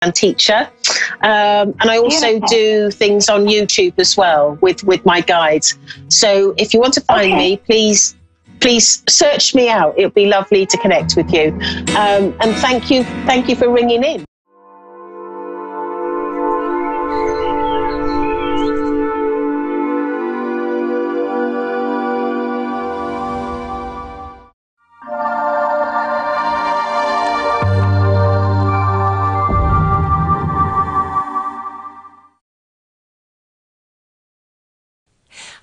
and teacher. And I also do things on YouTube as well with my guides. So if you want to find me, please search me out. It'll be lovely to connect with you. And thank you for ringing in.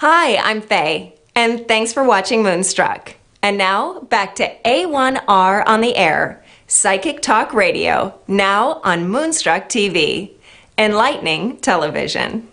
Hi, I'm Faye, and thanks for watching Moonstruck. And now, back to A1R on the air, Psychic Talk Radio, now on Moonstruck TV, enlightening television.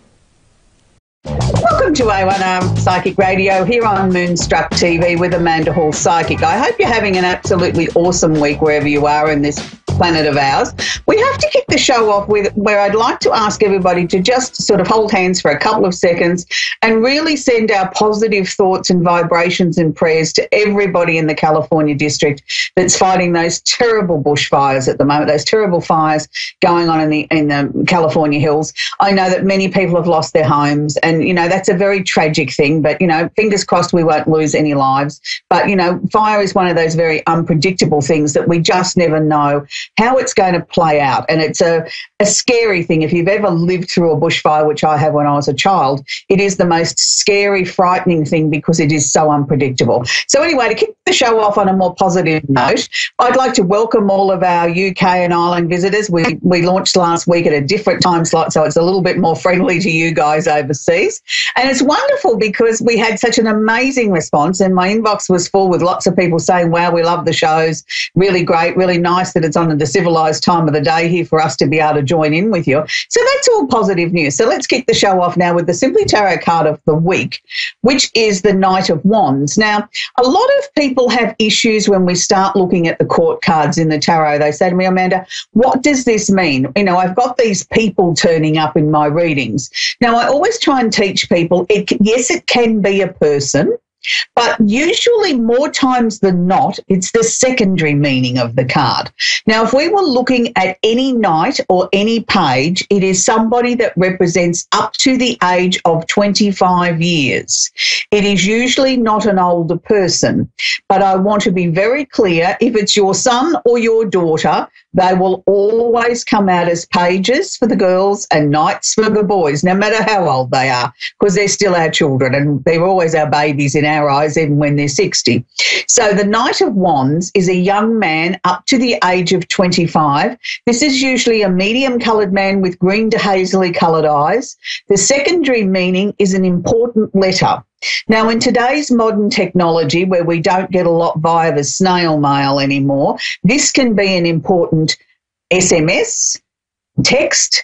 Welcome to A1R Psychic Radio here on Moonstruck TV with Amanda Hall Psychic. I hope you're having an absolutely awesome week wherever you are in this planet of ours. We have to kick the show off with where I'd like to ask everybody to just sort of hold hands for a couple of seconds and really send our positive thoughts and vibrations and prayers to everybody in the California district that's fighting those terrible bushfires at the moment, those terrible fires going on in the California hills. I know that many people have lost their homes, and, you know, that's a very tragic thing, but, you know, fingers crossed we won't lose any lives. But, you know, fire is one of those very unpredictable things that we just never know how it's going to play out. And it's a scary thing. If you've ever lived through a bushfire, which I have when I was a child, it is the most scary, frightening thing because it is so unpredictable. So anyway, to kick the show off on a more positive note, I'd like to welcome all of our UK and Ireland visitors. We launched last week at a different time slot, so it's a little bit more friendly to you guys overseas. And it's wonderful because we had such an amazing response, and my inbox was full with lots of people saying, wow, we love the shows, really great, really nice that it's on the civilised time of the day here for us to be able to join in with you. So that's all positive news. So let's kick the show off now with the Simply Tarot card of the week, which is the Knight of Wands. Now, a lot of people have issues when we start looking at the court cards in the tarot. They say to me, Amanda, what does this mean? You know, I've got these people turning up in my readings. Now, I always try and teach people, yes, it can be a person, but usually more times than not, it's the secondary meaning of the card. Now, if we were looking at any knight or any page, it is somebody that represents up to the age of 25 years. It is usually not an older person, but I want to be very clear, if it's your son or your daughter, they will always come out as pages for the girls and knights for the boys, no matter how old they are, because they're still our children and they're always our babies in our eyes, even when they're 60. So the Knight of Wands is a young man up to the age of 25. This is usually a medium-coloured man with green to hazily coloured eyes. The secondary meaning is an important letter. Now, in today's modern technology, where we don't get a lot via the snail mail anymore, this can be an important SMS, text,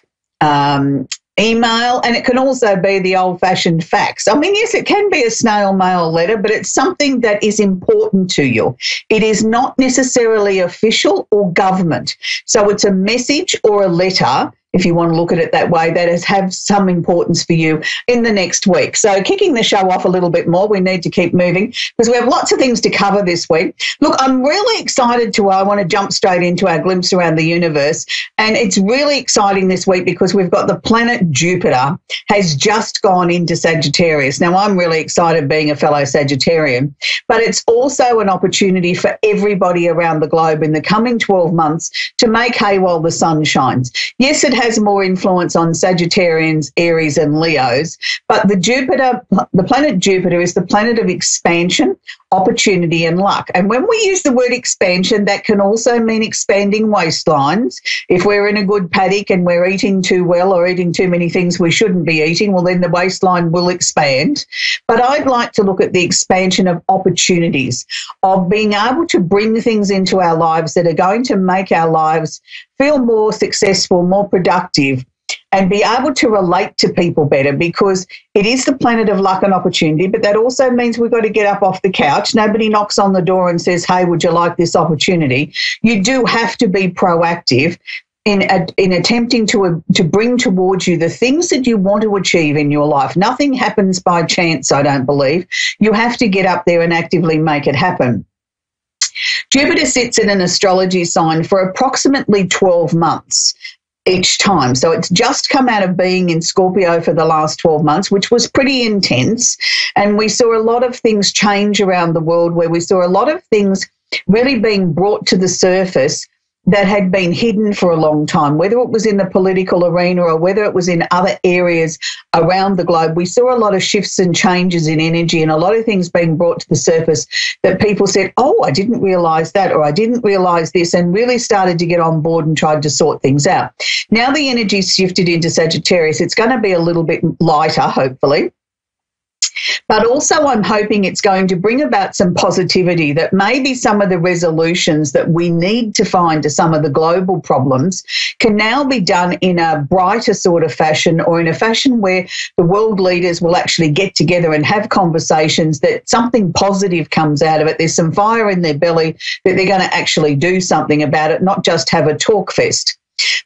email, and it can also be the old-fashioned fax. I mean, yes, it can be a snail mail letter, but it's something that is important to you. It is not necessarily official or government. So it's a message or a letter, if you want to look at it that way, that have some importance for you in the next week. So kicking the show off a little bit more, we need to keep moving because we have lots of things to cover this week. Look, I'm really excited I want to jump straight into our glimpse around the universe. And it's really exciting this week because we've got the planet Jupiter has just gone into Sagittarius. Now, I'm really excited being a fellow Sagittarian, but it's also an opportunity for everybody around the globe in the coming 12 months to make hay while the sun shines. Yes, it has more influence on Sagittarians, Aries and Leos, but the planet Jupiter is the planet of expansion, opportunity and luck. And when we use the word expansion, that can also mean expanding waistlines. If we're in a good paddock and we're eating too well or eating too many things we shouldn't be eating, well, then the waistline will expand. But I'd like to look at the expansion of opportunities, of being able to bring things into our lives that are going to make our lives feel more successful, more productive, and be able to relate to people better, because it is the planet of luck and opportunity, but that also means we've got to get up off the couch. Nobody knocks on the door and says, hey, would you like this opportunity? You do have to be proactive in attempting to bring towards you the things that you want to achieve in your life. Nothing happens by chance, I don't believe. You have to get up there and actively make it happen. Jupiter sits in an astrology sign for approximately 12 months. each time. So it's just come out of being in Scorpio for the last 12 months, which was pretty intense. And we saw a lot of things change around the world, where we saw a lot of things really being brought to the surface that had been hidden for a long time, whether it was in the political arena or whether it was in other areas around the globe. We saw a lot of shifts and changes in energy and a lot of things being brought to the surface that people said, oh, I didn't realise that, or I didn't realise this, and really started to get on board and tried to sort things out. Now the energy's shifted into Sagittarius. It's going to be a little bit lighter, hopefully. But also I'm hoping it's going to bring about some positivity, that maybe some of the resolutions that we need to find to some of the global problems can now be done in a brighter sort of fashion, or in a fashion where the world leaders will actually get together and have conversations, that something positive comes out of it. There's some fire in their belly that they're going to actually do something about it, not just have a talk fest.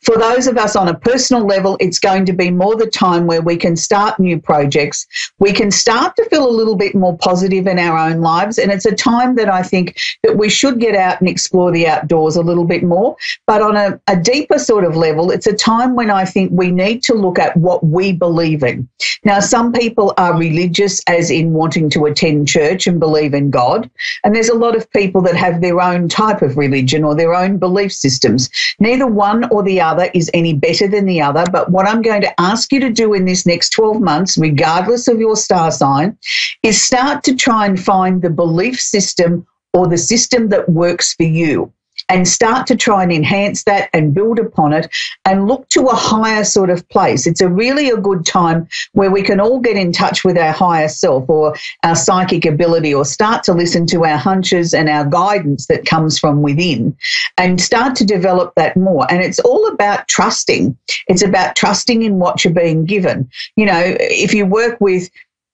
For those of us on a personal level, it's going to be more the time where we can start new projects. We can start to feel a little bit more positive in our own lives. And it's a time that I think that we should get out and explore the outdoors a little bit more. But on a deeper sort of level, it's a time when I think we need to look at what we believe in. Now, some people are religious, as in wanting to attend church and believe in God. And there's a lot of people that have their own type of religion or their own belief systems. Neither one or the other is any better than the other. But what I'm going to ask you to do in this next 12 months, regardless of your star sign, is start to try and find the belief system or the system that works for you, and start to try and enhance that and build upon it and look to a higher sort of place. It's really a good time where we can all get in touch with our higher self or our psychic ability, or start to listen to our hunches and our guidance that comes from within, and start to develop that more. And it's all about trusting. It's about trusting in what you're being given. You know, if you work with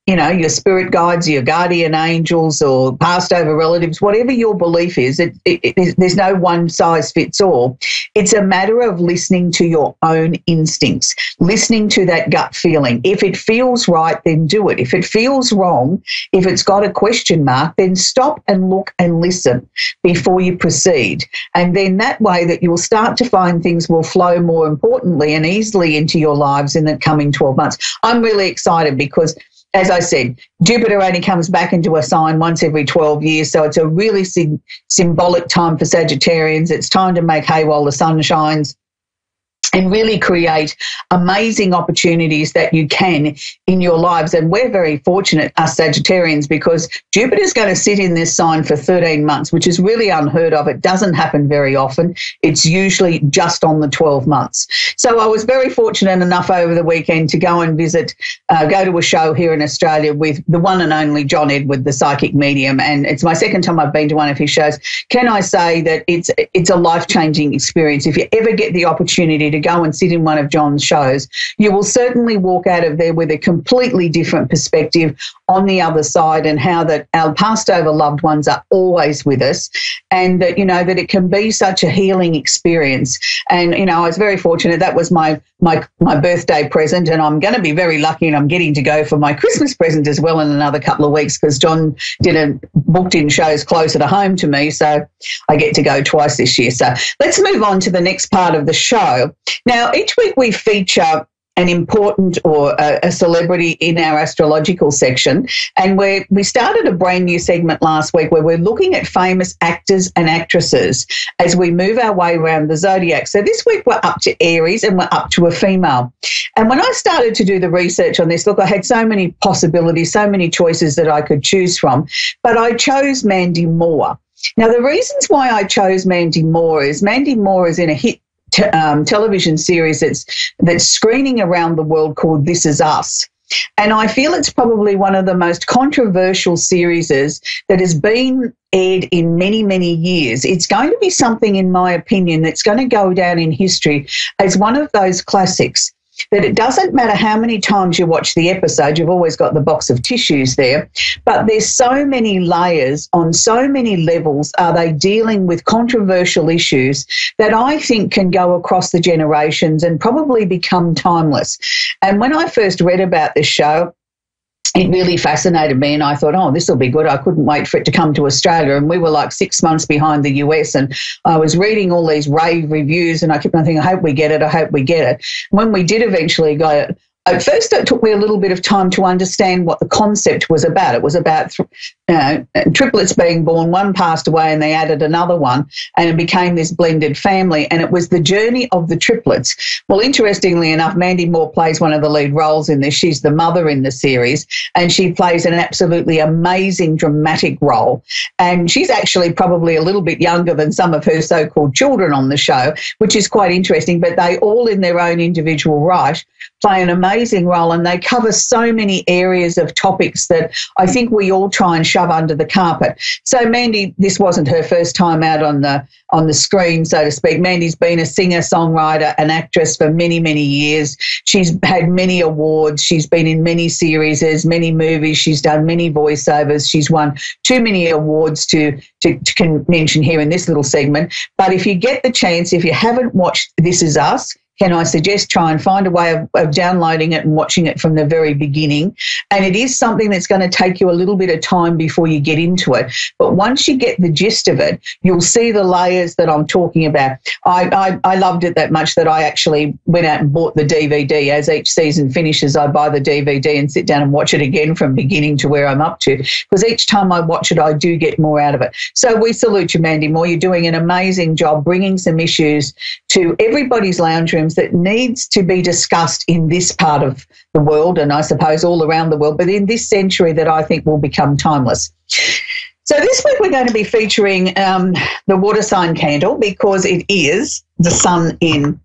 your spirit guides, your guardian angels, or past over relatives, whatever your belief is, there's no one size fits all. It's a matter of listening to your own instincts, listening to that gut feeling. If it feels right, then do it. If it feels wrong, if it's got a question mark, then stop and look and listen before you proceed. And then that way that you'll start to find things will flow more importantly and easily into your lives in the coming 12 months. I'm really excited because, as I said, Jupiter only comes back into a sign once every 12 years, so it's a really symbolic time for Sagittarians. It's time to make hay while the sun shines and really create amazing opportunities that you can in your lives. And we're very fortunate, us Sagittarians, because Jupiter's going to sit in this sign for 13 months, which is really unheard of. It doesn't happen very often. It's usually just on the 12 months. So I was very fortunate enough over the weekend to go and visit, go to a show here in Australia with the one and only John Edward, the psychic medium. And it's my second time I've been to one of his shows. Can I say that it's a life-changing experience? If you ever get the opportunity to go and sit in one of John's shows, you will certainly walk out of there with a completely different perspective on the other side, and how that our past over loved ones are always with us, and that, that it can be such a healing experience. And, I was very fortunate. That was my birthday present, and I'm going to be very lucky, and I'm getting to go for my Christmas present as well in another couple of weeks, because John booked in shows closer to home to me, so I get to go twice this year. So let's move on to the next part of the show. Now, each week we feature an important or a celebrity in our astrological section, and we started a brand new segment last week where we're looking at famous actors and actresses as we move our way around the zodiac. So this week we're up to Aries, and we're up to a female. And when I started to do the research on this, look, I had so many possibilities, so many choices that I could choose from, but I chose Mandy Moore. Now, the reasons why I chose Mandy Moore is in a hit television series that's screening around the world called This Is Us. And I feel it's probably one of the most controversial series that has been aired in many, many years. It's going to be something, in my opinion, that's going to go down in history as one of those classics, that it doesn't matter how many times you watch the episode, you've always got the box of tissues there, but there's so many layers on so many levels. Are they dealing with controversial issues that I think can go across the generations and probably become timeless? And when I first read about this show, it really fascinated me, and I thought, oh, this will be good. I couldn't wait for it to come to Australia, and we were like 6 months behind the US, and I was reading all these rave reviews, and I kept on thinking, I hope we get it, I hope we get it. When we did eventually get it, at first it took me a little bit of time to understand what the concept was about. It was about triplets being born, one passed away and they added another one, and it became this blended family, and it was the journey of the triplets. Well, interestingly enough, Mandy Moore plays one of the lead roles in this. She's the mother in the series, and she plays an absolutely amazing dramatic role, and she's actually probably a little bit younger than some of her so-called children on the show, which is quite interesting, but they all in their own individual right play an amazing role, and they cover so many areas of topics that I think we all try and shove under the carpet. So Mandy, this wasn't her first time out on the screen, so to speak. Mandy's been a singer, songwriter, an actress for many, many years. She's had many awards. She's been in many series, many movies. She's done many voiceovers. She's won too many awards to mention here in this little segment. But if you get the chance, if you haven't watched This Is Us, can I suggest try and find a way of downloading it and watching it from the very beginning? And it is something that's going to take you a little bit of time before you get into it. But once you get the gist of it, you'll see the layers that I'm talking about. I loved it that much that I actually went out and bought the DVD. As each season finishes, I buy the DVD and sit down and watch it again from beginning to where I'm up to, because each time I watch it, I do get more out of it. So we salute you, Mandy Moore. You're doing an amazing job bringing some issues to everybody's lounge room that needs to be discussed in this part of the world, and I suppose all around the world, but in this century that I think will become timeless. So this week we're going to be featuring the water sign candle, because it is the sun in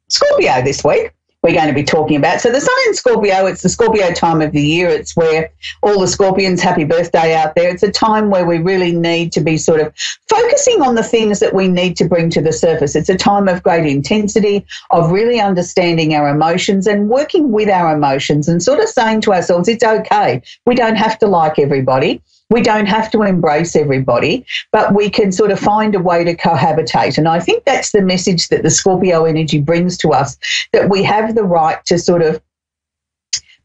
Scorpio this week. We're going to be talking about. So the sun in Scorpio, it's the Scorpio time of the year. It's where all the Scorpions, happy birthday out there. It's a time where we really need to be sort of focusing on the things that we need to bring to the surface. It's a time of great intensity, of really understanding our emotions and working with our emotions and sort of saying to ourselves, it's okay. We don't have to like everybody. We don't have to embrace everybody, but we can sort of find a way to cohabitate. And I think that's the message that the Scorpio energy brings to us, that we have the right to sort of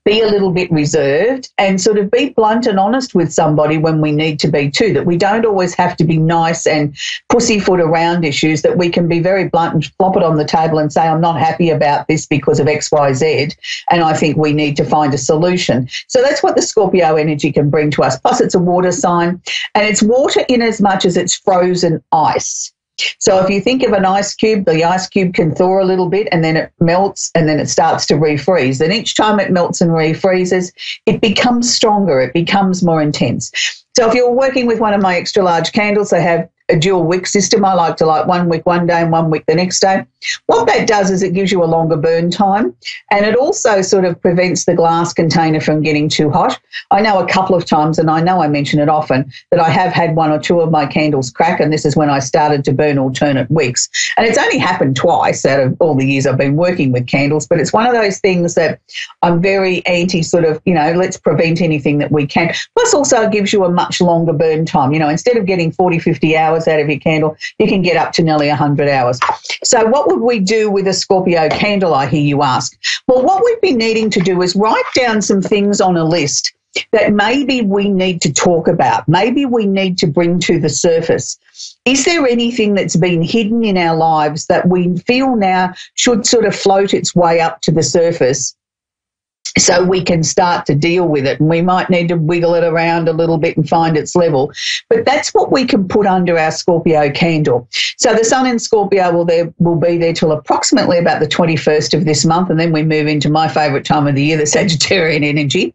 be a little bit reserved and sort of be blunt and honest with somebody when we need to be too, that we don't always have to be nice and pussyfoot around issues, that we can be very blunt and flop it on the table and say, I'm not happy about this because of X, Y, Z, and I think we need to find a solution. So that's what the Scorpio energy can bring to us. Plus it's a water sign, and it's water in as much as it's frozen ice. So if you think of an ice cube, the ice cube can thaw a little bit and then it melts and then it starts to refreeze. And each time it melts and refreezes, it becomes stronger, it becomes more intense. So if you're working with one of my extra large candles, I have a dual wick system. I like to light one wick one day and one wick the next day. What that does is it gives you a longer burn time, and it also sort of prevents the glass container from getting too hot. I know a couple of times, and I know I mention it often, that I have had one or two of my candles crack, and this is when I started to burn alternate wicks. And it's only happened twice out of all the years I've been working with candles, but it's one of those things that I'm very anti sort of, let's prevent anything that we can. Plus also it gives you a much longer burn time. Instead of getting 40, 50 hours out of your candle, you can get up to nearly 100 hours. So what would we do with a Scorpio candle, I hear you ask? Well, what we'd be needing to do is write down some things on a list that maybe we need to talk about, maybe we need to bring to the surface. Is there anything that's been hidden in our lives that we feel now should sort of float its way up to the surface, so we can start to deal with it? And we might need to wiggle it around a little bit and find its level. But that's what we can put under our Scorpio candle. So the sun in Scorpio will be there till approximately about the 21st of this month, and then we move into my favourite time of the year, the Sagittarian energy.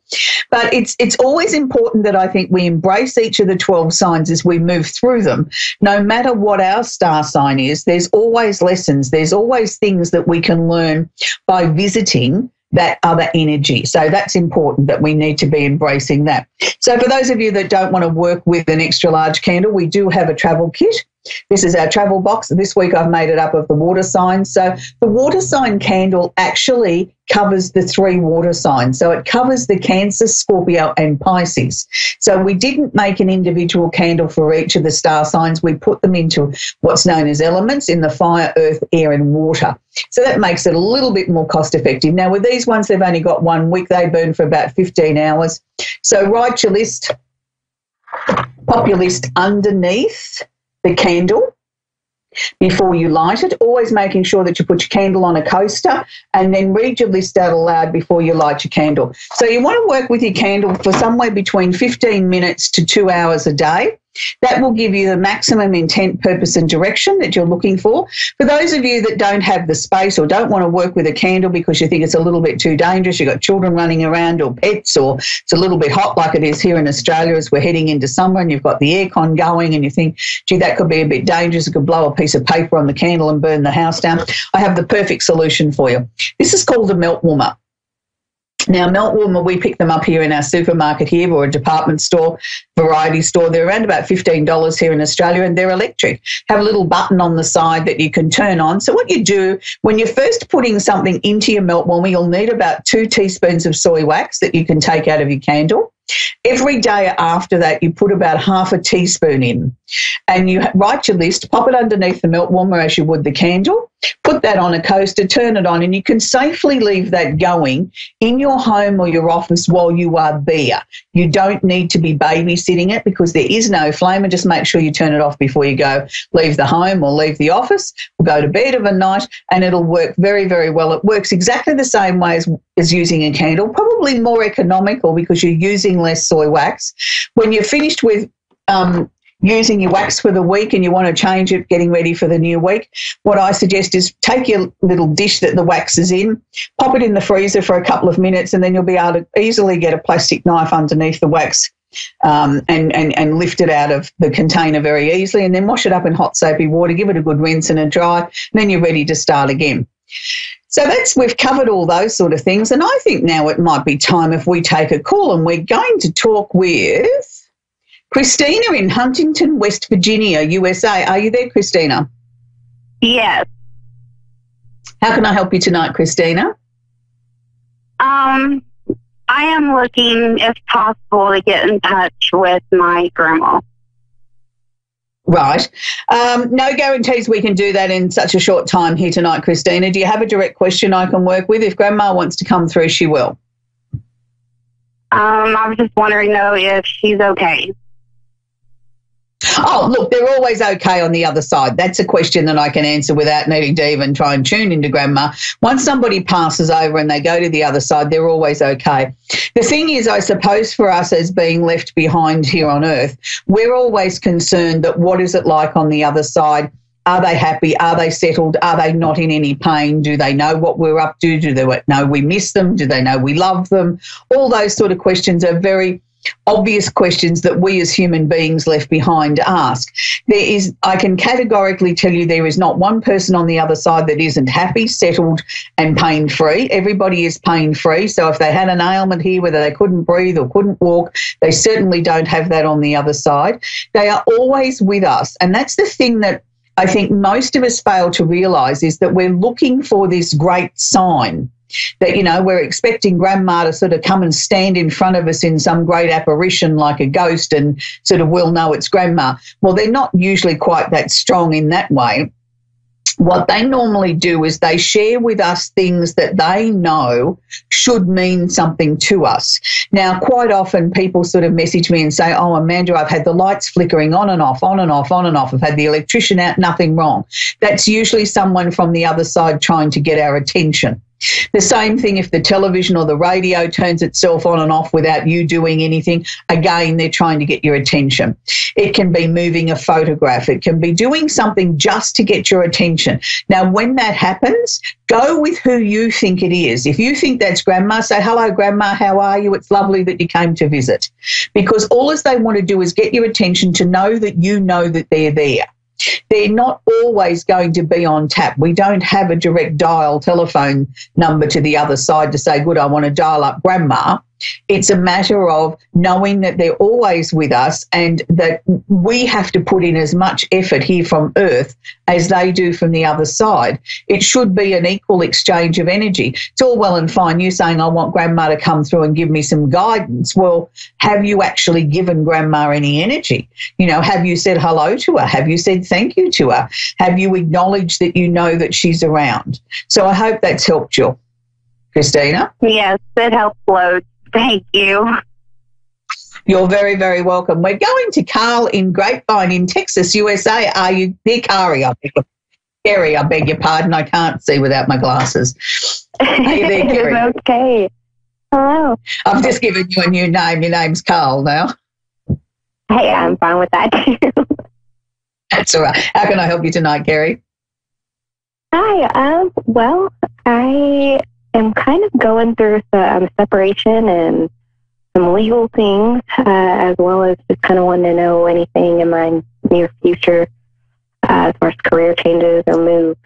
But it's always important that I think we embrace each of the 12 signs as we move through them. No matter what our star sign is, there's always lessons. There's always things that we can learn by visiting that other energy. So that's important, that we need to be embracing that. So for those of you that don't want to work with an extra large candle, we do have a travel kit. This is our travel box. This week I've made it up of the water signs. So the water sign candle actually covers the 3 water signs. So it covers the Cancer, Scorpio and Pisces. So we didn't make an individual candle for each of the star signs. We put them into what's known as elements in the fire, earth, air and water. So that makes it a little bit more cost effective. Now with these ones, they've only got 1 wick. They burn for about 15 hours. So write your list, pop your list underneath the candle before you light it, always making sure that you put your candle on a coaster, and then read your list out aloud before you light your candle. So you want to work with your candle for somewhere between 15 minutes to 2 hours a day. That will give you the maximum intent, purpose and direction that you're looking for. For those of you that don't have the space or don't want to work with a candle because you think it's a little bit too dangerous, you've got children running around or pets, or it's a little bit hot like it is here in Australia as we're heading into summer and you've got the aircon going and you think, gee, that could be a bit dangerous. It could blow a piece of paper on the candle and burn the house down. I have the perfect solution for you. This is called a melt warmer. Now, melt warmer, we pick them up here in our supermarket here or a department store, variety store. They're around about $15 here in Australia and they're electric. Have a little button on the side that you can turn on. So what you do, when you're first putting something into your melt warmer, you'll need about 2 teaspoons of soy wax that you can take out of your candle. Every day after that, you put about half a teaspoon in and you write your list, pop it underneath the melt warmer as you would the candle, put that on a coaster, turn it on, and you can safely leave that going in your home or your office while you are there. You don't need to be babysitting it because there is no flame, and just make sure you turn it off before you go leave the home or leave the office or go to bed of a night, and it'll work very, very well. It works exactly the same way as using a candle, probably more economical because you're using less soy wax. When you're finished with using your wax for the week and you want to change it, getting ready for the new week, what I suggest is take your little dish that the wax is in, pop it in the freezer for a couple of minutes, and then you'll be able to easily get a plastic knife underneath the wax and lift it out of the container very easily, and then wash it up in hot soapy water, give it a good rinse and a dry, and then you're ready to start again. So we've covered all those sort of things, and I think now it might be time if we take a call, and we're going to talk with Christina in Huntington, West Virginia, USA. Are you there, Christina? Yes. How can I help you tonight, Christina? I am looking, if possible, to get in touch with my grandma. Right. No guarantees we can do that in such a short time here tonight, Christina. Do you have a direct question I can work with? If Grandma wants to come through, she will. I was just wondering, though, if she's okay. Oh, look, they're always okay on the other side. That's a question that I can answer without needing to even try and tune into Grandma. Once somebody passes over and they go to the other side, they're always okay. The thing is, I suppose for us as being left behind here on Earth, we're always concerned that what is it like on the other side? Are they happy? Are they settled? Are they not in any pain? Do they know what we're up to? Do they know we miss them? Do they know we love them? All those sort of questions are very obvious questions that we as human beings left behind ask. I can categorically tell you there is not one person on the other side that isn't happy, settled and pain-free. Everybody is pain-free. So if they had an ailment here, whether they couldn't breathe or couldn't walk, they certainly don't have that on the other side. They are always with us. And that's the thing that I think most of us fail to realise, is that we're looking for this great sign that, you know, we're expecting Grandma to sort of come and stand in front of us in some great apparition like a ghost and sort of we'll know it's Grandma. Well, they're not usually quite that strong in that way. What they normally do is they share with us things that they know should mean something to us. Now, quite often people sort of message me and say, oh, Amanda, I've had the lights flickering on and off, on and off, on and off. I've had the electrician out, nothing wrong. That's usually someone from the other side trying to get our attention. The same thing if the television or the radio turns itself on and off without you doing anything. Again, they're trying to get your attention. It can be moving a photograph. It can be doing something just to get your attention. Now, when that happens, go with who you think it is. If you think that's Grandma, say, hello, Grandma, how are you? It's lovely that you came to visit. Because all they want to do is get your attention, to know that you know that they're there. They're not always going to be on tap. We don't have a direct dial telephone number to the other side to say, good, I want to dial up Grandma. It's a matter of knowing that they're always with us and that we have to put in as much effort here from Earth as they do from the other side. It should be an equal exchange of energy. It's all well and fine you saying, I want Grandma to come through and give me some guidance. Well, have you actually given Grandma any energy? You know, have you said hello to her? Have you said thank you to her? Have you acknowledged that you know that she's around? So I hope that's helped you, Christina. Yes, it helped loads. Thank you. You're very, very welcome. We're going to Carl in Grapevine in Texas, USA. Are you there, Kari? Gary, I beg your pardon. I can't see without my glasses. Are you there, Gary? It's okay. Hello. I've just given you a new name. Your name's Carl now. Hey, I'm fine with that too. That's all right. How can I help you tonight, Gary? Hi. Well, I am kind of going through some separation and some legal things, as well as just kind of wanting to know anything in my near future as far as career changes or moves.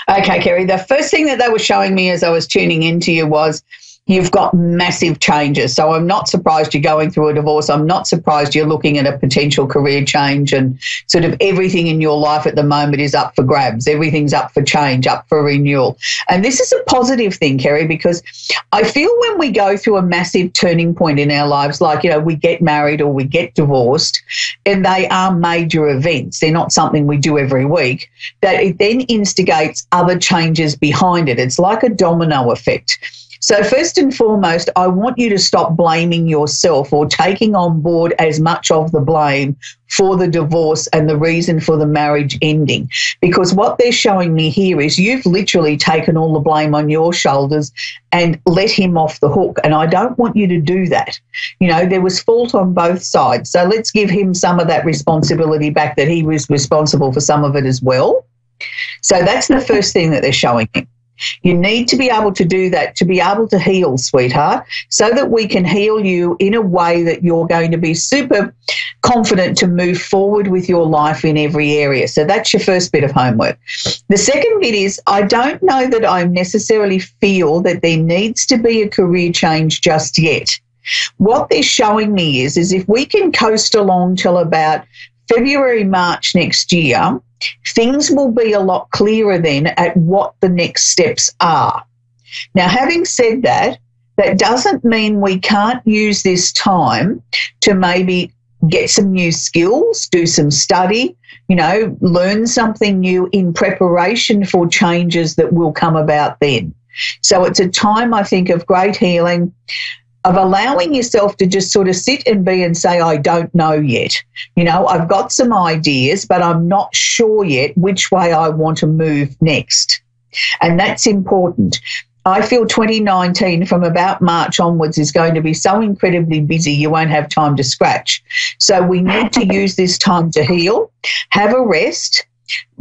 Okay, Kerry, the first thing that they were showing me as I was tuning into you was you've got massive changes. So I'm not surprised you're going through a divorce. I'm not surprised you're looking at a potential career change, and sort of everything in your life at the moment is up for grabs. Everything's up for change, up for renewal. And this is a positive thing, Kerry, because I feel when we go through a massive turning point in our lives, like, you know, we get married or we get divorced, and they are major events, they're not something we do every week, that it then instigates other changes behind it. It's like a domino effect. So first and foremost, I want you to stop blaming yourself or taking on board as much of the blame for the divorce and the reason for the marriage ending. Because what they're showing me here is you've literally taken all the blame on your shoulders and let him off the hook. And I don't want you to do that. You know, there was fault on both sides. So let's give him some of that responsibility back, that he was responsible for some of it as well. So that's the first thing that they're showing me. You need to be able to do that, to be able to heal, sweetheart, so that we can heal you in a way that you're going to be super confident to move forward with your life in every area. So that's your first bit of homework. The second bit is, I don't know that I necessarily feel that there needs to be a career change just yet. What they're showing me is if we can coast along till about February, March next year, things will be a lot clearer then at what the next steps are. Now, having said that, that doesn't mean we can't use this time to maybe get some new skills, do some study, you know, learn something new in preparation for changes that will come about then. So it's a time, I think, of great healing, of allowing yourself to just sort of sit and be and say, I don't know yet. You know, I've got some ideas, but I'm not sure yet which way I want to move next. And that's important. I feel 2019 from about March onwards is going to be so incredibly busy you won't have time to scratch. So we need to use this time to heal, have a rest,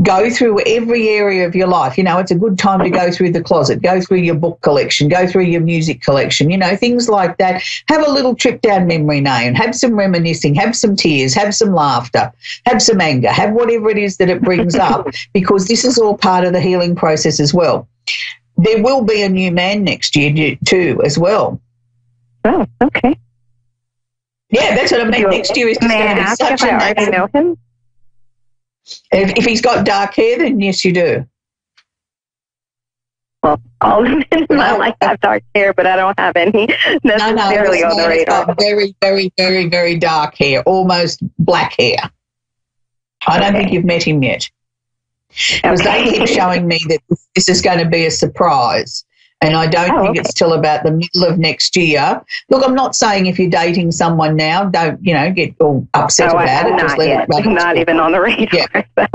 go through every area of your life. You know, it's a good time to go through the closet, go through your book collection, go through your music collection, you know, things like that. Have a little trip down memory lane, have some reminiscing, have some tears, have some laughter, have some anger, have whatever it is that it brings up, because this is all part of the healing process as well. There will be a new man next year too as well. Oh, okay. Yeah, that's what I mean. Next year is just going to be such a... I already know him? If he's got dark hair, then yes, you do. Well, all the men in my life have dark hair, but I don't have any necessarily on the radar. Got very, very, very, very dark hair, almost black hair. I don't think you've met him yet. Because they keep showing me that this is going to be a surprise. And I don't think it's till about the middle of next year. Look, I'm not saying if you're dating someone now, don't, you know, get all upset about it. Just let it run. Not even on the radar. Yeah.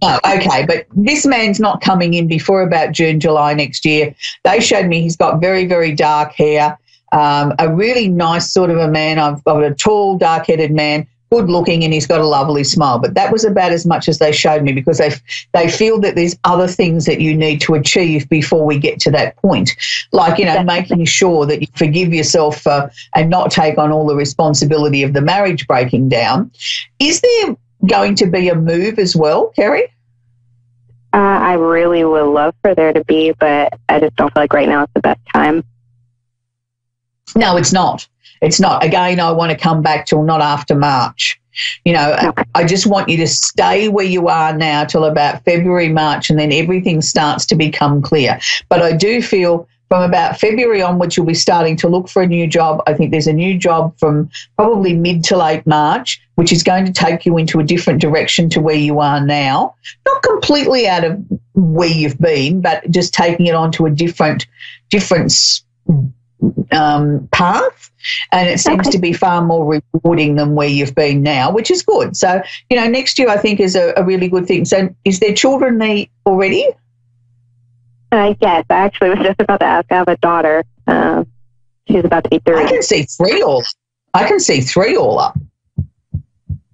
No, okay, but this man's not coming in before about June, July next year. They showed me he's got very, very dark hair, a really nice sort of a man. I've got a tall, dark-headed man, good looking, and he's got a lovely smile. But that was about as much as they showed me, because they feel that there's other things that you need to achieve before we get to that point. Like, you know, making sure that you forgive yourself and not take on all the responsibility of the marriage breaking down. Is there going to be a move as well, Kerry? I really would love for there to be, but I just don't feel like right now it's the best time. No, it's not. It's not. Again, I want to come back till not after March. You know, I just want you to stay where you are now till about February, March, and then everything starts to become clear. But I do feel from about February onwards, you'll be starting to look for a new job. I think there's a new job from probably mid to late March, which is going to take you into a different direction to where you are now. Not completely out of where you've been, but just taking it onto a different path. And it seems to be far more rewarding than where you've been now, which is good. So, you know, next year I think is a really good thing. So is there children there already? Yes, I actually was just about to ask. I have a daughter. She's about to be 3. I can see 3 all up.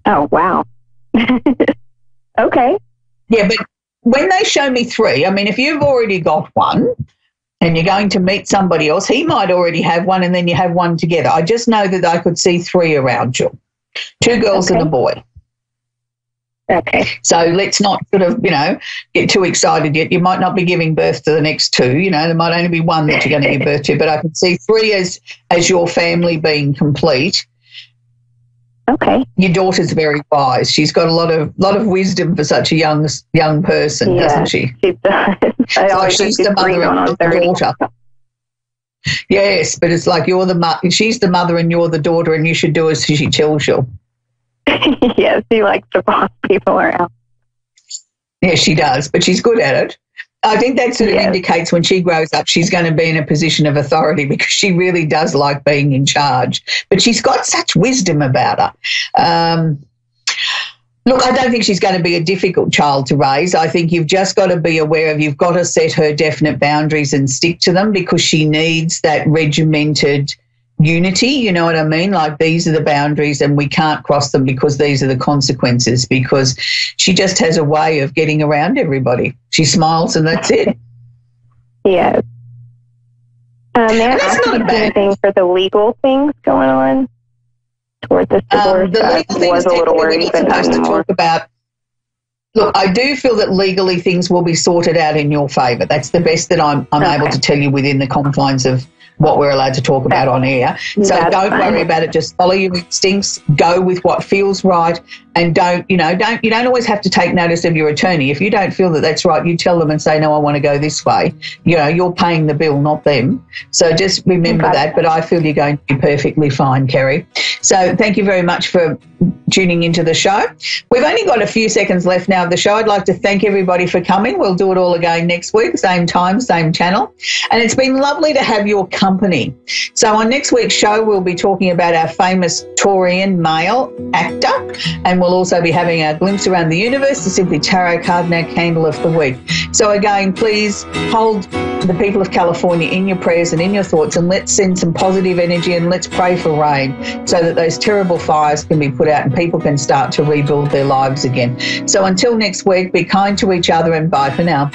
Oh, wow. Okay. Yeah, but when they show me 3, I mean, if you've already got one and you're going to meet somebody else, he might already have one and then you have one together. I just know that I could see 3 around you, 2 girls and a boy. Okay. So let's not sort of, you know, get too excited yet. You might not be giving birth to the next 2. You know, there might only be 1 that you're going to give birth to, but I can see 3 as your family being complete. Okay. Your daughter's very wise. She's got a lot of wisdom for such a young person, doesn't she? She does. She's the mother and the daughter. Yes, but it's like she's the mother and you're the daughter, and you should do as she tells you. Yes, she likes to boss people around. Yeah, she does, but she's good at it. I think that sort of indicates when she grows up, she's going to be in a position of authority because she really does like being in charge. But she's got such wisdom about her. Look, I don't think she's going to be a difficult child to raise. I think you've just got to be aware of, you've got to set her definite boundaries and stick to them because she needs that regimented unity, you know what I mean? Like, these are the boundaries and we can't cross them because these are the consequences, because she just has a way of getting around everybody. She smiles and that's it. Yes. May I ask you anything for the legal things going on towards this divorce? The legal things was a little worried, we're not supposed to talk about. Look, I do feel that legally things will be sorted out in your favour. That's the best that I'm able to tell you within the confines of what we're allowed to talk about on air. So don't worry about it. Just follow your instincts, go with what feels right, and you don't always have to take notice of your attorney. If you don't feel that that's right, you tell them and say, no, I want to go this way. You know, you're paying the bill, not them. So just remember that. But I feel you're going to be perfectly fine, Kerry. So thank you very much for tuning into the show. We've only got a few seconds left now of the show. I'd like to thank everybody for coming. We'll do it all again next week, same time, same channel. And it's been lovely to have your company. So on next week's show, we'll be talking about our famous Taurian male actor, and we'll also be having our glimpse around the universe, the Simply Tarot card and our candle of the week. So again, please hold the people of California in your prayers and in your thoughts, and let's send some positive energy and let's pray for rain so that those terrible fires can be put out and people can start to rebuild their lives again. So until next week, be kind to each other and bye for now.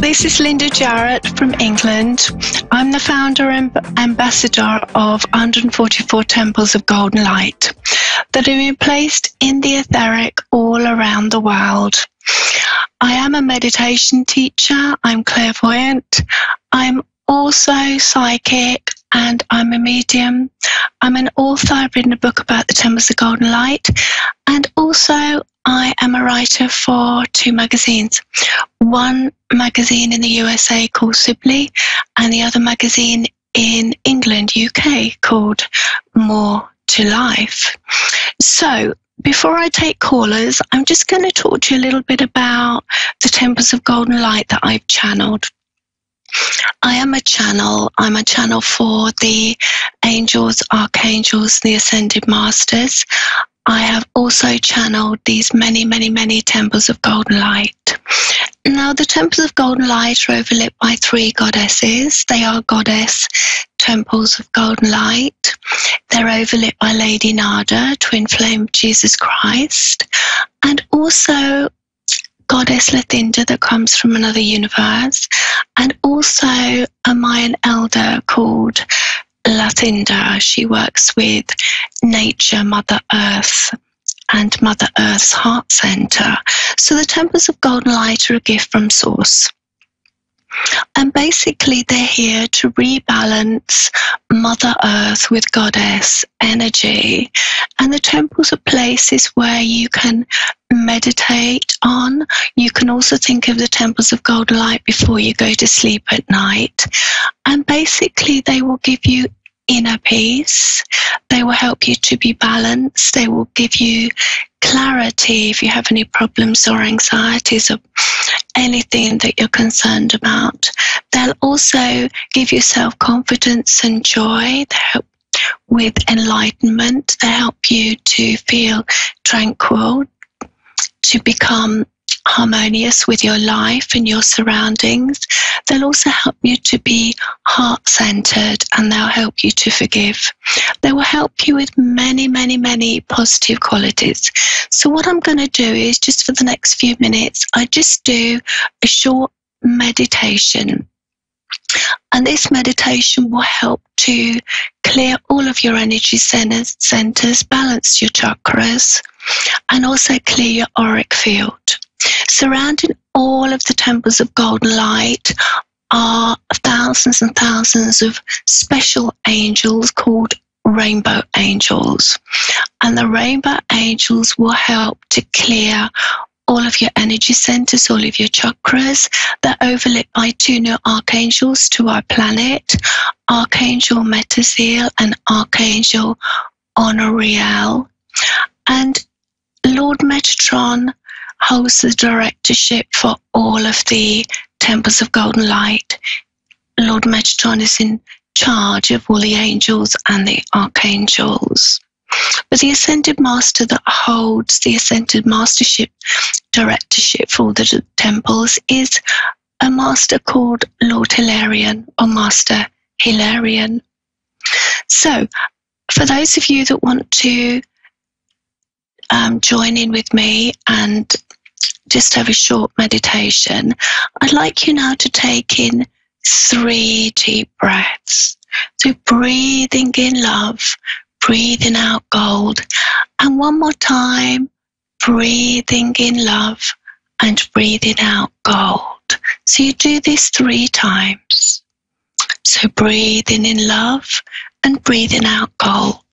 This is Linda Jarrett from England. I'm the founder and ambassador of 144 Temples of Golden Light that are being placed in the etheric all around the world. I am a meditation teacher, I'm clairvoyant, I'm also psychic, and I'm a medium. I'm an author, I've written a book about the Temples of Golden Light, and also I I am a writer for 2 magazines. One magazine in the USA called Sibley, and the other magazine in England, UK, called More to Life. So before I take callers, I'm just going to talk to you a little bit about the Temples of Golden Light that I've channeled. I'm a channel for the angels, archangels, the ascended masters. I have also channeled these many, many, many temples of golden light. Now, the temples of golden light are overlit by 3 goddesses. They are goddess temples of golden light. They're overlit by Lady Nada, twin flame of Jesus Christ, and also Goddess Lathinda that comes from another universe, and also a Mayan elder called Lathinda. She works with nature, Mother Earth, and Mother Earth's heart center. So the temples of golden light are a gift from Source. And basically they're here to rebalance Mother Earth with Goddess energy. And the temples are places where you can meditate on. You can also think of the temples of golden light before you go to sleep at night. And basically they will give you inner peace. They will help you to be balanced. They will give you clarity if you have any problems or anxieties or anything that you're concerned about. They'll also give you self-confidence and joy. They help with enlightenment. They help you to feel tranquil, to become harmonious with your life and your surroundings. They'll also help you to be heart-centered, and they'll help you to forgive. They will help you with many, many, many positive qualities. So what I'm going to do is, just for the next few minutes, I just do a short meditation. And this meditation will help to clear all of your energy centers, balance your chakras, and also clear your auric field. Surrounding all of the temples of golden light are thousands and thousands of special angels called rainbow angels. And the rainbow angels will help to clear all of your energy centers, all of your chakras. They're overlit by 2 new archangels to our planet, Archangel Metaziel and Archangel Honoriel. And Lord Metatron holds the directorship for all of the temples of golden light. Lord Metatron is in charge of all the angels and the archangels. But the ascended master that holds the ascended mastership directorship for all the temples is a master called Lord Hilarion, or Master Hilarion. So for those of you that want to join in with me and just have a short meditation, I'd like you now to take in 3 deep breaths. So breathing in love, breathing out gold, and one more time, breathing in love and breathing out gold. So you do this 3 times. So breathing in love and breathing out gold.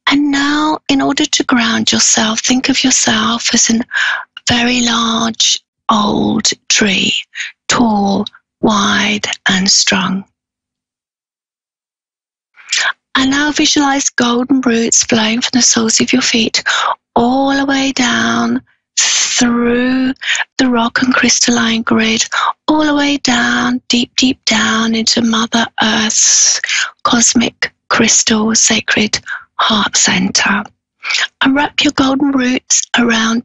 And now, in order to ground yourself, think of yourself as a very large, old tree, tall, wide, and strong. And now visualize golden roots flowing from the soles of your feet all the way down through the rock and crystalline grid, all the way down, deep, deep down into Mother Earth's cosmic crystal sacred heart center. And wrap your golden roots around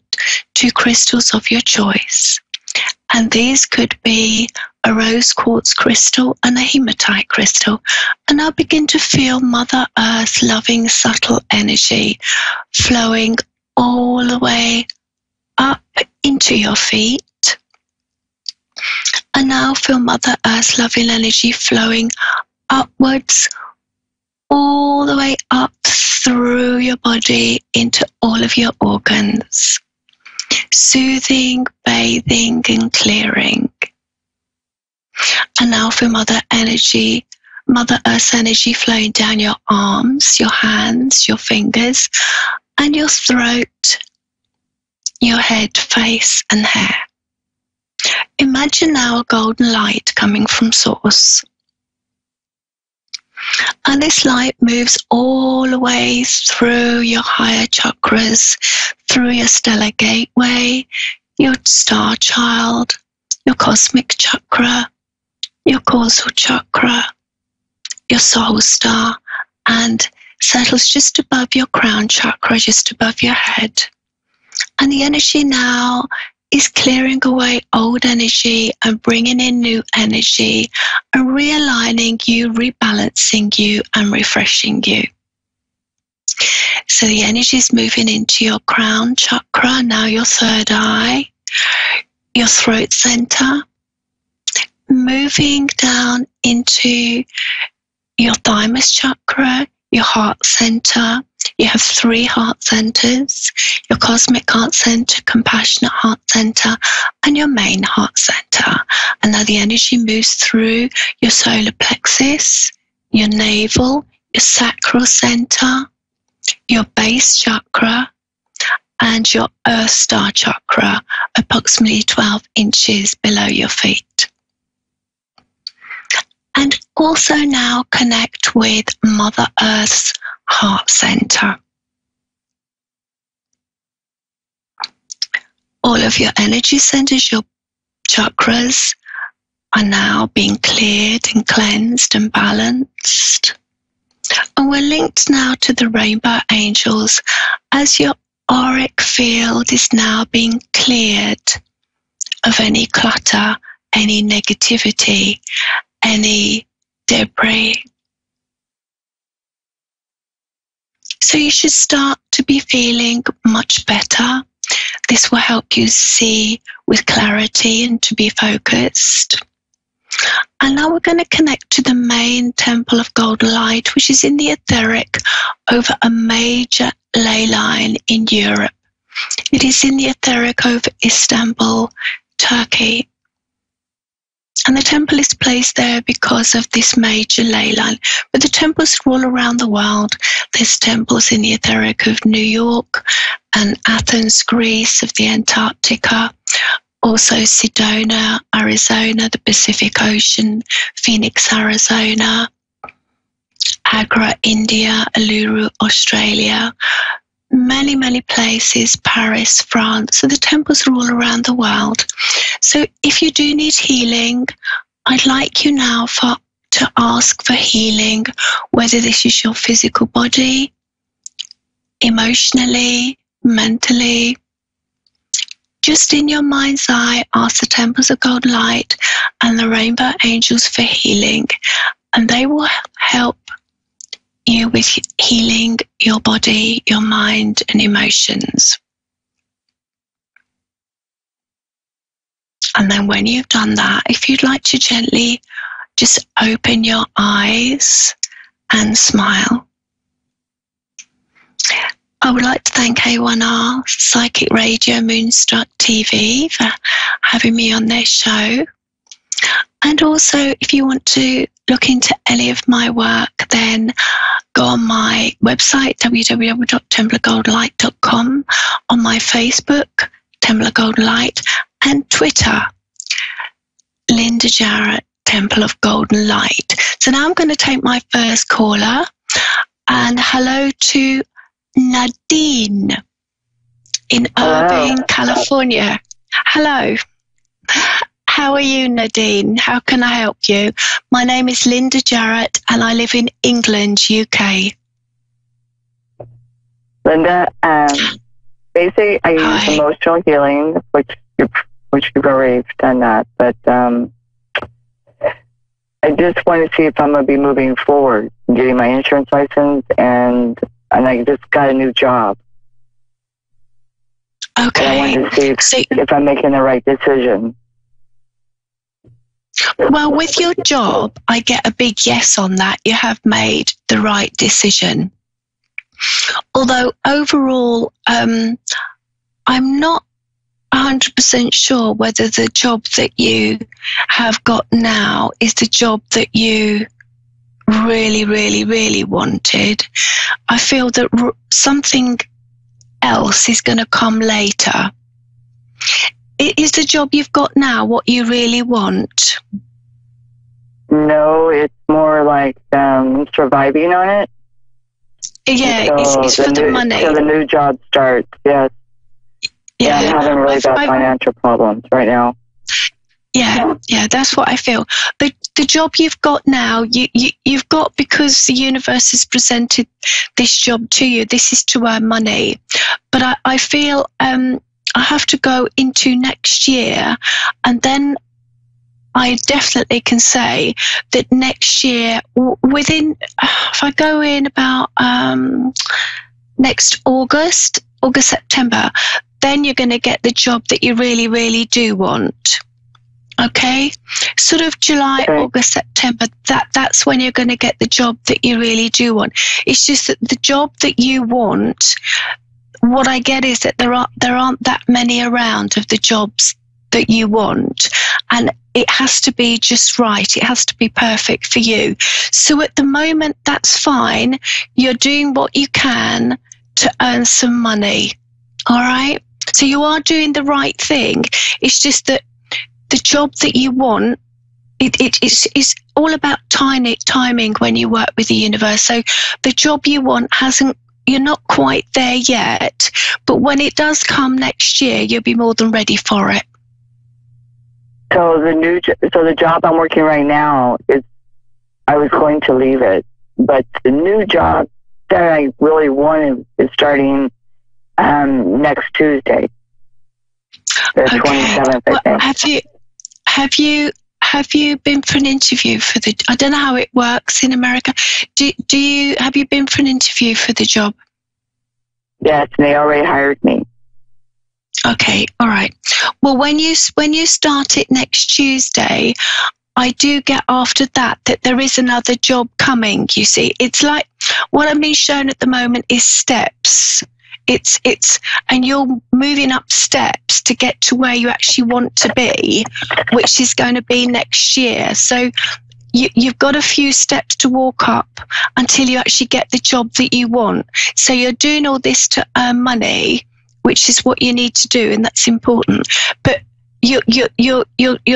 2 crystals of your choice. And these could be a rose quartz crystal and a hematite crystal. And now begin to feel Mother Earth's loving, subtle energy flowing all the way up into your feet. And now feel Mother Earth's loving energy flowing upwards, all the way up through your body into all of your organs, soothing, bathing, and clearing. And now feel Mother Earth's energy flowing down your arms, your hands, your fingers, and your throat, your head, face, and hair. Imagine now a golden light coming from Source. And this light moves all the way through your higher chakras, through your stellar gateway, your star child, your cosmic chakra, your causal chakra, your soul star, and settles just above your crown chakra, just above your head. And the energy now is clearing away old energy and bringing in new energy and realigning you, rebalancing you, and refreshing you. So the energy is moving into your crown chakra, now your third eye, your throat center, moving down into your thymus chakra, your heart center. You have 3 heart centers, your cosmic heart center, compassionate heart center, and your main heart center. And now the energy moves through your solar plexus, your navel, your sacral center, your base chakra, and your earth star chakra, approximately 12 inches below your feet. And also now connect with Mother Earth's heart center. All of your energy centers, your chakras, are now being cleared and cleansed and balanced. And we're linked now to the rainbow angels as your auric field is now being cleared of any clutter, any negativity, any debris. So you should start to be feeling much better. This will help you see with clarity and to be focused. And now we're going to connect to the main temple of golden light, which is in the etheric over a major ley line in Europe. It is in the etheric over Istanbul, Turkey. And the temple is placed there because of this major ley line. But the temples are all around the world. There's temples in the etheric of New York and Athens, Greece, of the Antarctica. Also Sedona, Arizona, the Pacific Ocean, Phoenix, Arizona, Agra, India, Uluru, Australia. Many, many places, Paris, France. So the temples are all around the world. So if you do need healing, I'd like you now to ask for healing, whether this is your physical body, emotionally, mentally. Just in your mind's eye, ask the temples of golden light and the rainbow angels for healing, and they will help you with healing your body, your mind, and emotions. And then when you've done that, if you'd like to gently just open your eyes and smile. I would like to thank A1R Psychic Radio Moonstruck TV for having me on their show. And also, if you want to look into any of my work, then go on my website, www.templeofgoldenlight.com, on my Facebook, Temple of Golden Light, and Twitter, Linda Jarrett, Temple of Golden Light. So now I'm going to take my first caller, and hello to Nadine in Irvine, California. Hello. How are you, Nadine? How can I help you? My name is Linda Jarrett and I live in England, UK. Linda, basically I use emotional healing, which you've already done that, but I just want to see if I'm going to be moving forward, getting my insurance license, and I just got a new job. Okay. And I wanted to see if I'm making the right decision. Well, with your job, I get a big yes on that. You have made the right decision. Although overall, I'm not 100% sure whether the job that you have got now is the job that you really, really, really wanted. I feel that something else is going to come later. is the job you've got now what you really want? No, it's more like surviving on it. Yeah, so it's for the money. So the new job starts, yes. Yeah, I'm having really bad financial problems right now. Yeah, that's what I feel. The job you've got now, you've got because the universe has presented this job to you. This is to earn money. But I feel I have to go into next year, and then I definitely can say that next year, within, if I go in about next August, September, then you're going to get the job that you really, really do want. Okay? Sort of July, August, September, that's when you're going to get the job that you really do want. It's just that the job that you want, what I get is that there aren't that many around of the jobs that you want, and it has to be just right. It has to be perfect for you. So at the moment, that's fine. You're doing what you can to earn some money. All right? So you are doing the right thing. It's just that the job that you want, it's all about timing when you work with the universe. So the job you want you're not quite there yet, but when it does come next year, you'll be more than ready for it. So the job I'm working right now I was going to leave it, but the new job that I really wanted is starting next Tuesday, the 27th. Well, I think. Have you been for an interview for the? I don't know how it works in America. Have you been for an interview for the job? Yes, they already hired me. Okay, all right. Well, when you start it next Tuesday, I do get after that there is another job coming. You see, it's like what I'm being shown at the moment is steps. And you're moving up steps to get to where you actually want to be, which is going to be next year. So you've got a few steps to walk up until you actually get the job that you want. So you're doing all this to earn money, which is what you need to do, and that's important. But you're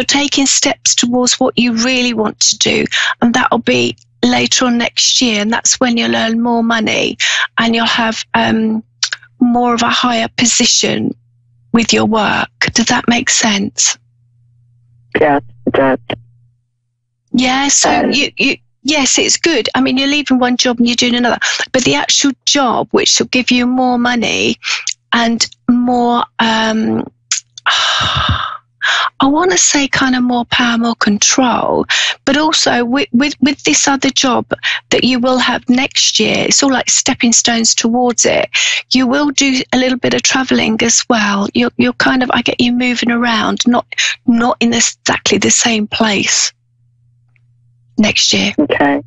taking steps towards what you really want to do, and that'll be later on next year, and that's when you'll earn more money and you'll have more of a higher position with your work. Does that make sense? Yes, it does. Yeah, so yes, it's good. I mean, you're leaving one job and you're doing another, but the actual job, which will give you more money and more, I want to say kind of more power, more control, but also with this other job that you will have next year, it's all like stepping stones towards it. You will do a little bit of traveling as well. You're kind of, I get you moving around, not in exactly the same place next year. Okay.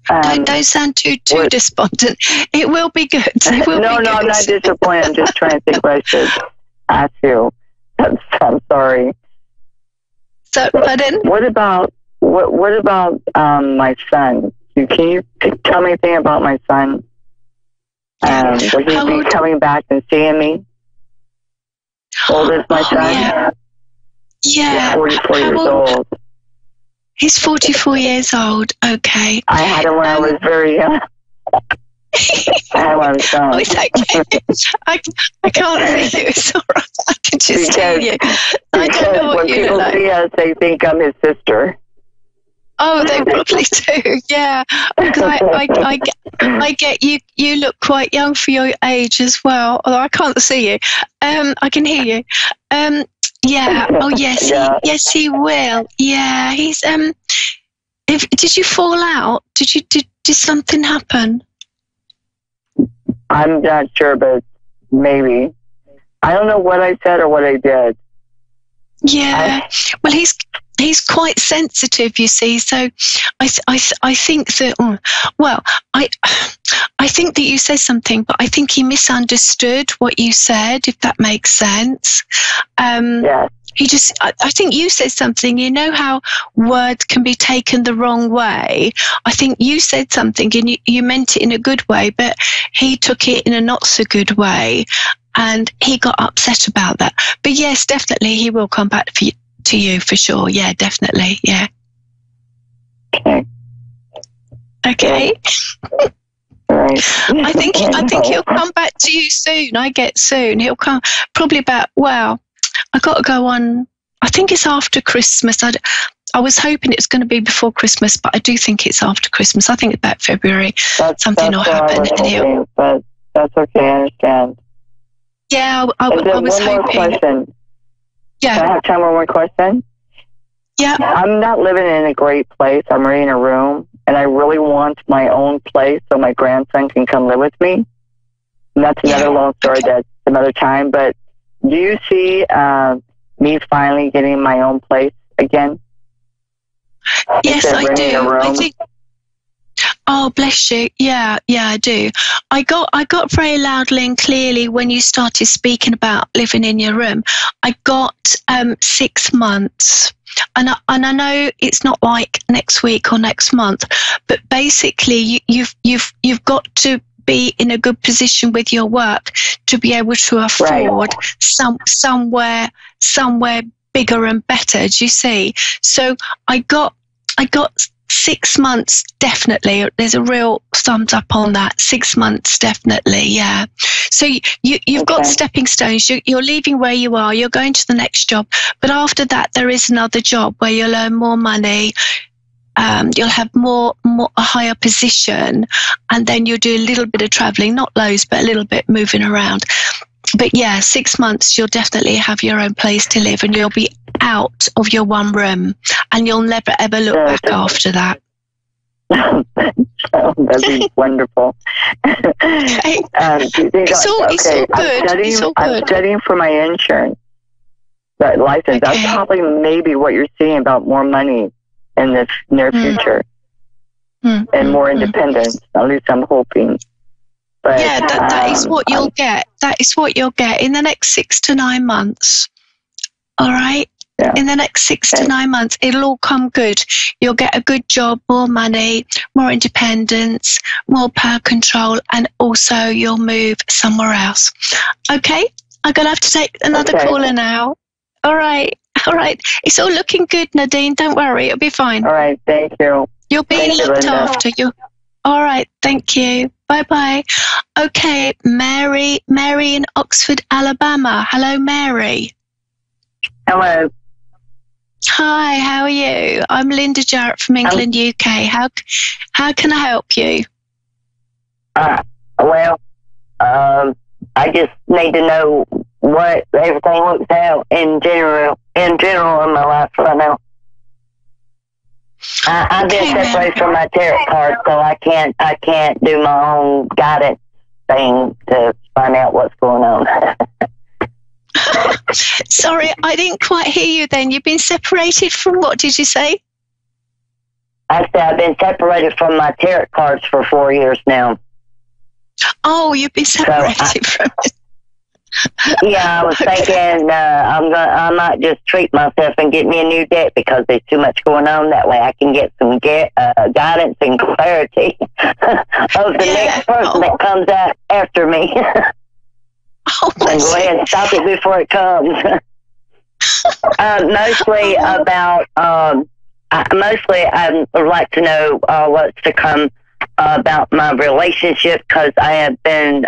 Don't sound too despondent. It will be good. It will be good. I'm not disappointed. I'm just trying to think what I should ask you. I'm sorry. So, pardon? What about my son? Can you tell me anything about my son? Will he be coming back and seeing me? How old is my son? Yeah. 44 years old. He's 44 years old. Okay. I had him when I was very young. I had one son. Oh, it's okay. I can't see you. It's all right. I can just tell you. I don't know what you look like. When people see us, they think I'm his sister. Oh, they probably do. Yeah, because I get you. You look quite young for your age as well. Although I can't see you. I can hear you. Yeah. Oh, yes. Yeah. Yes, he will. Yeah. He's. Did you fall out? Did something happen? I'm not sure, but maybe. I don't know what I said or what I did. Yeah. Well, he's quite sensitive, you see. So I think that. I think that you said something, but I think he misunderstood what you said. If that makes sense. Yeah. I think you said something, you know how words can be taken the wrong way. I think you said something and you meant it in a good way, but he took it in a not so good way. and he got upset about that. But yes, definitely he will come back to you for sure. Yeah, definitely. Yeah. Okay. Right. I think he'll come back to you soon. Soon. He'll come probably about, well, I got to go on, I think it's after Christmas. I was hoping it's going to be before Christmas, but I do think it's after Christmas. I think about February something will happen. But that's okay, I understand. Yeah, I was one hoping. More question. Yeah. Can I have time for one more question? Yeah. I'm not living in a great place. I'm renting a room, and I really want my own place so my grandson can come live with me. And that's another long story. Okay. That's another time. But do you see me finally getting my own place again? Yes, I do. I think. Oh, bless you. Yeah, I do. I got very loudly and clearly when you started speaking about living in your room. I got 6 months. And I know it's not like next week or next month, but basically you've got to be in a good position with your work to be able to afford somewhere bigger and better. Do you see? So I got 6 months, definitely. There's a real thumbs up on that. 6 months, definitely, yeah. So you've got stepping stones. You're leaving where you are. You're going to the next job. But after that, there is another job where you'll earn more money. You'll have a higher position. And then you'll do a little bit of traveling, not loads, but a little bit moving around. But yeah, 6 months, you'll definitely have your own place to live and you'll be out of your one room and you'll never, ever look back after that. That'd be wonderful. Okay. It's all good. I'm studying for my insurance license. That's probably maybe what you're seeing about more money in the near future and more independence. At least I'm hoping. But, yeah, that is what you'll get. That is what you'll get in the next 6 to 9 months. All right? Yeah. In the next 6 to 9 months, it'll all come good. You'll get a good job, more money, more independence, more power control, and also you'll move somewhere else. Okay? I'm going to have to take another caller now. All right. It's all looking good, Nadine. Don't worry. It'll be fine. All right. Thank you. You're being looked after. All right. Thank you. Bye-bye. Okay, Mary in Oxford, Alabama. Hello, Mary. Hello. Hi, how are you? I'm Linda Jarrett from England, UK. How can I help you? Well, I just need to know what everything looks out in general in my life right now. I've been separated from my tarot card, so I can't do my own guidance thing to find out what's going on. Sorry, I didn't quite hear you then. You've been separated from what did you say? I said I've been separated from my tarot cards for 4 years now. Oh, you've been separated from it. Yeah, I was thinking I might just treat myself and get me a new deck because there's too much going on. That way I can get some guidance and clarity of the next person that comes out after me. And go ahead and stop it before it comes. Mostly I would like to know what's to come about my relationship because I have been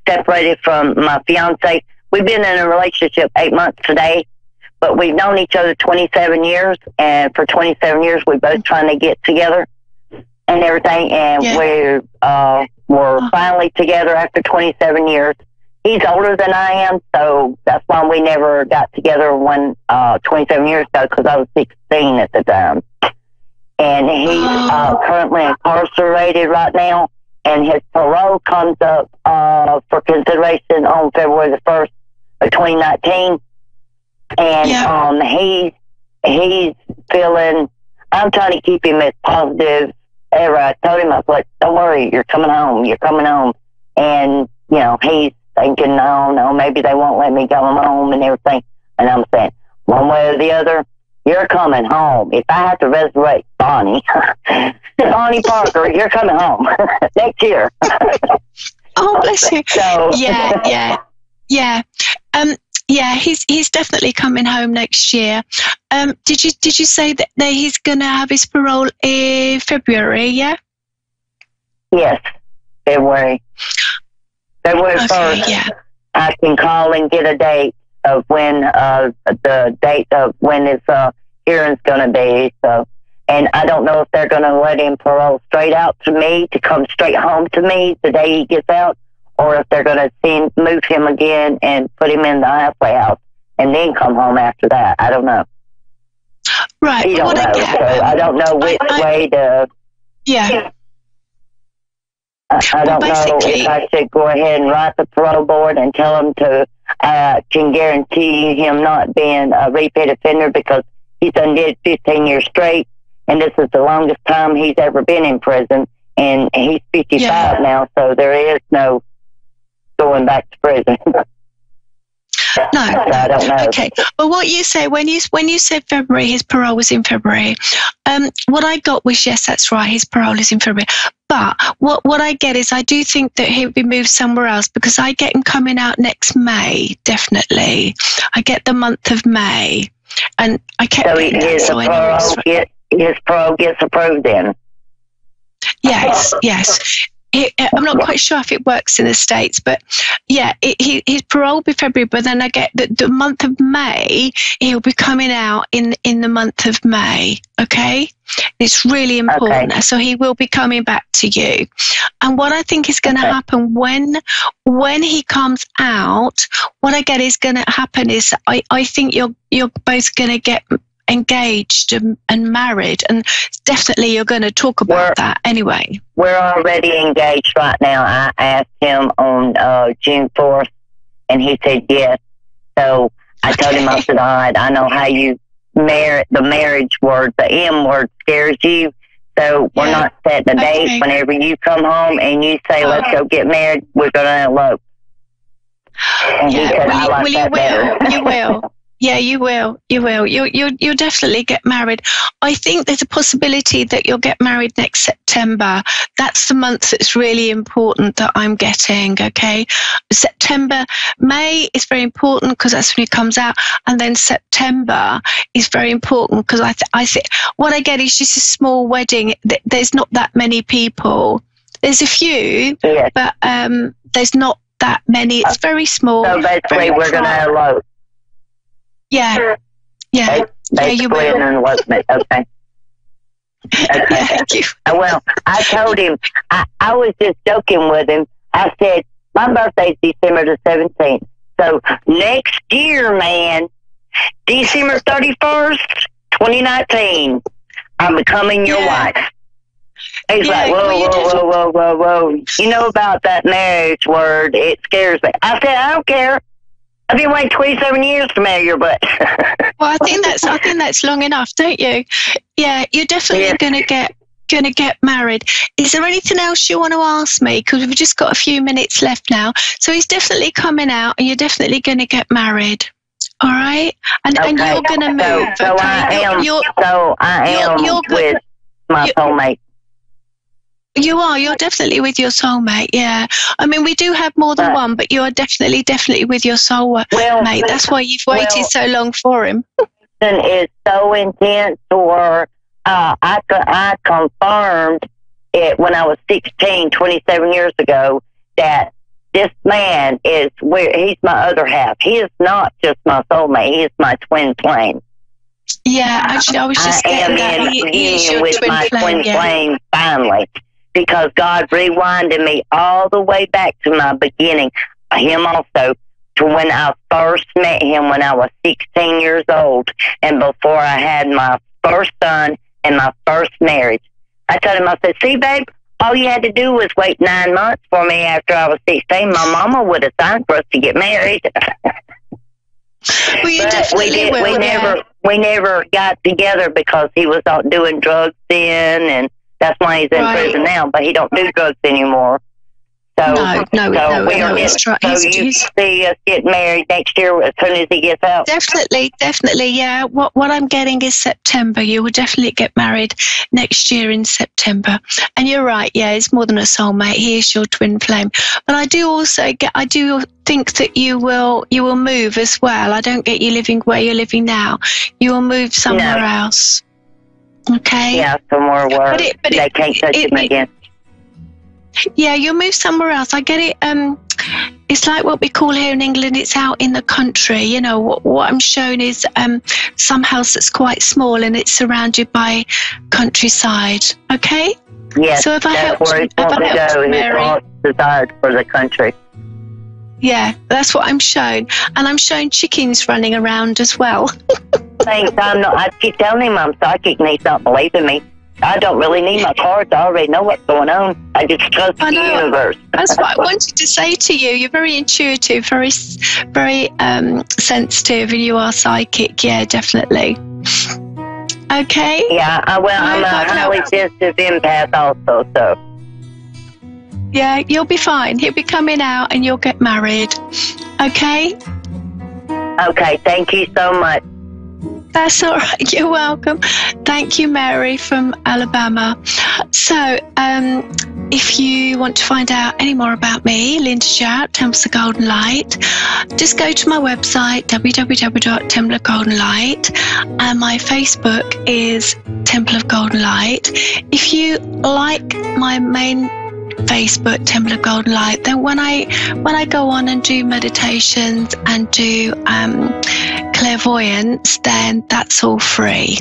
separated from my fiance. We've been in a relationship 8 months today, but we've known each other 27 years, and for 27 years we're both trying to get together and everything, and we're finally together after 27 years. He's older than I am, so that's why we never got together 27 years ago, because I was 16 at the time. And he's currently incarcerated right now, and his parole comes up for consideration on February the 1st of 2019. And he's feeling, I'm trying to keep him as positive ever. I told him, I was like, don't worry, you're coming home. And, he's thinking, no, maybe they won't let me go home and everything. And I'm saying, one way or the other, you're coming home. If I have to resurrect Bonnie Parker, you're coming home next year. Oh, bless you. So, yeah. Yeah. Yeah, he's definitely coming home next year. Did you say that he's going to have his parole in February? Yeah. Yes, February. February 1st. Yeah. I can call and get a date of when the date of when his hearing's going to be. So, and I don't know if they're going to let him parole straight out to me to come straight home to me the day he gets out, or if they're going to move him again and put him in the halfway house and then come home after that. I don't know. Right. He don't know. So I don't know which way to. Yeah. I don't know if I should go ahead and write the parole board and tell them to can guarantee him not being a repeat offender because he's done did 15 years straight, and this is the longest time he's ever been in prison, and he's 55 now, so there is no going back to prison. No, I don't know. Okay. Well, what you say when you said February, his parole was in February. What I got was yes, that's right, his parole is in February. But what I get is I do think that he'll be moved somewhere else because I get him coming out next May. Definitely, I get the month of May, and I kept. So his parole gets approved then. Yes. I'm not quite sure if it works in the States, but yeah, his parole will be February, but then I get the month of May, he'll be coming out in the month of May, okay? It's really important. Okay. So he will be coming back to you. And what I think is going to happen when he comes out, what I get is going to happen is I think you're both going to get engaged and married, and definitely you're going to talk about that anyway. We're already engaged right now. I asked him on June 4th, and he said yes. So I told him, I said, all right, I know how you the marriage word, the M word scares you. So we're not setting a date. Whenever you come home and you say, let's go get married, we're going to elope. And he said, I like that better. You will. Yeah, you will. You'll definitely get married. I think there's a possibility that you'll get married next September. That's the month that's really important that I'm getting, okay? May is very important because that's when it comes out. And then September is very important because I think what I get is just a small wedding. There's not that many people. There's a few, but there's not that many. It's very small. So basically we're going to elope. Yeah, you will. An elopement. Okay. Thank you. Well, I told him, I was just joking with him. I said, my birthday's December the 17th. So next year, man, December 31st, 2019, I'm becoming your wife. He's like, whoa. You know about that marriage word, it scares me. I said, I don't care. I've been waiting 27 years to marry your butt. Well, I think that's long enough, don't you? Yeah, you're definitely gonna get married. Is there anything else you want to ask me? Because we've just got a few minutes left now. So he's definitely coming out, and you're definitely gonna get married. All right, and you're gonna move. So I am with my soulmate. You are. You're definitely with your soulmate. Yeah. I mean, we do have more than one, but you are definitely with your soulmate. That's why you've waited so long for him. It's so intense. Or I confirmed it when I was 16, 27 years ago, that this man he's my other half. He is not just my soulmate. He is my twin flame. Yeah. Actually, I was just getting that. He is your with my twin flame finally. Because God rewinded me all the way back to my beginning, him also, to when I first met him when I was 16 years old and before I had my first son and my first marriage. I told him, I said, see, babe, all you had to do was wait 9 months for me after I was 16. My mama would have signed for us to get married. Well, you definitely will. We never got together because he was out doing drugs then, and that's why he's in prison now, but he don't do drugs anymore. So, it's right. So you see us get married next year as soon as he gets out? Definitely, yeah. What I'm getting is September. You will definitely get married next year in September. And you're right, yeah, it's more than a soulmate. He is your twin flame. But I do think that you will move as well. I don't get you living where you're living now. You will move somewhere else. Okay? Yeah, somewhere where they can't touch him again. Yeah, you'll move somewhere else. I get it. It's like what we call here in England, it's out in the country. You know, what I'm shown is some house that's quite small and it's surrounded by countryside. Okay? Yes, so if I that's where he's going to go. His heart's desired for the country. Yeah, that's what I'm shown. And I'm shown chickens running around as well. Thanks. I keep telling him I'm psychic and he's not believing me. I don't really need my cards. I already know what's going on. I just trust the universe. That's what I wanted to say to you. You're very intuitive, very sensitive, and you are psychic. Yeah, definitely. Okay? Yeah, I'm a highly sensitive empath also, so. Yeah, you'll be fine. He'll be coming out and you'll get married. Okay? Okay, thank you so much. That's all right. You're welcome. Thank you, Mary from Alabama. So, if you want to find out any more about me, Linda Jarrett, Temples of Golden Light, just go to my website, www.Temple of Golden Light, and my Facebook is Temple of Golden Light. If you like my main Facebook, Temple of Golden Light, then when I go on and do meditations and do clairvoyance, then that's all free.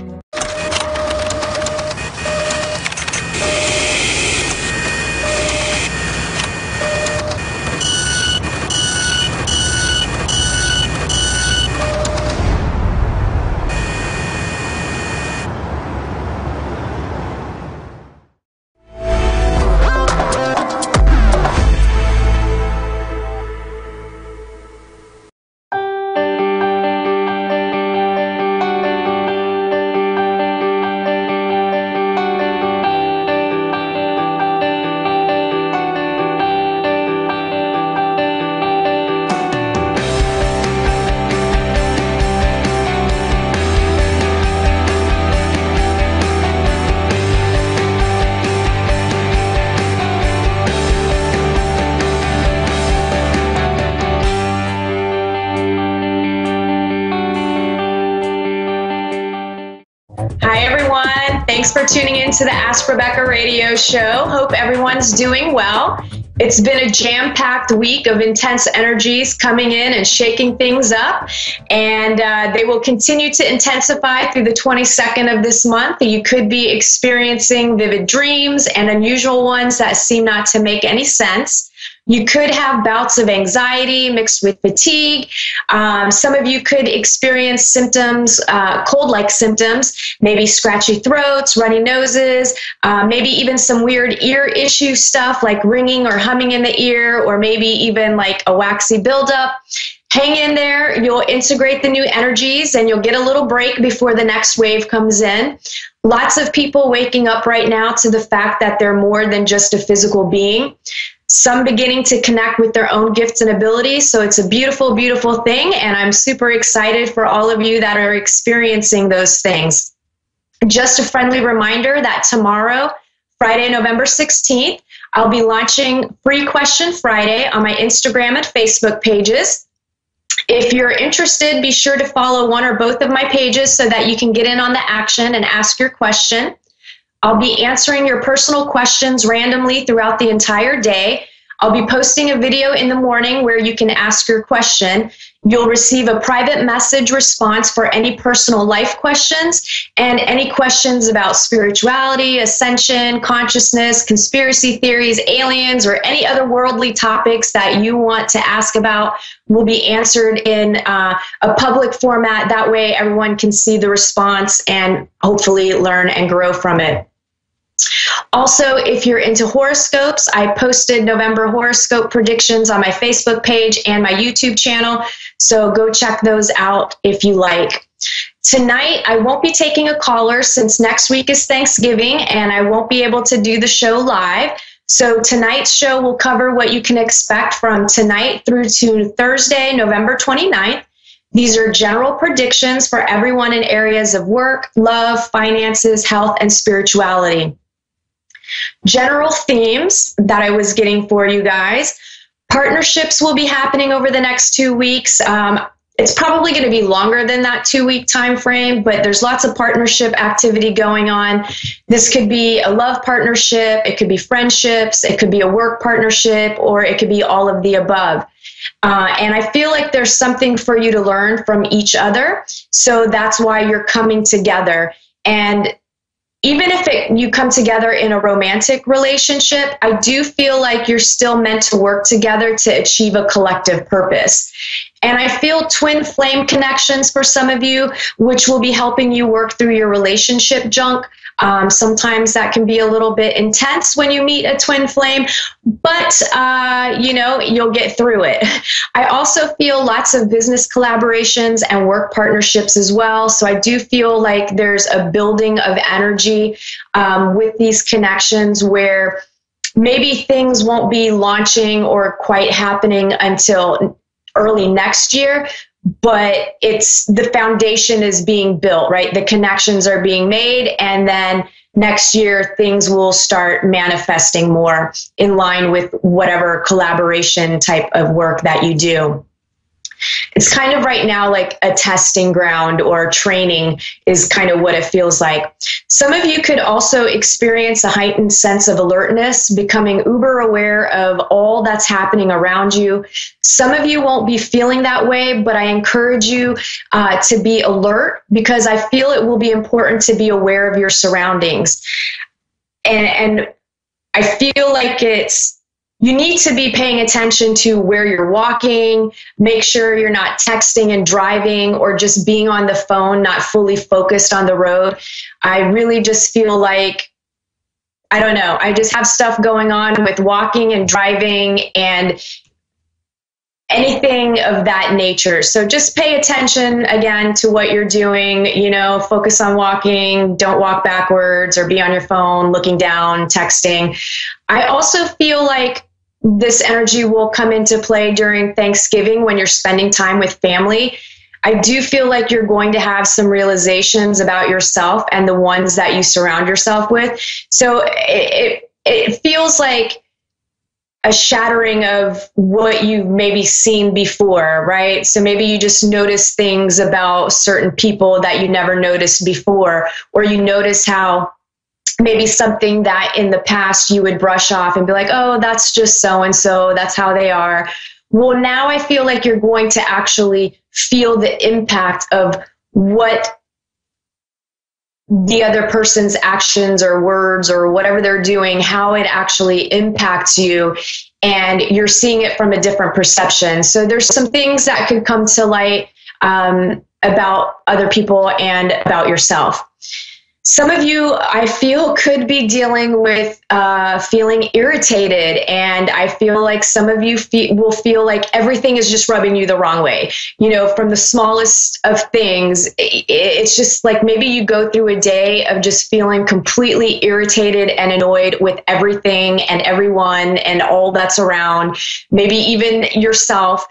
Thanks for tuning in to the Ask Rebecca radio show. Hope everyone's doing well. It's been a jam-packed week of intense energies coming in and shaking things up, and they will continue to intensify through the 22nd of this month. You could be experiencing vivid dreams and unusual ones that seem not to make any sense. You could have bouts of anxiety mixed with fatigue. Some of you could experience symptoms, cold-like symptoms, maybe scratchy throats, runny noses, maybe even some weird ear issue stuff like ringing or humming in the ear, or maybe even like a waxy buildup. Hang in there. You'll integrate the new energies and you'll get a little break before the next wave comes in. Lots of people waking up right now to the fact that they're more than just a physical being. Some beginning to connect with their own gifts and abilities. So it's a beautiful, beautiful thing. And I'm super excited for all of you that are experiencing those things. Just a friendly reminder that tomorrow, Friday, November 16th, I'll be launching Free Question Friday on my Instagram and Facebook pages. If you're interested, be sure to follow one or both of my pages so that you can get in on the action and ask your question. I'll be answering your personal questions randomly throughout the entire day. I'll be posting a video in the morning where you can ask your question. You'll receive a private message response for any personal life questions and any questions about spirituality, ascension, consciousness, conspiracy theories, aliens, or any other worldly topics that you want to ask about will be answered in a public format. That way everyone can see the response and hopefully learn and grow from it. Also, if you're into horoscopes, I posted November horoscope predictions on my Facebook page and my YouTube channel, so go check those out if you like. Tonight, I won't be taking a caller since next week is Thanksgiving and I won't be able to do the show live. So tonight's show will cover what you can expect from tonight through to Thursday, November 29th. These are general predictions for everyone in areas of work, love, finances, health, and spirituality. General themes that I was getting for you guys. Partnerships will be happening over the next 2 weeks. It's probably going to be longer than that 2-week time frame, but there's lots of partnership activity going on. This could be a love partnership, it could be friendships, it could be a work partnership, or it could be all of the above. And I feel like there's something for you to learn from each other. So that's why you're coming together. And even if you come together in a romantic relationship, I do feel like you're still meant to work together to achieve a collective purpose. And I feel twin flame connections for some of you, which will be helping you work through your relationship junk. Sometimes that can be a little bit intense when you meet a twin flame, but you'll get through it. I also feel lots of business collaborations and work partnerships as well. So I do feel like there's a building of energy with these connections where maybe things won't be launching or quite happening until early next year, but the foundation is being built, right? The connections are being made, and then next year things will start manifesting more in line with whatever collaboration type of work that you do. It's kind of right now like a testing ground or training is kind of what it feels like. Some of you could also experience a heightened sense of alertness, becoming uber aware of all that's happening around you. Some of you won't be feeling that way, but I encourage you to be alert, because I feel it will be important to be aware of your surroundings. And I feel like you need to be paying attention to where you're walking. Make sure you're not texting and driving or just being on the phone, not fully focused on the road. I really just feel like, I don't know, I just have stuff going on with walking and driving and anything of that nature. So just pay attention again to what you're doing, focus on walking, don't walk backwards or be on your phone, looking down, texting. I also feel like this energy will come into play during Thanksgiving when you're spending time with family. I do feel like you're going to have some realizations about yourself and the ones that you surround yourself with. So it feels like a shattering of what you've maybe seen before, right? So maybe you just notice things about certain people that you never noticed before, or you notice how maybe something that in the past you would brush off and be like, oh, that's just so-and-so, that's how they are. Well, now I feel like you're going to actually feel the impact of what the other person's actions or words or whatever they're doing, how it actually impacts you, and you're seeing it from a different perception. So there's some things that could come to light about other people and about yourself. Some of you, I feel, could be dealing with feeling irritated, and I feel like some of you will feel like everything is just rubbing you the wrong way. From the smallest of things, it's just like maybe you go through a day of just feeling completely irritated and annoyed with everything and everyone and all that's around, maybe even yourself.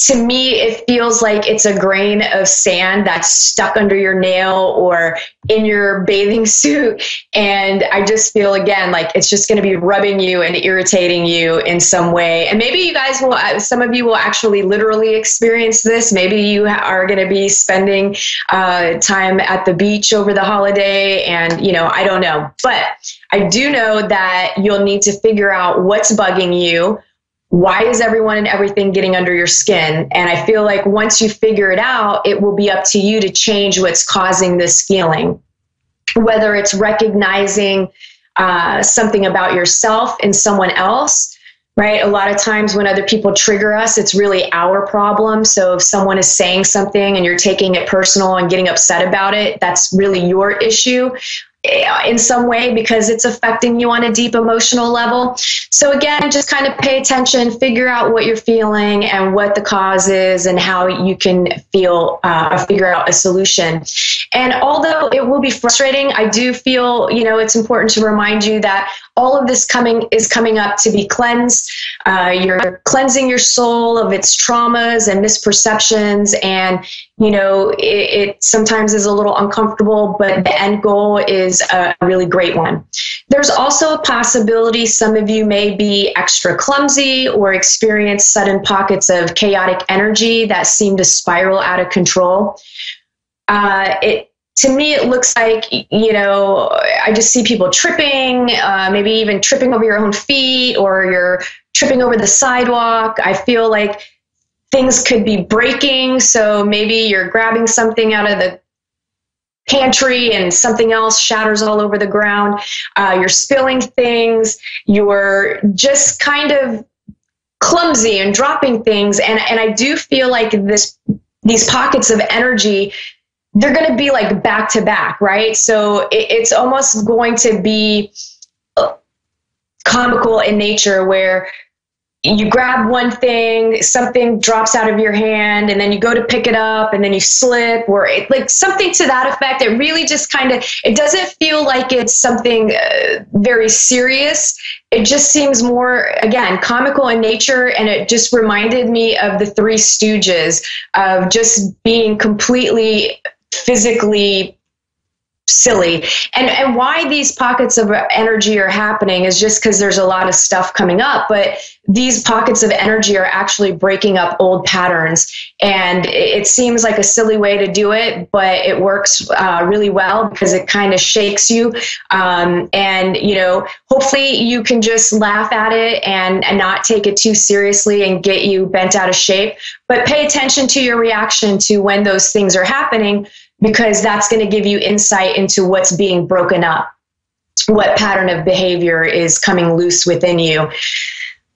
To me, it feels like it's a grain of sand that's stuck under your nail or in your bathing suit. And I just feel, again, like it's just going to be rubbing you and irritating you in some way. And maybe you guys will, some of you will actually literally experience this. Maybe you are going to be spending time at the beach over the holiday, and, I don't know. But I do know that you'll need to figure out what's bugging you. Why is everyone and everything getting under your skin? And I feel like once you figure it out, it will be up to you to change what's causing this feeling. Whether it's recognizing something about yourself in someone else, right? A lot of times when other people trigger us, it's really our problem. So if someone is saying something and you're taking it personal and getting upset about it, that's really your issue in some way, because it's affecting you on a deep emotional level. So again, just kind of pay attention, figure out what you're feeling and what the cause is and how you can figure out a solution. And although it will be frustrating, I do feel, it's important to remind you that all of this is coming up to be cleansed. You're cleansing your soul of its traumas and misperceptions. And, it sometimes is a little uncomfortable, but the end goal is a really great one. There's also a possibility some of you may be extra clumsy or experience sudden pockets of chaotic energy that seem to spiral out of control. To me, it looks like, I just see people tripping, maybe even tripping over your own feet, or you're tripping over the sidewalk. I feel like things could be breaking. So maybe you're grabbing something out of the pantry and something else shatters all over the ground. You're spilling things. You're just kind of clumsy and dropping things. And I do feel like these pockets of energy, they're going to be like back to back, right? So it's almost going to be comical in nature, where you grab one thing, something drops out of your hand, and then you go to pick it up and then you slip, or like something to that effect. It really just it doesn't feel like it's something very serious. It just seems more, again, comical in nature. And it just reminded me of the Three Stooges, of just being completely physically silly. And why these pockets of energy are happening is just because there's a lot of stuff coming up, but these pockets of energy are actually breaking up old patterns. And it seems like a silly way to do it, but it works really well, because it kind of shakes you. And, hopefully you can just laugh at it and not take it too seriously and get you bent out of shape, but pay attention to your reaction to when those things are happening, because that's going to give you insight into what's being broken up, what pattern of behavior is coming loose within you.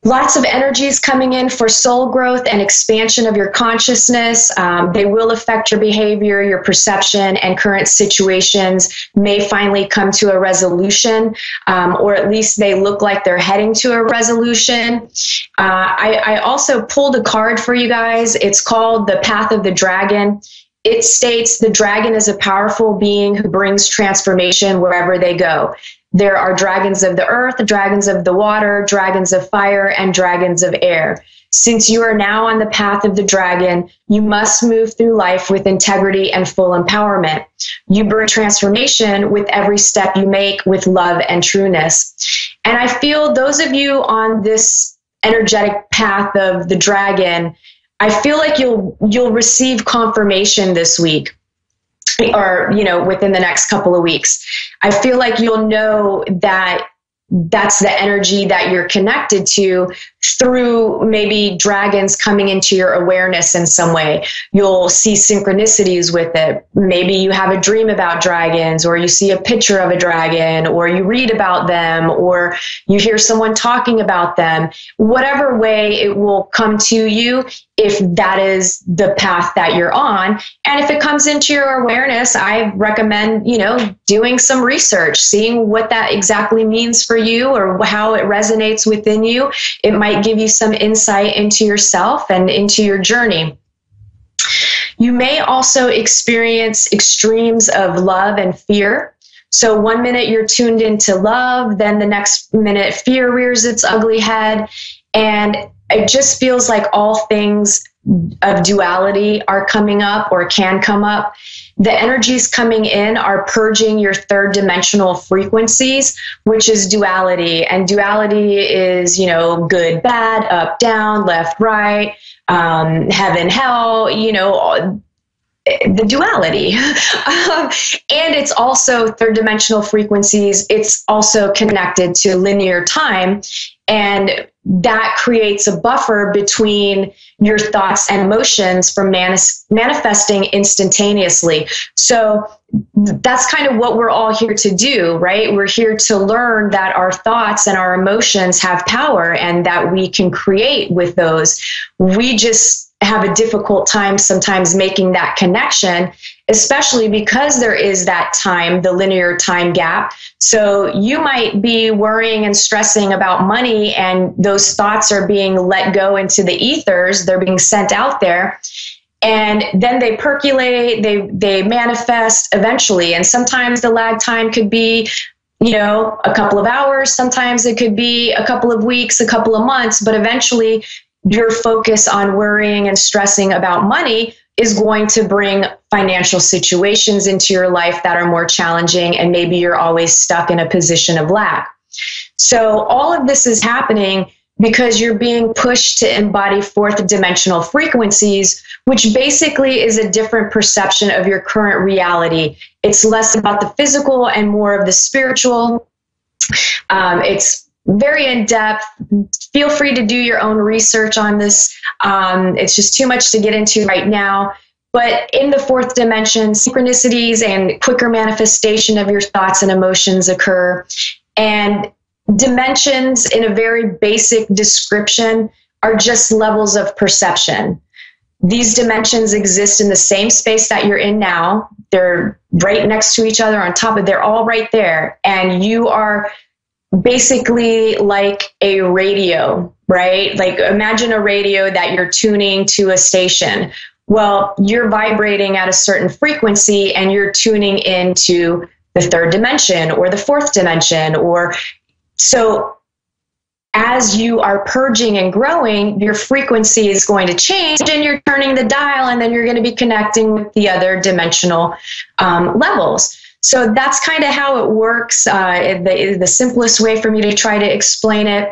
Lots of energies coming in for soul growth and expansion of your consciousness. They will affect your behavior, your perception, and current situations may finally come to a resolution, or at least they look like they're heading to a resolution. I also pulled a card for you guys. It's called the Path of the Dragon. It states the dragon is a powerful being who brings transformation wherever they go. There are dragons of the earth, dragons of the water, dragons of fire, and dragons of air. Since you are now on the path of the dragon, you must move through life with integrity and full empowerment. You bring transformation with every step you make with love and trueness. And I feel those of you on this energetic path of the dragon, I feel like you'll receive confirmation this week, or, within the next couple of weeks. I feel like you'll know that that's the energy that you're connected to through maybe dragons coming into your awareness in some way. You'll see synchronicities with it. Maybe you have a dream about dragons, or you see a picture of a dragon, or you read about them, or you hear someone talking about them. Whatever way it will come to you, if that is the path that you're on. And if it comes into your awareness, I recommend, doing some research, seeing what that exactly means for you, or how it resonates within you. It might give you some insight into yourself and into your journey. You may also experience extremes of love and fear. So one minute you're tuned into love, then the next minute fear rears its ugly head. And it just feels like all things of duality are coming up, or can come up. The energies coming in are purging your third dimensional frequencies, which is duality. And duality is, good, bad, up, down, left, right, heaven, hell, the duality. And it's also third dimensional frequencies. It's also connected to linear time. And that creates a buffer between your thoughts and emotions from manifesting instantaneously. So that's kind of what we're all here to do, right? We're here to learn that our thoughts and our emotions have power, and that we can create with those. We just have a difficult time sometimes making that connection, especially because there is that time, the linear time gap. So you might be worrying and stressing about money, and those thoughts are being let go into the ethers. They're being sent out there. And then they percolate, they manifest eventually. And sometimes the lag time could be, a couple of hours. Sometimes it could be a couple of weeks, a couple of months, but eventually your focus on worrying and stressing about money is going to bring financial situations into your life that are more challenging, and maybe you're always stuck in a position of lack. So all of this is happening because you're being pushed to embody fourth dimensional frequencies, which basically is a different perception of your current reality. It's less about the physical and more of the spiritual. It's very in-depth. Feel free to do your own research on this. It's just too much to get into right now. But in the fourth dimension, synchronicities and quicker manifestation of your thoughts and emotions occur. And dimensions, in a very basic description, are just levels of perception. These dimensions exist in the same space that you're in now. They're right next to each other, on top of, they're all right there. And you are basically like a radio, right? Like imagine a radio that you're tuning to a station. Well, you're vibrating at a certain frequency and you're tuning into the third dimension or the fourth dimension. Or so as you are purging and growing, your frequency is going to change and you're turning the dial, and then you're going to be connecting with the other dimensional levels. So that's kind of how it works. The simplest way for me to try to explain it.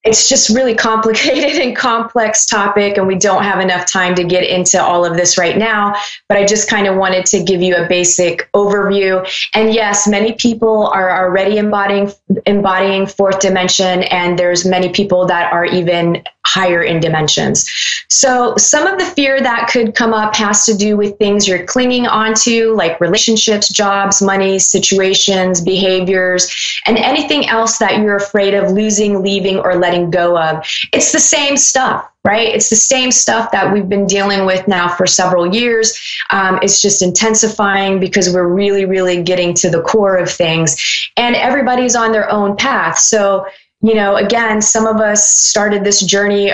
It's just really complicated and complex topic, and we don't have enough time to get into all of this right now, but I just kind of wanted to give you a basic overview. And yes, many people are already embodying fourth dimension, and there's many people that are even higher in dimensions. So some of the fear that could come up has to do with things you're clinging onto, like relationships, jobs, money, situations, behaviors, and anything else that you're afraid of losing, leaving, or letting go of. It's the same stuff, right? It's the same stuff that we've been dealing with now for several years. It's just intensifying because we're really, really getting to the core of things, and everybody's on their own path. So, again, some of us started this journey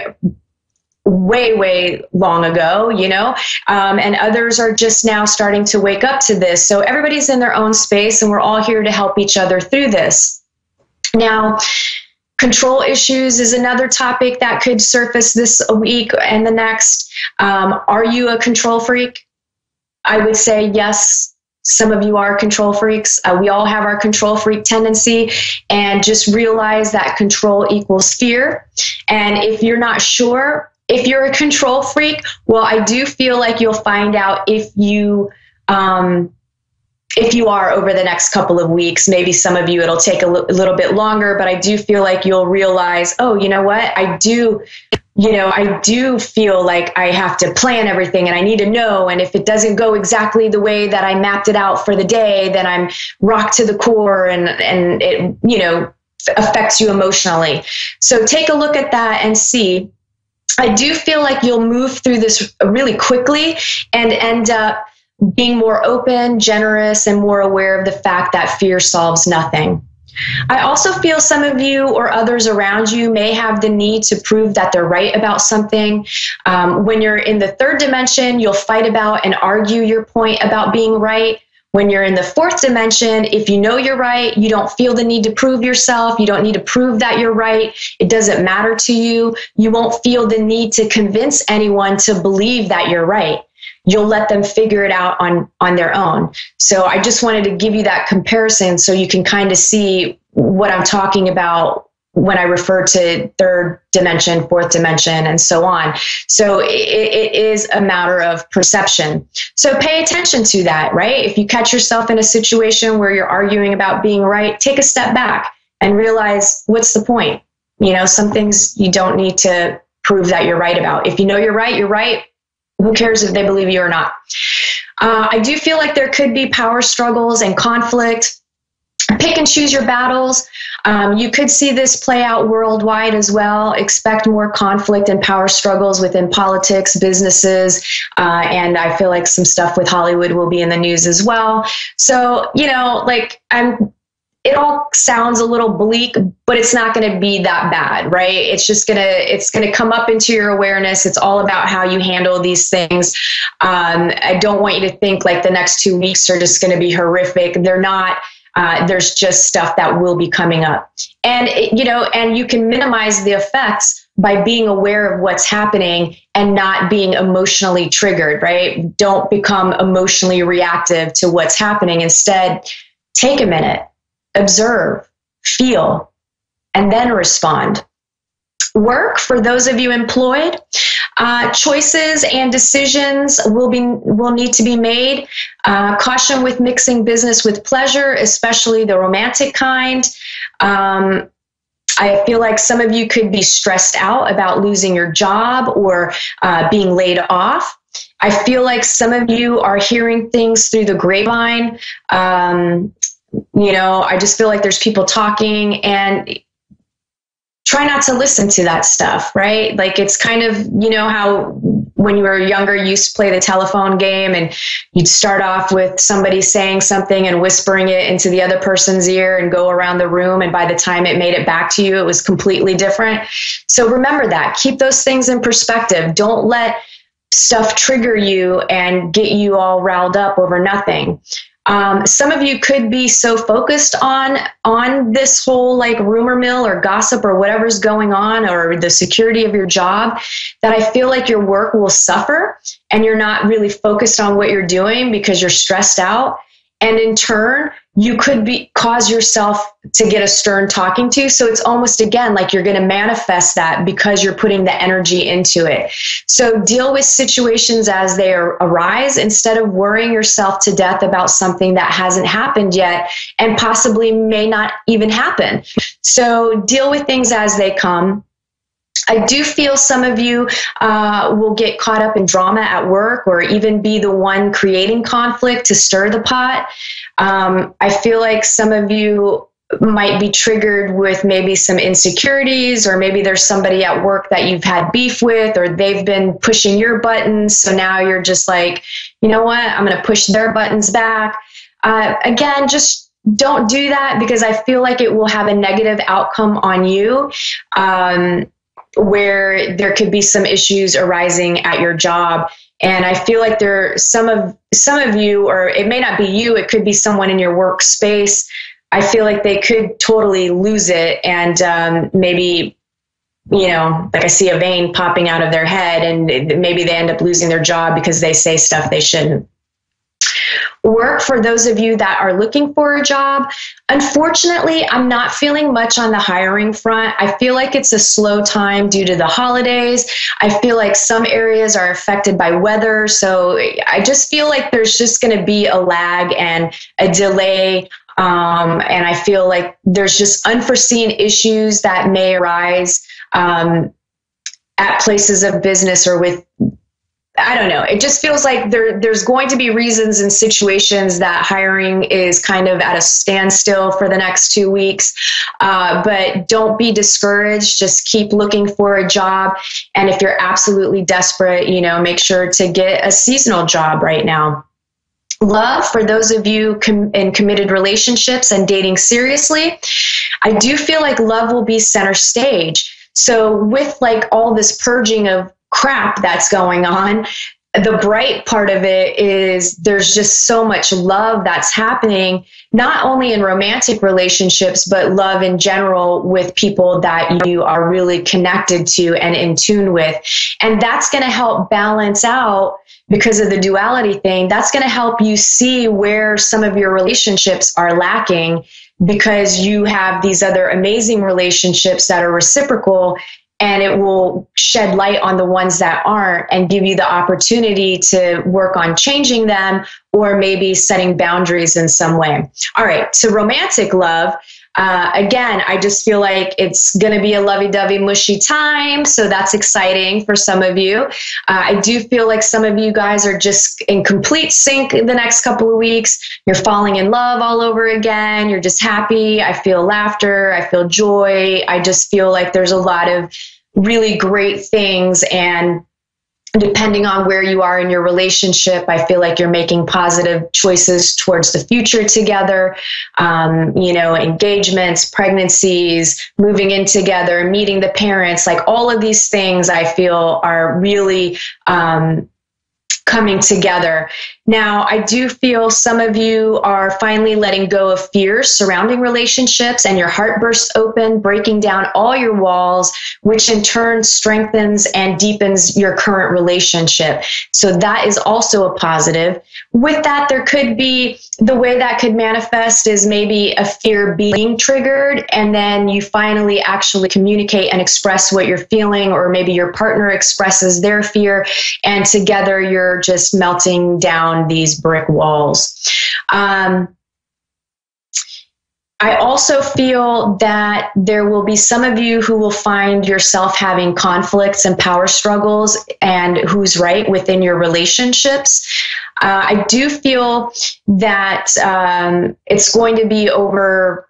way, way long ago, and others are just now starting to wake up to this. So everybody's in their own space, and we're all here to help each other through this. Now, control issues is another topic that could surface this week and the next. Are you a control freak? I would say yes. Some of you are control freaks. We all have our control freak tendency, and just realize that control equals fear. And if you're not sure if you're a control freak, well, I do feel like you'll find out if you are over the next couple of weeks. Maybe some of you, it'll take a little bit longer, but I do feel like you'll realize, oh, you know what? I do feel like I have to plan everything, and I need to know. And if it doesn't go exactly the way that I mapped it out for the day, then I'm rocked to the core, and it, affects you emotionally. So take a look at that and see. I do feel like you'll move through this really quickly and end up being more open, generous, and more aware of the fact that fear solves nothing. I also feel some of you or others around you may have the need to prove that they're right about something. When you're in the third dimension, you'll fight about and argue your point about being right. When you're in the fourth dimension, if you know you're right, you don't feel the need to prove yourself. You don't need to prove that you're right. It doesn't matter to you. You won't feel the need to convince anyone to believe that you're right. You'll let them figure it out on their own. So I just wanted to give you that comparison so you can kind of see what I'm talking about when I refer to third dimension, fourth dimension, and so on. So it is a matter of perception. So pay attention to that, right? If you catch yourself in a situation where you're arguing about being right, take a step back and realize, what's the point? Some things you don't need to prove that you're right about. If you know you're right, you're right. Who cares if they believe you or not? I do feel like there could be power struggles and conflict. Pick and choose your battles. You could see this play out worldwide as well. Expect more conflict and power struggles within politics, businesses, and I feel like some stuff with Hollywood will be in the news as well. So, it all sounds a little bleak, but it's not going to be that bad, right? It's going to come up into your awareness. It's all about how you handle these things. I don't want you to think like the next 2 weeks are just going to be horrific. They're not. There's just stuff that will be coming up. And, and you can minimize the effects by being aware of what's happening and not being emotionally triggered, right? Don't become emotionally reactive to what's happening. Instead, take a minute. Observe, feel, and then respond. Work, for those of you employed, choices and decisions will need to be made. Caution with mixing business with pleasure, especially the romantic kind. I feel like some of you could be stressed out about losing your job or being laid off. I feel like some of you are hearing things through the grapevine. I just feel like there's people talking, and try not to listen to that stuff, right? Like, it's kind of, how when you were younger, you used to play the telephone game and you'd start off with somebody saying something and whispering it into the other person's ear and go around the room. And by the time it made it back to you, it was completely different. So remember that. Keep those things in perspective. Don't let stuff trigger you and get you all riled up over nothing. Some of you could be so focused on this whole like rumor mill or gossip or whatever's going on, or the security of your job, that I feel like your work will suffer and you're not really focused on what you're doing because you're stressed out. And in turn, you could cause yourself to get a stern talking to. So it's almost, again, like you're going to manifest that because you're putting the energy into it. So deal with situations as they arise instead of worrying yourself to death about something that hasn't happened yet and possibly may not even happen. So deal with things as they come. I do feel some of you will get caught up in drama at work, or even be the one creating conflict to stir the pot. I feel like some of you might be triggered with maybe some insecurities, or maybe there's somebody at work that you've had beef with, or they've been pushing your buttons. So now you're just like, you know what, I'm going to push their buttons back. Again, just don't do that, because I feel like it will have a negative outcome on you. Where there could be some issues arising at your job. And I feel like some of you, or it may not be you, it could be someone in your workspace. I feel like they could totally lose it, and maybe, like I see a vein popping out of their head, and maybe they end up losing their job because they say stuff they shouldn't. Work, for those of you that are looking for a job, unfortunately, I'm not feeling much on the hiring front. I feel like it's a slow time due to the holidays. I feel like some areas are affected by weather. So I just feel like there's just going to be a lag and a delay. And I feel like there's just unforeseen issues that may arise at places of business, or with, I don't know. It just feels like there's going to be reasons and situations that hiring is kind of at a standstill for the next 2 weeks. But don't be discouraged. Just keep looking for a job. And if you're absolutely desperate, make sure to get a seasonal job right now. Love, for those of you in committed relationships and dating seriously, I do feel like love will be center stage. So with like all this purging of crap that's going on, the bright part of it is there's just so much love that's happening, not only in romantic relationships, but love in general with people that you are really connected to and in tune with. And that's going to help balance out, because of the duality thing, that's going to help you see where some of your relationships are lacking, because you have these other amazing relationships that are reciprocal. And it will shed light on the ones that aren't and give you the opportunity to work on changing them, or maybe setting boundaries in some way. All right, so romantic love. Again, I just feel like it's going to be a lovey-dovey, mushy time. So that's exciting for some of you. I do feel like some of you guys are just in complete sync the next couple of weeks. You're falling in love all over again. You're just happy. I feel laughter. I feel joy. I just feel like there's a lot of really great things. And depending on where you are in your relationship, I feel like you're making positive choices towards the future together. Engagements, pregnancies, moving in together, meeting the parents, like all of these things I feel are really coming together. Now, I do feel some of you are finally letting go of fears surrounding relationships, and your heart bursts open, breaking down all your walls, which in turn strengthens and deepens your current relationship. So that is also a positive. With that, there could be, the way that could manifest is maybe a fear being triggered, and then you finally actually communicate and express what you're feeling, or maybe your partner expresses their fear, and together you're just melting down these brick walls. I also feel that there will be some of you who will find yourself having conflicts and power struggles, and who's right within your relationships. I do feel that it's going to be over.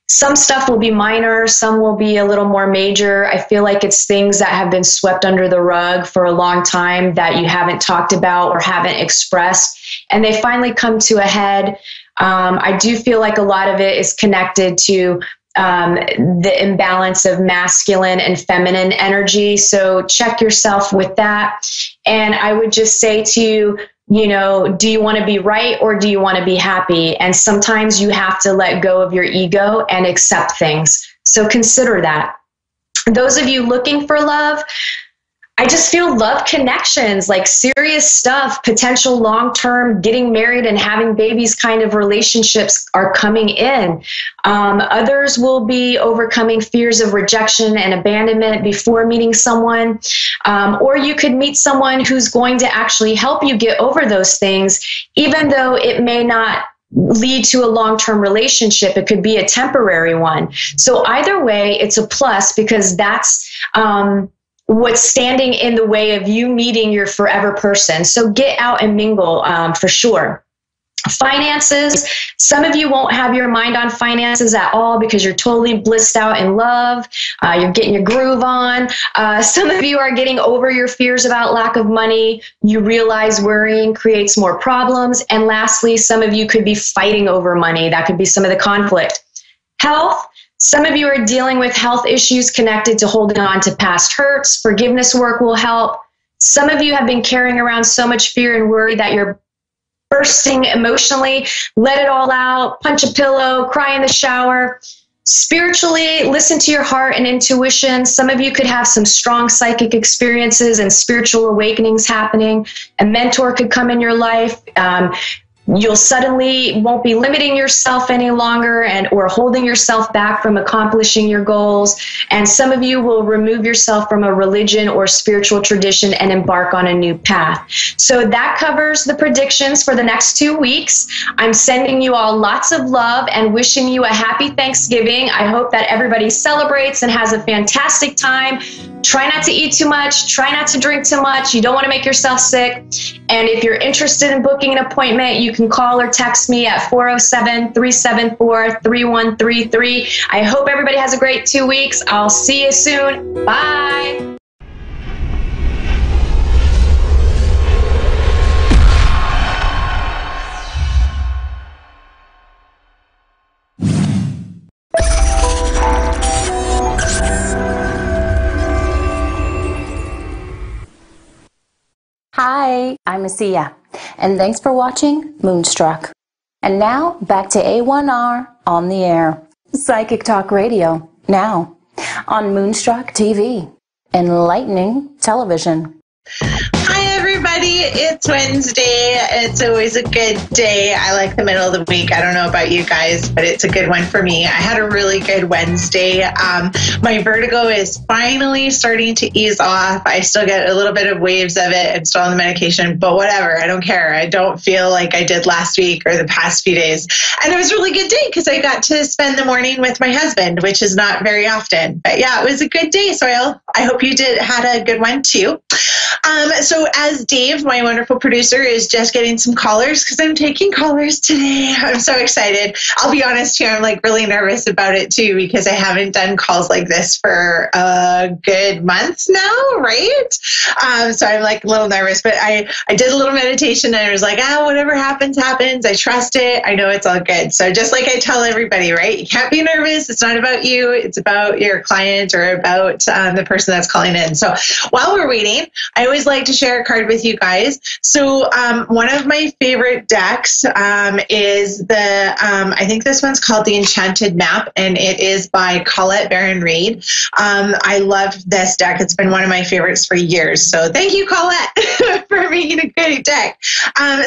Some stuff will be minor, some will be a little more major. I feel like it's things that have been swept under the rug for a long time that you haven't talked about or haven't expressed, and they finally come to a head. I do feel like a lot of it is connected to the imbalance of masculine and feminine energy. So check yourself with that. And I would just say to you, do you want to be right or do you want to be happy? And sometimes you have to let go of your ego and accept things. So consider that. Those of you looking for love, I just feel love connections, like serious stuff, potential long-term, getting married and having babies kind of relationships are coming in. Others will be overcoming fears of rejection and abandonment before meeting someone. Or you could meet someone who's going to actually help you get over those things, even though it may not lead to a long-term relationship. It could be a temporary one. So either way, it's a plus, because that's what's standing in the way of you meeting your forever person. So get out and mingle for sure. Finances, some of you won't have your mind on finances at all because you're totally blissed out in love. You're getting your groove on. Some of you are getting over your fears about lack of money. You realize worrying creates more problems. And lastly, some of you could be fighting over money. That could be some of the conflict. Health, some of you are dealing with health issues connected to holding on to past hurts. Forgiveness work will help. Some of you have been carrying around so much fear and worry that you're bursting emotionally. Let it all out. Punch a pillow. Cry in the shower. Spiritually, listen to your heart and intuition. Some of you could have some strong psychic experiences and spiritual awakenings happening. A mentor could come in your life. You'll suddenly won't be limiting yourself any longer or holding yourself back from accomplishing your goals. And some of you will remove yourself from a religion or spiritual tradition and embark on a new path. So that covers the predictions for the next 2 weeks. I'm sending you all lots of love and wishing you a happy Thanksgiving. I hope that everybody celebrates and has a fantastic time. Try not to eat too much. Try not to drink too much. You don't want to make yourself sick. And if you're interested in booking an appointment, you can call or text me at 407-374-3133. I hope everybody has a great 2 weeks. I'll see you soon. Bye. Hi, I'm Asia, and thanks for watching Moonstruck. And now, back to A1R on the air. Psychic Talk Radio, now on Moonstruck TV. Enlightening television. Hi everybody, it's Wednesday. It's always a good day. I like the middle of the week. I don't know about you guys, but it's a good one for me. I had a really good Wednesday. My vertigo is finally starting to ease off. I still get a little bit of waves of it. I'm still on the medication, but whatever. I don't care. I don't feel like I did last week or the past few days. And it was a really good day because I got to spend the morning with my husband, which is not very often. But yeah, it was a good day. So I hope you had a good one too. So as Dave, my wonderful producer, is just getting some callers, because I'm taking callers today. I'm so excited. I'll be honest here, I'm like really nervous about it too, because I haven't done calls like this for a good month now, right? So I'm like a little nervous, but I did a little meditation and I was like, whatever happens, happens. I trust it. I know it's all good. So just like I tell everybody, right? You can't be nervous. It's not about you. It's about your client or about the person that's calling in. So while we're waiting, I always like to share a card with you guys. So one of my favorite decks is I think this one's called the Enchanted Map, and it is by Colette Baron-Reid. I love this deck. It's been one of my favorites for years. So thank you, Colette, for making a great deck.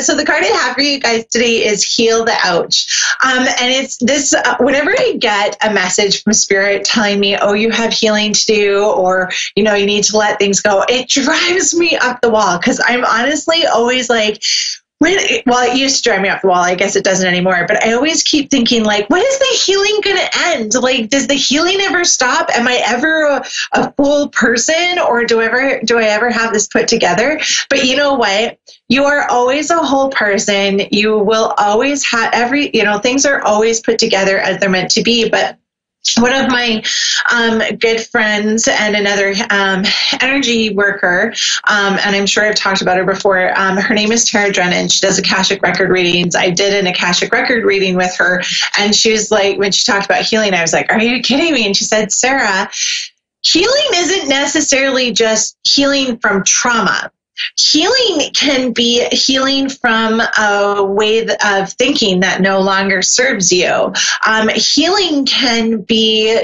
So the card I have for you guys today is Heal the Ouch. And it's this, whenever I get a message from Spirit telling me, oh, you have healing to do, or, you know, you need to let things go, it drives me up the wall, because I'm honestly always like, it used to drive me up the wall. I guess it doesn't anymore. But I always keep thinking, like, when is the healing going to end? Like, does the healing ever stop? Am I ever a full person, or do I ever have this put together? But you know what? You are always a whole person. You will always have things are always put together as they're meant to be. But one of my good friends and another energy worker, and I'm sure I've talked about her before, her name is Tara Drennan. She does Akashic record readings. I did an Akashic record reading with her, and she was like, when she talked about healing, I was like, are you kidding me? And she said, Sarah, healing isn't necessarily just healing from trauma. Healing can be healing from a way of thinking that no longer serves you. Healing can be,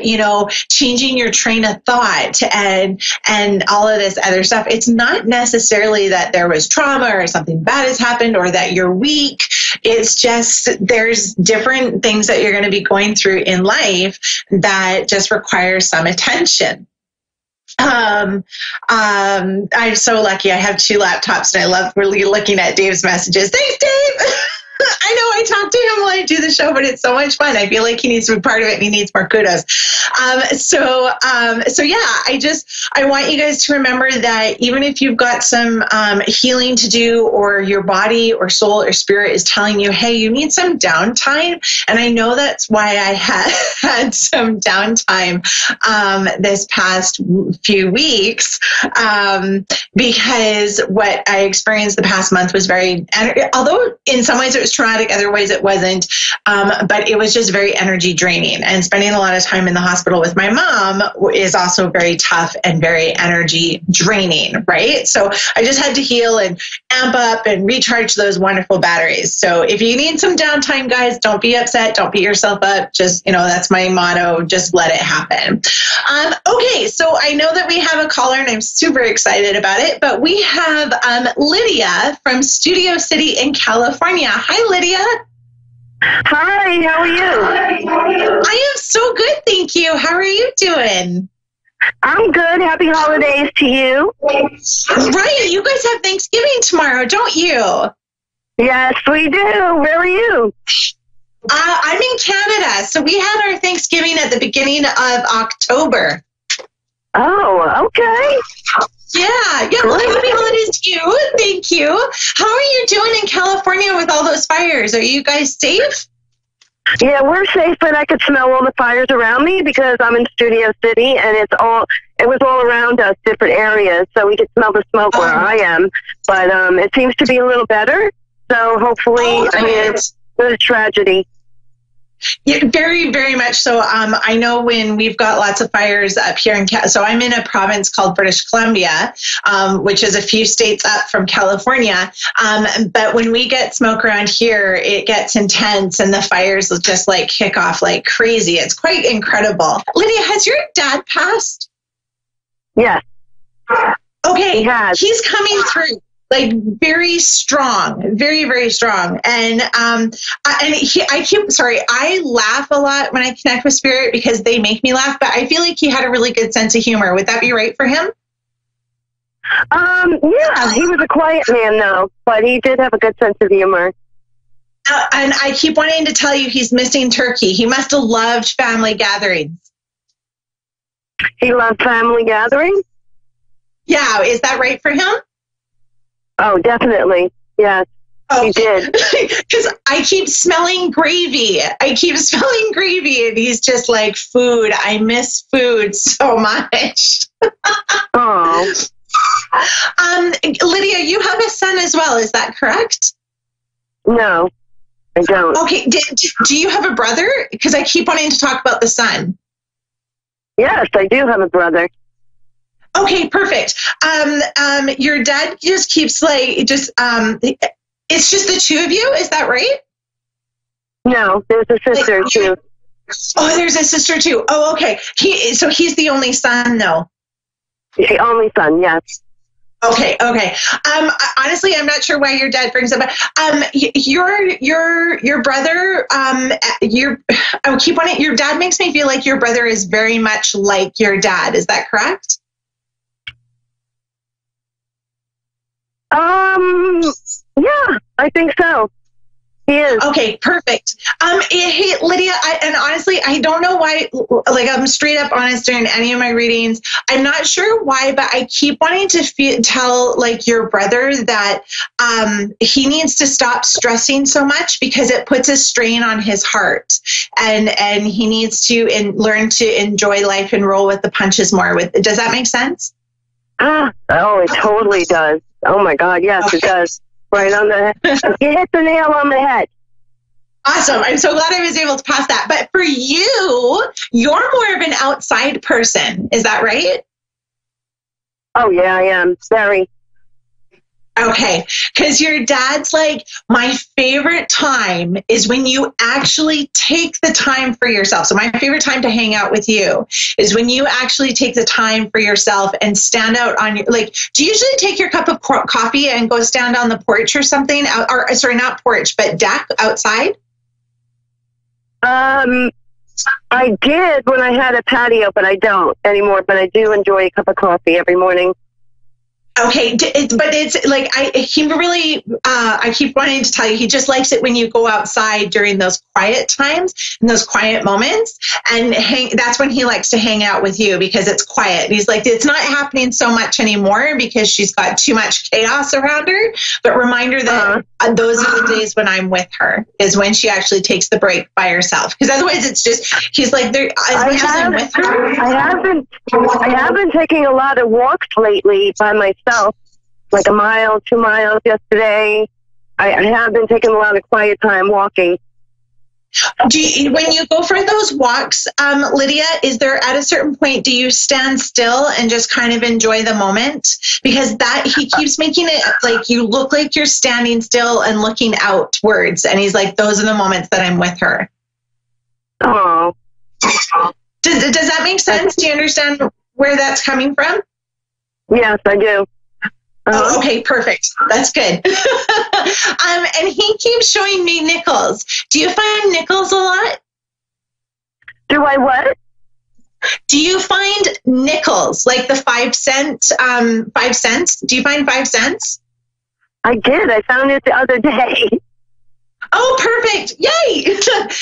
changing your train of thought and all of this other stuff. It's not necessarily that there was trauma or something bad has happened or that you're weak. It's just there's different things that you're going to be going through in life that just require some attention. I'm so lucky. I have 2 laptops, and I love really looking at Dave's messages. Thanks, Dave. I know I talk to him while I do the show, but it's so much fun. I feel like he needs to be part of it, and he needs more kudos. So yeah, I want you guys to remember that even if you've got some healing to do, or your body or soul or spirit is telling you, hey, you need some downtime. And I know that's why I had some downtime this past few weeks, because what I experienced the past month was although in some ways it was traumatic, other ways it wasn't, but it was just very energy draining. And spending a lot of time in the hospital with my mom is also very tough and very energy draining, right? So I just had to heal and amp up and recharge those wonderful batteries. So if you need some downtime, guys, don't be upset. Don't beat yourself up. Just, that's my motto. Just let it happen. Okay, so I know that we have a caller, and I'm super excited about it, but we have Lydia from Studio City in California. Hi, Lydia. Hi, how are you? I am so good, thank you. How are you doing? I'm good. Happy holidays to you. Right, you guys have Thanksgiving tomorrow, don't you? Yes, we do. Where are you? I'm in Canada, so we had our Thanksgiving at the beginning of October. Oh, okay. Yeah. Well, happy holidays to you. Thank you. How are you doing in California with all those fires? Are you guys safe? Yeah, we're safe, but I could smell all the fires around me because I'm in Studio City, and it was all around us, different areas, so we could smell the smoke where I am. But it seems to be a little better, so hopefully, it's a tragedy. Yeah, very, very much so. I know when we've got lots of fires up here so I'm in a province called British Columbia, which is a few states up from California. But when we get smoke around here, it gets intense, and the fires will just like kick off like crazy. It's quite incredible. Lydia, has your dad passed? Yes. Okay, he's coming through. Like very strong, very, very strong. And I laugh a lot when I connect with Spirit because they make me laugh, but I feel like he had a really good sense of humor. Would that be right for him? Yeah, he was a quiet man though, but he did have a good sense of humor. And I keep wanting to tell you he's missing turkey. He must have loved family gatherings. He loved family gatherings? Yeah, is that right for him? Oh, definitely. Yes. Oh, he did. Because I keep smelling gravy. And he's just like, food. I miss food so much. Oh. Lydia, you have a son as well. Is that correct? No, I don't. Okay. Do you have a brother? Because I keep wanting to talk about the son. Yes, I do have a brother. Okay, perfect. Your dad just keeps it's just the two of you, is that right? No, there's a sister too. Oh, there's a sister too. Oh, okay. So he's the only son, though. The only son, yes. Okay. Honestly, I'm not sure why your dad brings up. Your brother. Your dad makes me feel like your brother is very much like your dad. Is that correct? Yeah, I think so. He is. Okay, perfect. Hey, Lydia, and honestly, I don't know why, like, I'm straight up honest during any of my readings. I'm not sure why, but I keep wanting to tell, like, your brother that he needs to stop stressing so much because it puts a strain on his heart. And he needs to learn to enjoy life and roll with the punches more. Does that make sense? Oh, it totally does. Oh, my God, yes, okay. It does. Right on the head. You hit the nail on the head. Awesome. I'm so glad I was able to pass that. But for you, you're more of an outside person. Is that right? Oh, yeah, I am. Very. Okay. Because your dad's like, my favorite time is when you actually take the time for yourself. So my favorite time to hang out with you is when you actually take the time for yourself and stand out on your, like, do you usually take your cup of coffee and go stand on the porch or something? Or sorry, not porch, but deck outside? I did when I had a patio, but I don't anymore. But I do enjoy a cup of coffee every morning. Okay, but it's like I keep wanting to tell you, he just likes it when you go outside during those quiet times and those quiet moments, and that's when he likes to hang out with you because it's quiet. He's like, it's not happening so much anymore because she's got too much chaos around her. But reminder that those are the days when I'm with her, is when she actually takes the break by herself. Because otherwise, it's just he's like, as much as I'm with her. I have been taking a lot of walks lately by myself. Like 1 mile, 2 miles yesterday. I have been taking a lot of quiet time walking. When you go for those walks, Lydia, is there at a certain point, do you stand still and just kind of enjoy the moment? Because he keeps making it like you look like you're standing still and looking outwards. And he's like, those are the moments that I'm with her. Oh. Does that make sense? Do you understand where that's coming from? Yes, I do. Oh, okay, perfect. That's good. And he keeps showing me nickels. Do you find nickels a lot? Do I what? Do you find nickels, like the 5 cent, 5 cents? Do you find 5 cents? I did. I found it the other day. Oh, perfect. Yay.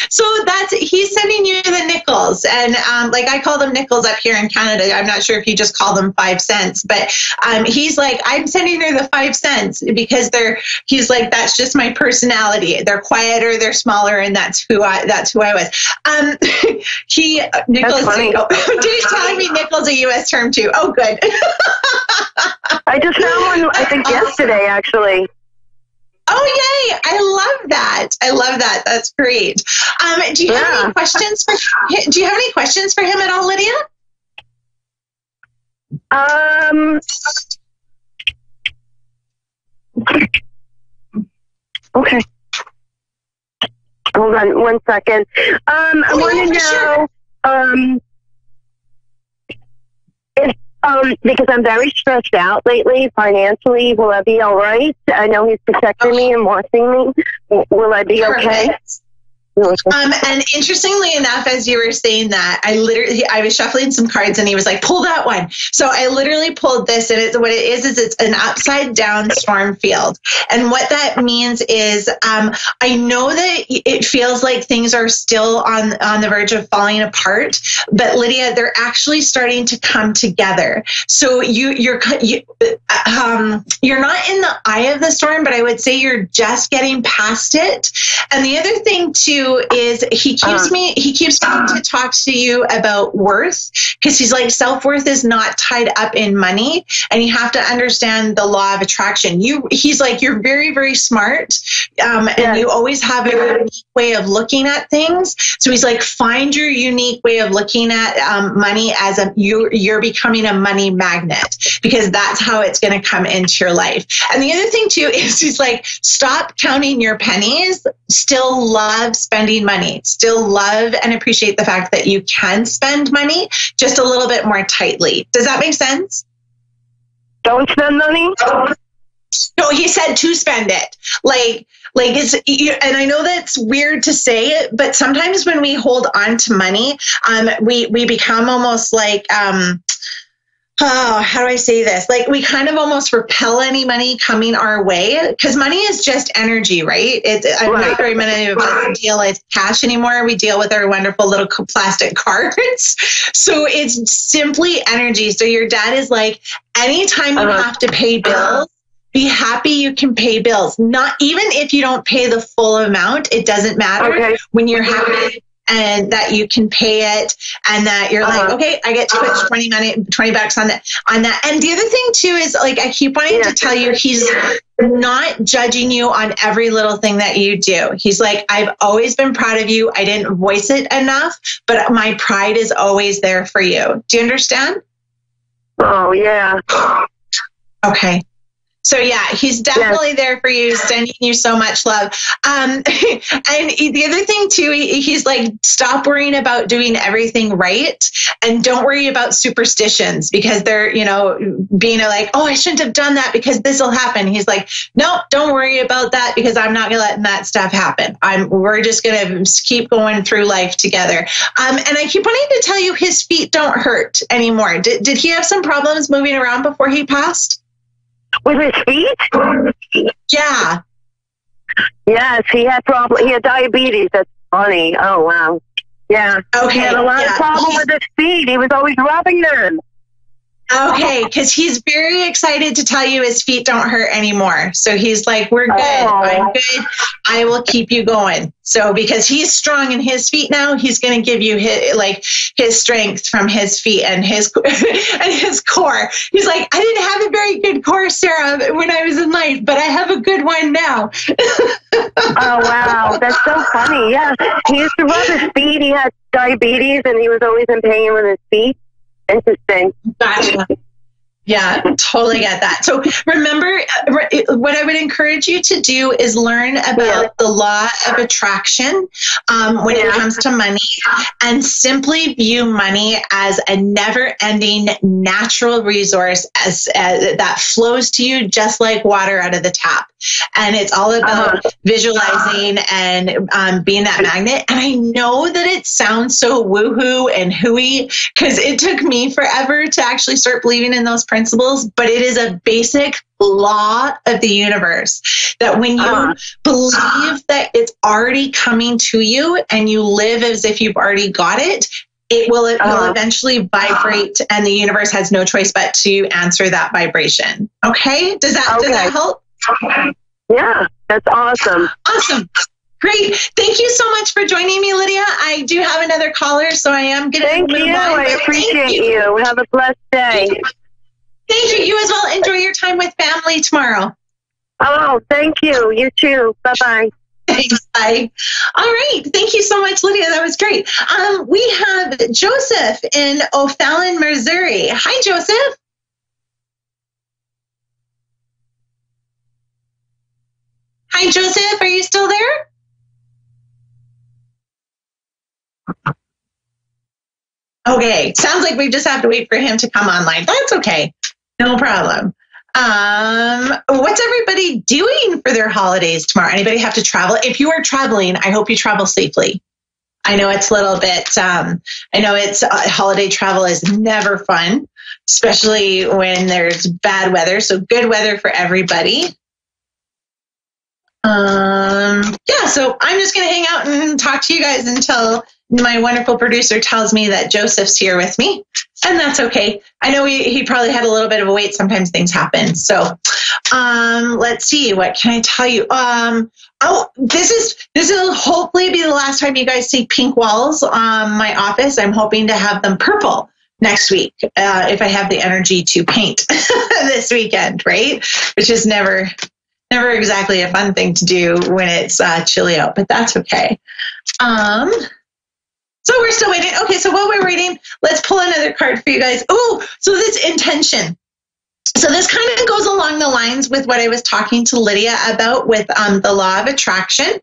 So he's sending you the nickels. And like I call them nickels up here in Canada. I'm not sure if you just call them 5 cents, but he's like, I'm sending her the 5 cents because he's like, that's just my personality. They're quieter, they're smaller, and that's who I was. Nickels, Dave's telling me nickels a U.S. term too. Oh, good. I just found one, I think yesterday, actually. Oh, yay. I love that. That's great. Do you have any questions for him at all, Lydia? Okay. Hold on 1 second. I want to know, because I'm very stressed out lately financially, will I be all right? I know he's protecting me and watching me. Will I be okay? And interestingly enough, as you were saying that, I was shuffling some cards and he was like, pull that one. So I literally pulled this, and what it is it's an upside down storm field. And what that means is, I know that it feels like things are still on the verge of falling apart, but Lydia, they're actually starting to come together. So you're not in the eye of the storm, but I would say you're just getting past it. And the other thing too is he keeps me to talk to you about worth, because he's like, self-worth is not tied up in money, and you have to understand the law of attraction. He's like, you're very, very smart, and you always have a unique way of looking at things. So he's like, find your unique way of looking at money as you're becoming a money magnet, because that's how it's going to come into your life. And the other thing too is he's like, stop counting your pennies. Still love spending money, still love and appreciate the fact that you can spend money, just a little bit more tightly. Does that make sense? Don't spend money? No, he said to spend it. Like it's, and I know that's weird to say it, but sometimes when we hold on to money, we become almost like, how do I say this? Like, we kind of almost repel any money coming our way, because money is just energy, right? I'm not very many of us deal with cash anymore. We deal with our wonderful little plastic cards. So it's simply energy. So your dad is like, anytime you have to pay bills, be happy you can pay bills. Not even if you don't pay the full amount, it doesn't matter when you're happy and that you can pay it, and that you're like, okay, I get to put $20 on that. And the other thing too is, like, I keep wanting to tell you, he's not judging you on every little thing that you do. He's like, I've always been proud of you. I didn't voice it enough, but my pride is always there for you. Do you understand? Oh, yeah. Okay. So yeah, he's definitely there for you, sending you so much love. And the other thing too, he's like, stop worrying about doing everything right, and don't worry about superstitions, because they're, being like, oh, I shouldn't have done that because this will happen. He's like, no, don't worry about that, because I'm not going to let that stuff happen. We're just going to keep going through life together. And I keep wanting to tell you, his feet don't hurt anymore. Did he have some problems moving around before he passed? With his feet? Yeah. Yes, he had he had diabetes. That's funny. Oh, wow. Yeah. Okay. He had a lot of problem with his feet. He was always rubbing them. Okay, because he's very excited to tell you his feet don't hurt anymore. So he's like, we're good. I'm good. I will keep you going. So because he's strong in his feet now, he's going to give you his strength from his feet and his core. He's like, I didn't have a very good core, Sarah, when I was in life, but I have a good one now. Oh, wow. That's so funny. Yeah. He used to rub his feet. He had diabetes, and he was always in pain with his feet. Interesting. Gotcha. Yeah, totally get that. So remember, what I would encourage you to do is learn about the law of attraction when it comes to money, and simply view money as a never-ending natural resource that flows to you just like water out of the tap. And it's all about visualizing and being that magnet. And I know that it sounds so woohoo and hooey, because it took me forever to actually start believing in those principles, but it is a basic law of the universe that when you believe that it's already coming to you and you live as if you've already got it, it will eventually vibrate, and the universe has no choice but to answer that vibration. Okay? Does that help? Yeah, that's awesome. Awesome. Great. Thank you so much for joining me, Lydia. I do have another caller, so I am going to move on. I appreciate you. Have a blessed day. Thank you. You as well. Enjoy your time with family tomorrow. Oh, thank you. You too. Bye-bye. Thanks. Bye. All right. Thank you so much, Lydia. That was great. We have Joseph in O'Fallon, Missouri. Hi, Joseph. Hi, Joseph. Are you still there? Okay. Sounds like we just have to wait for him to come online. That's okay. No problem. What's everybody doing for for their holidays tomorrow? Anybody have to travel? If you are traveling, I hope you travel safely. I know it's a little bit, holiday travel is never fun, especially when there's bad weather. So good weather for everybody. So I'm just going to hang out and talk to you guys until my wonderful producer tells me that Joseph's here with me, and that's okay. I know he probably had a little bit of a wait. Sometimes things happen. So, let's see. What can I tell you? This will hopefully be the last time you guys see pink walls on my office. I'm hoping to have them purple next week, if I have the energy to paint this weekend, right? Which is never exactly a fun thing to do when it's chilly out, but that's okay. So we're still waiting. Okay, so while we're waiting, let's pull another card for you guys. Oh, so this intention. So this kind of goes along the lines with what I was talking to Lydia about with the law of attraction.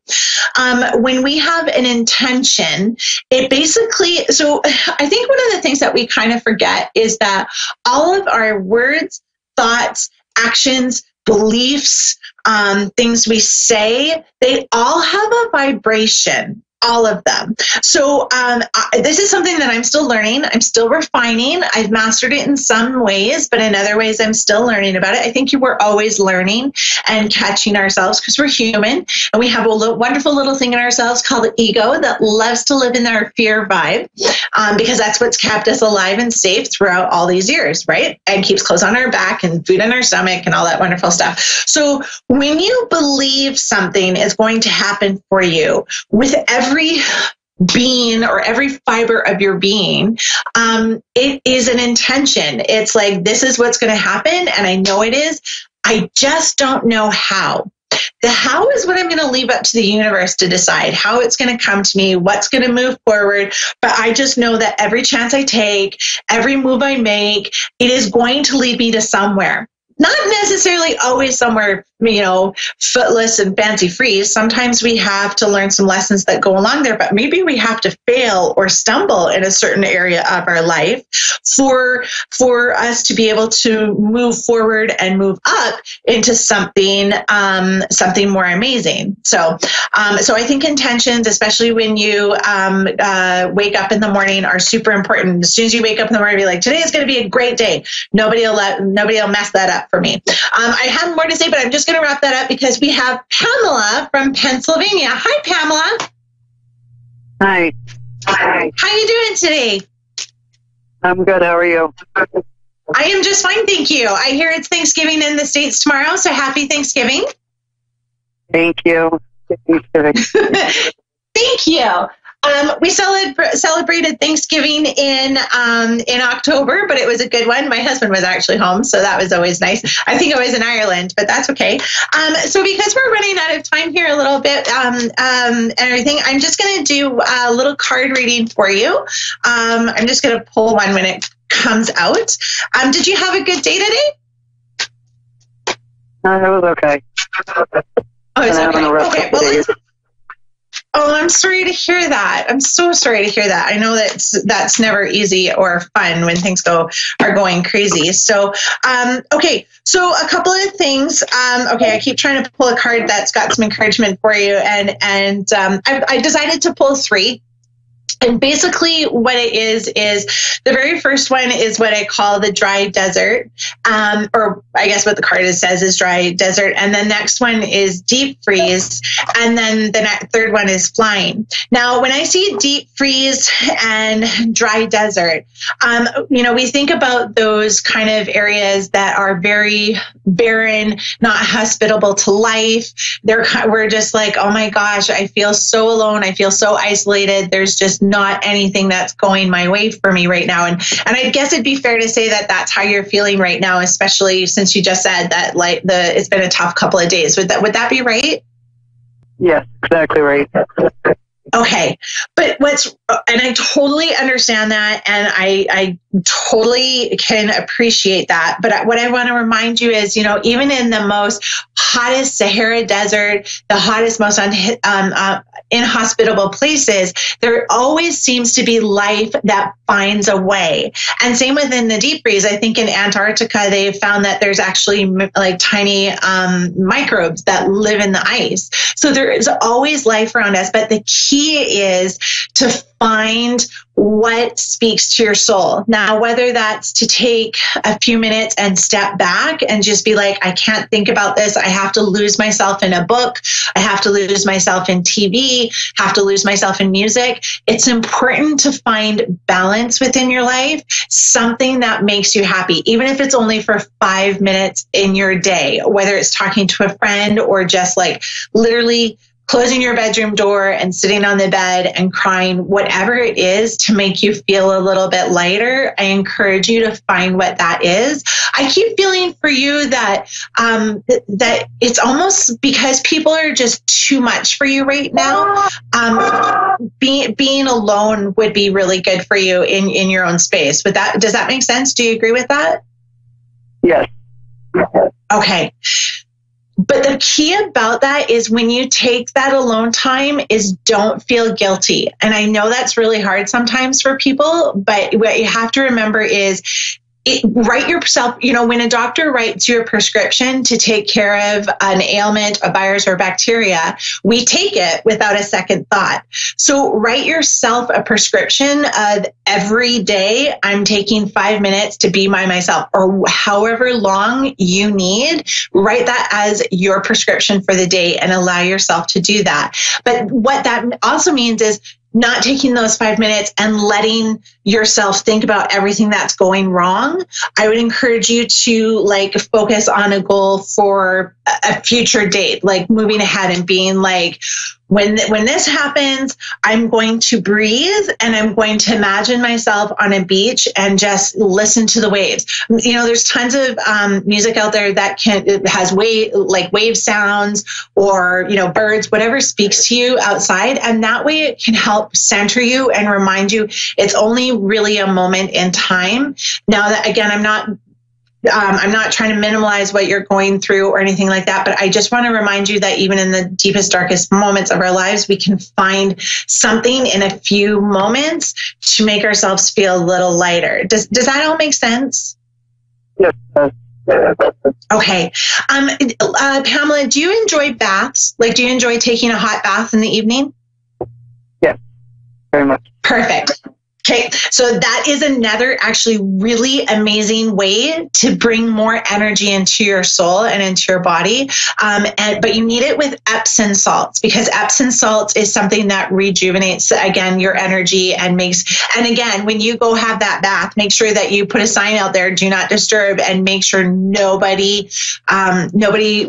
When we have an intention, it basically, so I think one of the things that we kind of forget is that all of our words, thoughts, actions, beliefs, things we say, they all have a vibration. All of them. So this is something that I'm still learning. I'm still refining. I've mastered it in some ways, but in other ways, I'm still learning about it. I think we're always learning and catching ourselves because we're human, and we have a wonderful little thing in ourselves called the ego that loves to live in our fear vibe, because that's what's kept us alive and safe throughout all these years, right? And keeps clothes on our back and food in our stomach and all that wonderful stuff. So when you believe something is going to happen for you, with every being or every fiber of your being, it is an intention. It's like, this is what's going to happen, and I know it is. I just don't know how. The how is what I'm going to leave up to the universe to decide how it's going to come to me, what's going to move forward. But I just know that every chance I take, every move I make, it is going to lead me to somewhere. Not necessarily always somewhere, footless and fancy free. Sometimes we have to learn some lessons that go along there, but maybe we have to fail or stumble in a certain area of our life for us to be able to move forward and move up into something more amazing. So I think intentions, especially when you wake up in the morning, are super important. As soon as you wake up in the morning, be like, today is going to be a great day. Nobody will mess that up for me. I have more to say, but I'm just going to wrap that up because we have Pamela from Pennsylvania. Hi, Pamela. Hi. How you doing today? I'm good. How are you? I am just fine, thank you. I hear it's Thanksgiving in the States tomorrow, so happy Thanksgiving. Thank you. Thanksgiving. Thank you. We celebrated Thanksgiving in October, but it was a good one. My husband was actually home, so that was always nice. I think I was in Ireland, but that's okay. So because we're running out of time here a little bit and everything, I'm just going to do a little card reading for you. I'm just going to pull one when it comes out. Did you have a good day today? It was okay. Oh, it's okay. Well, oh, I'm sorry to hear that. I'm so sorry to hear that. I know that's never easy or fun when things are going crazy. So, okay. So a couple of things. Okay, I keep trying to pull a card that's got some encouragement for you, and I decided to pull 3. And basically what it is the very first one is what I call the dry desert, or I guess what the card says is dry desert. And the next one is deep freeze. And then the third one is flying. Now, when I see deep freeze and dry desert, we think about those kind of areas that are very barren, not hospitable to life. We're just like, oh my gosh, I feel so alone. I feel so isolated. There's just not anything that's going my way for me right now. And I guess it'd be fair to say that that's how you're feeling right now, especially since you just said that it's been a tough couple of days. Would that be right? Yes, exactly right. Okay. But and I totally understand that. And I totally can appreciate that. But what I want to remind you is, even in the most hottest Sahara Desert, the hottest, most inhospitable places, there always seems to be life that finds a way. And same within the deep freeze. I think in Antarctica, they found that there's actually like tiny microbes that live in the ice. So there is always life around us. But the key is to find what speaks to your soul. Now, whether that's to take a few minutes and step back and just be like, I can't think about this. I have to lose myself in a book. I have to lose myself in TV, have to lose myself in music. It's important to find balance within your life, something that makes you happy, even if it's only for 5 minutes in your day, whether it's talking to a friend or just like literally closing your bedroom door and sitting on the bed and crying, whatever it is to make you feel a little bit lighter. I encourage you to find what that is. I keep feeling for you that that it's almost because people are just too much for you right now. Being alone would be really good for you in your own space. But does that make sense? Do you agree with that? Yes. Okay. But the key about that is when you take that alone time is don't feel guilty. And I know that's really hard sometimes for people, but what you have to remember is write yourself, when a doctor writes you a prescription to take care of an ailment, a virus or bacteria, we take it without a second thought. So write yourself a prescription of every day, I'm taking 5 minutes to be by myself, or however long you need. Write that as your prescription for the day and allow yourself to do that. But what that also means is not taking those 5 minutes and letting yourself think about everything that's going wrong. I would encourage you to focus on a goal for a future date, like moving ahead and being like, when this happens, I'm going to breathe and I'm going to imagine myself on a beach and just listen to the waves. There's tons of music out there that has wave sounds or, birds, whatever speaks to you outside. And that way it can help center you and remind you it's only really a moment in time. Now that, again, I'm not trying to minimize what you're going through or anything like that, but I just want to remind you that even in the deepest, darkest moments of our lives, we can find something in a few moments to make ourselves feel a little lighter. Does that all make sense? Yes. Okay. Pamela, do you enjoy baths? Do you enjoy taking a hot bath in the evening? Yes, very much. Perfect. Okay, so that is another actually really amazing way to bring more energy into your soul and into your body. But you need it with Epsom salts, because Epsom salts is something that rejuvenates, again, your energy and again, when you go have that bath, make sure that you put a sign out there, do not disturb, and make sure nobody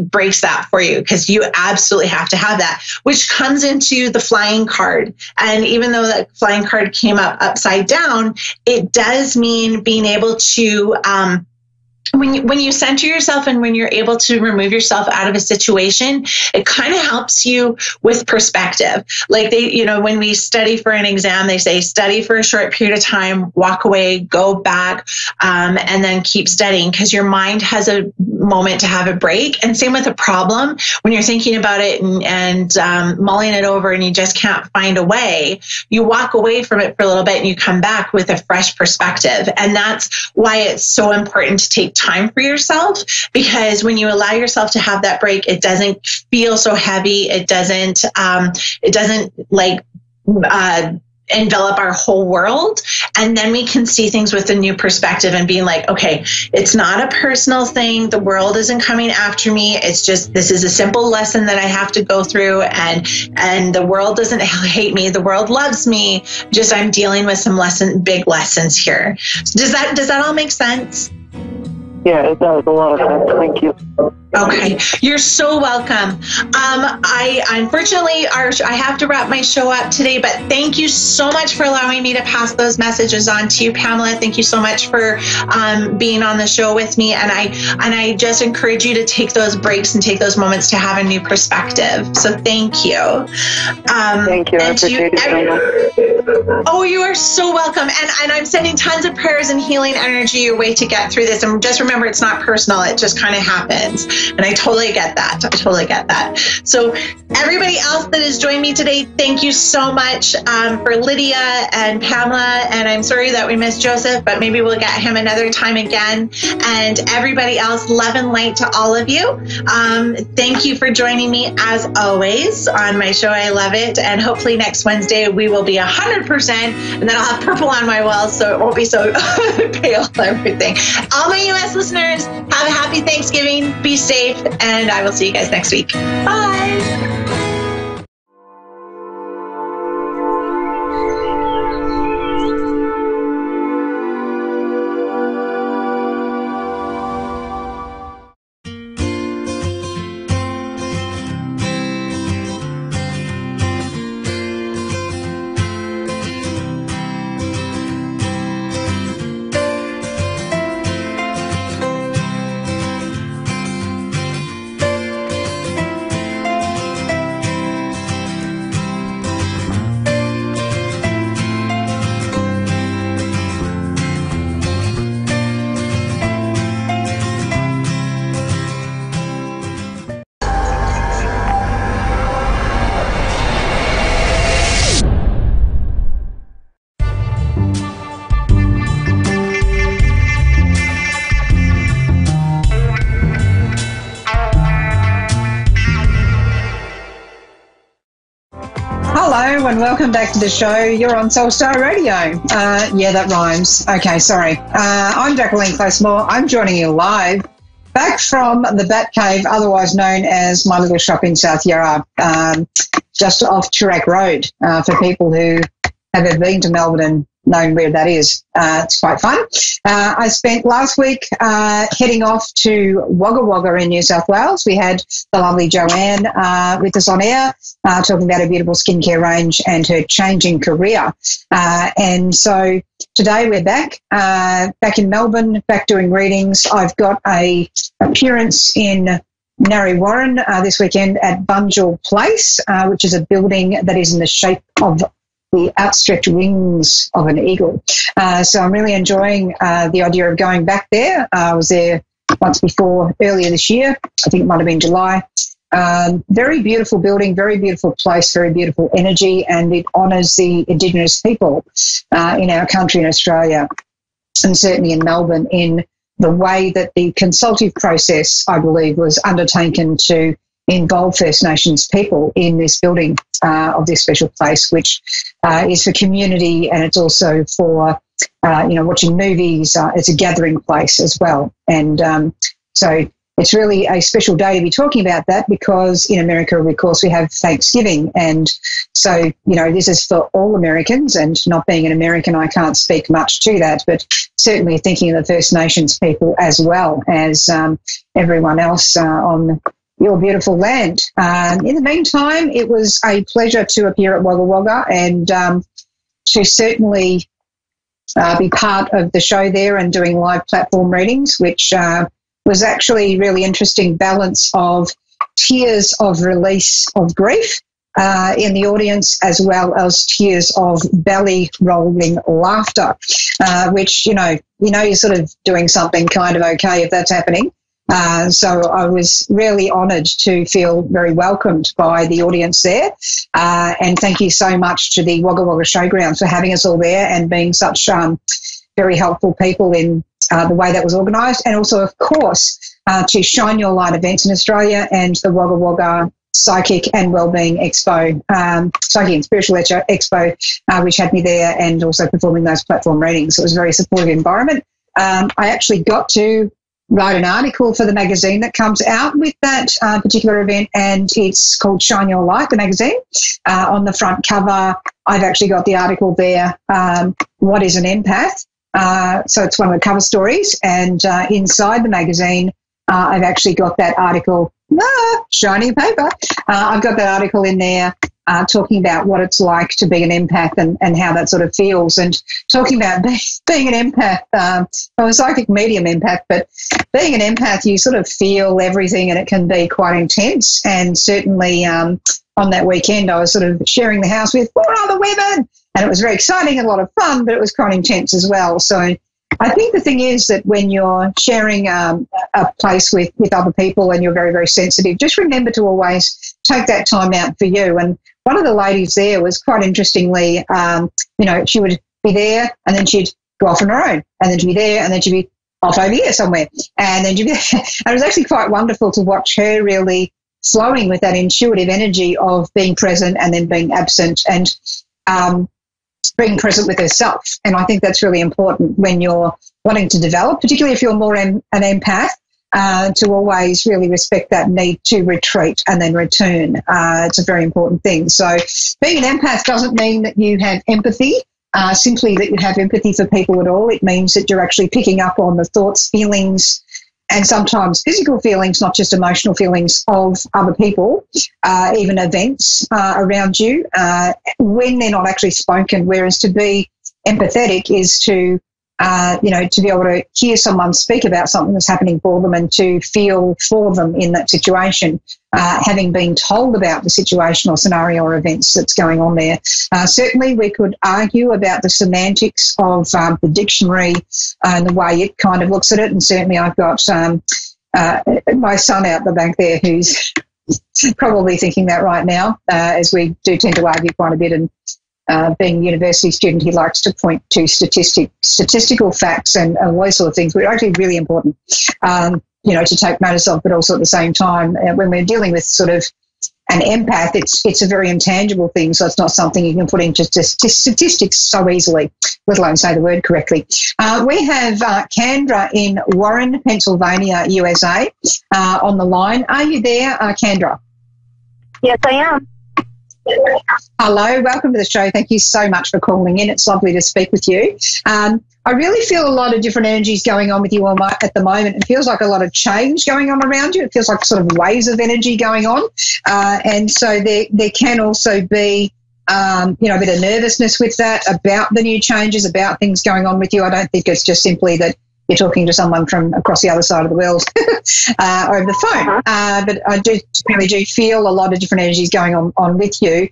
breaks that for you, because you absolutely have to have that, which comes into the flying card. And even though that flying card came up upside down, it does mean being able to when you center yourself and when you're able to remove yourself out of a situation, it kind of helps you with perspective. When we study for an exam, they say study for a short period of time, walk away, go back, and then keep studying, because your mind has a moment to have a break. And same with a problem. When you're thinking about it and mulling it over and you just can't find a way, you walk away from it for a little bit and you come back with a fresh perspective. And that's why it's so important to take time for yourself, because when you allow yourself to have that break, it doesn't feel so heavy. It doesn't envelop our whole world. And then we can see things with a new perspective and being like, okay, it's not a personal thing. The world isn't coming after me. It's just, this is a simple lesson that I have to go through, and the world doesn't hate me. The world loves me. Just, I'm dealing with some big lessons here. Does that all make sense? Yeah, it does a lot of sense. Thank you. Okay, you're so welcome. I unfortunately I have to wrap my show up today, but thank you so much for allowing me to pass those messages on to you, Pamela. Thank you so much for being on the show with me, and I just encourage you to take those breaks and take those moments to have a new perspective. So thank you. Thank you. I appreciate it so much. Oh, you are so welcome. And I'm sending tons of prayers and healing energy your way to get through this. And just remember, it's not personal. It just kind of happens. And I totally get that. So everybody else that has joined me today, thank you so much for Lydia and Pamela. And I'm sorry that we missed Joseph, but maybe we'll get him another time again. And everybody else, love and light to all of you. Thank you for joining me as always on my show. I love it. And hopefully next Wednesday we will be 100%, and then I'll have purple on my walls so it won't be so pale and everything. All my U.S. listeners, have a happy Thanksgiving. Be safe, and I will see you guys next week. Bye. Hello and welcome back to the show. You're on Soulstar Radio. Yeah, that rhymes. Okay, sorry. I'm Jacqueline Closmore. I'm joining you live back from the Bat Cave, otherwise known as my little shop in South Yarra, just off Toorak Road, for people who have ever been to Melbourne and known where that is. It's quite fun. I spent last week heading off to Wagga Wagga in New South Wales. We had the lovely Joanne with us on air, talking about her beautiful skincare range and her changing career. And so today we're back in Melbourne, back doing readings. I've got a appearance in Narre Warren this weekend at Bunjil Place, which is a building that is in the shape of the outstretched wings of an eagle. So I'm really enjoying the idea of going back there. I was there once before earlier this year. I think it might have been July. Very beautiful building, very beautiful place, very beautiful energy, and it honours the Indigenous people in our country in Australia, and certainly in Melbourne, in the way that the consultative process, I believe, was undertaken to involve First Nations people in this building of this special place, which is for community, and it's also for, watching movies. It's a gathering place as well. And so it's really a special day to be talking about that, because in America, of course, we have Thanksgiving. And so, this is for all Americans, and not being an American, I can't speak much to that, but certainly thinking of the First Nations people as well as everyone else on your beautiful land. In the meantime, it was a pleasure to appear at Wagga Wagga and to certainly be part of the show there and doing live platform readings, which was actually really interesting balance of tears of release of grief in the audience, as well as tears of belly rolling laughter, which, you're sort of doing something kind of okay if that's happening. So I was really honoured to feel very welcomed by the audience there. And thank you so much to the Wagga Wagga Showgrounds for having us all there and being such very helpful people in the way that was organised. And also, of course, to Shine Your Light Events in Australia and the Wagga Wagga Psychic and Wellbeing Expo, Psychic and Spiritual Expo, which had me there and also performing those platform readings. It was a very supportive environment. I actually got to write an article for the magazine that comes out with that particular event, and it's called Shine Your Light, the magazine. On the front cover, I've actually got the article there, What is an Empath? So it's one of the cover stories, and inside the magazine, I've actually got that article, shiny paper. I've got that article in there talking about what it's like to be an empath and how that sort of feels, and talking about being an empath. I'm a psychic medium empath, but being an empath, you sort of feel everything, and it can be quite intense. And certainly on that weekend, I was sort of sharing the house with 4 other women, And it was very exciting and a lot of fun, but it was quite intense as well. So I think the thing is that when you're sharing a place with other people and you're very, very sensitive, just remember to always take that time out for you. And one of the ladies there was quite interestingly, she would be there and then she'd go off on her own, and then she'd be there and then she'd be off over here somewhere. And then she'd be there. And it was actually quite wonderful to watch her really flowing with that intuitive energy of being present and then being absent and being present with herself. And I think that's really important when you're wanting to develop, particularly if you're more an empath, to always really respect that need to retreat and then return. It's a very important thing. So being an empath doesn't mean that you have empathy, simply that you have empathy for people at all. It means that you're actually picking up on the thoughts, feelings, and sometimes physical feelings, not just emotional feelings of other people, even events around you, when they're not actually spoken. Whereas to be empathetic is to to be able to hear someone speak about something that's happening for them and to feel for them in that situation, having been told about the situation or scenario or events that's going on there. Certainly we could argue about the semantics of the dictionary and the way it kind of looks at it, and certainly I've got my son out the back there who's probably thinking that right now, as we do tend to argue quite a bit, and being a university student, he likes to point to statistical facts and all those sort of things, which are actually really important, to take notice of, but also at the same time, when we're dealing with sort of an empath, it's a very intangible thing, so it's not something you can put into statistics so easily, let alone say the word correctly. We have Kendra in Warren, Pennsylvania, USA, on the line. Are you there, Kendra? Yes, I am. Hello, welcome to the show. Thank you so much for calling in. It's lovely to speak with you. I really feel a lot of different energies going on with you at the moment. It feels like a lot of change going on around you. It feels like sort of waves of energy going on. And so there can also be, a bit of nervousness with that about the new changes, about things going on with you. I don't think it's just simply that you're talking to someone from across the other side of the world over the phone. But I really do feel a lot of different energies going on with you.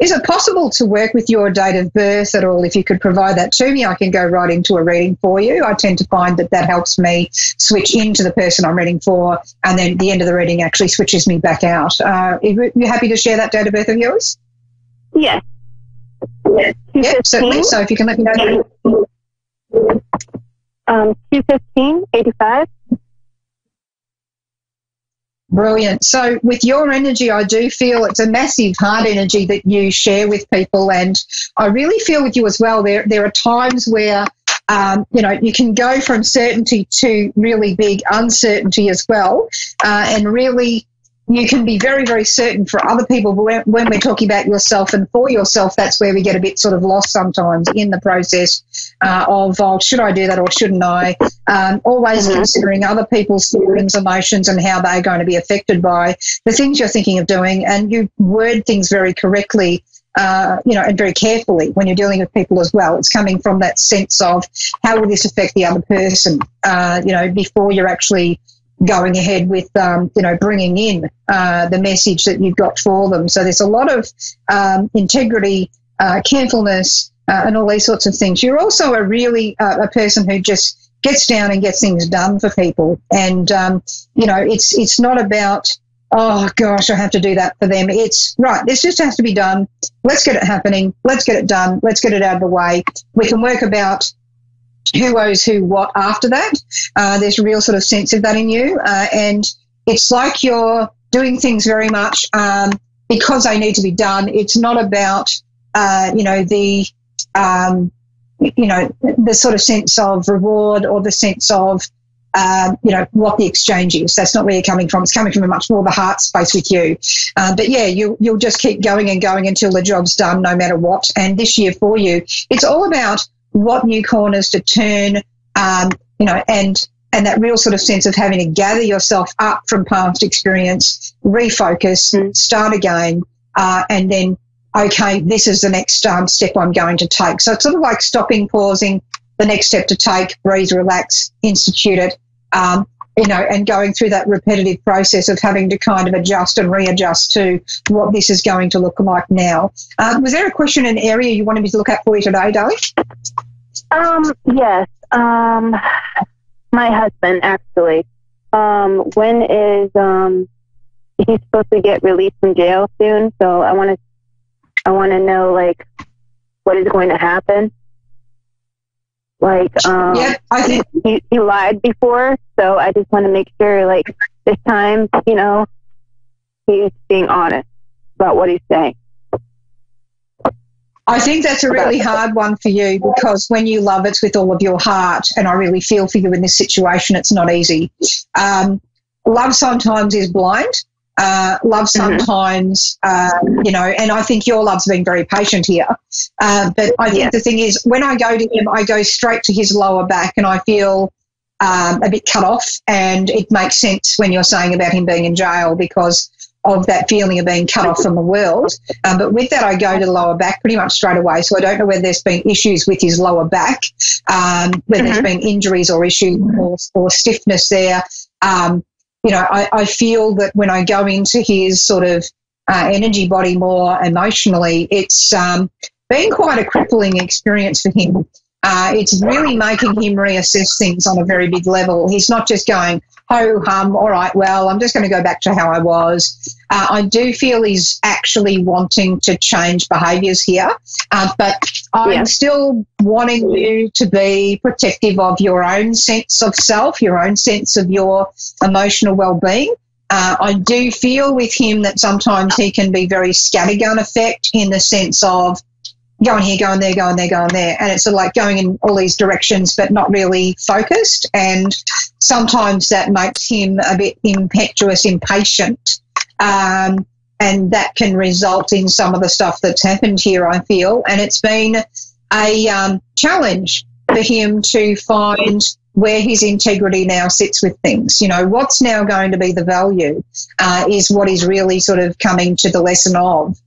Is it possible to work with your date of birth at all? If you could provide that to me, I can go right into a reading for you. I tend to find that helps me switch into the person I'm reading for, and then at the end of the reading actually switches me back out. Are you happy to share that date of birth of yours? Yes. Yeah, certainly. So if you can let me know. 215-85. Brilliant. So with your energy, I do feel it's a massive heart energy that you share with people, and I really feel with you as well. There are times where you can go from certainty to really big uncertainty as well, and really you can be very, very certain for other people, but when we're talking about yourself and for yourself, that's where we get a bit sort of lost sometimes in the process of, should I do that or shouldn't I? Always considering other people's feelings, emotions, and how they're going to be affected by the things you're thinking of doing, and you word things very correctly, and very carefully when you're dealing with people as well. It's coming from that sense of how will this affect the other person, before you're actually going ahead with, bringing in the message that you've got for them. So there's a lot of integrity, carefulness, and all these sorts of things. You're also a person who just gets down and gets things done for people. And, it's not about, oh, gosh, I have to do that for them. It's, right, this just has to be done. Let's get it happening. Let's get it done. Let's get it out of the way. We can work about who owes who what after that. There's a real sort of sense of that in you. And it's like you're doing things very much because they need to be done. It's not about, the sort of sense of reward or the sense of, what the exchange is. That's not where you're coming from. It's coming from a much more the heart space with you. But yeah, you'll just keep going and going until the job's done, no matter what. And this year for you, it's all about what new corners to turn, and that real sort of sense of having to gather yourself up from past experience, refocus, start again, and then, okay, this is the next step I'm going to take. So it's sort of like stopping, pausing, the next step to take, breathe, relax, institute it, and going through that repetitive process of having to kind of adjust and readjust to what this is going to look like now. Was there a question, an area you wanted me to look at for you today, darling? Yes. My husband, actually. When is he's supposed to get released from jail soon? So I want to know, like, what is going to happen. Like, I think he lied before, so I just want to make sure, like, this time, he's being honest about what he's saying. I think that's a really hard one for you, because when you love, it's with all of your heart, and I really feel for you in this situation. It's not easy. Love sometimes is blind. Love sometimes, and I think your love's been very patient here. But I think the thing is, when I go to him, I go straight to his lower back, and I feel a bit cut off, and it makes sense when you're saying about him being in jail because of that feeling of being cut off from the world. But with that, I go to the lower back pretty much straight away. So I don't know whether there's been issues with his lower back, whether there's been injuries or issues or stiffness there. I feel that when I go into his sort of energy body more emotionally, it's been quite a crippling experience for him. It's really making him reassess things on a very big level. He's not just going, ho-hum, all right, well, I'm just going to go back to how I was. I do feel he's actually wanting to change behaviours here, but I'm still wanting you to be protective of your own sense of self, your own sense of your emotional well-being. I do feel with him that sometimes he can be very scattergun effect in the sense of going here, going there, going there, going there. And it's sort of like going in all these directions but not really focused. And sometimes that makes him a bit impetuous, impatient. And that can result in some of the stuff that's happened here, I feel. And it's been a challenge for him to find where his integrity now sits with things. What's now going to be the value is what he's really sort of coming to the lesson of.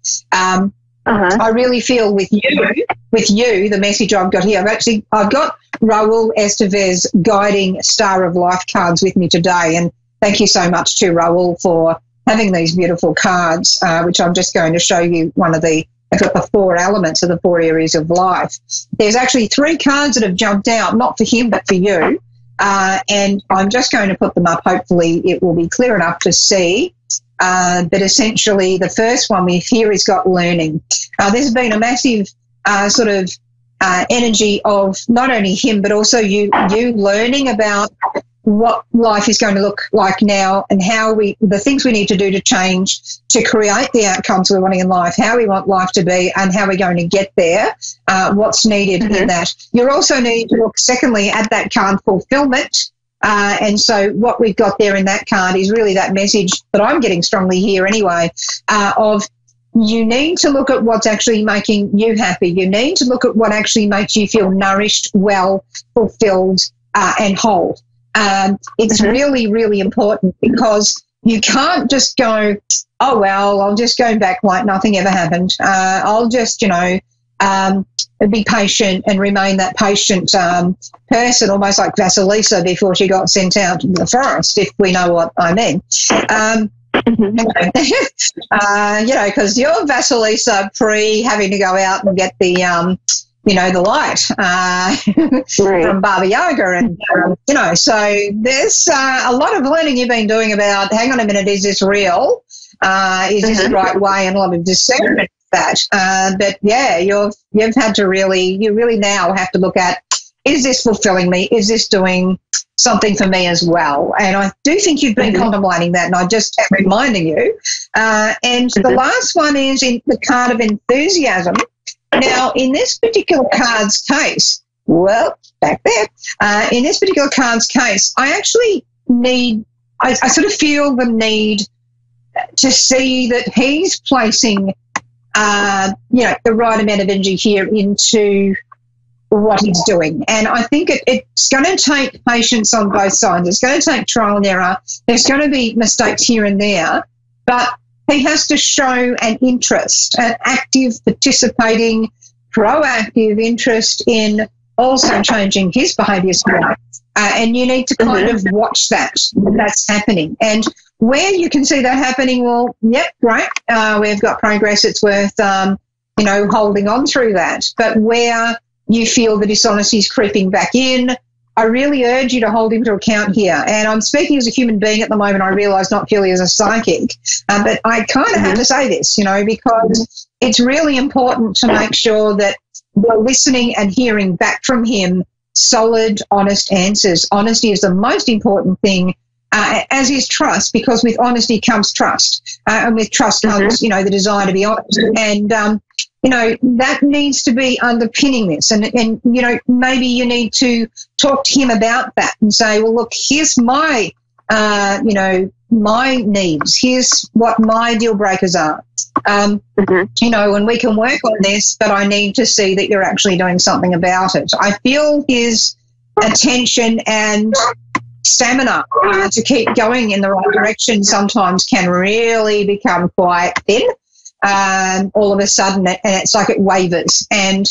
I really feel with you, the message I've got here, I've got Raul Estevez guiding Star of Life cards with me today, and thank you so much to Raul for having these beautiful cards, which I'm just going to show you I've got the 4 elements of the 4 areas of life. There's actually 3 cards that have jumped out, not for him but for you, and I'm just going to put them up. Hopefully it will be clear enough to see. But essentially the first one we hear is got learning. There's been a massive sort of energy of not only him but also you learning about what life is going to look like now and the things we need to do to change to create the outcomes we're wanting in life, how we want life to be and how we're going to get there, what's needed in that. You're also needing to look, secondly, at that card fulfillment. And so what we've got there in that card is really that message that I'm getting strongly here anyway, of you need to look at what's actually making you happy. You need to look at what actually makes you feel nourished, well, fulfilled, and whole. It's really, really important because you can't just go, oh, well, I'll just go back like nothing ever happened. I'll just, be patient and remain that patient person, almost like Vasilisa before she got sent out to the forest, if we know what I mean. Because you're Vasilisa pre having to go out and get the, the light from Baba Yaga. And, so there's a lot of learning you've been doing about, hang on a minute, is this real? Is this the right way? And a lot of discernment. But yeah, you've had to you really now have to look at, is this fulfilling me? Is this doing something for me as well? And I do think you've been contemplating that, and I just am reminding you. And the last one is in the card of enthusiasm. Now, in this particular card's case, back there, in this particular card's case, I actually I sort of feel the need to see that he's placing the right amount of energy here into what he's doing. And I think it's going to take patience on both sides. It's going to take trial and error. There's going to be mistakes here and there, but he has to show an interest, an active, participating, proactive interest in also changing his behaviour as well. And you need to kind of watch that's happening. And where you can see that happening, well, yep, great, we've got progress, it's worth, holding on through that. But where you feel the dishonesty is creeping back in, I really urge you to hold him to account here. And I'm speaking as a human being at the moment, I realise, not purely as a psychic. But I kind of have to say this, because it's really important to make sure that we're listening and hearing back from him solid, honest answers. Honesty is the most important thing, as is trust, because with honesty comes trust. And with trust comes, the desire to be honest. And, that needs to be underpinning this. And maybe you need to talk to him about that and say, well, look, here's my, my needs. Here's what my deal breakers are. And we can work on this, but I need to see that you're actually doing something about it. I feel his attention and stamina to keep going in the right direction sometimes can really become quite thin. All of a sudden, and it's like it wavers. And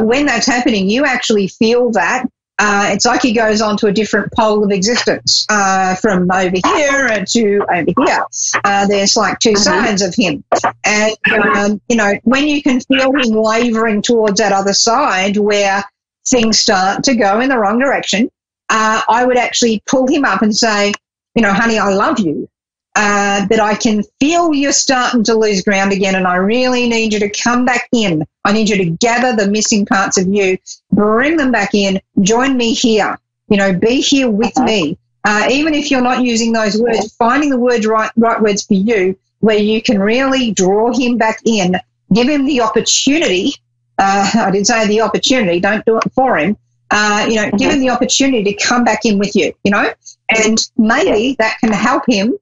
when that's happening, you actually feel that. It's like he goes on to a different pole of existence, from over here to over here. There's like two sides of him. And, when you can feel him wavering towards that other side where things start to go in the wrong direction, I would actually pull him up and say, honey, I love you. But I can feel you're starting to lose ground again, and I really need you to come back in. I need you to gather the missing parts of you, bring them back in, join me here, be here with me. Even if you're not using those words, finding the words right words for you, where you can really draw him back in, give him the opportunity. I did say the opportunity, don't do it for him. Give him the opportunity to come back in with you, and maybe that can help him.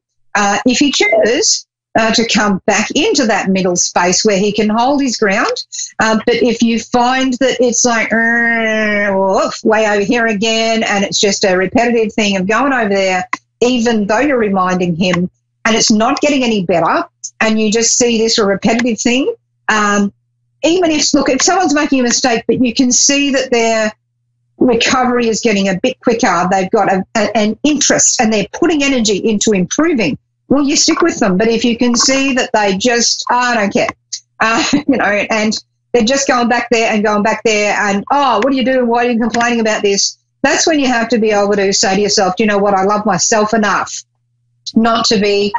If he chooses to come back into that middle space where he can hold his ground. But if you find that it's like, way over here again, and it's just a repetitive thing of going over there, even though you're reminding him, and it's not getting any better, and you just see this a repetitive thing, even if someone's making a mistake, but you can see that their recovery is getting a bit quicker, they've got an interest and they're putting energy into improving, well, you stick with them. But if you can see that they just, I don't care, and they're just going back there and, what are you doing? Why are you complaining about this? That's when you have to be able to say to yourself, do you know what, I love myself enough not to be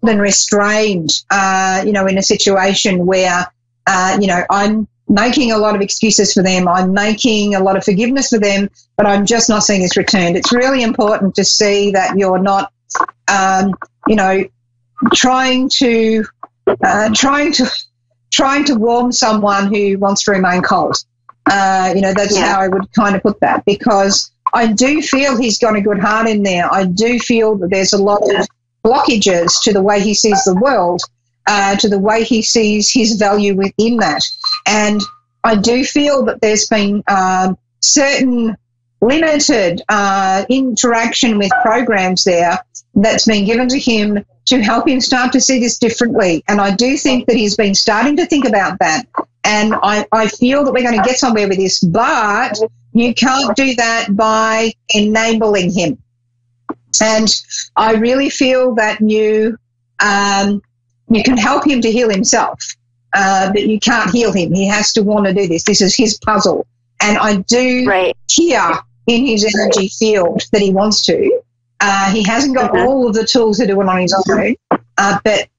restrained, in a situation where, I'm making a lot of excuses for them, I'm making a lot of forgiveness for them, but I'm just not seeing this returned. It's really important to see that you're not, trying to warm someone who wants to remain cold. That's how I would kind of put that, because I do feel he's got a good heart in there. I do feel that there's a lot of blockages to the way he sees the world, to the way he sees his value within that. And I do feel that there's been certain limited interaction with programs there that's been given to him to help him start to see this differently. And I do think that he's been starting to think about that. And I feel that we're going to get somewhere with this, but you can't do that by enabling him. And I really feel that you can help him to heal himself, but you can't heal him. He has to want to do this. This is his puzzle. And I do hear in his energy field that he wants to. He hasn't got all of the tools to do it on his own, but,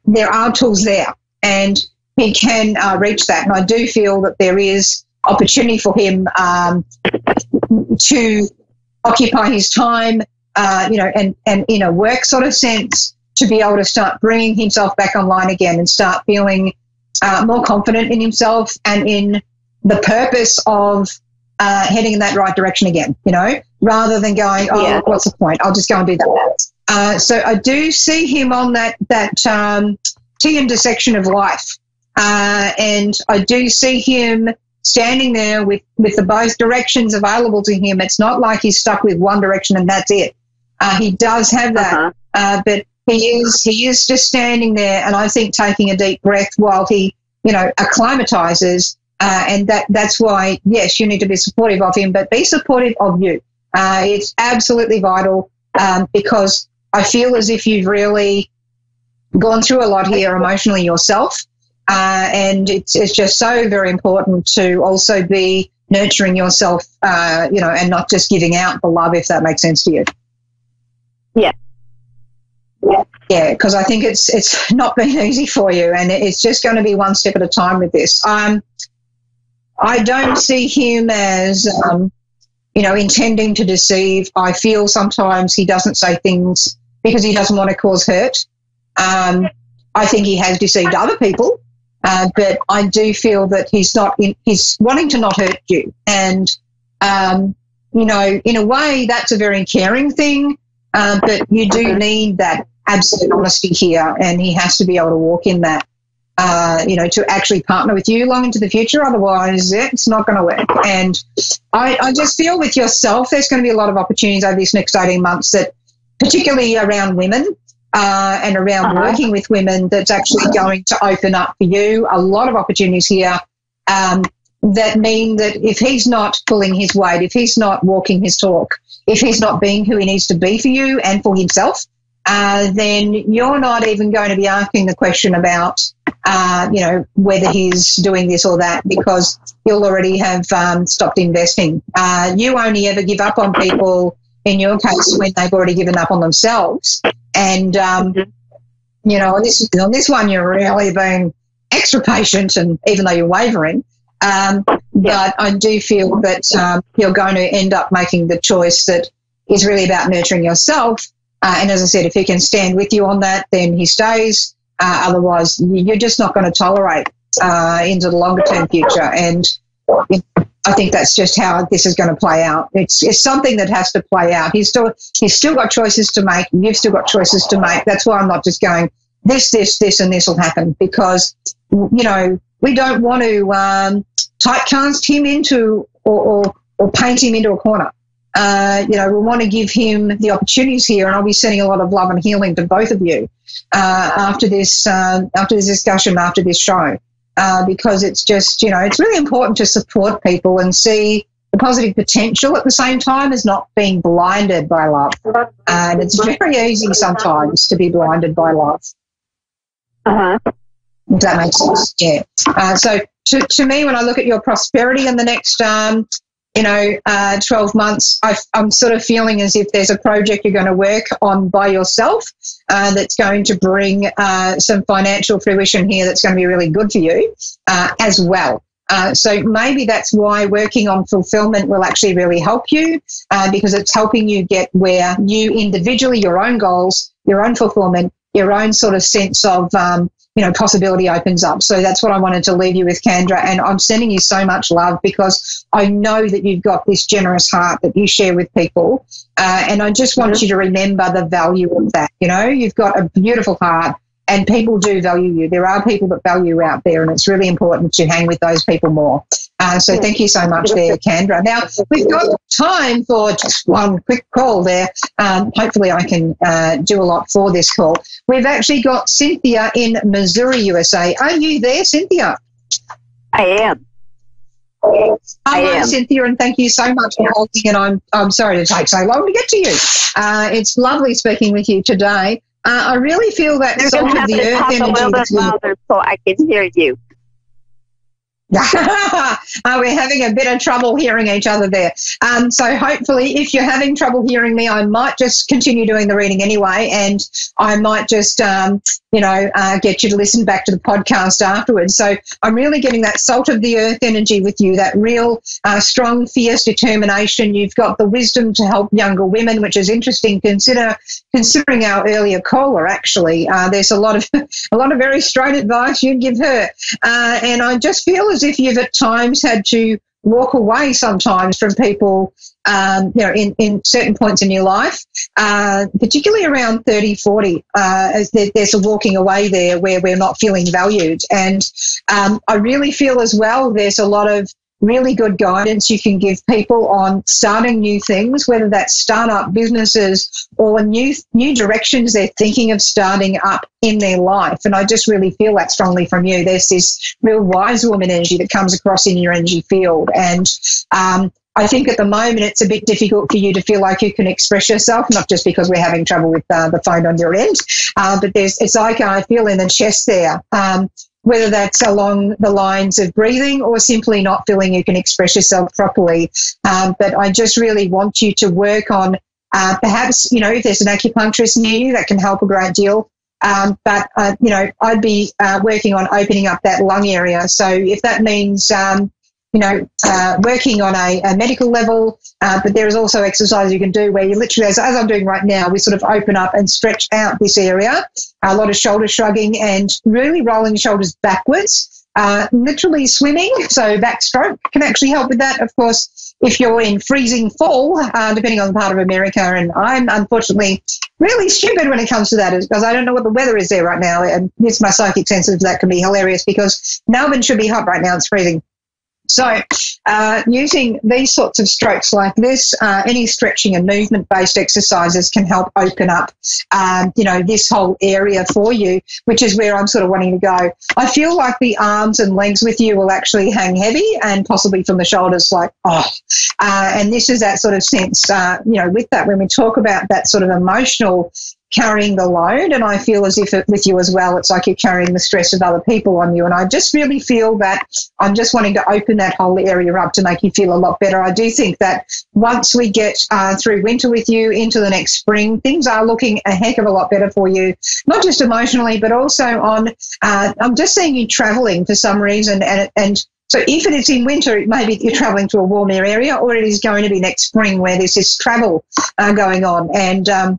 there are tools there, and he can reach that. And I do feel that there is opportunity for him to occupy his time, and in a work sort of sense, to be able to start bringing himself back online again and start feeling more confident in himself and in the purpose of heading in that right direction again, rather than going, what's the point? I'll just go and do that. So I do see him on that T-intersection of life. And I do see him standing there with the both directions available to him. It's not like he's stuck with one direction and that's it. He does have that, but he is just standing there, and I think taking a deep breath while he, acclimatizes And that's why, yes, you need to be supportive of him, but be supportive of you. It's absolutely vital because I feel as if you've really gone through a lot here emotionally yourself. And it's just so very important to also be nurturing yourself, and not just giving out the love, if that makes sense to you. Yeah. Yeah, because I think it's not been easy for you, and it's just going to be one step at a time with this. I don't see him as, intending to deceive. I feel sometimes he doesn't say things because he doesn't want to cause hurt. I think he has deceived other people, but I do feel that he's wanting to not hurt you. And, in a way, that's a very caring thing, but you do need that absolute honesty here, and he has to be able to walk in that. To actually partner with you long into the future. Otherwise, it's not going to work. And I just feel with yourself, there's going to be a lot of opportunities over this next 18 months that, particularly around women and around working with women, that's actually going to open up for you a lot of opportunities here that mean that if he's not pulling his weight, if he's not walking his talk, if he's not being who he needs to be for you and for himself, then you're not even going to be asking the question about whether he's doing this or that, because he'll already have stopped investing. You only ever give up on people, in your case, when they've already given up on themselves. And, on this one, you're really being extra patient, and even though you're wavering. But I do feel that you're going to end up making the choice that is really about nurturing yourself. And as I said, if he can stand with you on that, then he stays. Otherwise, you're just not going to tolerate into the longer-term future. And I think that's just how this is going to play out. It's something that has to play out. He's still got choices to make. You've still got choices to make. That's why I'm not just going, this, and this will happen, because, we don't want to typecast him into or paint him into a corner. We want to give him the opportunities here, and I'll be sending a lot of love and healing to both of you after this discussion, after this show, because it's just, it's really important to support people and see the positive potential at the same time as not being blinded by love. And it's very easy sometimes to be blinded by love. Does that make sense? Yeah. So to me, when I look at your prosperity in the next 12 months, I'm sort of feeling as if there's a project you're going to work on by yourself that's going to bring some financial fruition here that's going to be really good for you as well. So maybe that's why working on fulfillment will actually really help you because it's helping you get where you individually, your own goals, your own fulfillment, your own sort of sense of possibility opens up. So that's what I wanted to leave you with, Kendra. And I'm sending you so much love because I know that you've got this generous heart that you share with people. And I just want you to remember the value of that. You've got a beautiful heart and people do value you. There are people that value you out there, and it's really important to hang with those people more. So thank you so much there, Kendra. Now, we've got time for just one quick call there. Hopefully I can do a lot for this call. We've actually got Cynthia in Missouri, USA. Are you there, Cynthia? I am. Hello, Cynthia, and thank you so much for holding. And I'm sorry to take so long to get to you. It's lovely speaking with you today. I really feel that salt of the earth energy. A little bit louder so I can hear you. We're having a bit of trouble hearing each other there. So hopefully if you're having trouble hearing me, I might just continue doing the reading anyway, and I might just, get you to listen back to the podcast afterwards. So I'm really getting that salt of the earth energy with you, that real strong, fierce determination. You've got the wisdom to help younger women, which is interesting considering our earlier caller, actually. There's a lot of very straight advice you'd give her. And I just feel as if you've at times had to walk away sometimes from people, in certain points in your life, particularly around 30, 40, there's a walking away there where we're not feeling valued. And I really feel as well there's a lot of really good guidance you can give people on starting new things, whether that's startup businesses or new directions they're thinking of starting up in their life. And I just really feel that strongly from you. There's this real wise woman energy that comes across in your energy field. And I think at the moment it's a bit difficult for you to feel like you can express yourself, not just because we're having trouble with the phone on your end, but it's like I feel in the chest there, whether that's along the lines of breathing or simply not feeling you can express yourself properly. But I just really want you to work on perhaps, if there's an acupuncturist near you, that can help a great deal. But I'd be working on opening up that lung area. So if that means working on a medical level, but there is also exercise you can do where you literally, as I'm doing right now, we sort of open up and stretch out this area, a lot of shoulder shrugging and really rolling the shoulders backwards, literally swimming, so backstroke can actually help with that. Of course, if you're in freezing fall, depending on the part of America, and I'm unfortunately really stupid when it comes to that because I don't know what the weather is there right now, and it's my psychic senses that can be hilarious because Melbourne should be hot right now, it's freezing. So using these sorts of strokes like this, any stretching and movement-based exercises can help open up, this whole area for you, which is where I'm sort of wanting to go. I feel like the arms and legs with you will actually hang heavy and possibly from the shoulders like, and this is that sort of sense, with that, when we talk about that sort of emotional carrying the load, and I feel as if with you as well, it's like you're carrying the stress of other people on you. And I just really feel that I'm just wanting to open that whole area up to make you feel a lot better. I do think that once we get through winter with you into the next spring, things are looking a heck of a lot better for you, not just emotionally, but also on, I'm just seeing you traveling for some reason. And so if it is in winter, maybe you're traveling to a warmer area, or it is going to be next spring where there's this travel going on. And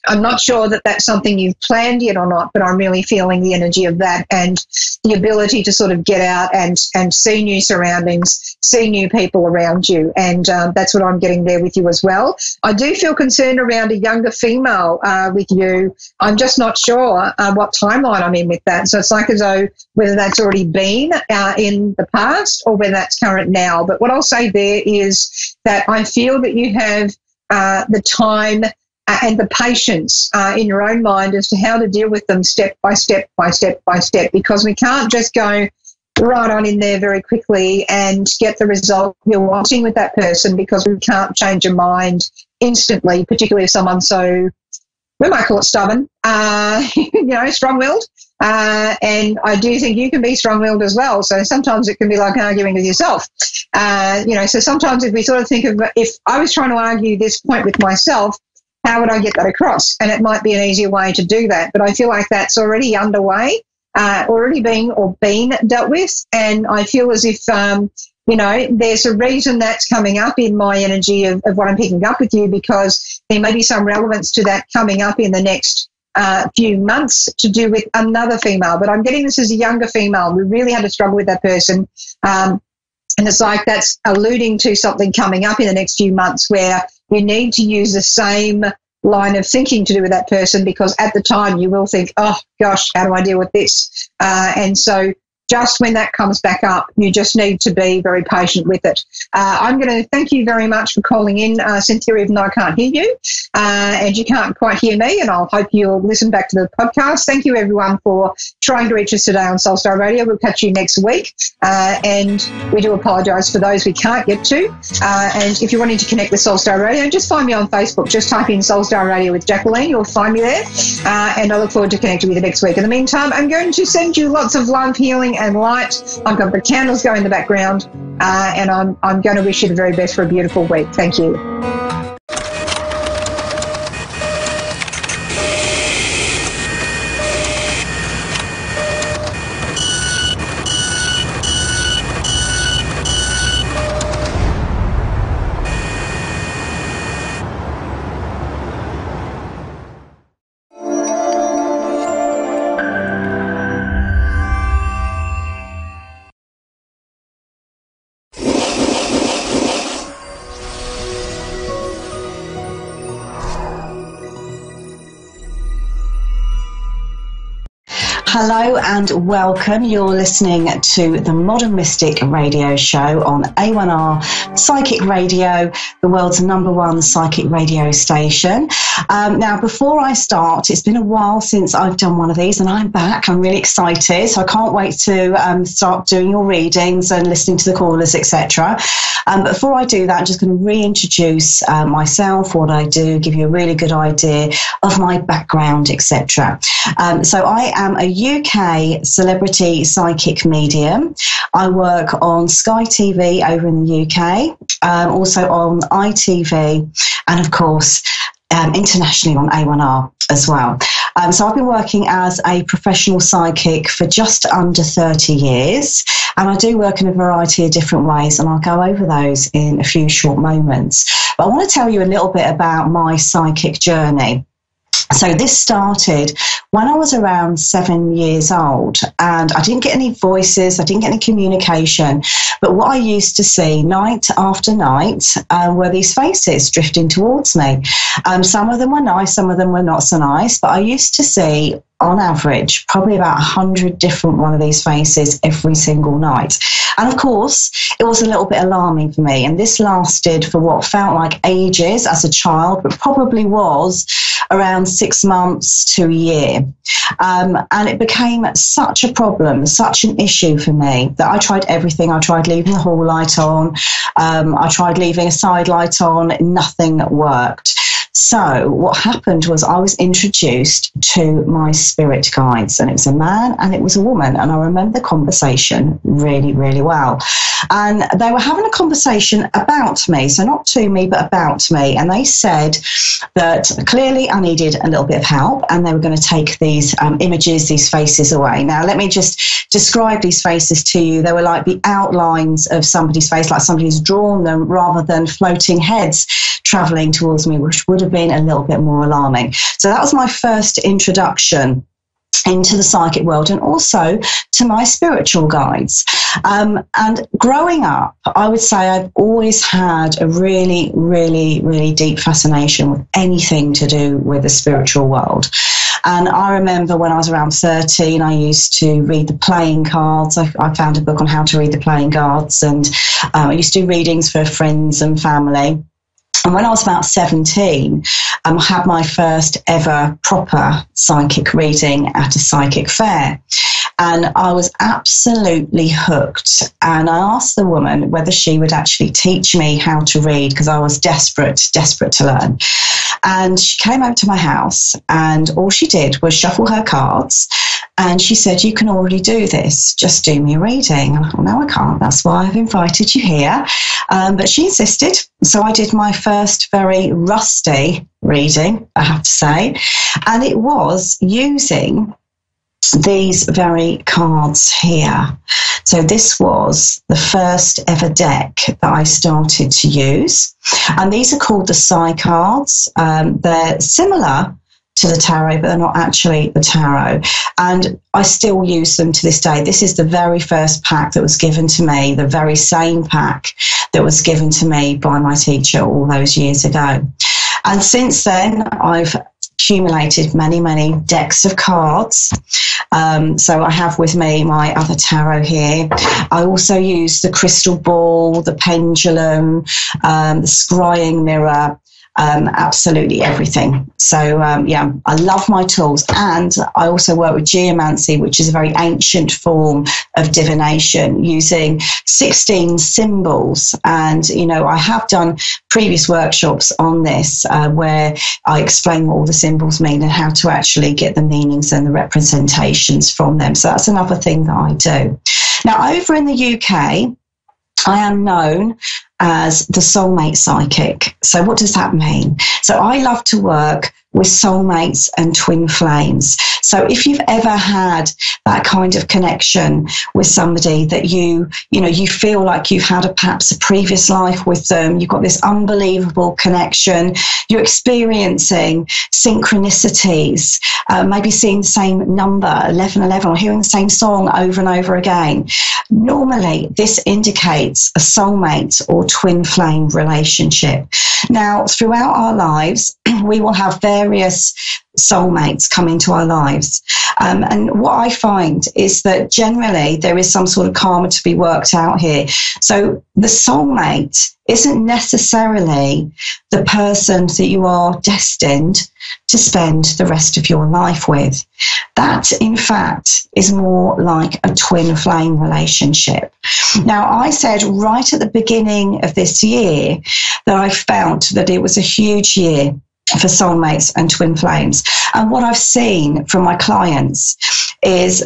I'm not sure that that's something you've planned yet or not, but I'm really feeling the energy of that and the ability to sort of get out and see new surroundings, see new people around you. And that's what I'm getting there with you as well. I do feel concerned around a younger female with you. I'm just not sure what timeline I'm in with that. So it's like as though whether that's already been in the past or whether that's current now. But what I'll say there is that I feel that you have the time and the patience in your own mind as to how to deal with them step by step by step by step, because we can't just go right on in there very quickly and get the result you're wanting with that person, because we can't change your mind instantly, particularly if someone's so, we might call it stubborn, strong-willed. And I do think you can be strong-willed as well. So sometimes it can be like arguing with yourself. So sometimes if we sort of think of, if I was trying to argue this point with myself, how would I get that across? And it might be an easier way to do that. But I feel like that's already underway, already been dealt with. And I feel as if, there's a reason that's coming up in my energy of what I'm picking up with you, because there may be some relevance to that coming up in the next few months to do with another female. But I'm getting this as a younger female. We really had to struggle with that person. And it's like that's alluding to something coming up in the next few months where you need to use the same line of thinking to do with that person, because at the time you will think, oh, gosh, how do I deal with this? And so just when that comes back up, you just need to be very patient with it. I'm going to thank you very much for calling in, Cynthia, even though I can't hear you and you can't quite hear me, and I'll hope you'll listen back to the podcast. Thank you, everyone, for trying to reach us today on Soulstar Radio. We'll catch you next week, and we do apologise for those we can't get to. And if you're wanting to connect with Soulstar Radio, just find me on Facebook. Just type in Soulstar Radio with Jacqueline. You'll find me there, and I look forward to connecting with you next week. In the meantime, I'm going to send you lots of love, healing and light. I've got the candles going in the background, and I'm going to wish you the very best for a beautiful week. Thank you. Hello and welcome. You're listening to the Modern Mystic radio show on A1R Psychic Radio, the world's #1 psychic radio station. Now, before I start, it's been a while since I've done one of these and I'm back. I'm really excited. So I can't wait to start doing your readings and listening to the callers, etc. But before I do that, I'm just going to reintroduce myself, what I do, give you a really good idea of my background, etc. So I am a UK celebrity psychic medium. I work on Sky TV over in the UK, also on ITV, and of course internationally on A1R as well. So I've been working as a professional psychic for just under 30 years, and I do work in a variety of different ways, and I'll go over those in a few short moments. But I want to tell you a little bit about my psychic journey. So this started when I was around 7 years old, and I didn't get any voices, I didn't get any communication, but what I used to see night after night were these faces drifting towards me. Some of them were nice, some of them were not so nice, but I used to see on average probably about 100 different one of these faces every single night. And of course, it was a little bit alarming for me, and this lasted for what felt like ages as a child, but probably was around 6 months to a year. And it became such a problem, such an issue for me, that I tried everything. I tried leaving the hall light on, I tried leaving a side light on, nothing worked. So what happened was I was introduced to my spirit guides, and it was a man and it was a woman, and I remember the conversation really, really well. And they were having a conversation about me, so not to me, but about me. And they said that clearly I needed a little bit of help, and they were going to take these images, these faces away. Now, let me just describe these faces to you. They were like the outlines of somebody's face, like somebody's drawn them, rather than floating heads travelling towards me, which would have been a little bit more alarming. So that was my first introduction into the psychic world, and also to my spiritual guides. And growing up, I would say I've always had a really, really, really deep fascination with anything to do with the spiritual world. And I remember when I was around 13, I used to read the playing cards. I found a book on how to read the playing cards, and I used to do readings for friends and family. And when I was about 17, I had my first ever proper psychic reading at a psychic fair. And I was absolutely hooked. And I asked the woman whether she would actually teach me how to read, because I was desperate to learn. And she came over to my house, and all she did was shuffle her cards. And she said, "You can already do this. Just do me a reading." And I thought, "No, I can't. That's why I've invited you here." But she insisted. So I did my first very rusty reading, I have to say. And it was using these very cards here. So this was the first ever deck that I started to use. And these are called the Psy cards. They're similar to the tarot, but they're not actually the tarot. And I still use them to this day. This is the very first pack that was given to me, the very same pack that was given to me by my teacher all those years ago. And since then, I've accumulated many, many decks of cards. So I have with me my other tarot here. I also use the crystal ball, the pendulum, the scrying mirror, absolutely everything. So yeah, I love my tools. And I also work with geomancy, which is a very ancient form of divination, using 16 symbols. And you know, I have done previous workshops on this where I explain what all the symbols mean and how to actually get the meanings and the representations from them. So that's another thing that I do. Now, over in the UK, I am known as the soulmate psychic. So what does that mean? So I love to work with soulmates and twin flames. So if you've ever had that kind of connection with somebody that you feel like you've had perhaps a previous life with them, you've got this unbelievable connection, you're experiencing synchronicities, maybe seeing the same number, 1111, or hearing the same song over and over again. Normally, this indicates a soulmate or twin flame relationship. Now, throughout our lives, we will have various various soulmates come into our lives. And what I find is that generally there is some sort of karma to be worked out here. So the soulmate isn't necessarily the person that you are destined to spend the rest of your life with. That, in fact, is more like a twin flame relationship. Now, I said right at the beginning of this year that I felt that it was a huge year for soulmates and twin flames. And what I've seen from my clients is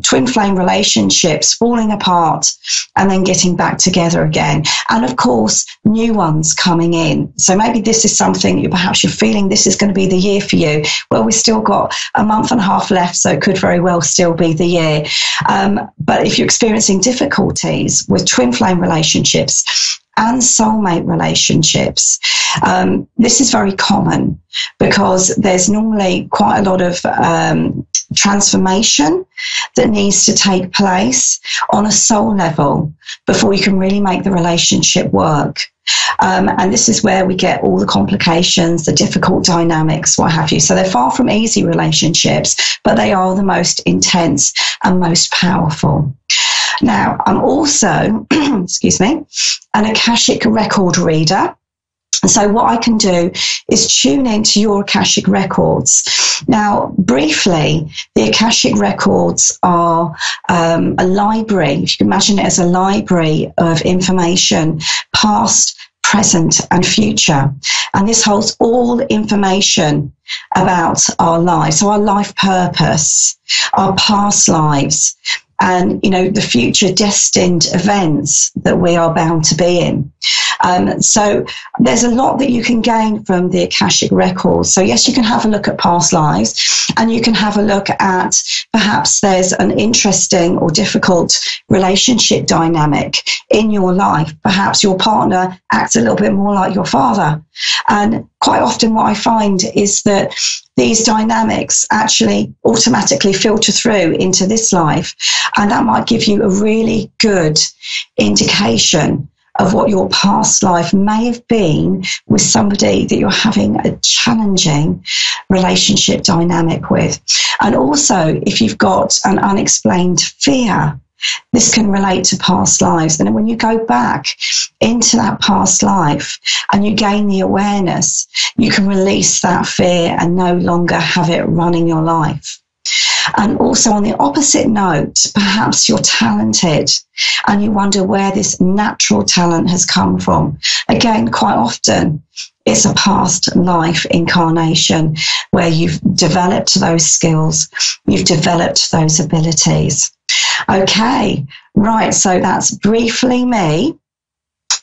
twin flame relationships falling apart and then getting back together again. And of course, new ones coming in. So maybe this is something perhaps you're feeling this is going to be the year for you. Well, we've still got a month and a half left, so it could very well still be the year. But if you're experiencing difficulties with twin flame relationships and soulmate relationships, this is very common because there's normally quite a lot of transformation that needs to take place on a soul level before you can really make the relationship work. And this is where we get all the complications, the difficult dynamics, what have you. So they're far from easy relationships, but they are the most intense and most powerful. Now, I'm also, excuse me, an Akashic record reader. So what I can do is tune into your Akashic records. Now, briefly, the Akashic records are a library, if you can imagine it as a library of information, past, present and future. And this holds all information about our lives, so our life purpose, our past lives, and, you know, the future destined events that we are bound to be in. So there's a lot that you can gain from the Akashic records. So yes, you can have a look at past lives, and you can have a look at perhaps there's an interesting or difficult relationship dynamic in your life. Perhaps your partner acts a little bit more like your father. And quite often what I find is that these dynamics actually automatically filter through into this life. And that might give you a really good indication of what your past life may have been with somebody that you're having a challenging relationship dynamic with. And also, if you've got an unexplained fear, this can relate to past lives. And when you go back into that past life and you gain the awareness, you can release that fear and no longer have it running your life. And also on the opposite note, perhaps you're talented and you wonder where this natural talent has come from. Again, quite often, it's a past life incarnation where you've developed those skills, you've developed those abilities. Okay, right, so that's briefly me.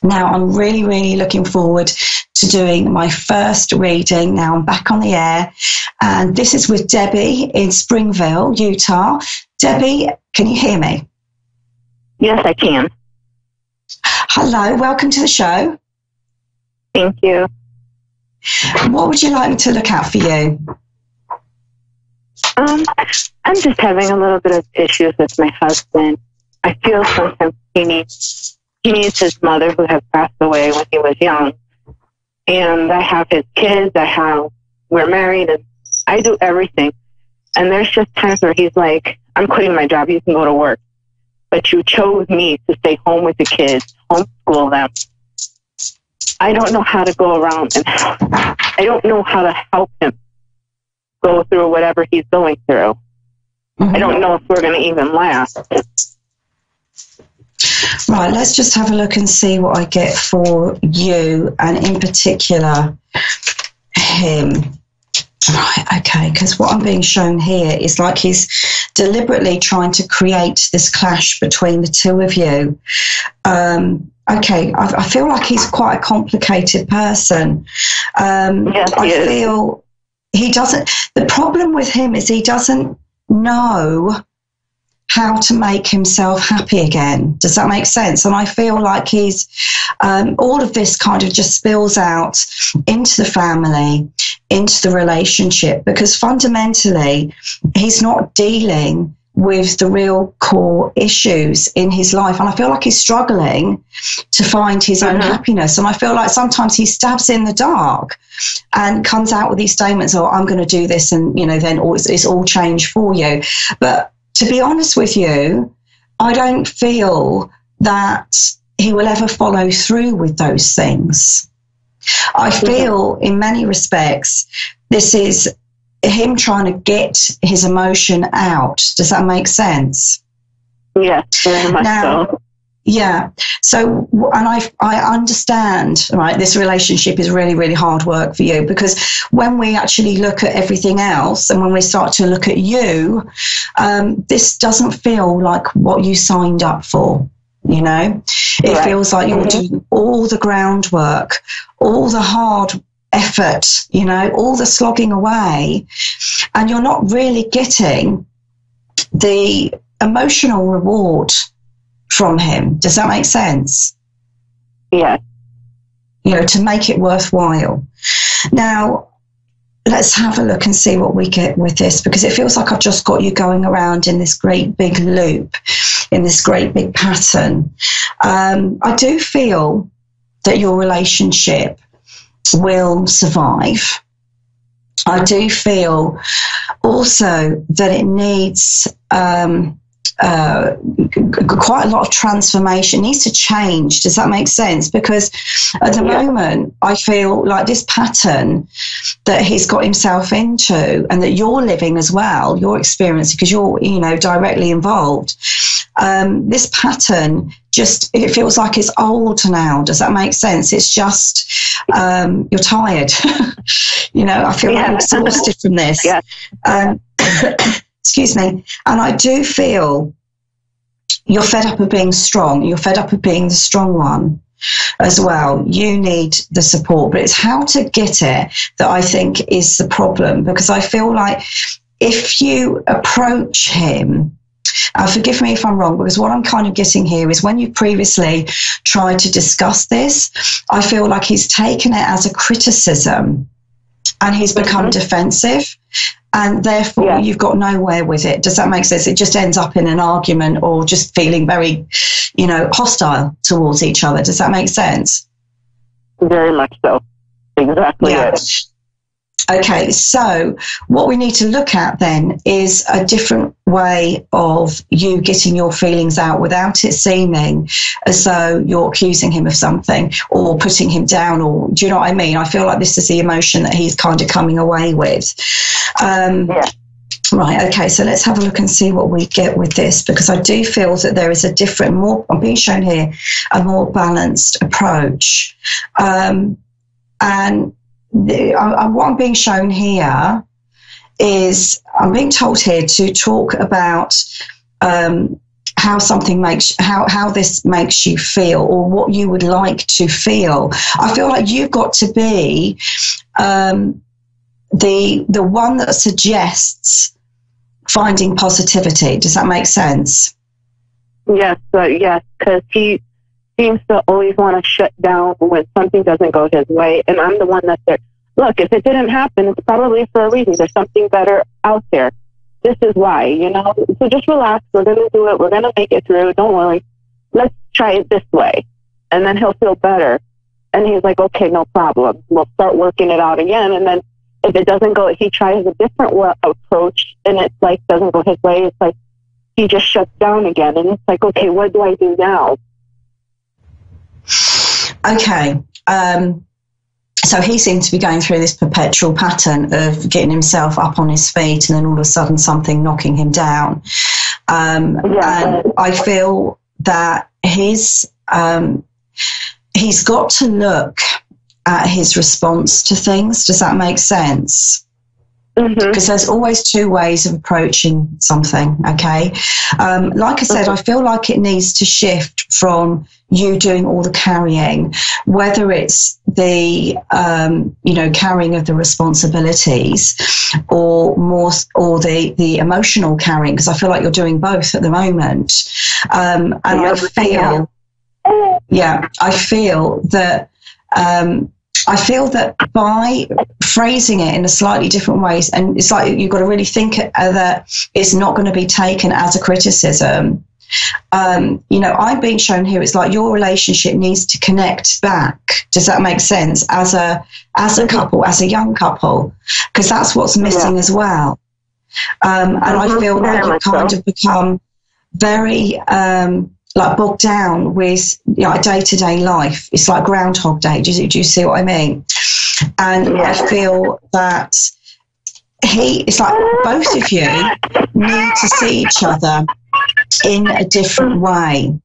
Now, I'm really, really looking forward to doing my first reading. Now I'm back on the air, and this is with Debbie in Springville, Utah. Debbie, can you hear me? Yes, I can. Hello, welcome to the show. Thank you. What would you like me to look out for you? I'm just having a little bit of issues with my husband. I feel sometimes he needs his mother, who had passed away when he was young. And I have his kids, we're married, and I do everything. And there's just times where he's like, I'm quitting my job, you can go to work. But you chose me to stay home with the kids, homeschool them. I don't know how to go around and I don't know how to help him go through whatever he's going through. Mm-hmm. I don't know if we're going to even last. Right, let's just have a look and see what I get for you, and in particular, him. Right, okay, because what I'm being shown here is like he's deliberately trying to create this clash between the two of you. Okay, I feel like he's quite a complicated person. Yes, I feel he doesn't, the problem with him is he doesn't know how to make himself happy again. Does that make sense? And I feel like he's, all of this kind of just spills out into the family, into the relationship, because fundamentally he's not dealing with the real core issues in his life. And I feel like he's struggling to find his own happiness. And I feel like sometimes he stabs in the dark and comes out with these statements, oh, I'm going to do this, and, you know, then it's all changed for you. But to be honest with you, I don't feel that he will ever follow through with those things. I feel in many respects this is him trying to get his emotion out. Does that make sense? Yes, very much so. Yeah. So, and I understand, right, this relationship is really, really hard work for you, because when we actually look at everything else and when we start to look at you, this doesn't feel like what you signed up for, you know? It feels like you're doing all the groundwork, all the hard effort, you know, all the slogging away, and you're not really getting the emotional reward from him. Does that make sense? Yeah. You know, to make it worthwhile. Now, let's have a look and see what we get with this, because it feels like I've just got you going around in this great big loop, in this great big pattern. I do feel that your relationship will survive. I do feel also that it needs quite a lot of transformation. It needs to change. Does that make sense? Because at the moment, I feel like this pattern that he's got himself into, and that you're living as well, your experience, because you're, you know, directly involved. This pattern just, it feels like it's old now. Does that make sense? It's just, you're tired. You know, I feel like I'm exhausted from this. Excuse me. And I do feel you're fed up of being strong. You're fed up of being the strong one as well. You need the support, but it's how to get it that I think is the problem, because I feel like if you approach him, forgive me if I'm wrong, because what I'm kind of getting here is when you previously tried to discuss this, I feel like he's taken it as a criticism and he's become defensive, and therefore you've got nowhere with it. Does that make sense? It just ends up in an argument or just feeling very, you know, hostile towards each other. Does that make sense? Very much so. Exactly. Yeah. Okay, so what we need to look at then is a different way of you getting your feelings out without it seeming as though you're accusing him of something or putting him down, or do you know what I mean? I feel like this is the emotion that he's kind of coming away with. Right, okay, so let's have a look and see what we get with this, because I do feel that there is a different, more, I'm being shown here, a more balanced approach. And what I'm being shown here is I'm being told here to talk about how something makes, how this makes you feel, or what you would like to feel. I feel like you've got to be the one that suggests finding positivity. Does that make sense? Yes, because he seems to always want to shut down when something doesn't go his way, and I'm the one that's there. Look, if it didn't happen, it's probably for a reason. There's something better out there. This is why, you know. So just relax. We're going to do it. We're going to make it through. Don't worry. Let's try it this way. And then he'll feel better. And he's like, okay, no problem. We'll start working it out again. And then if it doesn't go, he tries a different approach, and it's like doesn't go his way. It's like he just shuts down again. And it's like, okay, what do I do now? Okay. So he seems to be going through this perpetual pattern of getting himself up on his feet and then all of a sudden something knocking him down. And I feel that he's got to look at his response to things. Does that make sense? Because there's always two ways of approaching something, okay? Like I said, I feel like it needs to shift from you doing all the carrying, whether it's the, carrying of the responsibilities or the emotional carrying, because I feel like you're doing both at the moment. And I feel that I feel that by phrasing it in a slightly different way, and it's like you've got to really think that it's not going to be taken as a criticism. I'm being shown here, it's like your relationship needs to connect back. Does that make sense? As a couple, as a young couple, because that's what's missing as well. And I feel like you kind of become very like bogged down with day-to-day life. It's like Groundhog Day. Do you see what I mean? And I feel that it's like both of you need to see each other in a different way.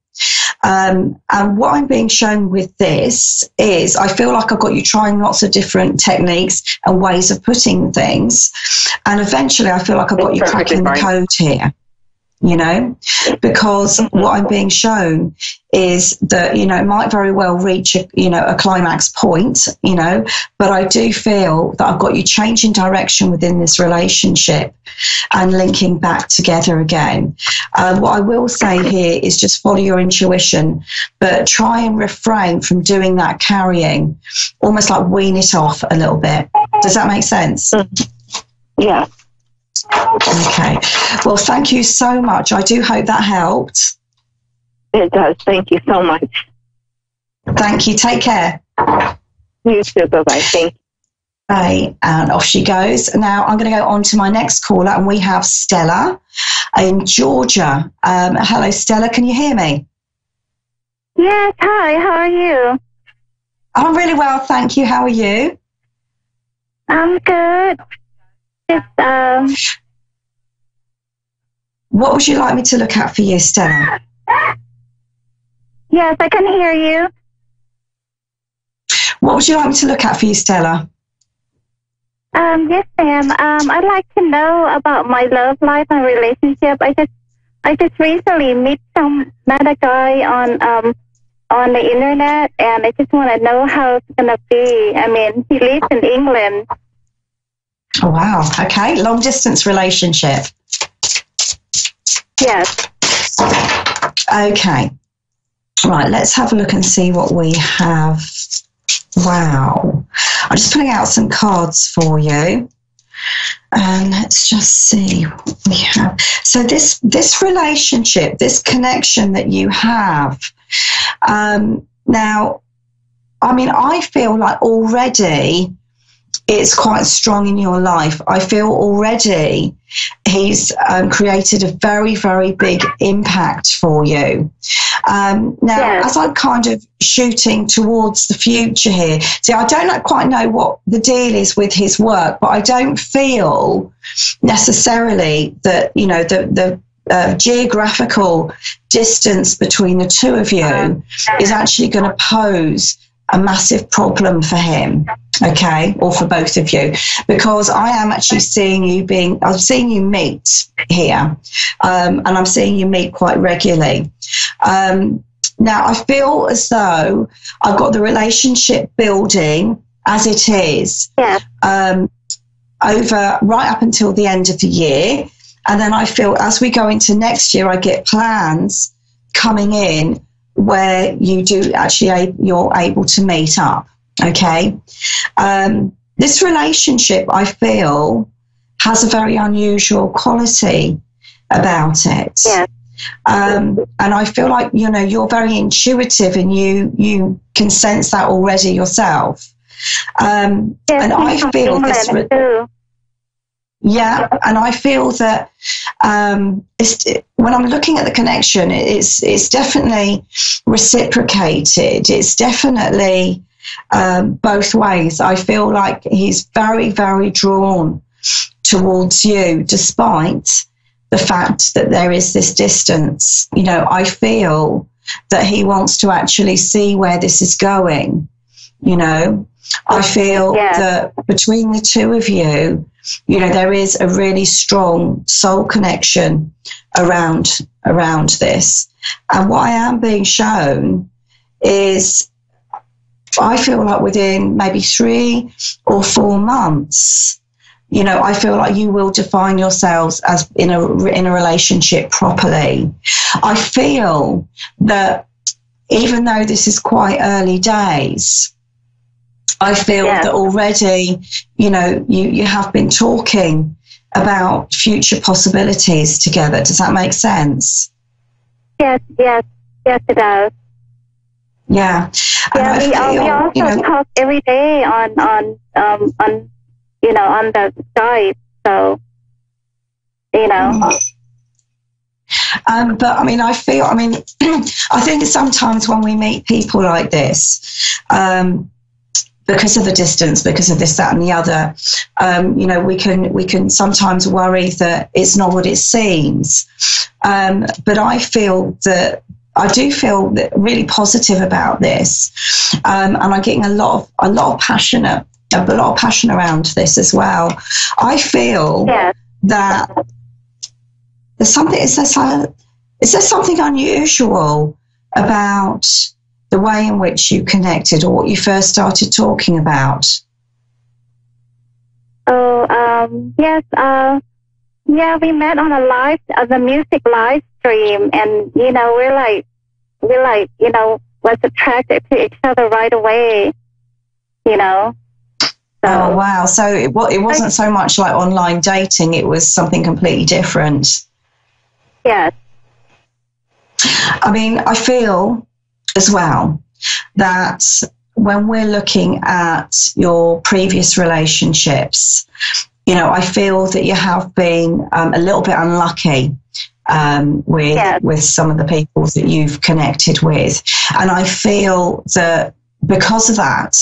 And what I'm being shown with this is I feel like I've got you trying lots of different techniques and ways of putting things. And eventually I feel like I've got you cracking the code here. Because what I'm being shown is that, it might very well reach a climax point, but I do feel that I've got you changing direction within this relationship and linking back together again. What I will say here is just follow your intuition, but try and refrain from doing that carrying, almost like wean it off a little bit. Does that make sense? Yeah. Okay. Well, thank you so much. I do hope that helped. It does. Thank you so much. Thank you. Take care. You too. Bye-bye. Thank you. Bye. And off she goes. Now I'm going to go on to my next caller, and we have Stella in Georgia. Hello, Stella. Can you hear me? Yes. Hi. How are you? I'm really well, thank you. How are you? I'm good. What would you like me to look at for you, Stella? Yes, I can hear you. What would you like me to look at for you, Stella? Yes, ma'am. I'd like to know about my love life and relationship. I just recently met a guy on the internet, and I just want to know how it's gonna be. I mean, he lives in England. Oh, wow. Okay. Long distance relationship. Yes. Okay. Right. Let's have a look and see what we have. Wow. I'm just putting out some cards for you. And let's just see what we have. So this relationship, this connection that you have, now, I mean, I feel like already it's quite strong in your life. I feel already he's created a very, very big impact for you. Now, as I'm kind of shooting towards the future here, see, I don't quite know what the deal is with his work, but I don't feel necessarily that, the geographical distance between the two of you is actually going to pose a massive problem for him, okay, or for both of you, because I am actually I'm seeing you meet here, and I'm seeing you meet quite regularly. Now, I feel as though I've got the relationship building as it is over right up until the end of the year, and then I feel as we go into next year, I get plans coming in where you do actually, you're able to meet up, okay? This relationship, I feel, has a very unusual quality about it. Yes. And I feel like, you're very intuitive and you can sense that already yourself. And I feel this... Yeah, and I feel that when I'm looking at the connection, it's definitely reciprocated. It's definitely both ways. I feel like he's very, very drawn towards you, despite the fact that there is this distance. I feel that he wants to actually see where this is going. I feel that between the two of you, there is a really strong soul connection around this. And what I am being shown is, I feel like within maybe 3 or 4 months, I feel like you will define yourselves as in a relationship properly. I feel that even though this is quite early days, I feel that already, you know, you have been talking about future possibilities together. Does that make sense? Yes, it does. Yeah. Yeah, we also talk every day on you know, on the Skype. So, you know. But I mean, I think sometimes when we meet people like this, because of the distance, because of this, that, and the other, you know, we can sometimes worry that it's not what it seems. But I do feel really positive about this, and I'm getting a lot of passion around this as well. I feel that there's something. Is there something unusual about the way in which you connected, or what you first started talking about? Oh, yes. Yeah, we met on the music live stream, and you know, we're like, you know, was attracted to each other right away. You know. So, oh wow! So it wasn't so much like online dating; it was something completely different. Yes. I mean, I feel as well that when we're looking at your previous relationships, you know, I feel that you have been a little bit unlucky with some of the people that you've connected with. And I feel that because of that,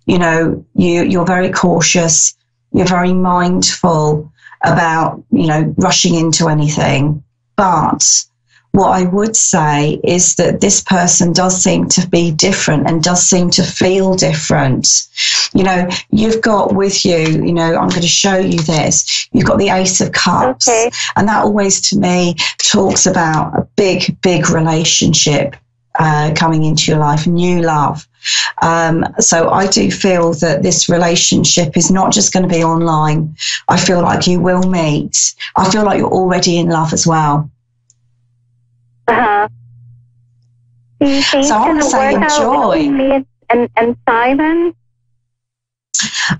you know, you're very cautious, you're very mindful about, you know, rushing into anything. But what I would say is that this person does seem to be different and does seem to feel different. You know, you've got with you, you know, I'm going to show you this. You've got the Ace of Cups. Okay. And that always, to me, talks about a big, big relationship coming into your life, new love. So I do feel that this relationship is not just going to be online. I feel like you will meet. I feel like you're already in love as well. Do you think so I want to say enjoy. Me and Simon?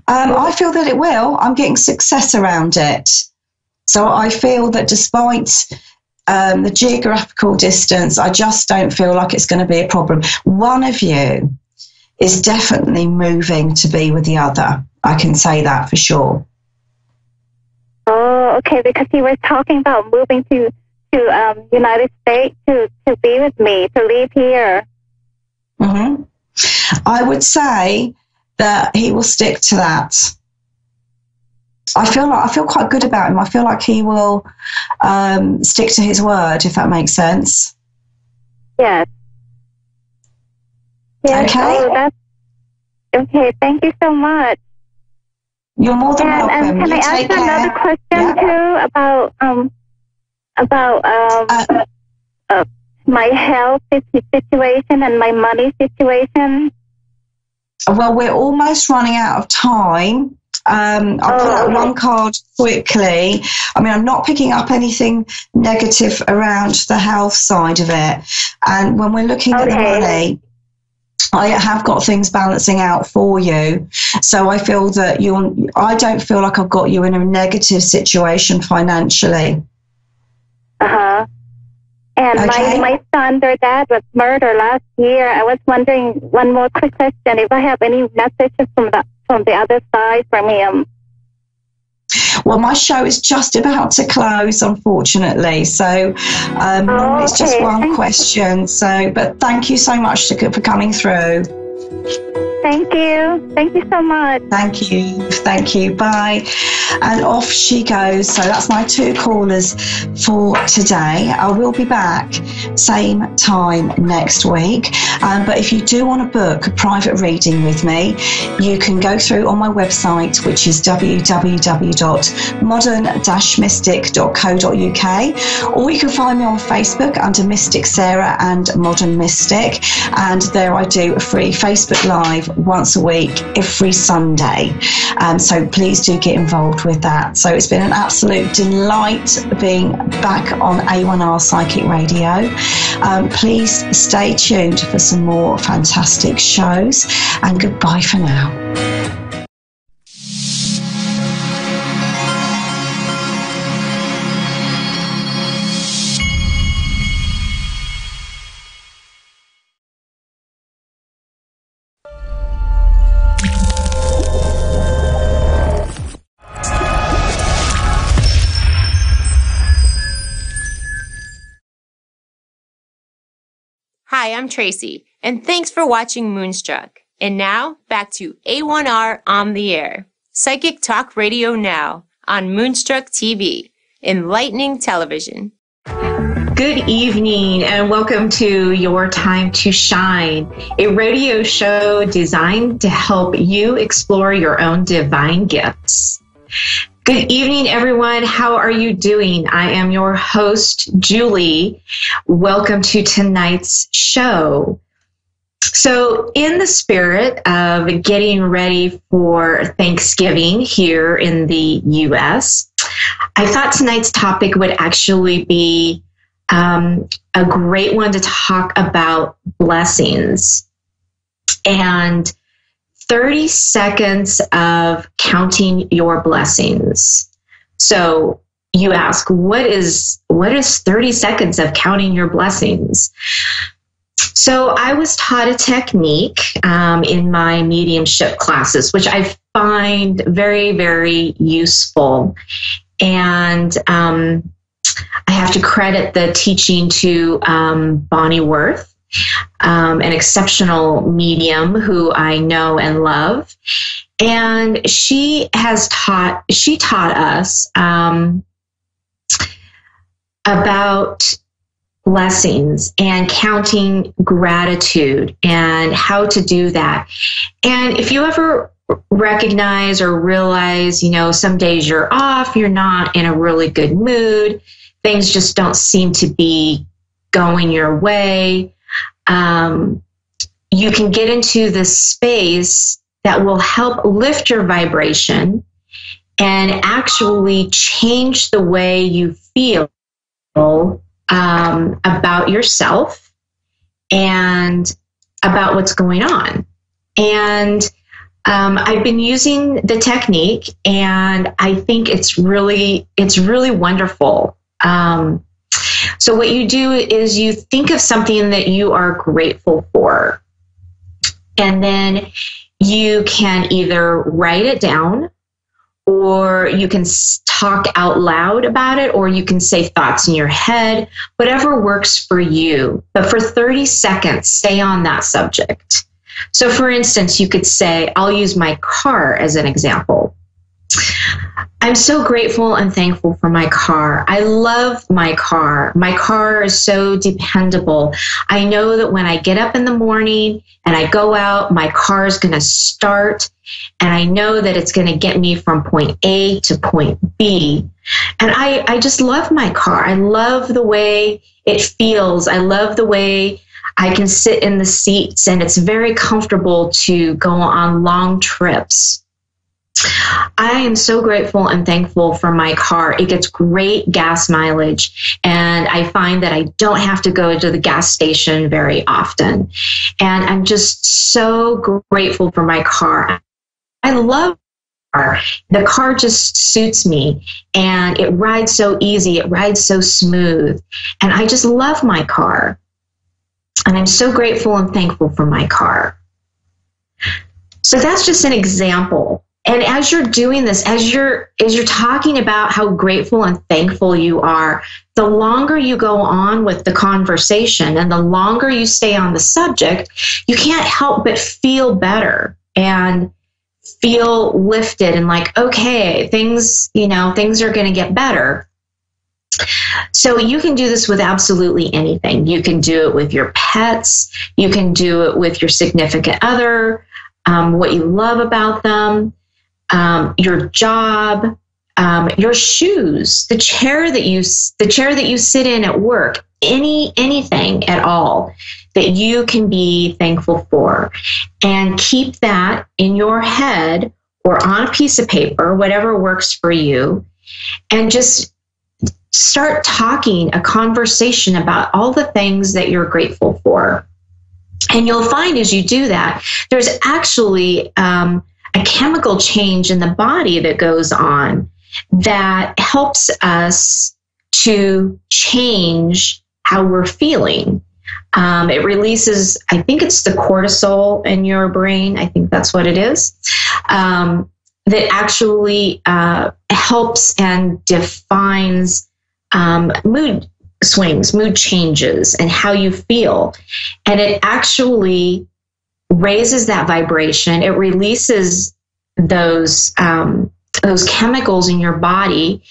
I feel that it will. I'm getting success around it. So I feel that despite the geographical distance, I just don't feel like it's going to be a problem. One of you is definitely moving to be with the other. I can say that for sure. Oh, okay, because he was talking about moving to United States to be with me, to live here. Mm-hmm. I would say that he will stick to that. I feel quite good about him. I feel like he will stick to his word, if that makes sense. Yes. Yes. Okay. Oh, that's okay. Thank you so much. You're more than welcome. And can I ask another question too about my health situation and my money situation? Well, we're almost running out of time. I'll pull out one card quickly. I mean, I'm not picking up anything negative around the health side of it. And when we're looking at the money, I have got things balancing out for you. So I feel that I don't feel like I've got you in a negative situation financially. Uh-huh. And my son, their dad was murdered last year. I was wondering, one more quick question, if I have any messages from the other side from him. Well, my show is just about to close, unfortunately. So it's just one question. So, but thank you so much for coming through. Thank you. Thank you so much. Thank you. Thank you. Bye. And off she goes. So that's my two callers for today. I will be back same time next week. But if you do want to book a private reading with me, you can go through on my website, which is www.modern-mystic.co.uk, or you can find me on Facebook under Mystic Sarah and Modern Mystic. And there I do a free Facebook Live once a week, every Sunday. So please do get involved with that. So it's been an absolute delight being back on A1R Psychic Radio. Please stay tuned for some more fantastic shows, and goodbye for now. Hi, I'm Tracy, and thanks for watching Moonstruck. And now, back to A1R on the Air, Psychic Talk Radio Now on Moonstruck TV, enlightening television. Good evening, and welcome to Your Time to Shine, a radio show designed to help you explore your own divine gifts. Good evening, everyone. How are you doing? I am your host, Julie. Welcome to tonight's show. So, in the spirit of getting ready for Thanksgiving here in the U.S., I thought tonight's topic would actually be a great one to talk about blessings. And 30 seconds of counting your blessings. So you ask, what is 30 seconds of counting your blessings? So I was taught a technique in my mediumship classes, which I find very, very useful. And I have to credit the teaching to Bonnie Worth, an exceptional medium who I know and love. And she taught us about blessings and counting gratitude and how to do that. And if you ever recognize or realize, some days you're off, you're not in a really good mood, things just don't seem to be going your way, you can get into this space that will help lift your vibration and actually change the way you feel about yourself and about what's going on. And I've been using the technique, and I think it's really wonderful. So what you do is you think of something that you are grateful for, and then you can either write it down, or you can talk out loud about it, or you can say thoughts in your head, whatever works for you. But for 30 seconds, stay on that subject. So for instance, you could say, I'll use my car as an example. I'm so grateful and thankful for my car. I love my car. My car is so dependable. I know that when I get up in the morning and I go out, my car is going to start, and I know that it's going to get me from point A to point B. And I just love my car. I love the way it feels. I love the way I can sit in the seats, and it's very comfortable to go on long trips. I am so grateful and thankful for my car. It gets great gas mileage, and I find that I don't have to go to the gas station very often. And I'm just so grateful for my car. I love the car. The car just suits me, and it rides so easy. It rides so smooth, and I just love my car. And I'm so grateful and thankful for my car. So that's just an example. And as you're doing this, as you're talking about how grateful and thankful you are, the longer you go on with the conversation and the longer you stay on the subject, you can't help but feel better and feel lifted and like, okay, things are going to get better. So you can do this with absolutely anything. You can do it with your pets. You can do it with your significant other, what you love about them. Your job, your shoes, the chair that you sit in at work, anything at all that you can be thankful for, and keep that in your head or on a piece of paper, whatever works for you, and just start talking a conversation about all the things that you're grateful for. And you'll find as you do that, there's actually a chemical change in the body that goes on that helps us to change how we're feeling. It releases, I think it's the cortisol in your brain. I think that's what it is. That actually helps and defines mood swings, mood changes, and how you feel. And it actually raises that vibration. It releases those chemicals in your body,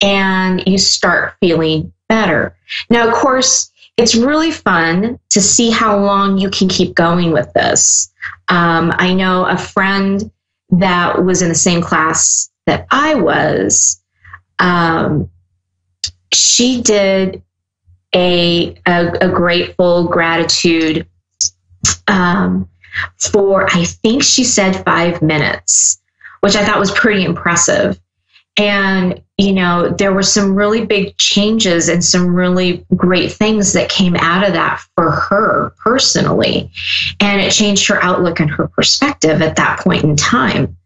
and you start feeling better. Now, of course, it's really fun to see how long you can keep going with this. I know a friend that was in the same class that I was. She did a grateful gratitude for, I think she said 5 minutes, which I thought was pretty impressive. And, there were some really big changes and some really great things that came out of that for her personally. And it changed her outlook and her perspective at that point in time.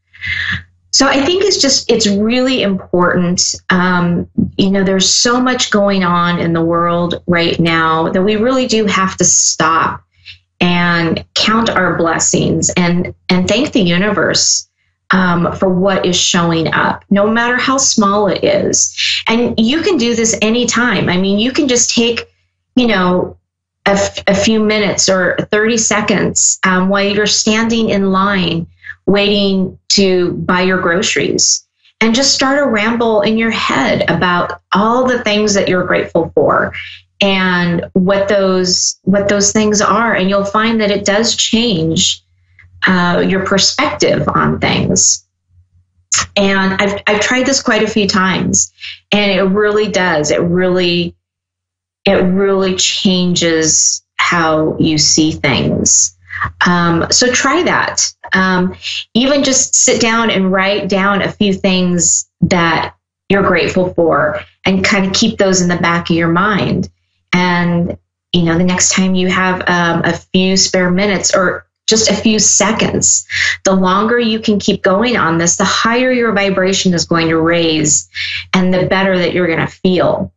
So I think it's really important. There's so much going on in the world right now that we really do have to stop and count our blessings and thank the universe for what is showing up, no matter how small it is. And you can do this anytime. I mean, you can just take, a few minutes or 30 seconds while you're standing in line waiting to buy your groceries, and just start a ramble in your head about all the things that you're grateful for and what those things are. And you'll find that it does change your perspective on things. And I've tried this quite a few times, and it really does. It really changes how you see things. So try that. Even just sit down and write down a few things that you're grateful for, and kind of keep those in the back of your mind. And, the next time you have a few spare minutes or just a few seconds, the longer you can keep going on this, the higher your vibration is going to raise and the better that you're going to feel.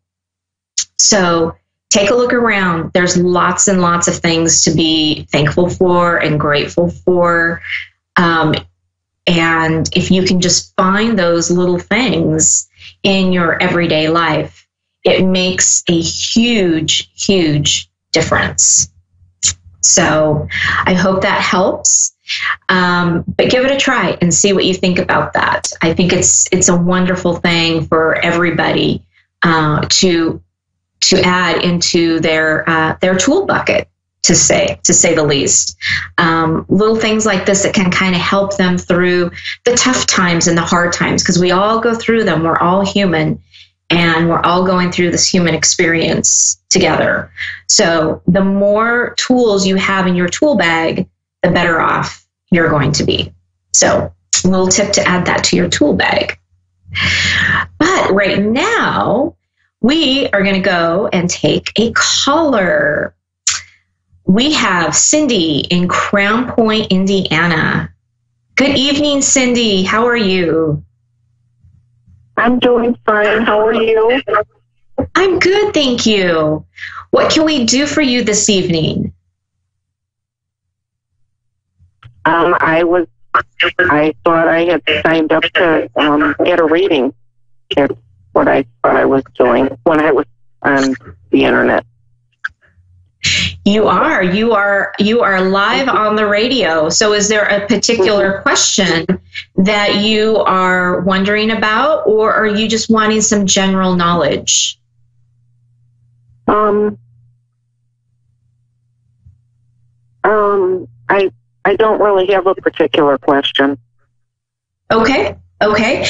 So take a look around. There's lots and lots of things to be thankful for and grateful for. And if you can just find those little things in your everyday life, it makes a huge, huge difference. So I hope that helps. But give it a try and see what you think about that. I think it's a wonderful thing for everybody to add into their tool bucket, to say the least. Little things like this that can kind of help them through the tough times and the hard times, because we all go through them. We're all human, and we're all going through this human experience together. So the more tools you have in your tool bag, the better off you're going to be. So a little tip to add that to your tool bag. But right now, we are going to go and take a caller. We have Cindy in Crown Point, Indiana. Good evening, Cindy. How are you? I'm doing fine. How are you? I'm good, thank you. What can we do for you this evening? I thought I had signed up to get a reading. That's what I thought I was doing when I was on the internet. You are live on the radio. So is there a particular question that you are wondering about, or are you just wanting some general knowledge? I don't really have a particular question. Okay. Okay.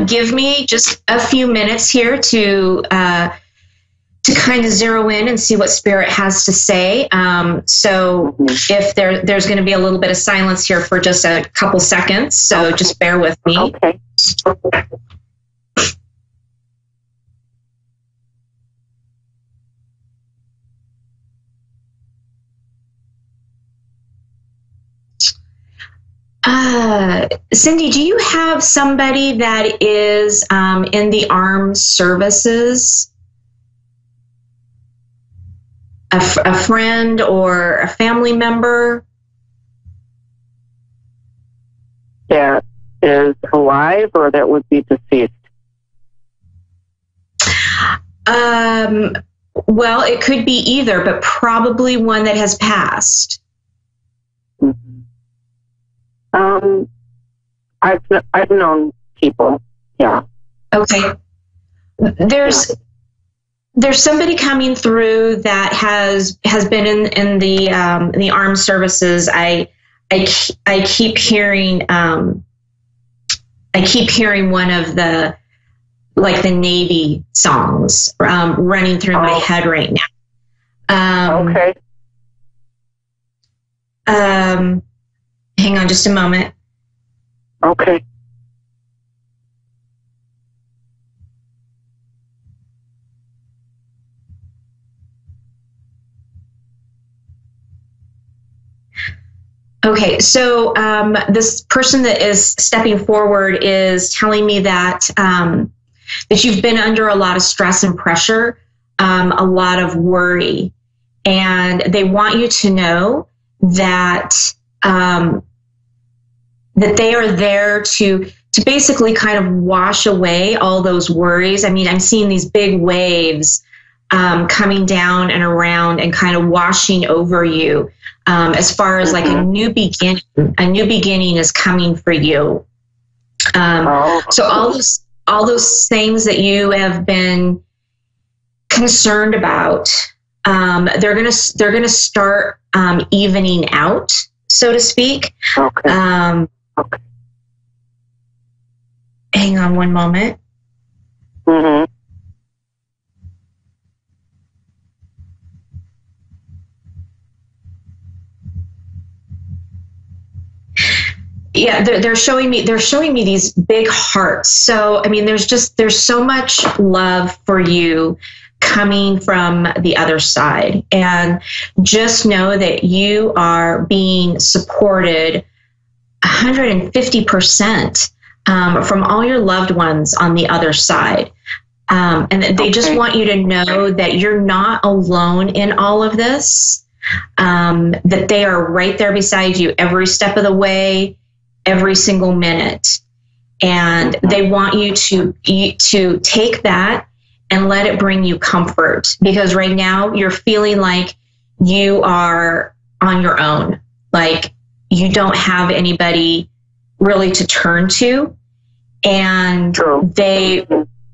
Give me just a few minutes here to kind of zero in and see what Spirit has to say. So if there's going to be a little bit of silence here for just a couple seconds, so just bear with me. Okay. Cindy, do you have somebody that is in the armed services? A friend or a family member? That is alive or that would be deceased? Well, it could be either, but probably one that has passed. I've known people. Yeah. Okay. There's somebody coming through that has been in the armed services. I keep hearing one of the Navy songs running through my head right now. Okay. Hang on just a moment. Okay. Okay, so this person that is stepping forward is telling me that that you've been under a lot of stress and pressure, a lot of worry, and they want you to know that that they are there to basically kind of wash away all those worries. I mean, I'm seeing these big waves coming down and around and kind of washing over you. As far as like a new beginning is coming for you. So all those things that you have been concerned about, they're gonna start evening out, so to speak. Okay. Okay. Hang on one moment. Mm-hmm. Yeah, they're showing me these big hearts. So I mean, there's so much love for you coming from the other side, and just know that you are being supported 150% from all your loved ones on the other side, and they just want you to know that you're not alone in all of this. That they are right there beside you every step of the way, every single minute, and they want you to take that and let it bring you comfort, because right now you're feeling like you are on your own, like you don't have anybody really to turn to, and they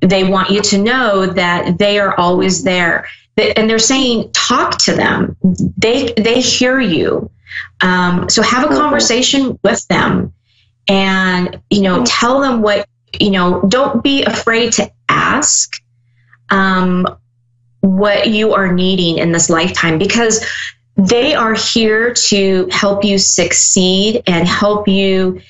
want you to know that they are always there. And they're saying, talk to them. They hear you. So have a conversation with them, and tell them what don't be afraid to ask what you are needing in this lifetime, because they are here to help you succeed and help you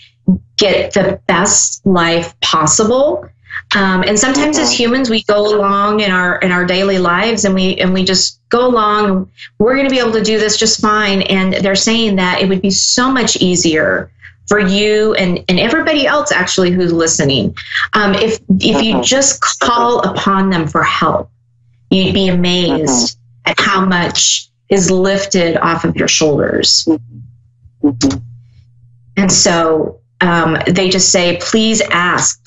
get the best life possible. And sometimes as humans, we go along in our daily lives and we just go along. We're going to be able to do this just fine. And they're saying that it would be so much easier for you and everybody else actually who's listening. If you just call upon them for help, you'd be amazed at how much is lifted off of your shoulders. And so they just say, please ask,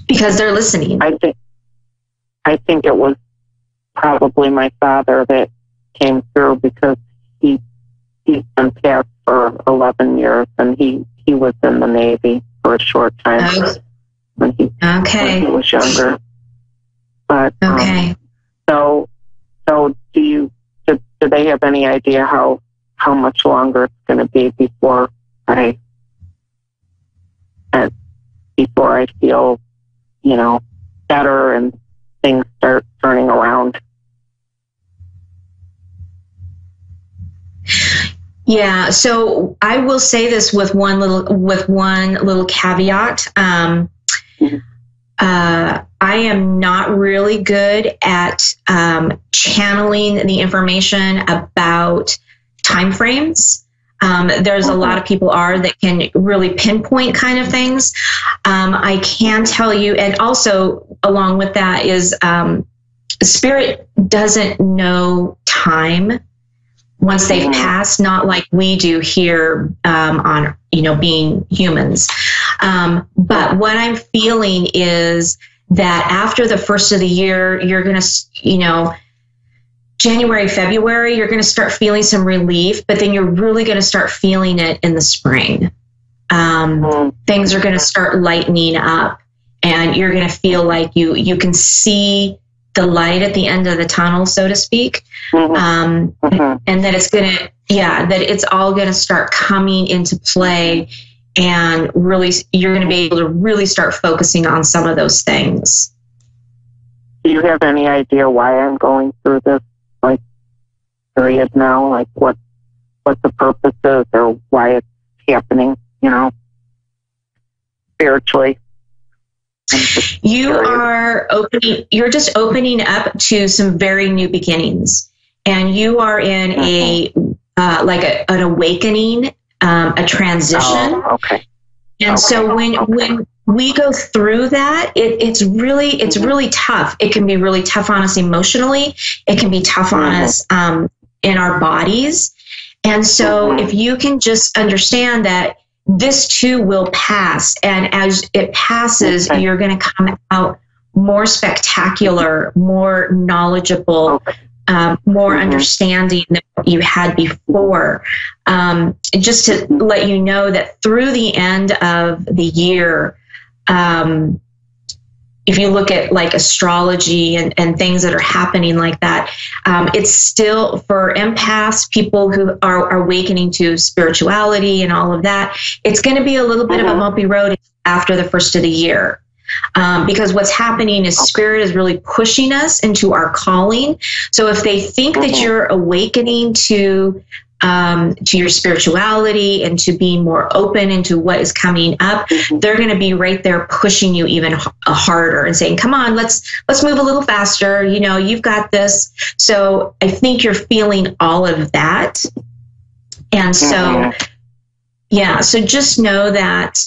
because they're listening. I think it was probably my father that came through, because he's been passed for 11 years, and he was in the Navy for a short time when he was younger. But so do they have any idea how much longer it's going to be before pray. And before I feel, better and things start turning around. Yeah, so I will say this with one little caveat. I am not really good at channeling the information about time frames. There's a lot of people that can really pinpoint kind of things. I can tell you, and also along with that is spirit doesn't know time once they've passed, not like we do here on, being humans. But what I'm feeling is that after the first of the year, you're going to, January, February, you're going to start feeling some relief, but then you're really going to start feeling it in the spring. Things are going to start lightening up, and you're going to feel like you can see the light at the end of the tunnel, so to speak. And that it's going to, that it's all going to start coming into play, and really, you're going to be able to really start focusing on some of those things. Do you have any idea why I'm going through this, period now? Like, what the purpose is, or why it's happening, spiritually? You're just opening up to some very new beginnings, and you are in an awakening, a transition. Oh, okay. And so when we go through that, it's really tough. It can be really tough on us emotionally. It can be tough on us in our bodies. And so if you can just understand that this too will pass, and as it passes, you're going to come out more spectacular, more knowledgeable, more understanding than what you had before. Just to let you know that through the end of the year, if you look at like astrology and things that are happening like that, it's still for empaths, people who are awakening to spirituality and all of that, it's going to be a little bit of a bumpy road after the first of the year. Because what's happening is spirit is really pushing us into our calling. So if they think that you're awakening to your spirituality and to being more open into what is coming up, they're going to be right there pushing you even harder and saying, come on, let's move a little faster. You've got this. So I think you're feeling all of that. And so, so just know that,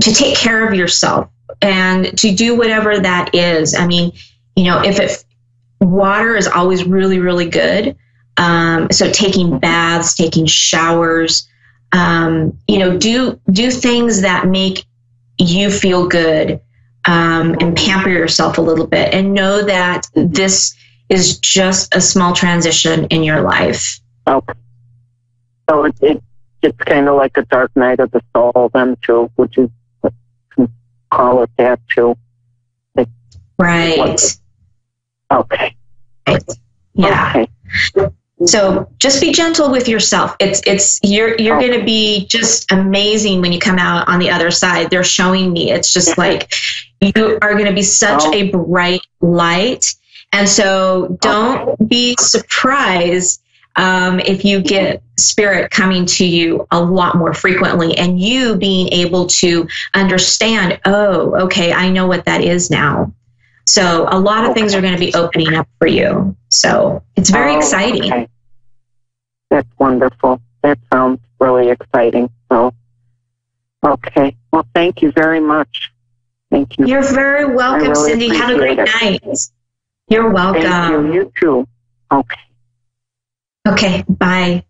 to take care of yourself and to do whatever that is. I mean, water is always really, really good. So taking baths, taking showers, do things that make you feel good, and pamper yourself a little bit, and know that this is just a small transition in your life. Okay. So it's kind of like a dark night of the soul then too, which is, call it that too. Right. Okay. Right. Yeah. Okay. So just be gentle with yourself. You're going to be just amazing when you come out on the other side. They're showing me it's just like you are going to be such a bright light. And so don't be surprised if you get spirit coming to you a lot more frequently, and you being able to understand, oh, okay, I know what that is now. So a lot of things are going to be opening up for you. So it's very exciting. Okay. That's wonderful. That sounds really exciting. So, okay. Well, thank you very much. Thank you. You're very welcome, really Cindy. Have a great night. You're welcome. Thank you. You too. Okay. Okay, bye.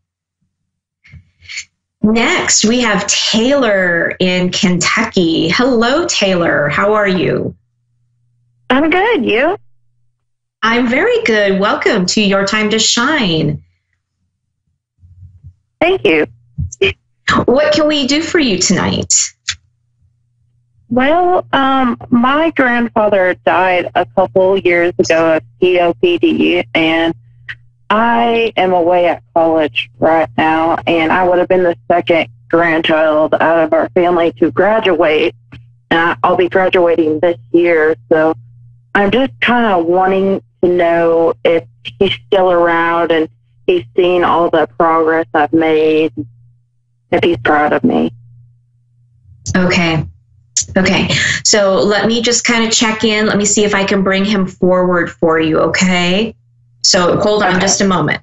Next, we have Taylor in Kentucky. Hello, Taylor. How are you? I'm good. You? I'm very good. Welcome to Your Time to Shine. Thank you. What can we do for you tonight? Well, my grandfather died a couple years ago of COPD, and I am away at college right now, and I would have been the second grandchild out of our family to graduate. And I'll be graduating this year, so I'm just kind of wanting to know if he's still around and he's seen all the progress I've made, if he's proud of me. Okay. So let me just kind of check in. Let me see if I can bring him forward for you, okay? So hold on just a moment.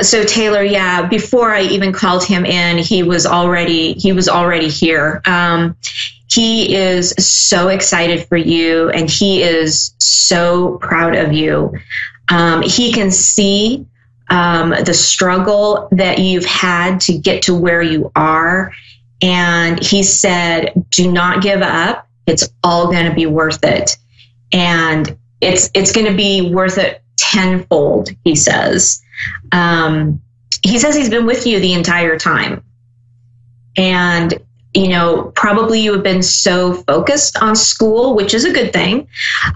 So Taylor, yeah, before I even called him in, he was already here. He is so excited for you, and he is so proud of you. He can see the struggle that you've had to get to where you are. And he said, do not give up. It's all going to be worth it. And it's going to be worth it tenfold, he says. He says he's been with you the entire time. And, you know, probably you have been so focused on school, which is a good thing.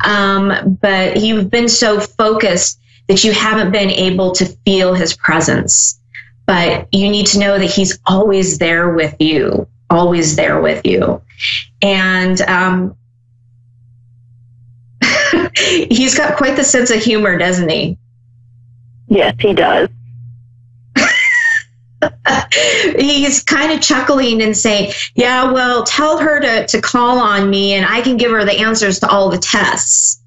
But you've been so focused that you haven't been able to feel his presence. But you need to know that he's always there with you, always there with you. And he's got quite the sense of humor, doesn't he? Yes, he does. He's kind of chuckling and saying, yeah, well, tell her to call on me and I can give her the answers to all the tests.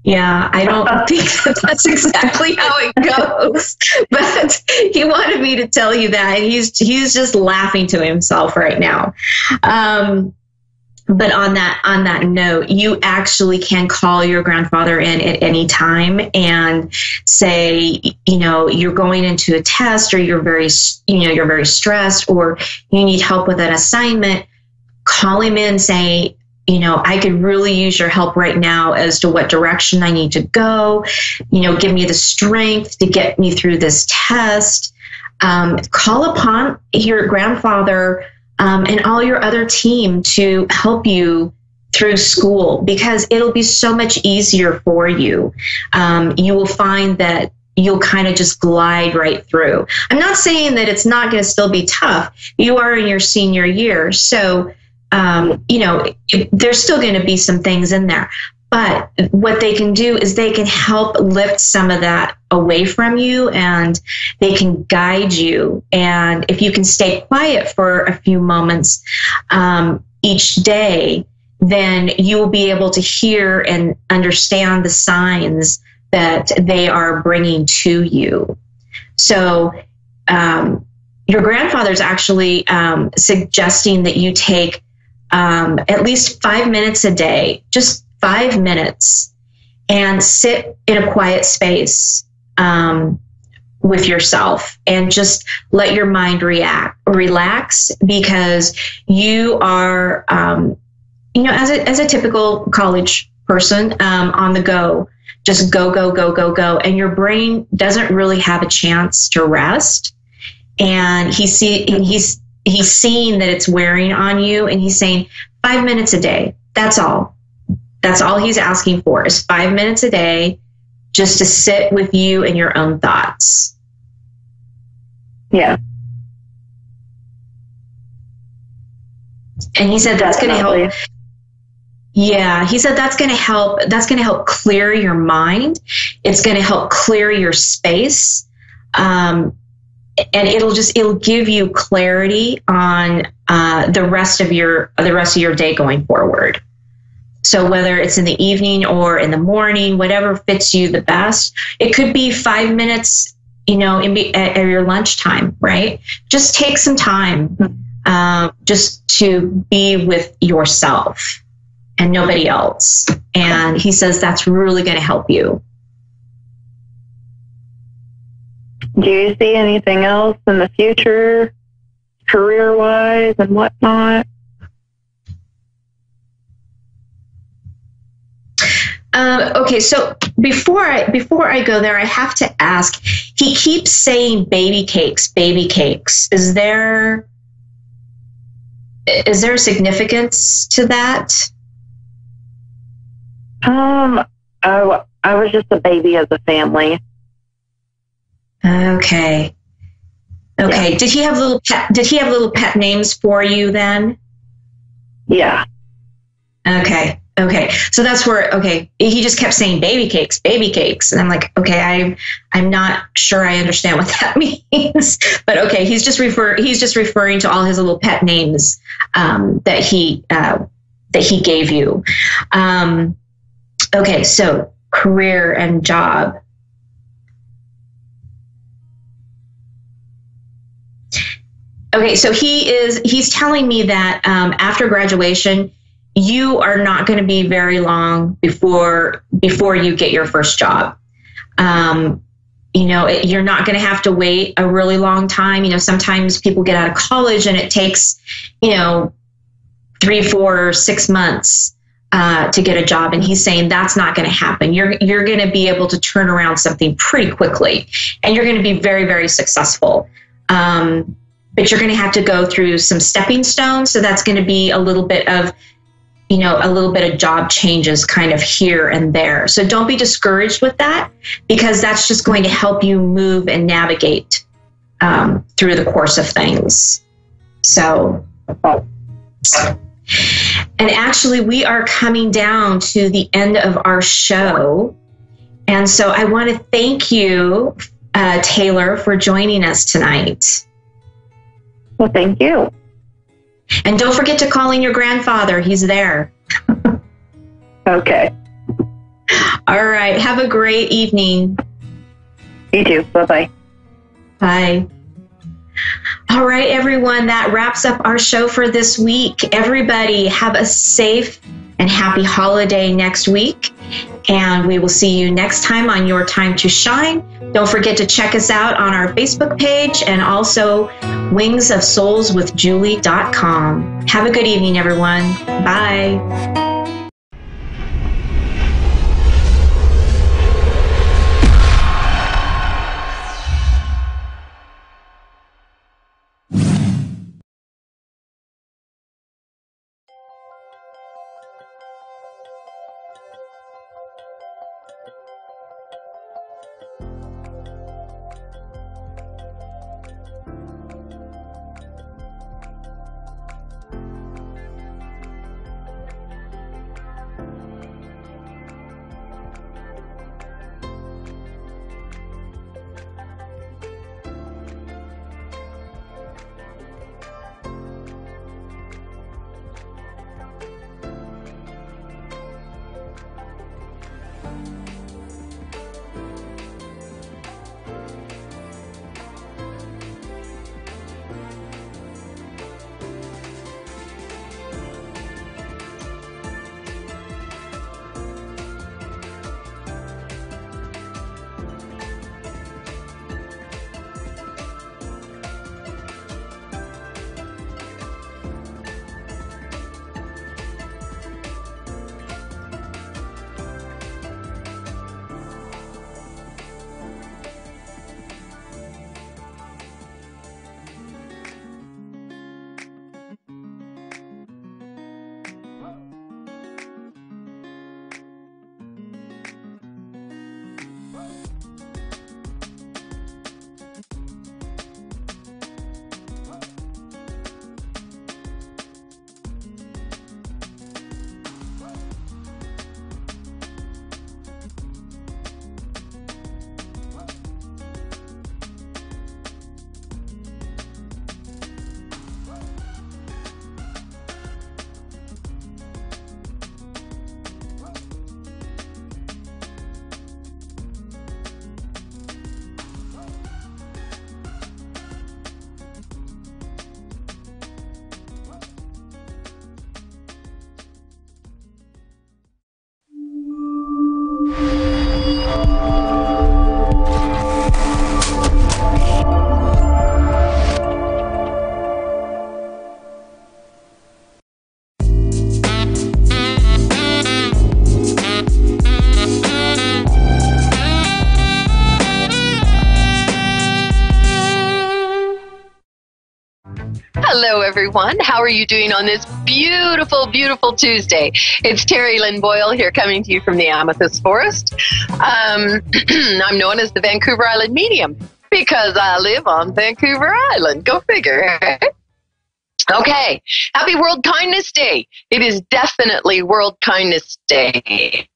Yeah, I don't think that's exactly how it goes, but he wanted me to tell you that. He's just laughing to himself right now. But on that note, you actually can call your grandfather in at any time and say, you know, you're going into a test, or you're very stressed, or you need help with an assignment. Call him in, say, you know, I could really use your help right now as to what direction I need to go. You know, give me the strength to get me through this test. Call upon your grandfather and all your other team to help you through school, because it'll be so much easier for you. You will find that you'll kind of just glide right through. I'm not saying that it's not going to still be tough. You are in your senior year, so you know, there's still going to be some things in there. But what they can do is they can help lift some of that away from you, and they can guide you. And if you can stay quiet for a few moments each day, then you will be able to hear and understand the signs that they are bringing to you. So your grandfather's actually suggesting that you take at least 5 minutes a day, just 5 minutes, and sit in a quiet space with yourself and just let your mind relax, because you are, you know, as a typical college person, on the go, just go, and your brain doesn't really have a chance to rest. And he's seeing that it's wearing on you, and he's saying 5 minutes a day. That's all. That's all he's asking for, is 5 minutes a day, just to sit with you and your own thoughts. Yeah. And he said that's going to help. Yeah, he said that's going to help. That's going to help clear your mind. It's going to help clear your space. And it'll give you clarity on the rest of your day going forward. So whether it's in the evening or in the morning, whatever fits you the best. It could be 5 minutes, you know, at your lunchtime, right? Just take some time just to be with yourself and nobody else. And he says that's really going to help you. Do you see anything else in the future, career-wise and whatnot? Okay, so before I go there, I have to ask. He keeps saying baby cakes, baby cakes. Is there a significance to that? I was just a baby of the family. Okay. Okay. Yeah. Did he have little pet names for you then? Yeah. Okay. Okay. So that's where, okay. He just kept saying baby cakes. And I'm like, okay, I'm not sure I understand what that means, but okay. He's just referring to all his little pet names, that he gave you. Okay. So career and job. Okay. So he's telling me that, after graduation, you are not going to be very long before you get your first job. You're not going to have to wait a really long time. Sometimes people get out of college and it takes, 3, 4, 6 months to get a job. And he's saying that's not going to happen. You're going to be able to turn around something pretty quickly, and you're going to be very, very successful. But you're going to have to go through some stepping stones. So that's going to be a little bit of job changes kind of here and there. So don't be discouraged with that, because that's just going to help you move and navigate through the course of things. So, and actually we are coming down to the end of our show. And so I want to thank you, Taylor, for joining us tonight. Well, thank you. And don't forget to call in your grandfather. He's there. Okay. All right. Have a great evening. You too. Bye-bye. Bye. All right, everyone. That wraps up our show for this week. Everybody have a safe and happy holiday next week. And we will see you next time on Your Time to Shine. Don't forget to check us out on our Facebook page and also wingsofsoulswithjulie.com. Have a good evening, everyone. Bye. Hello, everyone. How are you doing on this beautiful, beautiful Tuesday? It's Terry Lynn Boyle here coming to you from the Amethyst Forest. I'm known as the Vancouver Island Medium because I live on Vancouver Island. Go figure. Okay. Happy World Kindness Day. It is definitely World Kindness Day.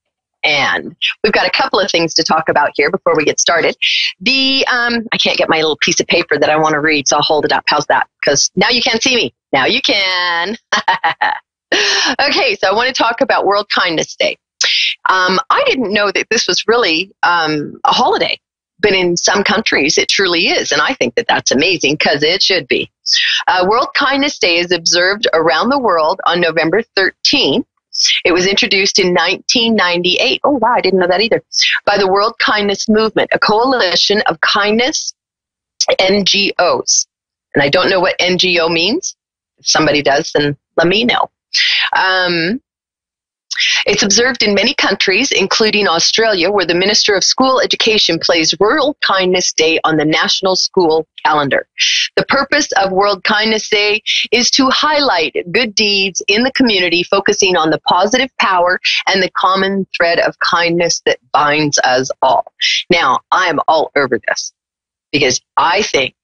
And we've got a couple of things to talk about here before we get started. I can't get my little piece of paper that I want to read, so I'll hold it up. How's that? Because now you can't see me. Now you can. Okay, so I want to talk about World Kindness Day. I didn't know that this was really a holiday, but in some countries it truly is, and I think that that's amazing because it should be. World Kindness Day is observed around the world on November 13th. It was introduced in 1998. Oh, wow, I didn't know that either. By the World Kindness Movement, a coalition of kindness NGOs. And I don't know what NGO means. If somebody does, then let me know. It's observed in many countries, including Australia, where the Minister of School Education places World Kindness Day on the national school calendar. The purpose of World Kindness Day is to highlight good deeds in the community, focusing on the positive power and the common thread of kindness that binds us all. Now, I am all over this because I think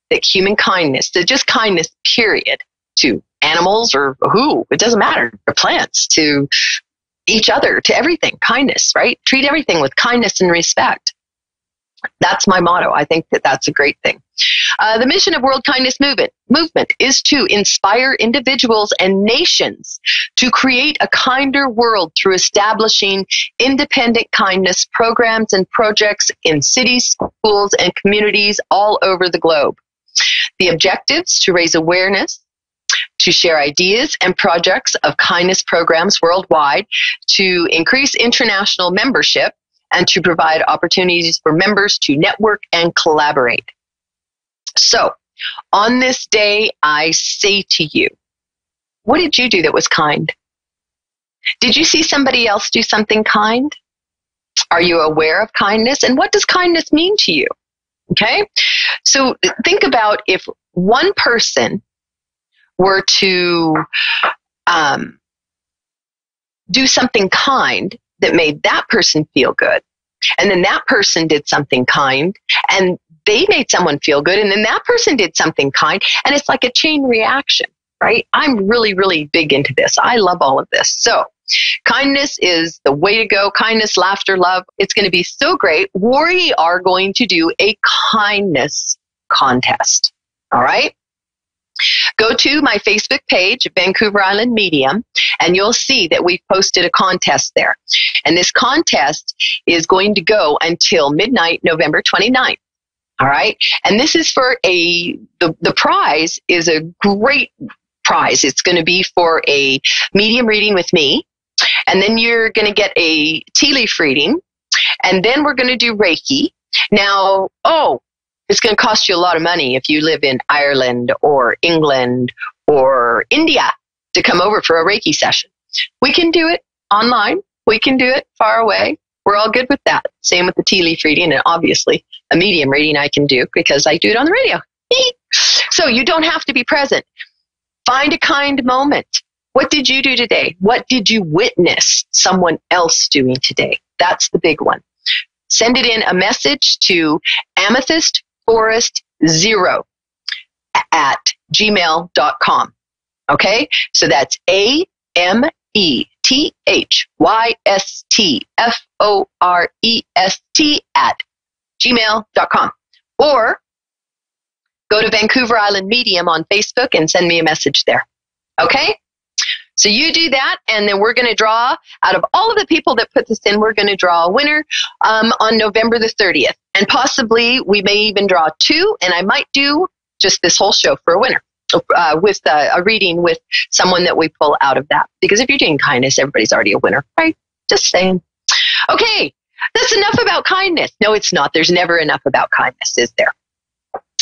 that human kindness, just kindness, period, to animals or who, it doesn't matter, or plants, to each other, to everything, kindness, right? Treat everything with kindness and respect. That's my motto. I think that that's a great thing. The mission of World Kindness Movement is to inspire individuals and nations to create a kinder world through establishing independent kindness programs and projects in cities, schools, and communities all over the globe. The objectives: to raise awareness, to share ideas and projects of kindness programs worldwide, to increase international membership, and to provide opportunities for members to network and collaborate. So, on this day, I say to you, what did you do that was kind? Did you see somebody else do something kind? Are you aware of kindness? And what does kindness mean to you? Okay? So, think about if one person were to do something kind that made that person feel good, and then that person did something kind, and they made someone feel good, and then that person did something kind, and it's like a chain reaction, right? I'm really, really big into this. I love all of this. So kindness is the way to go. Kindness, laughter, love. It's going to be so great. We are going to do a kindness contest. All right? Go to my Facebook page, Vancouver Island Medium, and you'll see that we've posted a contest there. And this contest is going to go until midnight, November 29th. All right? And this is for the prize is a great prize. It's going to be for a medium reading with me. And then you're going to get a tea leaf reading. And then we're going to do Reiki. Now, it's going to cost you a lot of money if you live in Ireland or England or India to come over for a Reiki session. We can do it online. We can do it far away. We're all good with that. Same with the tea leaf reading, and obviously a medium reading I can do because I do it on the radio. So you don't have to be present. Find a kind moment. What did you do today? What did you witness someone else doing today? That's the big one. Send it in a message to amethystforest0@gmail.com. Okay? So that's AMETHYSTFOREST@gmail.com. Or go to Vancouver Island Medium on Facebook and send me a message there. Okay? So you do that, and then we're going to draw, out of all of the people that put this in, we're going to draw a winner on November the 30th. And possibly we may even draw two, and I might do just this whole show for a winner with a reading with someone that we pull out of that. Because if you're doing kindness, everybody's already a winner, right? Just saying. Okay, that's enough about kindness. No, it's not. There's never enough about kindness, is there?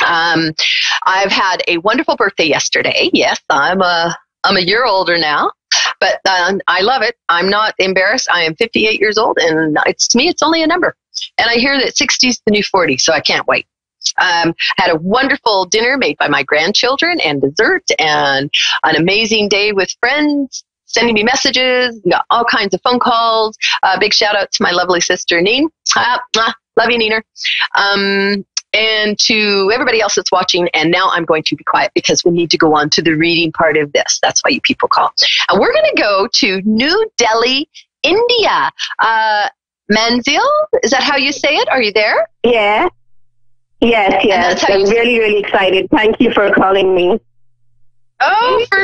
I've had a wonderful birthday yesterday. Yes, I'm a year older now, but I love it. I'm not embarrassed. I am 58 years old, and to me, it's only a number. And I hear that 60 is the new 40, so I can't wait. Had a wonderful dinner made by my grandchildren and dessert, and an amazing day with friends, sending me messages, got all kinds of phone calls. Big shout out to my lovely sister, Neen. Love you, Neener. And to everybody else that's watching. And now I'm going to be quiet because we need to go on to the reading part of this. That's why you people call. And we're going to go to New Delhi, India. Manzil, is that how you say it? Are you there? Yeah. Yes. I'm really, really excited. Thank you for calling me. Oh, for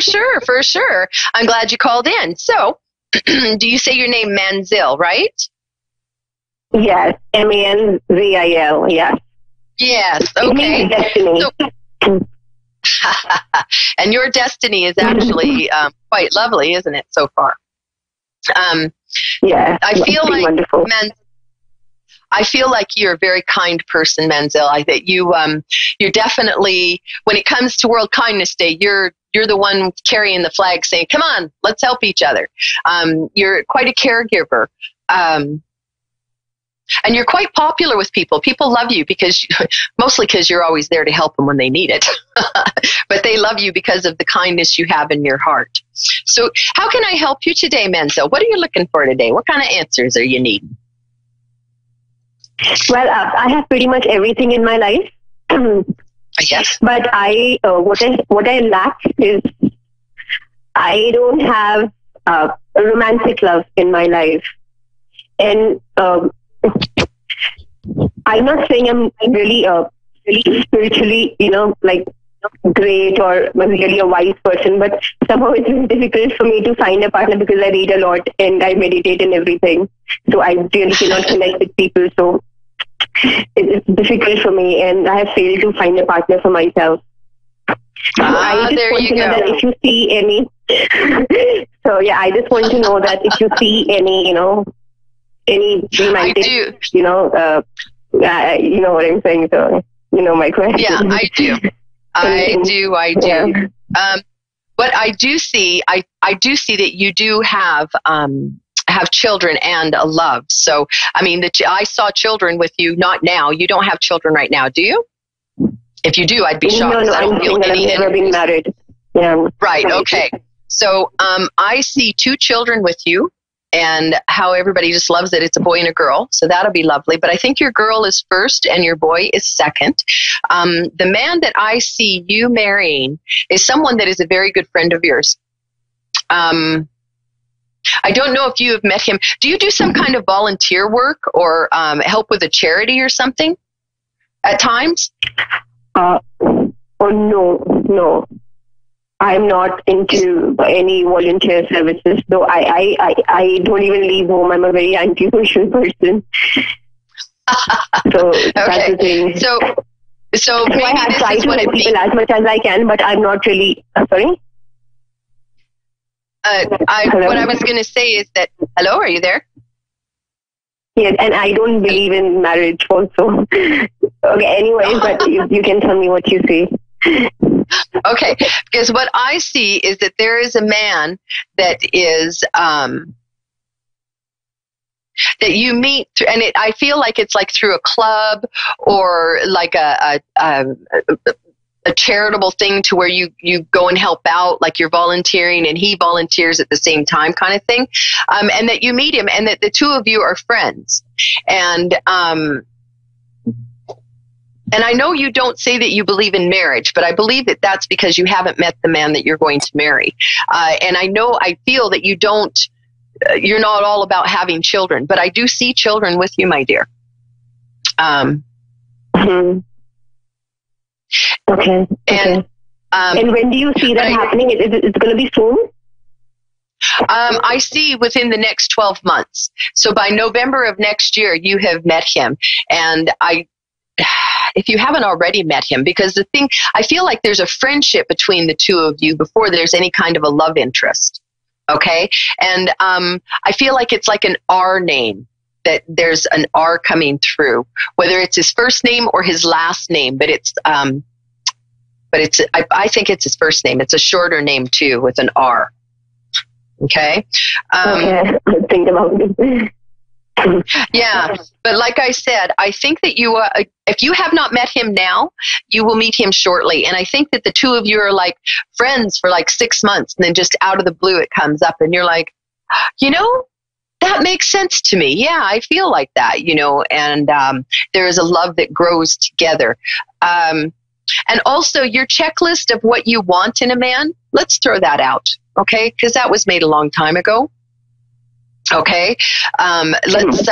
sure. I'm glad you called in. So, do you say your name Manzil, right? Yes, Manzil, yes. Yes, okay. Destiny. And your destiny is actually quite lovely, isn't it, so far? Yeah, I feel like wonderful. I feel like you're a very kind person, Manzil. I think you're definitely, when it comes to World Kindness Day, you're the one carrying the flag saying, come on, let's help each other. You're quite a caregiver. And you're quite popular with people. People love you mostly because you're always there to help them when they need it. But they love you because of the kindness you have in your heart. So how can I help you today, Manzil? What are you looking for today? What kind of answers are you needing? Well, I have pretty much everything in my life. Yes. But what I lack is I don't have a romantic love in my life. And I'm not saying I'm really spiritually, great or really a wise person, but somehow it's really difficult for me to find a partner because I read a lot and I meditate and everything. So I really cannot connect with people. So it's difficult for me, and I have failed to find a partner for myself. I just want to know that if you see any. I just want to know that if you see any, any romantic, you know what I'm saying. So my question. Yeah, I do. I do. Yeah. But I do see that you do have children and a love. So, I mean, I saw children with you, not now. You don't have children right now, do you? If you do, I'd be shocked. No, I'm saying that I've never been married. Yeah. Right, okay. So, I see 2 children with you, and how everybody just loves it. It's a boy and a girl, so that'll be lovely. But I think your girl is first and your boy is second. The man that I see you marrying is someone that is a very good friend of yours. I don't know if you have met him. Do you do some kind of volunteer work or help with a charity or something at times? No. I'm not into any volunteer services, though I don't even leave home. I'm a very antisocial person. So that's the thing. So maybe I try to help people as much as I can, but I'm not really. Sorry? What I was going to say is that, hello, are you there? Yes, and I don't believe in marriage also. Okay, anyways, but you can tell me what you see. Okay, because what I see is that there is a man that is, that you meet, and I feel like it's like through a club or like a charitable thing to where you go and help out, like you're volunteering and he volunteers at the same time kind of thing. And that you meet him and that the 2 of you are friends. And I know you don't say that you believe in marriage, but I believe that that's because you haven't met the man that you're going to marry. And I feel that you're not all about having children, but I do see children with you, my dear. Okay. And when do you see that happening? Is it going to be soon? I see within the next 12 months. So by November of next year, you have met him. And if you haven't already met him, because I feel like there's a friendship between the 2 of you before there's any kind of a love interest. Okay. And I feel like it's like an R name, that there's an R coming through, whether it's his first name or his last name, but I think it's his first name. It's a shorter name too, with an R. Okay. Okay. Think about it. Yeah, but like I said, I think that you, if you have not met him now, you will meet him shortly. And I think that the two of you are like friends for like 6 months, and then just out of the blue it comes up, and you're like, that makes sense to me. Yeah, I feel like that, and there is a love that grows together. And also your checklist of what you want in a man, let's throw that out, okay? Because that was made a long time ago. Okay, let's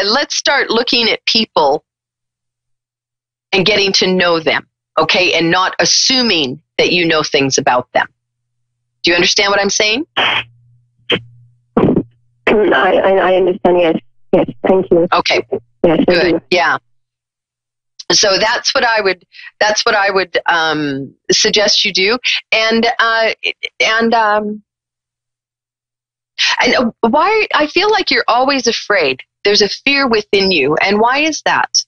let's start looking at people and getting to know them, okay, and not assuming that you know things about them. Do you understand what I'm saying? I understand. Yes. Thank you. Okay. Yes. Good. Yeah. So that's what I would suggest you do. And why I feel like you're always afraid. There's a fear within you. And why is that?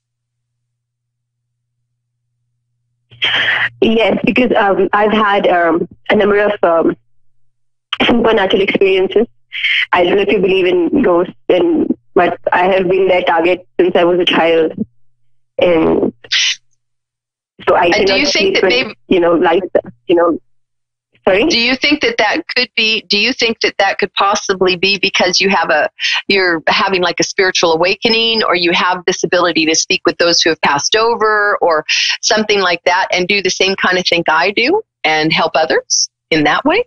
Yes, because I've had a number of supernatural experiences. I don't know if you believe in ghosts, but I have been their target since I was a child. And so I do you think that maybe, sorry? Do you think that could possibly be because you're having like a spiritual awakening, or you have this ability to speak with those who have passed over, or something like that, and do the same kind of thing I do and help others in that way?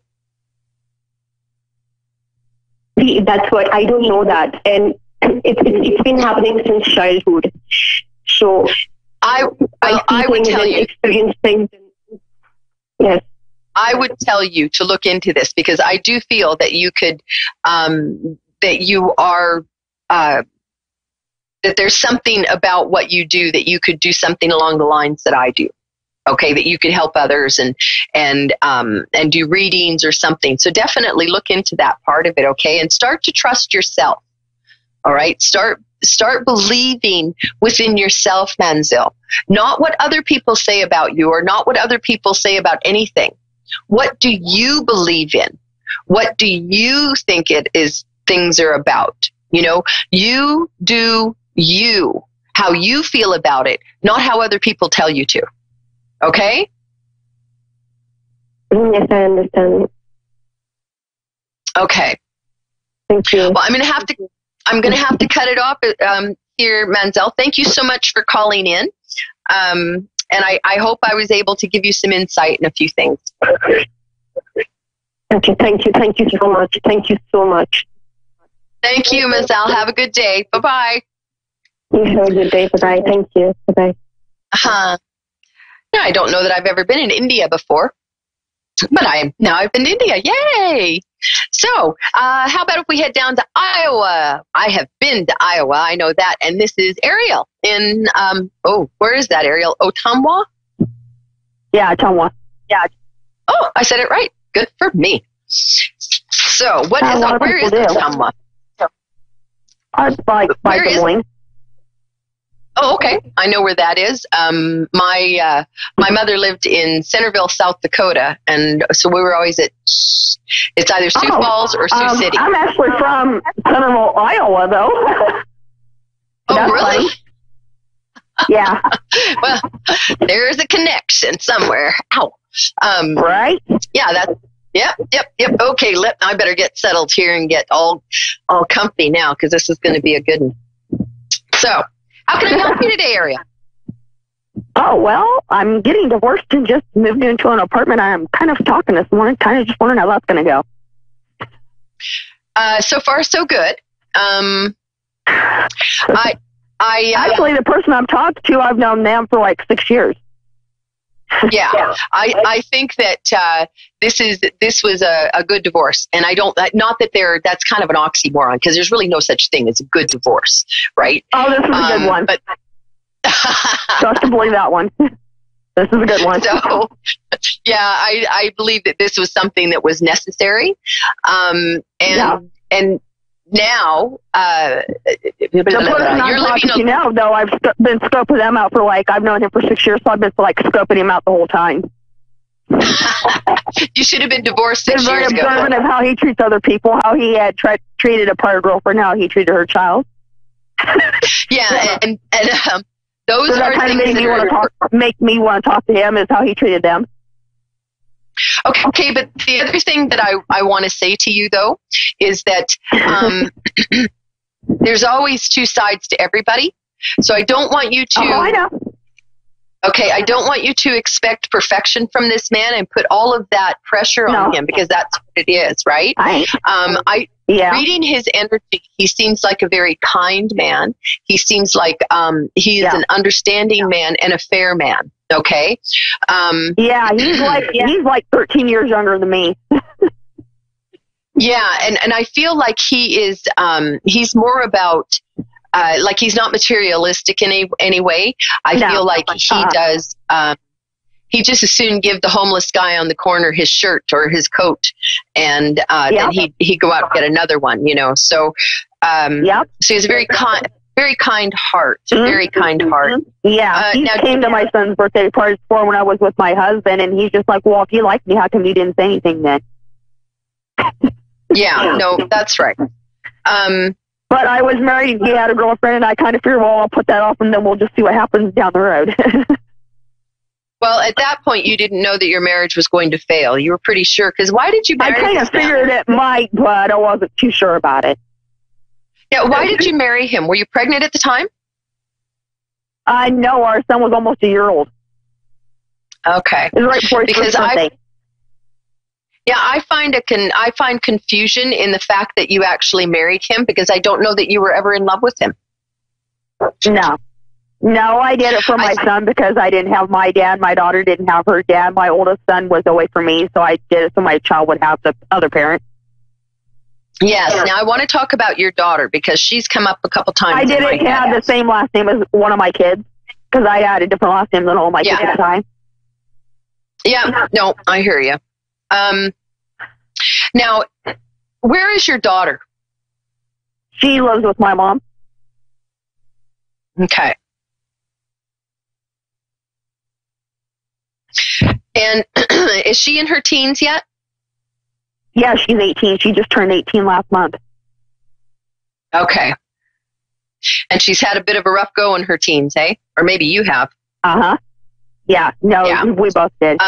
That's what I don't know that, and it's been happening since childhood. So I would tell you. Experience things. Yes. I would tell you to look into this, because I do feel that you could, that you are, that there's something about what you do that you could do something along the lines that I do. Okay, that you could help others and do readings or something. So definitely look into that part of it. Okay, and start to trust yourself. All right, start believing within yourself, Manzil. Not what other people say about you, or not what other people say about anything. What do you believe in? What do you think things are about? You do you, how you feel about it, not how other people tell you to. Okay? Yes, I understand. Okay. Thank you. Well, I'm going to have to cut it off here, Manzel. Thank you so much for calling in. And I hope I was able to give you some insight in a few things. Okay, thank you. Thank you so much. Thank you so much. Thank you, Manzel. Have a good day. Bye-bye. You have a good day. Bye-bye. Thank you. Bye-bye. I don't know that I've ever been in India before, but I've been to India. Yay! So, how about if we head down to Iowa? I have been to Iowa. I know that. And this is Ariel in, where is that, Ariel? Ottumwa? Yeah, Ottumwa. Yeah. Oh, I said it right. Good for me. So, where is Ottumwa? By Des Moines. Oh, okay. I know where that is. My mother lived in Centerville, South Dakota, and so we were always at. It's either Sioux Falls or Sioux City. I'm actually from Centerville, Iowa, though. Oh, really? Funny. Yeah. Well, there's a connection somewhere. Ow. Right? Yeah. That's. Yep. Okay. I better get settled here and get all comfy now, because this is going to be a good one. So. How can I help you today, Ariel? Oh, well, I'm getting divorced and just moved into an apartment. I'm kind of talking this morning, kind of just wondering how that's going to go. So far, so good. Actually, the person I've talked to, I've known them for like 6 years. Yeah. I think that this was a good divorce, and I don't, not that that's kind of an oxymoron, because there's really no such thing as a good divorce, right? Oh, this is a good one. But trust to believe that one. This is a good one. So, yeah, I believe that this was something that was necessary, and now you're living now, though. I've been scoping them out for I've known him for 6 years, so I've been scoping him out the whole time. You should have been divorced 6 Very years ago. observant of how he treats other people, how he had treated a prior girlfriend, how he treated her child. Yeah, and those so are that kind of things that make me want to talk to him is how he treated them. Okay, but the other thing that I want to say to you, though, is that there's always two sides to everybody. So I don't want you to... Oh, I know. Okay, I don't want you to expect perfection from this man and put all of that pressure on him, because that's what it is, right? Reading his energy, he seems like a very kind man. He seems like he is an understanding man and a fair man. Okay. He's like 13 years younger than me. Yeah, and I feel like he is. He's more about. Like he's not materialistic in any way. I feel like he does. He just as soon give the homeless guy on the corner his shirt or his coat, and then he go out and get another one. You know, so so he has a very kind heart. Very kind heart. Yeah, he came to my son's birthday party before when I was with my husband, and he's just like, "Well, if you like me, how come you didn't say anything then?" Yeah, no, that's right. But I was married, he had a girlfriend, and I kind of figured, well, I'll put that off, and then we'll just see what happens down the road. Well, at that point, you didn't know that your marriage was going to fail. You were pretty sure, because why did you marry I kind of figured it might, but I wasn't too sure about it. Yeah, why did you marry him? Were you pregnant at the time? No, our son was almost a year old. Okay. It was right before his first birthday. I find confusion in the fact that you actually married him, because I don't know that you were ever in love with him. No, I did it for my son because I didn't have my dad. My daughter didn't have her dad. My oldest son was away from me, so I did it so my child would have the other parent. Yes. Now I want to talk about your daughter, because she's come up a couple times. I didn't have the same last name as one of my kids because I had a different last name than all my kids at the time. Yeah. No, I hear you. Now, where is your daughter? She lives with my mom. Okay. And is she in her teens yet? Yeah, she's 18. She just turned 18 last month. Okay. And she's had a bit of a rough go in her teens, eh? Or maybe you have. Uh-huh. Yeah, no, we both did.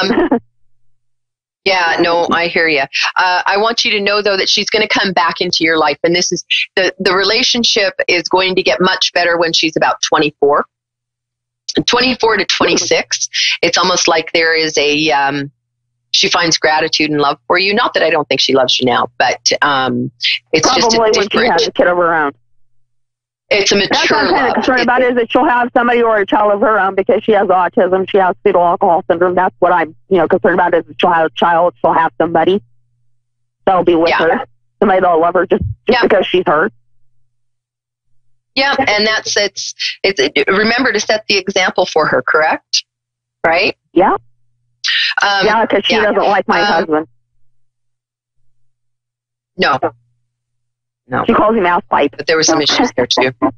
Yeah, no, I hear you. I want you to know, though, that she's going to come back into your life. And this is the relationship is going to get much better when she's about 24. 24 to 26. It's almost like there is she finds gratitude and love for you. Not that I don't think she loves you now, but it's probably just a different. When she has a kid of her own. It's a mature That's what I'm kind love. of concerned about is that she'll have somebody or a child of her own because she has autism. She has fetal alcohol syndrome. That's what I'm, concerned about is that she'll have a child. She'll have somebody that'll be with her. Somebody that'll love her just because she's her. Yeah, and it's remember to set the example for her, correct? Right? Yeah. Because she doesn't like my husband. No. She calls him ass pipe. But there were some issues there too. Well,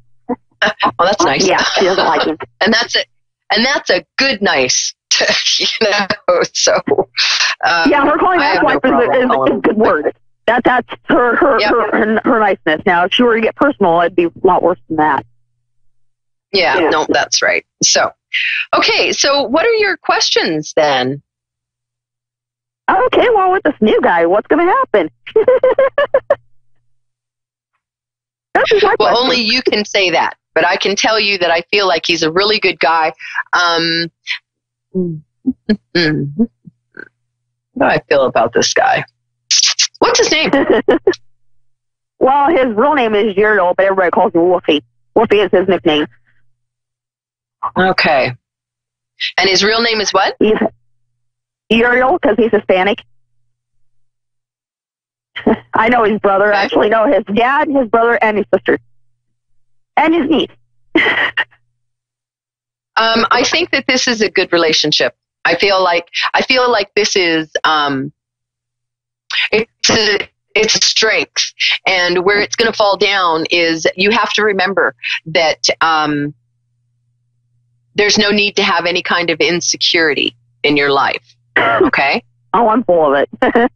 that's nice. Yeah, she doesn't like him. And that's a good nice. So. Her calling ass pipe is a good word. That's her niceness. Now, if she were to get personal, it'd be a lot worse than that. Yeah, no, that's right. So, okay, so what are your questions then? Okay, well, with this new guy, what's going to happen? Well, only you can say that, but I can tell you that I feel like he's a really good guy. How do I feel about this guy? What's his name? Well, his real name is Yuriel, but everybody calls him Wolfie. Wolfie is his nickname. Okay. And his real name is what? Yuriel, because he's Hispanic. I know his brother. I actually know his dad, his brother, and his sister. And his niece. I think that this is a good relationship. I feel like this is it's a strength, and where it's going to fall down is you have to remember that there's no need to have any kind of insecurity in your life. Okay? Oh, I'm full of it.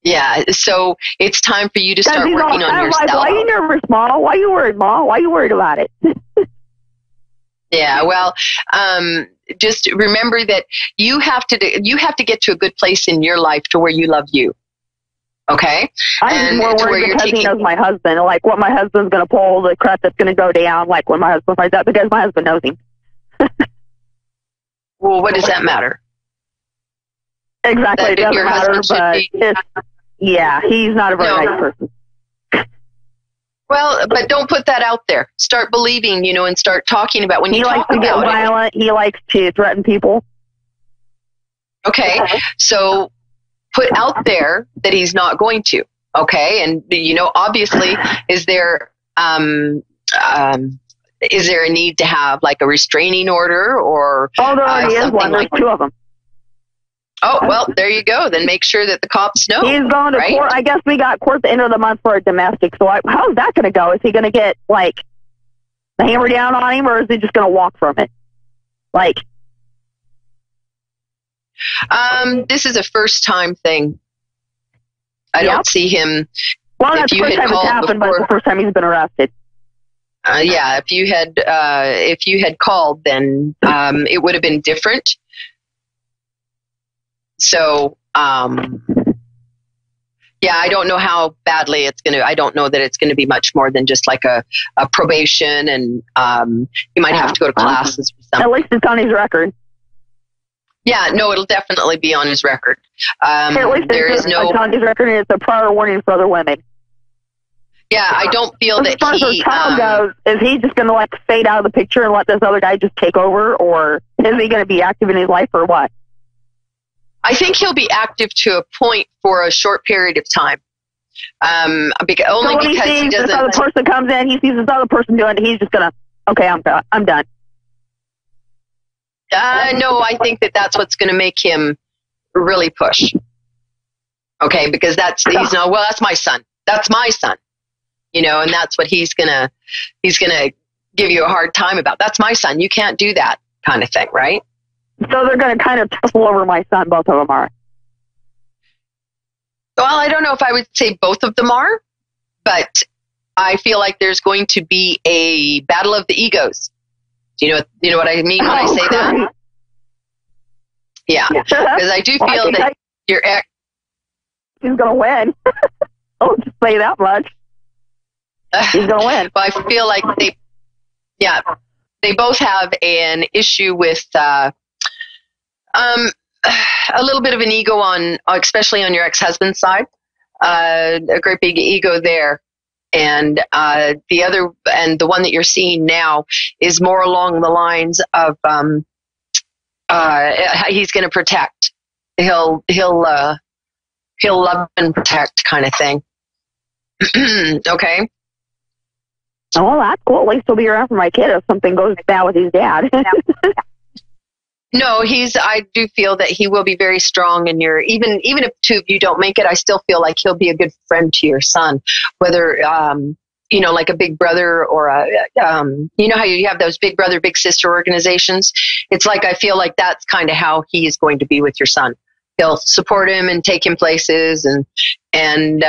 Yeah, so it's time for you to start working on yourself. Like, why are you nervous, Ma? Why are you worried, Ma? Why are you worried about it? Yeah, well, just remember that you have to get to a good place in your life to where you love you. Okay? I'm more worried because he knows my husband, like what my husband's going to pull, the crap that's going to go down, like when my husband finds out, because my husband knows him. Well, what does that matter? Exactly, it doesn't matter, but yeah, he's not a very nice person. Well, but don't put that out there. Start believing, and start talking about when you talk about it. He likes to get violent. He likes to threaten people. Okay, so put out there that he's not going to. Okay, and obviously, is there a need to have like a restraining order or? Oh, there already is one. There's two of them. Oh, well, there you go. Then make sure that the cops know. He's going to court. I guess we got court at the end of the month for a domestic. So how's that going to go? Is he going to get, like, the hammer down on him, or is he just going to walk from it? Like. This is a first-time thing. I don't see him. Well, that's the first time it's happened, but it's the first time he's been arrested. Yeah, if you had called, then it would have been different. So, yeah, I don't know how badly it's going to, I don't know that it's going to be much more than just like a probation, and you might have to go to classes or something. At least it's on his record. Yeah, no, it'll definitely be on his record. At least it's on his record, and it's a prior warning for other women. Yeah, I don't feel that as far as child goes, is he just going to like fade out of the picture and let this other guy just take over, or is he going to be active in his life, or what? I think he'll be active to a point for a short period of time. Because he sees this other person comes in, he sees this other person doing it, he's just going to, okay, I'm done. No, I think that's what's going to make him really push. Okay, because he's not, well, that's my son. That's my son. And that's what he's gonna give you a hard time about. That's my son. You can't do that kind of thing, right? So they're going to kind of tussle over my son, both of them are. Well, I don't know if I would say both of them are, but I feel like there's going to be a battle of the egos. Do you know what I mean when I say that? Yeah, because I do feel that your ex... He's going to win. I'll just say that much. He's going to win. Well, I feel like they both have an issue with... a little bit of an ego especially on your ex-husband's side, a great big ego there. And the one that you're seeing now is more along the lines of, he's going to protect. He'll love and protect kind of thing. Okay. Oh, well, that's cool. At least he'll be around for my kid if something goes bad with his dad. No, I do feel that he will be very strong in even if two of you don't make it, I still feel like he'll be a good friend to your son, whether, like a big brother or how you have those big brother, big sister organizations. It's like, I feel like that's kind of how he is going to be with your son. He'll support him and take him places, and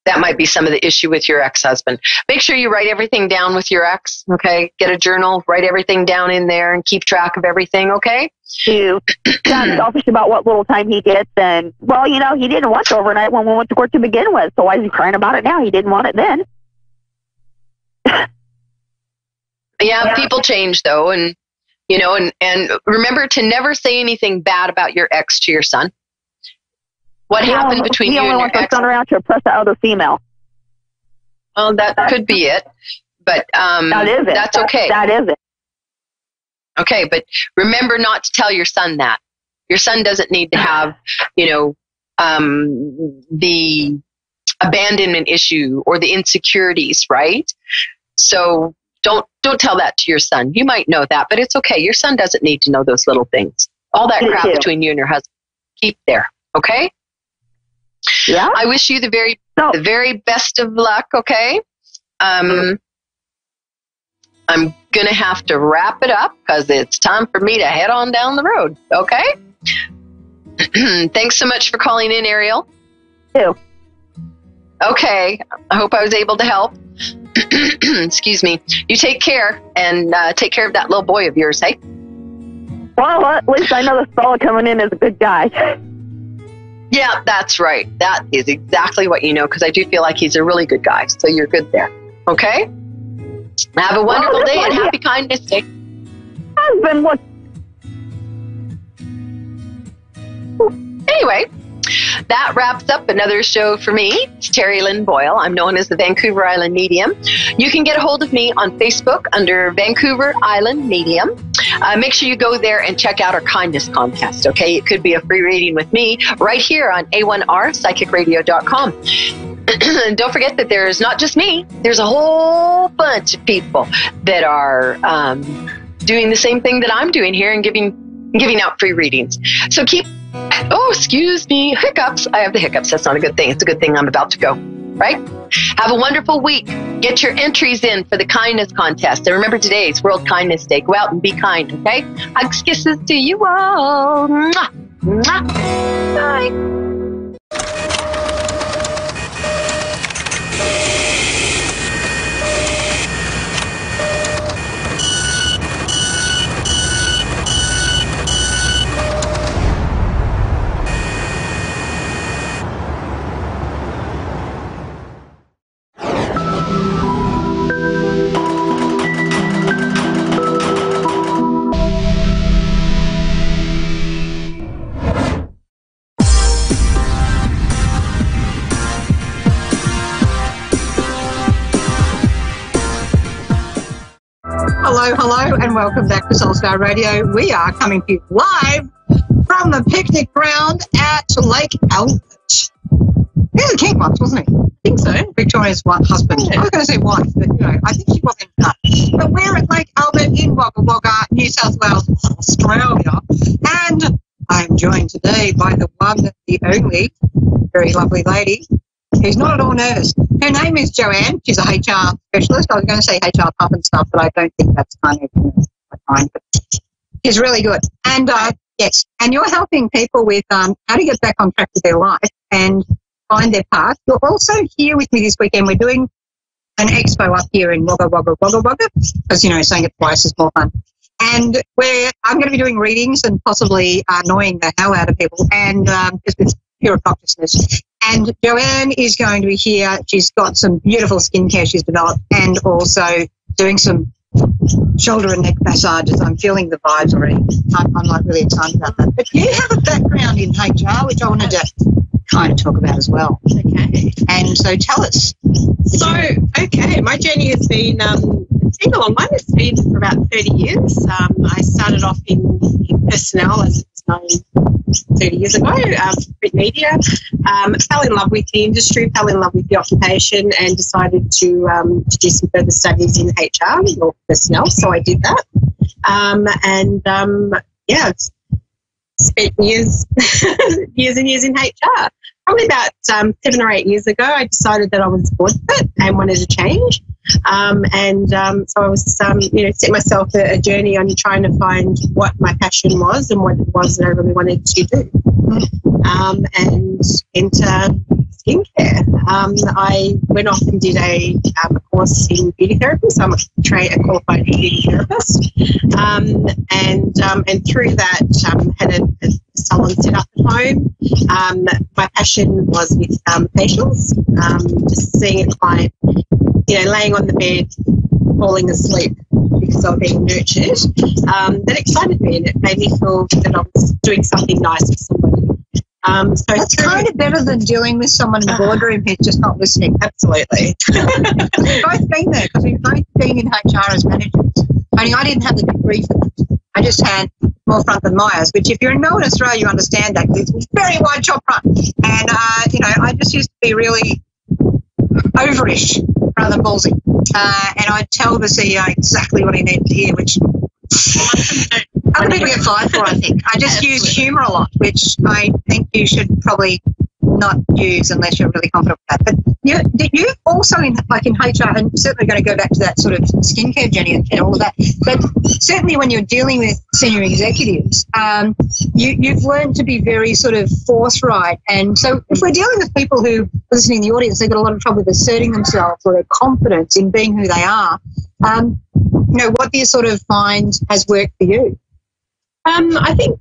that might be some of the issue with your ex-husband. Make sure you write everything down with your ex, okay? Get a journal, write everything down in there, and keep track of everything, okay? He's not selfish about what little time he gets, and, well, he didn't want it overnight when we went to court to begin with, so why is he crying about it now? He didn't want it then. Yeah, people change, though, and, and remember to never say anything bad about your ex to your son. What happened between you and your ex? He only wants to turn around to oppress the other female. Well, that could be it, but that is it. That's okay. That is it. Okay, but remember not to tell your son that. Your son doesn't need to have, the abandonment issue or the insecurities, right? So don't tell that to your son. You might know that, but it's okay. Your son doesn't need to know those little things. All that crap between you and your husband, keep there, okay? Yeah. I wish you the very best of luck, okay? I'm I'm going to have to wrap it up because it's time for me to head on down the road. Okay? Thanks so much for calling in, Ariel. Ew. Okay. I hope I was able to help. Excuse me. You take care and take care of that little boy of yours, hey? Well, at least I know the fella coming in is a good guy. Yeah, that's right. That is exactly what you know, because I do feel like he's a really good guy. So you're good there. Okay? Have a wonderful day and happy Kindness Day. Husband, what? Anyway, that wraps up another show for me. It's Terry Lynn Boyle. I'm known as the Vancouver Island Medium. You can get a hold of me on Facebook under Vancouver Island Medium. Make sure you go there and check out our kindness contest, okay? It could be a free reading with me right here on A1R Psychicradio.com. And don't forget that there's not just me. There's a whole bunch of people that are doing the same thing that I'm doing here and giving out free readings. So excuse me, hiccups. I have the hiccups. That's not a good thing. It's a good thing I'm about to go, right? Have a wonderful week. Get your entries in for the kindness contest. And remember, today is World Kindness Day. Go out and be kind, okay? Hugs, kisses to you all. Mwah. Mwah. Bye. Hello, and welcome back to Soulstar Radio. We are coming to you live from the picnic ground at Lake Albert. He was a king once, wasn't he? I think so. Victoria's husband. I was going to say wife, but I think she wasn't enough. But we're at Lake Albert in Wagga Wagga, New South Wales, Australia. And I'm joined today by the one, the only, very lovely lady who's not at all nervous. Her name is Joanne. She's a HR specialist. I was going to say HR pup and stuff, but I don't think that's kind of fine. But she's really good. And yes, and you're helping people with how to get back on track with their life and find their path. You're also here with me this weekend. We're doing an expo up here in Wagga Wagga, because, saying it twice is more fun. And I'm going to be doing readings and possibly annoying the hell out of people, and just with pure obnoxiousness. And Joanne is going to be here. She's got some beautiful skincare she's developed, and also doing some shoulder and neck massages. I'm feeling the vibes already. I'm like really excited about that. But you have a background in HR, which I wanted to kind of talk about as well. Okay. And so tell us. So, my journey has been, it's been a long one. It's been for about 30 years. I started off in personnel, as it was known 30 years ago, print media. Fell in love with the industry, fell in love with the occupation, and decided to do some further studies in HR or personnel. So I did that. Spent years and years in HR. Probably about 7 or 8 years ago, I decided that I was bored with it and wanted to change. So I was, set myself a journey on trying to find what my passion was and what it was that I really wanted to do. And into skincare. I went off and did a course in beauty therapy, so I'm a qualified beauty therapist. And through that, had a salon set up at home. My passion was with facials, just seeing a client, laying on the bed, falling asleep because I was being nurtured. That excited me, and it made me feel that I was doing something nice for somebody. So that's kind of better than dealing with someone in the boardroom who's just not listening. Absolutely. We've both been there because we've both been in HR as managers. Only I didn't have the degree for that. I just had more front than Myers, which if you're in Melbourne, Australia, you understand that. It's a very wide shop front. And, I just used to be really overish rather than ballsy. And I'd tell the CEO exactly what he needed to hear, which other people get fired for, I think. I just use humour a lot, which I think you should probably not use unless you're really confident with that. But you also in HR, and certainly going to go back to that sort of skincare journey and all of that, but certainly when you're dealing with senior executives, you've learned to be very sort of forthright. And so if we're dealing with people who are listening in the audience, they've got a lot of trouble with asserting themselves or their confidence in being who they are, what do you sort of find has worked for you? I think,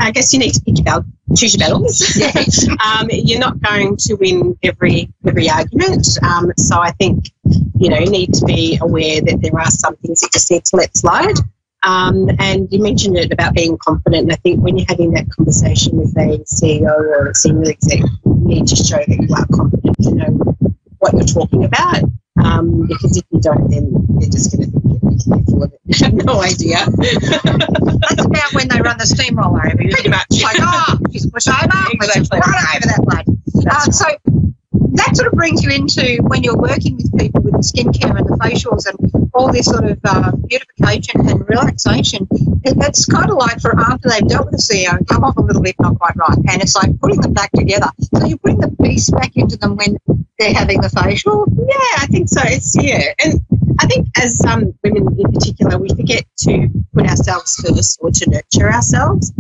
I guess you need to choose your battles. Yes. You're not going to win every argument. So I think, you need to be aware that there are some things that just need to let slide. And you mentioned it about being confident. And I think when you're having that conversation with a CEO or a senior exec, you need to show that you are confident to know what you're talking about. Because if you don't, then they're just going to think you're full of it. You have no idea. That's about when they run the steamroller over you. Pretty much. Like, just push over, exactly. Run over that blood. So that sort of brings you into when you're working with people with the skincare and the facials and all this sort of beautification and relaxation. It's kind of like for after they've dealt with the CEO and come off a little bit not quite right. And it's like putting them back together. So you're putting the piece back into them when they're having the facial? Yeah, I think so. And I think as women in particular, we forget to put ourselves first or to nurture ourselves.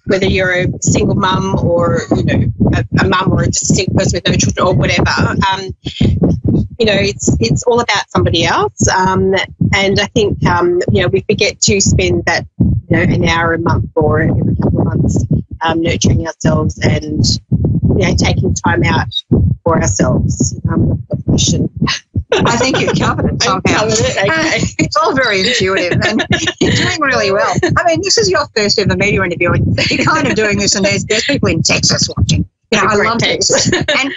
Whether you're a single mum or, a mum or just a single person with no children or whatever, it's all about somebody else. And I think, we forget to spend that, an hour a month or every couple of months nurturing ourselves and, taking time out for ourselves. I think you've covered it somehow. Okay. It's all very intuitive and you're doing really well. I mean, this is your first ever media interview and you're kind of doing this and there's people in Texas watching. I love Texas.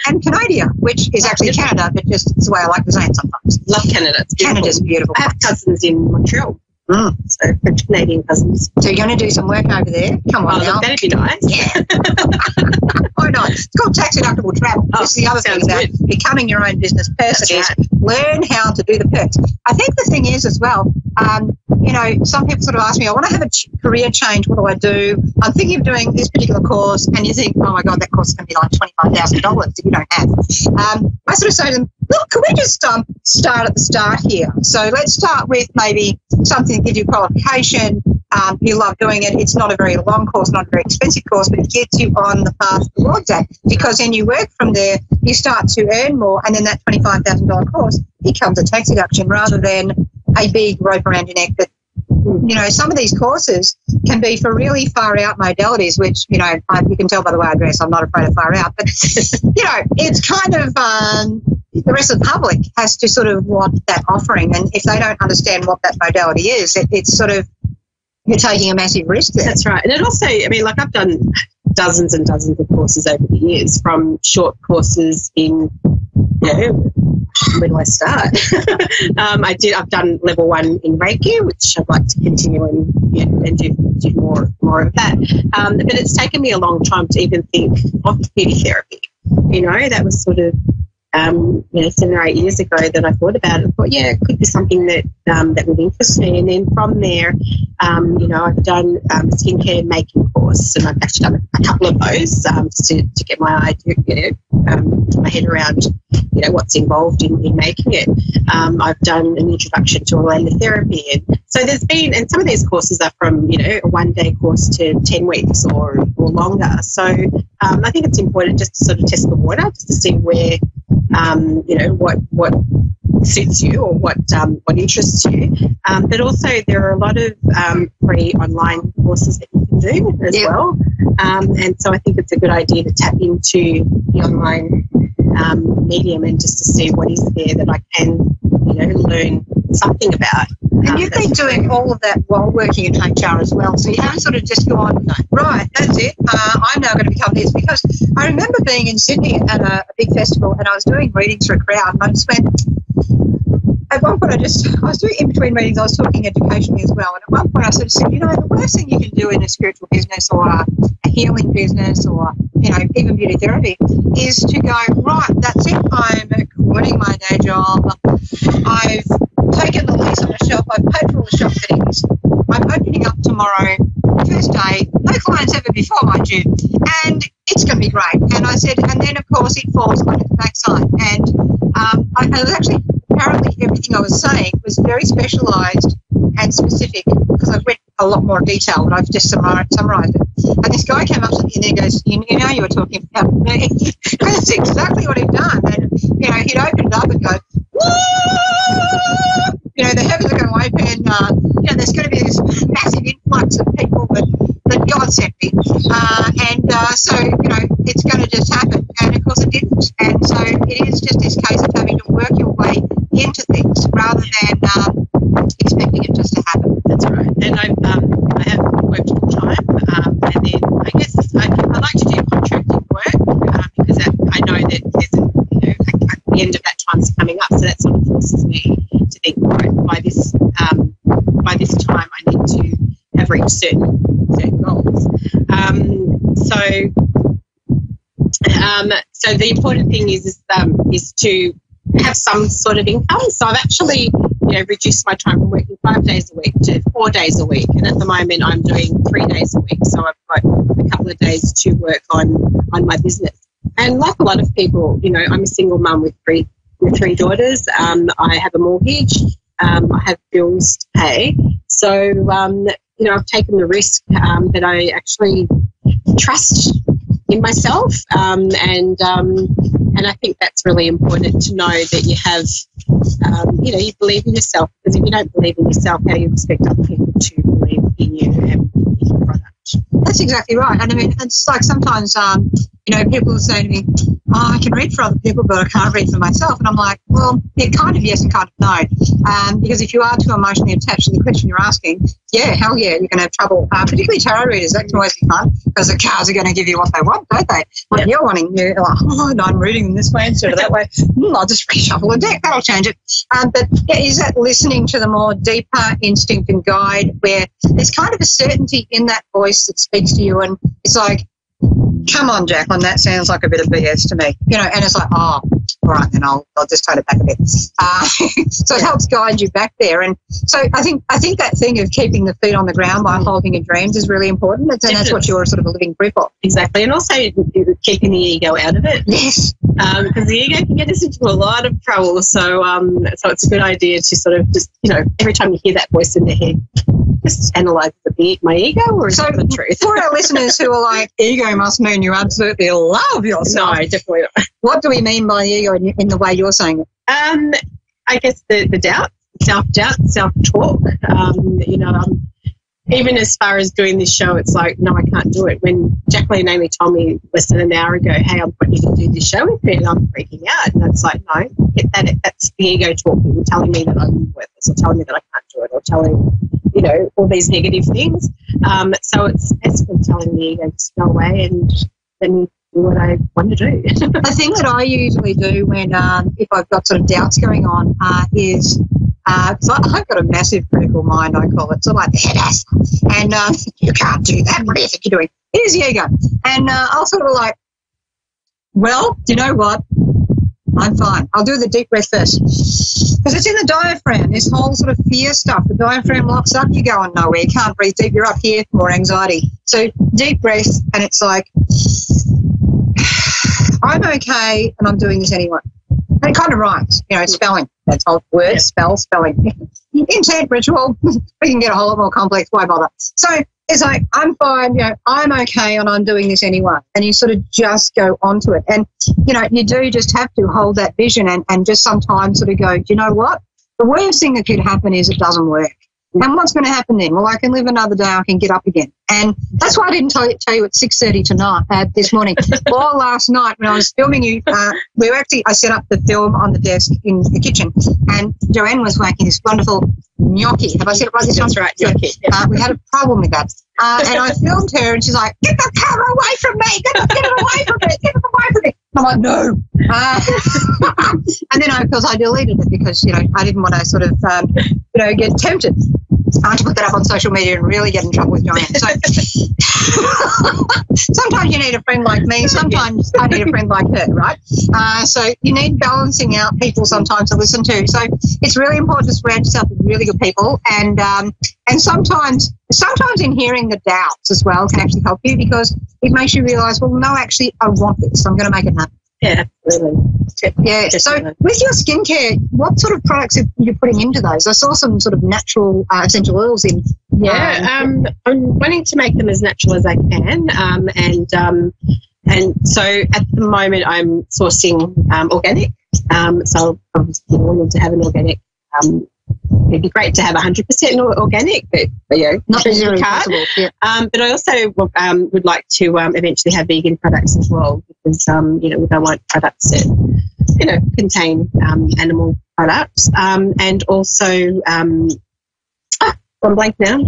and Canada, which is actually Canada, but just it's the way I like to say it sometimes. Love Canada. Canada's beautiful. I have cousins in Montreal. So French Canadian cousins. So you're going to do some work over there? Come on now. That'd be nice. Yeah. Why not? It's called tax deductible travel. This is the other thing about becoming your own business person is learn how to do the perks. I think the thing is as well, some people sort of ask me, I want to have a career change. What do I do? I'm thinking of doing this particular course, and you think, oh my God, that course is going to be like $25,000 if you don't have. I sort of say to them, look, can we just start at the start here? So let's start with maybe something that gives you qualification. You love doing it. It's not a very long course, not a very expensive course, but it gets you on the path towards that. Because then you work from there, you start to earn more, and then that $25,000 course becomes a tax deduction rather than a big rope around your neck that, some of these courses can be for really far out modalities, which, you can tell by the way I dress, I'm not afraid of far out, but, it's kind of, the rest of the public has to sort of want that offering. And if they don't understand what that modality is, it's sort of, you're taking a massive risk there. That's right. And it also, I've done dozens and dozens of courses over the years, from short courses in, where do I start? I've done level 1 in Reiki, which I'd like to continue and do more of that. But it's taken me a long time to even think of beauty therapy. That was sort of 7 or 8 years ago that I thought about it. I thought, it could be something that would interest me. And then from there, I've done a skincare making course, and I've actually done a couple of those just to get my my head around, what's involved in making it. I've done an introduction to aromatherapy, and so there's been, and some of these courses are from a 1-day course to 10 weeks or longer. So I think it's important just to sort of test the water, just to see where what suits you or what interests you. But also there are a lot of free online courses that you can do as well. And so I think it's a good idea to tap into the online medium and just to see what is there that I can, learn something about. And you've been doing all of that while working in HR as well. So you haven't sort of just gone, right, that's it. I'm now going to become this. Because I remember being in Sydney at a big festival and I was doing readings for a crowd, and I just went, at one point I was doing in between meetings, I was talking educationally as well. And at one point I sort of said, the worst thing you can do in a spiritual business or a healing business or, even beauty therapy is to go, right, that's it. I'm quitting my day job. I've taken the lease on the shop. I've paid for all the shop fittings. I'm opening up tomorrow. first day, no clients ever before, mind you, and it's going to be great. And I said, and then of course it falls on its backside. And I was actually, apparently everything I was saying was very specialised and specific because I went a lot more detail, but I've just summarised it. And this guy came up to me and he goes, you know, you were talking about me. That's exactly what he'd done. And, you know, he'd opened up and go, whoa! You know, the heavens are going to open. You know, there's going to be this massive influx of people that God sent me. So, you know, it's going to just happen. And, of course, it didn't. And so it is just this case of having to work your way into things rather than expecting it just to happen. That's right. And I have worked full time, and then I guess I like to do contracting work because I know that there's the end of that time's coming up, so that sort of forces me to think, right, by this time I need to have reached certain goals. So the important thing is to have some sort of income. So I've actually, reduced my time from working 5 days a week to 4 days a week, and at the moment I'm doing 3 days a week. So I've got a couple of days to work on my business. And like a lot of people, I'm a single mum with three daughters. I have a mortgage. I have bills to pay. So I've taken the risk that I actually trust in myself, and I think that's really important to know that you have, you believe in yourself, because if you don't believe in yourself, how you expect other people to believe in you and in your product. That's exactly right. And I mean, it's like sometimes, people will say to me, I can read for other people, but I can't read for myself. And I'm like, well, yeah, kind of yes and kind of no. Because if you are too emotionally attached to the question you're asking, yeah, hell yeah, you're going to have trouble. Particularly tarot readers, that can always be fun because the cards are going to give you what they want, don't they? What you're wanting, you're like, oh, no, I'm reading them this way instead of that way. I'll just reshuffle the deck. That'll change it. But yeah, is that listening to the more deeper instinct and guide where there's kind of a certainty in that voice that speaks to you, and it's like, come on, Jacqueline, that sounds like a bit of BS to me. And it's like, oh, all right, then I'll just tone it back a bit. So it helps guide you back there. And so I think that thing of keeping the feet on the ground by holding your dreams is really important. And that's what you're sort of a living proof of. Exactly. And also keeping the ego out of it. Yes. Because the ego can get us into a lot of trouble. So it's a good idea to sort of just, every time you hear that voice in the head, just analyse my ego, or is it the truth? For our listeners who are like, ego must mean you absolutely love yourself. No, definitely not. What do we mean by ego in the way you're saying it? I guess the doubt, self-doubt, self-talk. Even as far as doing this show, it's like, no, I can't do it. When Jacqueline Amy told me less than an hour ago, hey, I want you to do this show with me, and I'm freaking out. And it's like, no, that's the ego talking, telling me that I'm worthless, or telling me that I can't do it, or telling, all these negative things. So it's basically telling the ego to go away and then do what I want to do. The thing that I usually do when, if I've got sort of doubts going on, is, because I've got a massive critical mind, I call it, so like the head ass, and you can't do that, what do you think you're doing? Here's the ego. And I'll sort of like, well, do you know what? I'm fine. I'll do the deep breath first. Because it's in the diaphragm, this whole sort of fear stuff. The diaphragm locks up, you're going nowhere. You can't breathe deep. You're up here, more anxiety. So deep breath, and it's like, I'm okay, and I'm doing this anyway. And it kind of rhymes, spelling. That's all word, spelling. Intent, ritual, we can get a whole lot more complex, why bother? So it's like, I'm fine, I'm okay, and I'm doing this anyway. And you sort of just go onto it. And, you do just have to hold that vision and just sometimes sort of go, do you know what? The worst thing that could happen is it doesn't work. And what's going to happen then? Well, I can live another day, I can get up again. And that's why I didn't tell you at 6:30 tonight, this morning. Well, last night when I was filming you, I set up the film on the desk in the kitchen, and Joanne was making this wonderful gnocchi. Have I said it right this time? That's right, gnocchi. Yeah. We had a problem with that. And I filmed her, and she's like, get the camera away from me, get it away from me, get it away from me. I'm like, no. And then, of course, I deleted it because, I didn't want to sort of, get tempted. I want to put that up on social media and really get in trouble with Joanne. So sometimes you need a friend like me. Sometimes I need a friend like her, right? So you need balancing out people sometimes to listen to. So it's really important to surround yourself with really good people. And sometimes in hearing the doubts as well can actually help you, because it makes you realise, well, no, actually, I want this. So I'm going to make it happen. Yeah, absolutely. Yeah. So with your skincare, what sort of products are you putting into those? I saw some sort of natural essential oils in. Yeah, I'm wanting to make them as natural as I can, and so at the moment I'm sourcing organic. So I'm wanting to have an organic. It'd be great to have 100% organic, but not necessarily possible. Yeah. But I also would like to eventually have vegan products as well, because we don't want products that contain animal products, and also I'm blank now.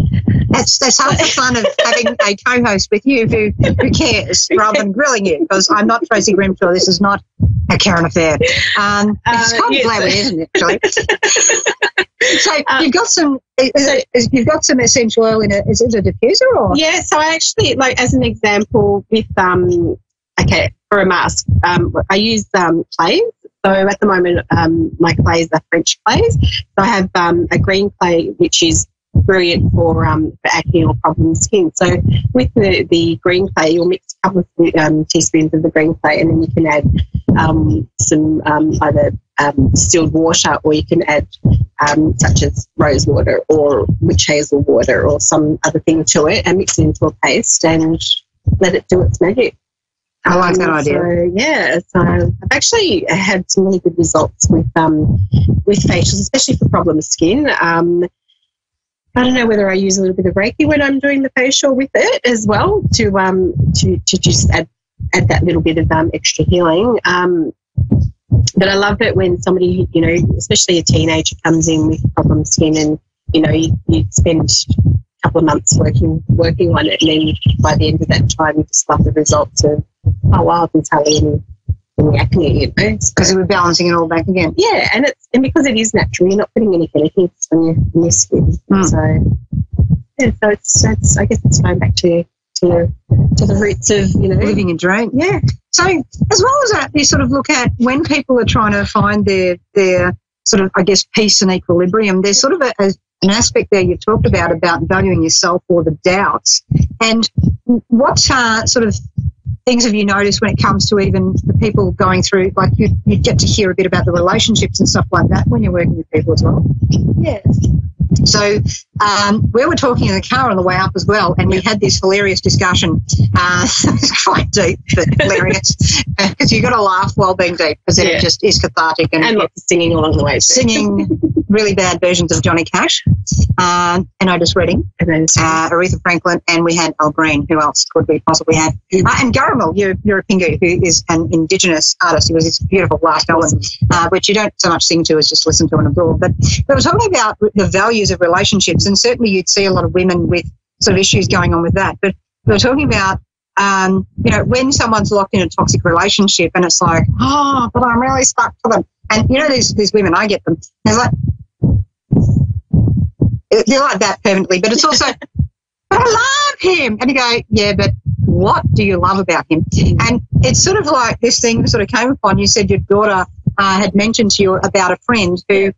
That's half the fun of having a co-host with you who cares rather than grilling you, because I'm not Tracy Grimshaw. This is not a Karen affair. It's kind of glad, isn't it, actually? So you've got some. You've got some essential oil in it. Is it a diffuser or? Yeah. So I actually, like, as an example, with for a mask, I use clays. So at the moment, my clays are French clays. So I have a green clay, which is brilliant for acne or problem skin. So with the green clay, you'll mix a couple of teaspoons of the green clay, and then you can add some either distilled water, or you can add such as rose water or witch hazel water or some other thing to it, and mix it into a paste and let it do its magic. I like that idea. So I've actually had some really good results with facials, especially for problem skin. I don't know whether I use a little bit of Reiki when I'm doing the facial with it as well, to just add that little bit of extra healing. But I love it when somebody, especially a teenager, comes in with problem skin, and you spend a couple of months working on it, and then by the end of that time you just love the results of, oh wow, I can tell any acne, because we're balancing it all back again. Yeah, and because it is natural, you're not putting any chemicals on your skin. So it's I guess it's going back to the roots of living a dream. Yeah. So as well as that, you sort of look at when people are trying to find their sort of, I guess, peace and equilibrium. There's sort of an aspect there you talked about valuing yourself or the doubts. And what sort of things have you noticed when it comes to even the people going through, like you get to hear a bit about the relationships and stuff like that when you're working with people as well? Yes. So we were talking in the car on the way up as well, and we had this hilarious discussion. It's quite deep, but hilarious, because you've got to laugh while being deep, because it just is cathartic. And lots of singing along the way. Singing really bad versions of Johnny Cash, and Otis Redding, Aretha Franklin, and we had Al Green. Who else could we possibly have? And Garamel, you're a Pingu, who is an Indigenous artist. He was this beautiful last album, which you don't so much sing to as just listen to and absorb. But we're talking about the values of relationships, and certainly you'd see a lot of women with sort of issues going on with that. But we're talking about, when someone's locked in a toxic relationship and it's like, oh, but I'm really stuck for them. And, these women, I get them. They're like that permanently, but it's also, but I love him. And you go, yeah, but what do you love about him? And it's sort of like this thing sort of came upon. You said your daughter had mentioned to you about a friend who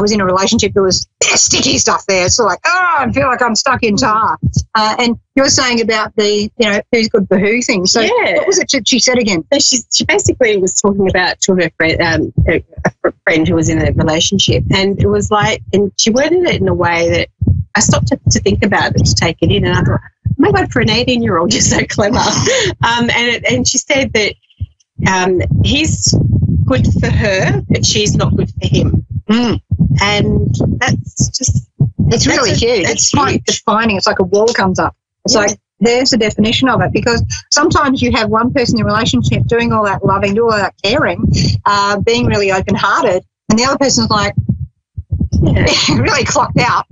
was in a relationship that was sticky stuff there. It's like, I feel like I'm stuck in tar. And you were saying about the, who's good for who thing. So what was it she said again? So she basically was talking about to her friend, a friend who was in a relationship, and it was like, and she worded it in a way that I stopped to think about it, to take it in, and I thought, oh my God, for an 18-year-old, you're so clever. And she said that he's good for her, but she's not good for him. And that's just... It's really huge. It's quite defining. It's like a wall comes up. It's like, there's the definition of it, because sometimes you have one person in a relationship doing all that loving, doing all that caring, being really open-hearted, and the other person's like, really clocked out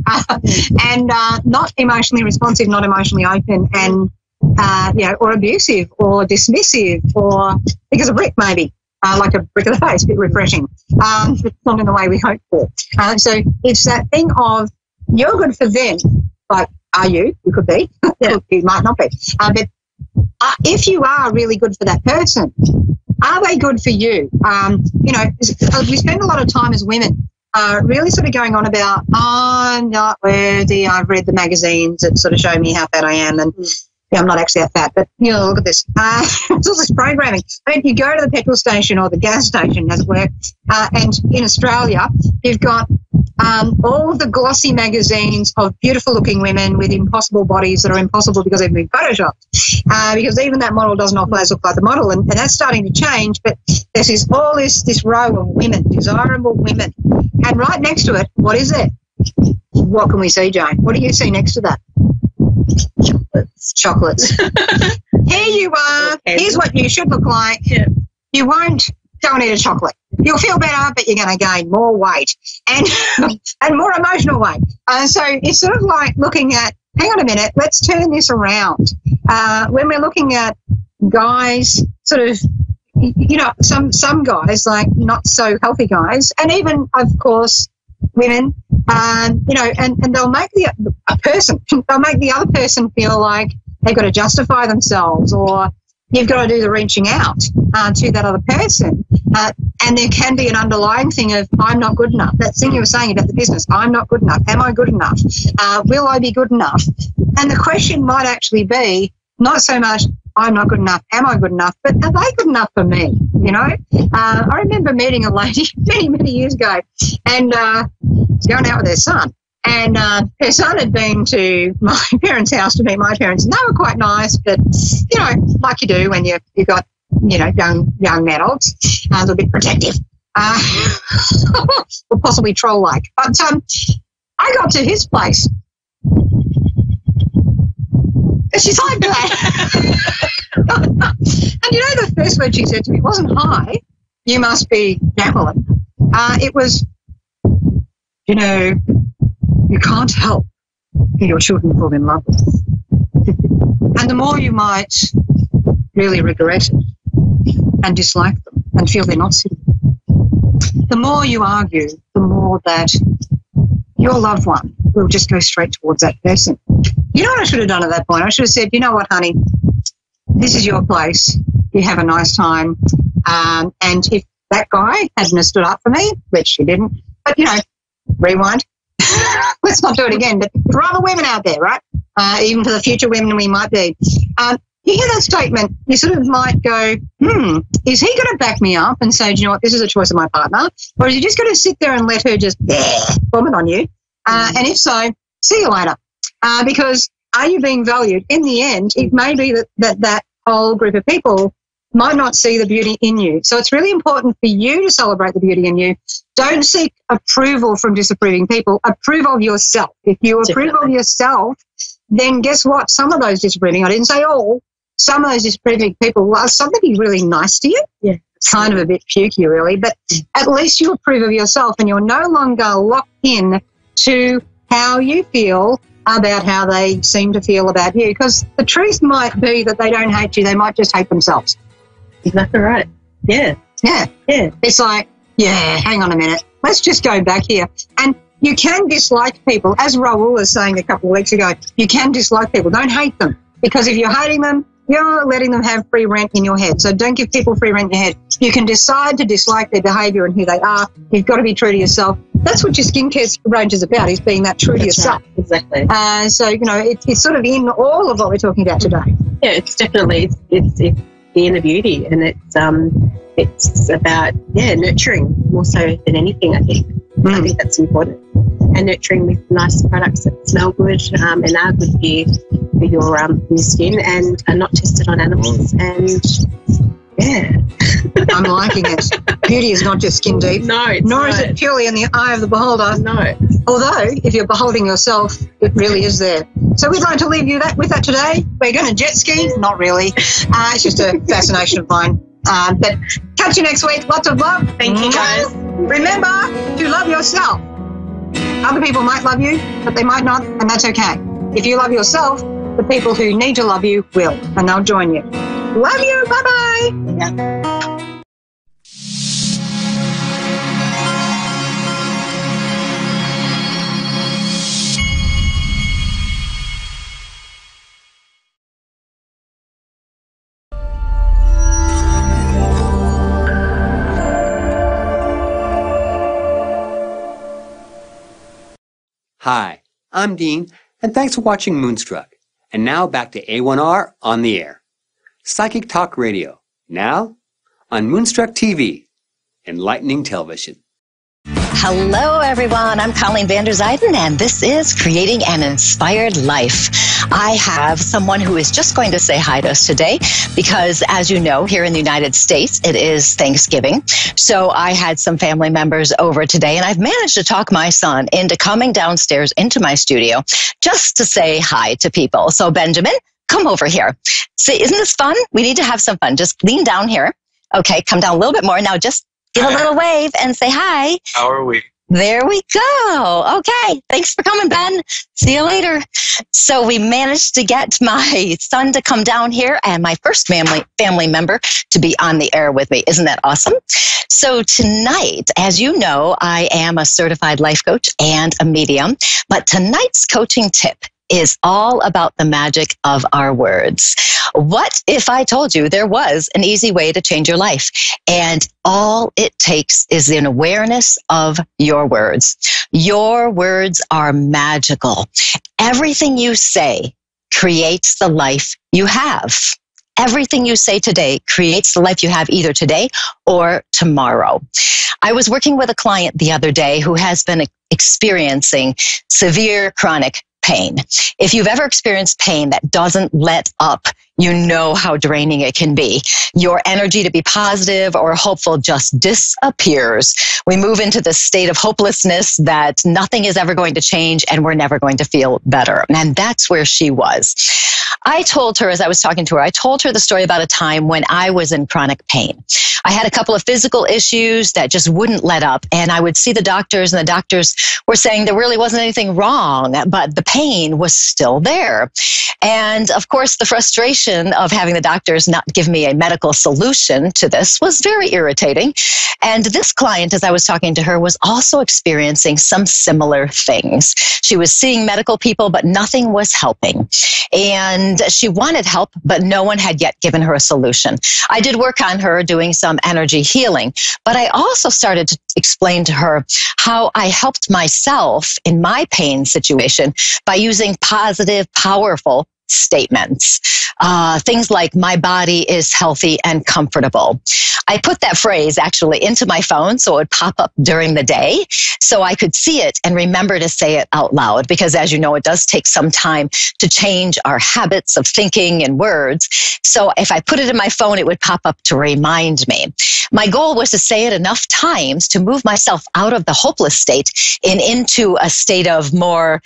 and not emotionally responsive, not emotionally open, and or abusive or dismissive, or because a brick maybe, like a brick of the face, a bit refreshing. It's not in the way we hope for. So it's that thing of you're good for them. Like, are you? You could be. You might not be. But if you are really good for that person, are they good for you? You know, we spend a lot of time as women really sort of going on about, I'm not worthy. I've read the magazines that sort of show me how fat I am, and I'm not actually that fat, but, you know, look at this. It's all this programming. I mean, you go to the petrol station or the gas station, as it were, and in Australia, you've got all of the glossy magazines of beautiful-looking women with impossible bodies that are impossible because they've been photoshopped, because even that model doesn't always look like the model, and that's starting to change, but there's this row of women, desirable women, and right next to it, what is it? What can we see, Jane? What do you see next to that? Chocolates. Here you are. Okay. Here's what you should look like. Yeah. You won't go and eat a chocolate. You'll feel better, but you're going to gain more weight and and more emotional weight. So it's sort of like looking at, hang on a minute, let's turn this around. When we're looking at guys, sort of, you know, some guys, like not so healthy guys, and even, of course, women, you know, and they'll make the other person feel like they've got to justify themselves, or you've got to do the reaching out to that other person. And there can be an underlying thing of, I'm not good enough. That thing you were saying about the business, I'm not good enough. Am I good enough? Will I be good enough? And the question might actually be not so much, I'm not good enough, am I good enough, but are they good enough for me? You know, I remember meeting a lady many, many years ago, and going out with her son. And her son had been to my parents' house to meet my parents, and they were quite nice, but, you know, like you do when you've got, you know, young adults, a little bit protective, or possibly troll-like. But I got to his place, and she's like that. And you know, the first word she said to me wasn't, hi, you must be Jacqueline. It was, you know, you can't help who your children fall in love with. And the more you might really regret it and dislike them and feel they're not suitable, the more you argue, the more that your loved one will just go straight towards that person. You know what I should have done at that point? I should have said, you know what, honey, this is your place. You have a nice time. And if that guy hadn't have stood up for me, which he didn't, but, you know, rewind. Let's not do it again. But there are other women out there, right? Even for the future women we might be. You hear that statement, you sort of might go, is he going to back me up and say, do you know what, this is a choice of my partner? Or is he just going to sit there and let her just vomit on you? And if so, see you later. Because are you being valued? In the end, it may be that whole group of people might not see the beauty in you. So it's really important for you to celebrate the beauty in you. Don't seek approval from disapproving people. Approve of yourself. If you approve of yourself, then guess what? Some of those disapproving, I didn't say all, some of those disapproving people will somebody really nice to you. Yeah. It's kind of a bit pukey, really, but at least you approve of yourself and you're no longer locked in to how you feel about how they seem to feel about you, because the truth might be that they don't hate you, they might just hate themselves. Exactly right. Yeah. Yeah. Yeah. It's like, yeah, hang on a minute. Let's just go back here. And you can dislike people. As Raoul was saying a couple of weeks ago, you can dislike people. Don't hate them, because if you're hating them, you're letting them have free rent in your head. So don't give people free rent in your head. You can decide to dislike their behaviour and who they are. You've got to be true to yourself. That's what your skincare range is about, is being that true to yourself. Right. Exactly. So, you know, it's sort of in all of what we're talking about today. Yeah, it's definitely, it's the inner beauty, and it's about, nurturing more so than anything, I think. I think that's important. And nurturing with nice products that smell good and are good for your skin and are not tested on animals. And I'm liking it. Beauty is not just skin deep. No, nor is it purely in the eye of the beholder. No. Although, if you're beholding yourself, it really is there. So we'd like to leave you with that today. We're going to jet ski. Not really. It's just a fascination of mine. But catch you next week. Lots of love. Thank you, guys. Remember to love yourself. Other people might love you, but they might not, and that's okay. If you love yourself, the people who need to love you will, and they'll join you. Love you. Bye-bye. Hi, I'm Dean, and thanks for watching Moonstruck. And now back to A1R on the air. Psychic Talk Radio, now on Moonstruck TV, enlightening television. Hello, everyone. I'm Colleen van der Zijden, and this is Creating an Inspired Life. I have someone who is just going to say hi to us today because, as you know, here in the United States, it is Thanksgiving. So I had some family members over today, and I've managed to talk my son into coming downstairs into my studio just to say hi to people. So, Benjamin, come over here. See, isn't this fun? We need to have some fun. Just lean down here. Okay, come down a little bit more. Now just give a little wave and say hi. How are we? There we go. Okay. Thanks for coming, Ben. See you later. So we managed to get my son to come down here and my first family member to be on the air with me. Isn't that awesome? So tonight, as you know, I am a certified life coach and a medium, but tonight's coaching tip is all about the magic of our words. What if I told you there was an easy way to change your life? And all it takes is an awareness of your words. Your words are magical. Everything you say creates the life you have. Everything you say today creates the life you have either today or tomorrow. I was working with a client the other day who has been experiencing severe chronic pain. If you've ever experienced pain that doesn't let up, you know how draining it can be. Your energy to be positive or hopeful just disappears. We move into this state of hopelessness that nothing is ever going to change and we're never going to feel better. And that's where she was. I told her, as I was talking to her, I told her the story about a time when I was in chronic pain. I had a couple of physical issues that just wouldn't let up, and I would see the doctors, and the doctors were saying there really wasn't anything wrong, but the pain was still there. And of course, the frustration of having the doctors not give me a medical solution to this was very irritating. And this client, as I was talking to her, was also experiencing some similar things. She was seeing medical people, but nothing was helping. And she wanted help, but no one had yet given her a solution. I did work on her doing some energy healing, but I also started to explain to her how I helped myself in my pain situation by using positive, powerful statements. Things like, my body is healthy and comfortable. I put that phrase actually into my phone so it would pop up during the day so I could see it and remember to say it out loud, because as you know, it does take some time to change our habits of thinking and words. So if I put it in my phone, it would pop up to remind me. My goal was to say it enough times to move myself out of the hopeless state and into a state of more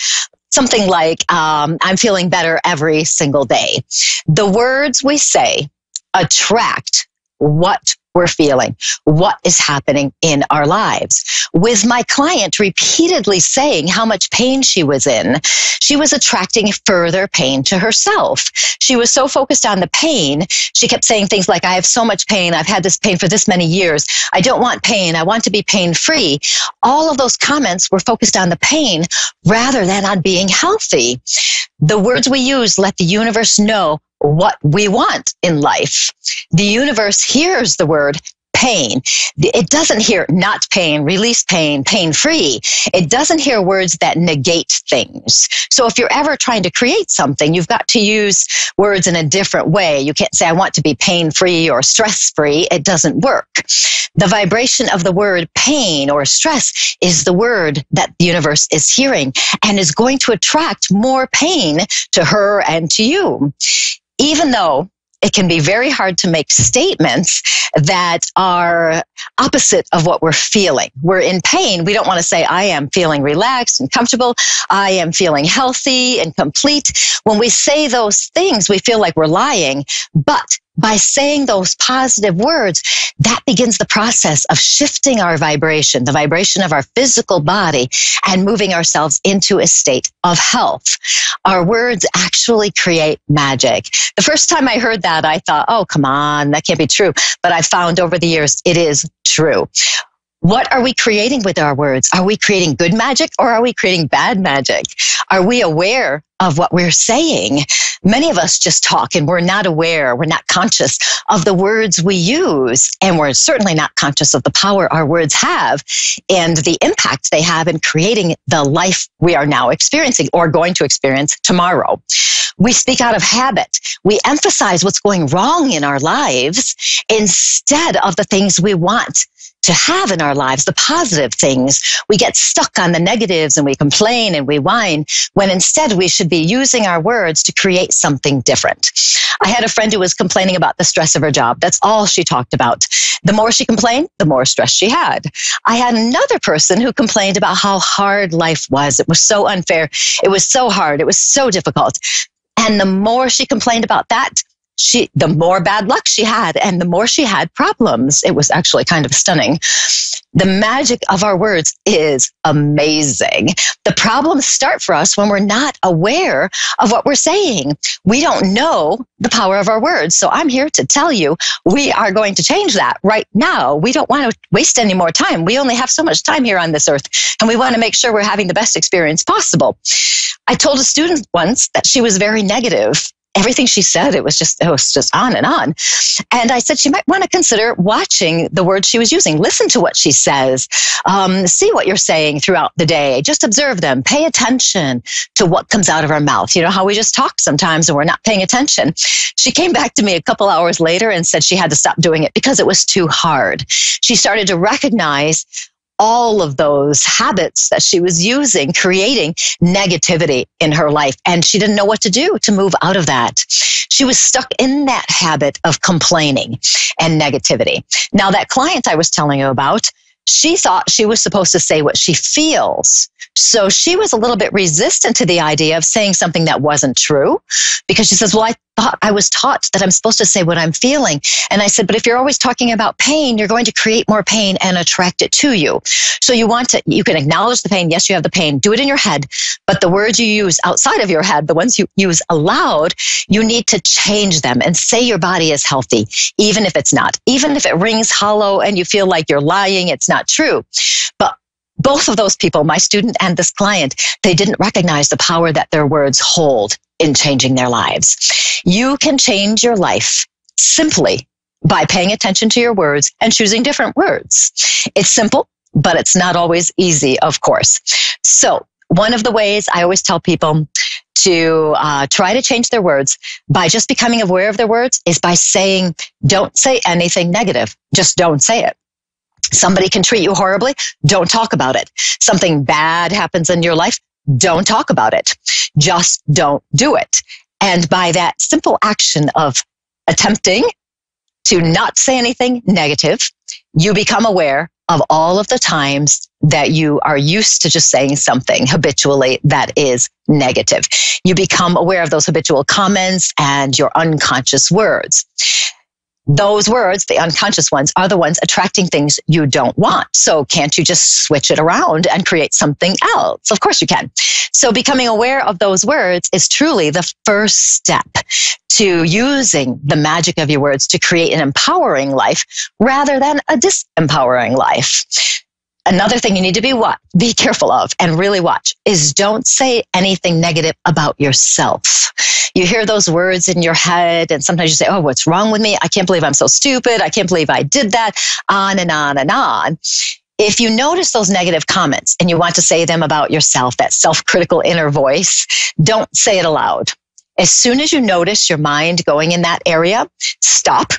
something like, I'm feeling better every single day. The words we say attract what we're feeling, what is happening in our lives. With my client repeatedly saying how much pain she was in, she was attracting further pain to herself. She was so focused on the pain, she kept saying things like, I have so much pain, I've had this pain for this many years, I don't want pain, I want to be pain-free. All of those comments were focused on the pain rather than on being healthy. The words we use let the universe know what we want in life. The universe hears the word pain. It doesn't hear not pain, release pain, pain-free. It doesn't hear words that negate things. So if you're ever trying to create something, you've got to use words in a different way. You can't say, I want to be pain-free or stress-free. It doesn't work. The vibration of the word pain or stress is the word that the universe is hearing and is going to attract more pain to her and to you. Even though it can be very hard to make statements that are opposite of what we're feeling. We're in pain. We don't want to say, I am feeling relaxed and comfortable. I am feeling healthy and complete. When we say those things, we feel like we're lying. But by saying those positive words, that begins the process of shifting our vibration, the vibration of our physical body, and moving ourselves into a state of health. Our words actually create magic. The first time I heard that, I thought, oh, come on, that can't be true. But I found over the years, it is true. What are we creating with our words? Are we creating good magic or are we creating bad magic? Are we aware of what we're saying. Many of us just talk and we're not aware, we're not conscious of the words we use, and we're certainly not conscious of the power our words have and the impact they have in creating the life we are now experiencing or going to experience tomorrow. We speak out of habit. We emphasize what's going wrong in our lives instead of the things we want to have in our lives, the positive things. We get stuck on the negatives and we complain and we whine, when instead we should be using our words to create something different. I had a friend who was complaining about the stress of her job. That's all she talked about. The more she complained, the more stress she had. I had another person who complained about how hard life was. It was so unfair. It was so hard. It was so difficult. And the more she complained about that, the more bad luck she had and the more she had problems. It was actually kind of stunning. The magic of our words is amazing. The problems start for us when we're not aware of what we're saying. We don't know the power of our words. So I'm here to tell you, we are going to change that right now. We don't want to waste any more time. We only have so much time here on this earth, and we want to make sure we're having the best experience possible. I told a student once that she was very negative. Everything she said, it was just on and on. And I said she might want to consider watching the words she was using. Listen to what she says. See what you're saying throughout the day. Just observe them. Pay attention to what comes out of our mouth. You know how we just talk sometimes and we're not paying attention. She came back to me a couple hours later and said she had to stop doing it because it was too hard. She started to recognize all of those habits that she was using, creating negativity in her life. And she didn't know what to do to move out of that. She was stuck in that habit of complaining and negativity. Now, that client I was telling you about, she thought she was supposed to say what she feels. So she was a little bit resistant to the idea of saying something that wasn't true, because she says, well, I was taught that I'm supposed to say what I'm feeling. And I said, but if you're always talking about pain, you're going to create more pain and attract it to you. So you can acknowledge the pain. Yes, you have the pain. Do it in your head. But the words you use outside of your head, the ones you use aloud, you need to change them and say your body is healthy, even if it's not. Even if it rings hollow and you feel like you're lying, it's not true. But both of those people, my student and this client, they didn't recognize the power that their words hold in changing their lives. You can change your life simply by paying attention to your words and choosing different words. It's simple, but it's not always easy, of course. So one of the ways I always tell people to try to change their words by just becoming aware of their words is by saying, don't say anything negative. Just don't say it. Somebody can treat you horribly. Don't talk about it. Something bad happens in your life. Don't talk about it. Just don't do it. And by that simple action of attempting to not say anything negative, you become aware of all of the times that you are used to just saying something habitually that is negative. You become aware of those habitual comments and your unconscious words. Those words, the unconscious ones, are the ones attracting things you don't want. So can't you just switch it around and create something else? Of course you can. So becoming aware of those words is truly the first step to using the magic of your words to create an empowering life rather than a disempowering life. Another thing you need to be careful of and really watch is don't say anything negative about yourself. You hear those words in your head and sometimes you say, oh, what's wrong with me? I can't believe I'm so stupid. I can't believe I did that. On and on and on. If you notice those negative comments and you want to say them about yourself, that self-critical inner voice, don't say it aloud. As soon as you notice your mind going in that area, stop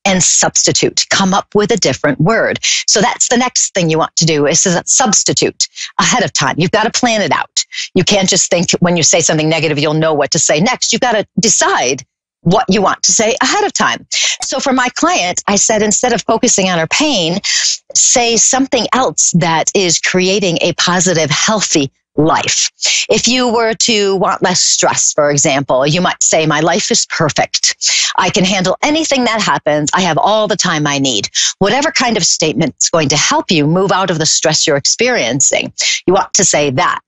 and substitute. Come up with a different word. So that's the next thing you want to do is to substitute ahead of time. You've got to plan it out. You can't just think when you say something negative, you'll know what to say next. You've got to decide what you want to say ahead of time. So for my client, I said, instead of focusing on her pain, say something else that is creating a positive, healthy life. If you were to want less stress, for example, you might say, my life is perfect. I can handle anything that happens. I have all the time I need. Whatever kind of statement is going to help you move out of the stress you're experiencing, you want to say that.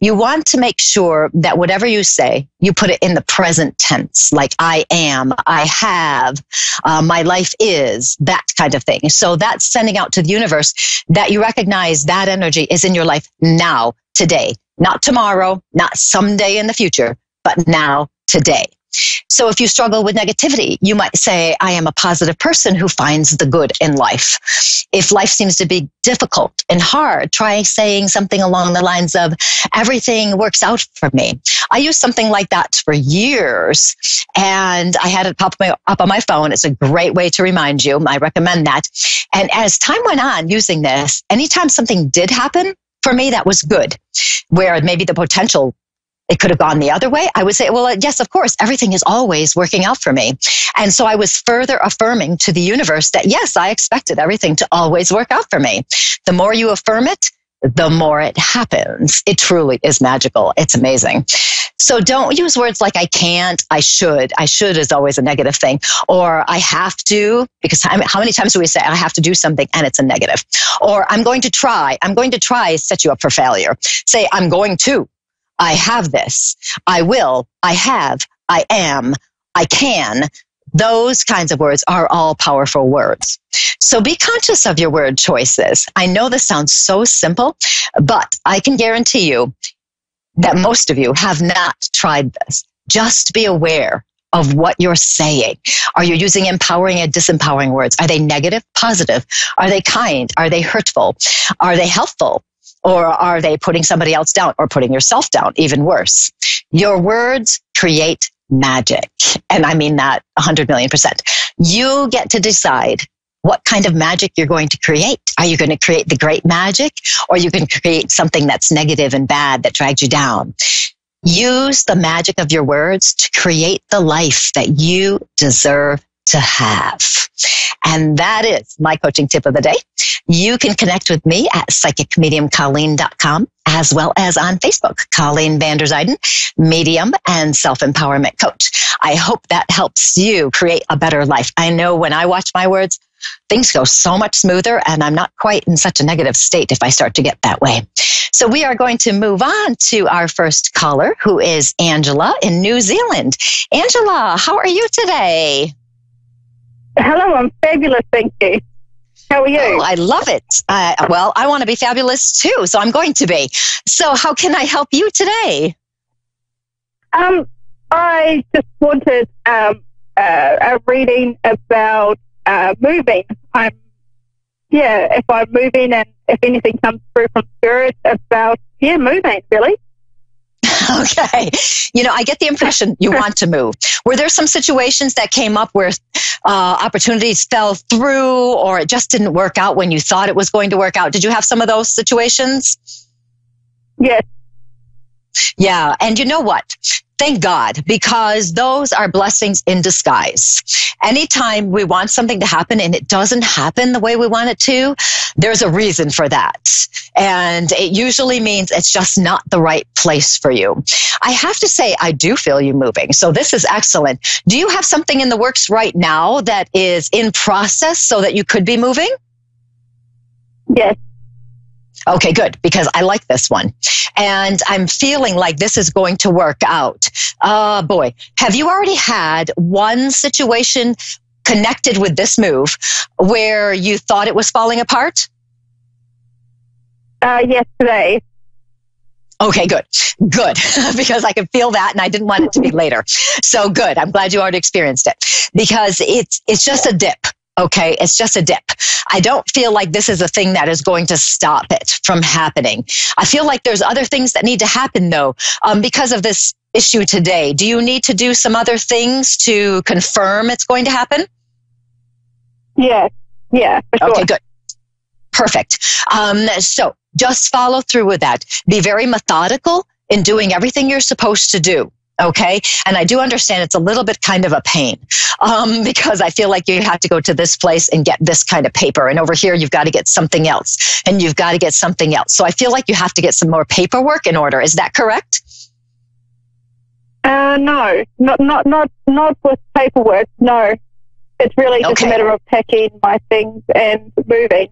You want to make sure that whatever you say, you put it in the present tense, like I am, I have, my life is, that kind of thing. So that's sending out to the universe that you recognize that energy is in your life now, today, Not tomorrow, not someday in the future, but now, today. So if you struggle with negativity, you might say, I am a positive person who finds the good in life. If life seems to be difficult and hard, try saying something along the lines of, everything works out for me. I used something like that for years, and I had it pop up on my phone. It's a great way to remind you. I recommend that. And as time went on using this, anytime something did happen for me that was good, where maybe the potential it could have gone the other way, I would say, well, yes, of course, everything is always working out for me. And so I was further affirming to the universe that, yes, I expected everything to always work out for me. The more you affirm it, the more it happens. It truly is magical. It's amazing. So don't use words like I can't, I should. I should is always a negative thing. Or I have to, because how many times do we say I have to do something and it's a negative? Or I'm going to try. I'm going to try set you up for failure. Say I'm going to. I have this, I will, I have, I am, I can. Those kinds of words are all powerful words. So be conscious of your word choices. I know this sounds so simple, but I can guarantee you that most of you have not tried this. Just be aware of what you're saying. Are you using empowering and disempowering words? Are they negative, positive? Are they kind? Are they hurtful? Are they helpful? Or are they putting somebody else down or putting yourself down? Even worse. Your words create magic. And I mean that 100 million %. You get to decide what kind of magic you're going to create. Are you going to create the great magic, or are you going to create something that's negative and bad that drags you down? Use the magic of your words to create the life that you deserve to have. And that is my coaching tip of the day. You can connect with me at psychicmediumcolleen.com, as well as on Facebook, Colleen Vander Zijden, medium and self-empowerment coach. I hope that helps you create a better life. I know when I watch my words, things go so much smoother, and I'm not quite in such a negative state if I start to get that way. So we are going to move on to our first caller, who is Angela in New Zealand. Angela, how are you today? Hello, I'm fabulous, thank you. How are you? Oh, I love it. Well, I want to be fabulous too, so I'm going to be. So how can I help you today? I just wanted a reading about moving. If I'm moving, and if anything comes through from spirit about, moving, really. Okay. I get the impression you want to move. Were there some situations that came up where opportunities fell through, or it just didn't work out when you thought it was going to work out? Did you have some of those situations? Yes. Yeah. And you know what? Thank God, because those are blessings in disguise. Anytime we want something to happen and it doesn't happen the way we want it to, there's a reason for that. And it usually means it's just not the right place for you. I have to say, I do feel you moving. So this is excellent. Do you have something in the works right now that is in process so that you could be moving? Yes. Okay, good, because I like this one. And I'm feeling like this is going to work out. Boy, have you already had one situation connected with this move where you thought it was falling apart? Yes, today. Okay, good, because I could feel that and I didn't want it to be later. So good, I'm glad you already experienced it, because it's just a dip. Okay, it's just a dip. I don't feel like this is a thing that is going to stop it from happening. I feel like there's other things that need to happen, though, because of this issue today. Do you need to do some other things to confirm it's going to happen? Yeah, for sure. Okay, good. Perfect. So just follow through with that. Be very methodical in doing everything you're supposed to do. Okay. And I do understand it's a little bit kind of a pain, because I feel like you have to go to this place and get this kind of paper. And over here, you've got to get something else, and you've got to get something else. So I feel like you have to get some more paperwork in order. Is that correct? No, not with paperwork. No, it's really just a matter of packing my things and moving.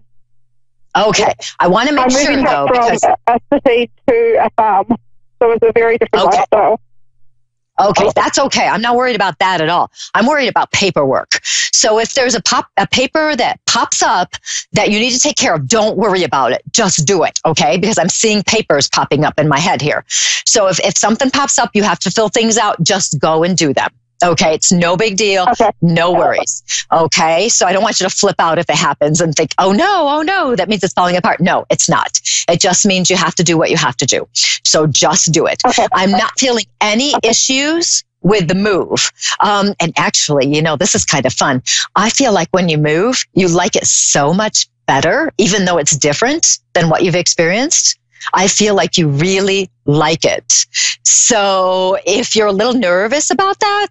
Okay. I want to make sure, though, from because a city to a farm. So it's a very different lifestyle. Okay, that's okay. I'm not worried about that at all. I'm worried about paperwork. So if there's a paper that pops up that you need to take care of, don't worry about it. Just do it, okay? Because I'm seeing papers popping up in my head here. So if something pops up, you have to fill things out, just go and do them. Okay, it's no big deal. Okay. No worries. Okay, so I don't want you to flip out if it happens and think, oh no, that means it's falling apart. No, it's not. It just means you have to do what you have to do. So just do it. Okay. I'm not feeling any issues with the move. And actually, you know, this is kind of fun. I feel like when you move, you like it so much better, even though it's different than what you've experienced. I feel like you really like it. So if you're a little nervous about that,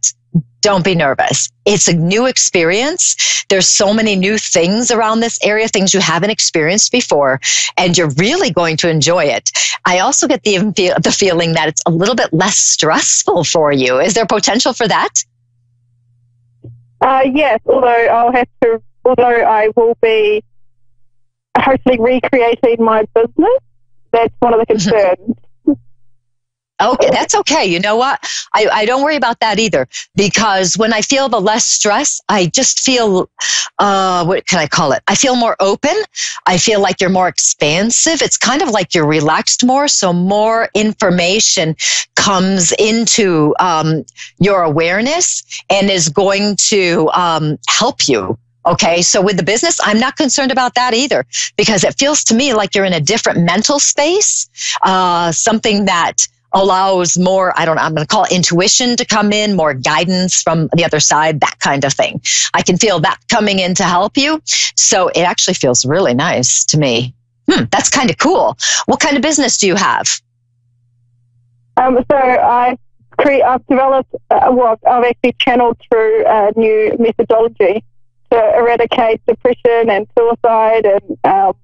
don't be nervous. It's a new experience. There's so many new things around this area, things you haven't experienced before, and you're really going to enjoy it. I also get the feeling that it's a little bit less stressful for you. Is there potential for that? Yes, although I will be hopefully recreating my business. That's one of the concerns. Okay, that's okay. You know what? I don't worry about that either, because when I feel the less stress, I just feel, what can I call it? I feel more open. I feel like you're more expansive. It's kind of like you're relaxed more. So more information comes into your awareness and is going to help you. Okay, so with the business, I'm not concerned about that either, because it feels to me like you're in a different mental space, something that allows more, I'm going to call it intuition to come in, more guidance from the other side, that kind of thing. I can feel that coming in to help you. So it actually feels really nice to me. That's kind of cool. What kind of business do you have? So I've developed, I've actually channeled through a new methodology to eradicate depression and suicide, and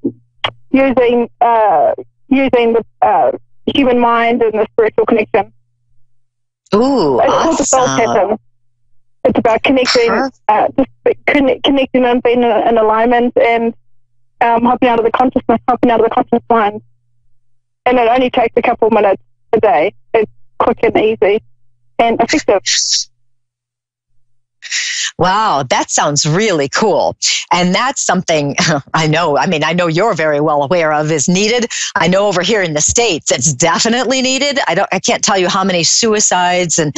using the human mind and the spiritual connection. Ooh, it's called the soul pattern. It's about connecting, connecting and being in alignment, and hopping out of the consciousness, hopping out of the conscious mind. And it only takes a couple of minutes a day. It's quick and easy and effective. Wow, that sounds really cool. And that's something I know you're very well aware of is needed. I know over here in the States, it's definitely needed. I can't tell you how many suicides and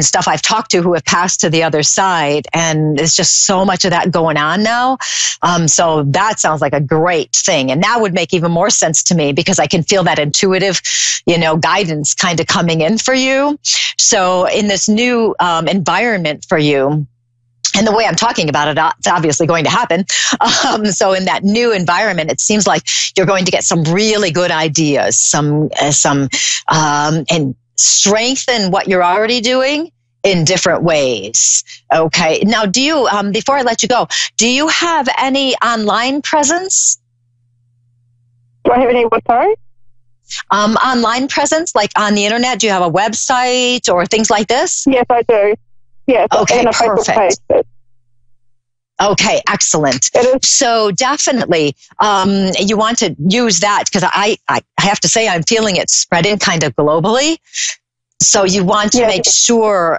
stuff I've talked to who have passed to the other side. And there's just so much of that going on now. So that sounds like a great thing. And that would make even more sense to me, because I can feel that intuitive, guidance kind of coming in for you. So in this new environment for you, and the way I'm talking about it, it's obviously going to happen. So in that new environment, it seems like you're going to get some really good ideas, and strengthen what you're already doing in different ways. Okay. Now, do you, before I let you go, do you have any online presence? Do I have any what, sorry? Online presence, like on the internet? Do you have a website or things like this? Yes, I do. Yes. Okay, perfect. Okay, excellent. So definitely, you want to use that, because I have to say I'm feeling it spreading kind of globally. So you want to make sure,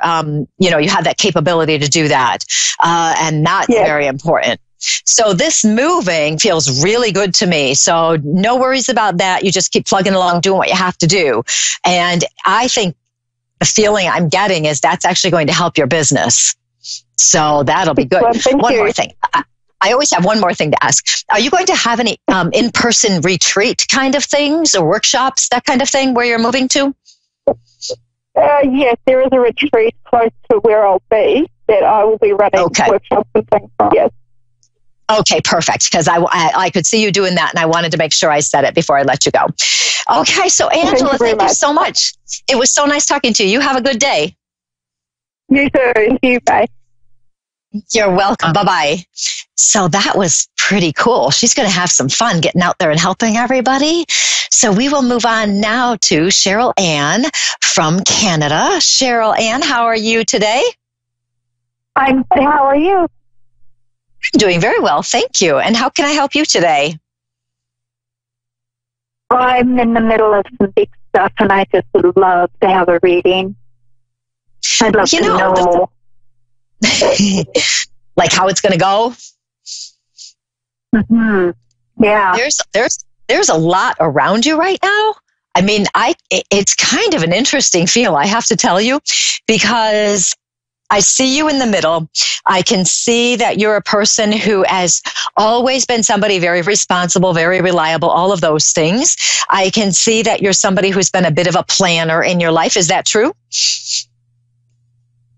you have that capability to do that. And that's very important. So this moving feels really good to me. So no worries about that. You just keep plugging along, doing what you have to do. And I think the feeling I'm getting is that's actually going to help your business. So that'll be good. One more thing. I always have one more thing to ask. Are you going to have any in-person retreat kind of things or workshops, that kind of thing, where you're moving to? Yes, there is a retreat close to where I'll be that I will be running workshops and things from. Yes. Okay, perfect. Because I could see you doing that, and I wanted to make sure I said it before I let you go. Okay, so Angela, thank you so much. It was so nice talking to you. You have a good day. You too. Thank you. Bye. You're welcome. Bye-bye. So that was pretty cool. She's going to have some fun getting out there and helping everybody. So we will move on now to Cheryl Ann from Canada. Cheryl Ann, how are you today? I'm good. How are you? I'm doing very well, thank you. And how can I help you today? I'm in the middle of some big stuff, and I just would love to have a reading. I'd love to know. Like how it's going to go? Mm-hmm. Yeah. There's a lot around you right now. I mean, it's kind of an interesting feel, I have to tell you, because I see you in the middle. I can see that you're a person who has always been somebody very responsible, very reliable, all of those things. I can see that you're somebody who's been a bit of a planner in your life. Is that true?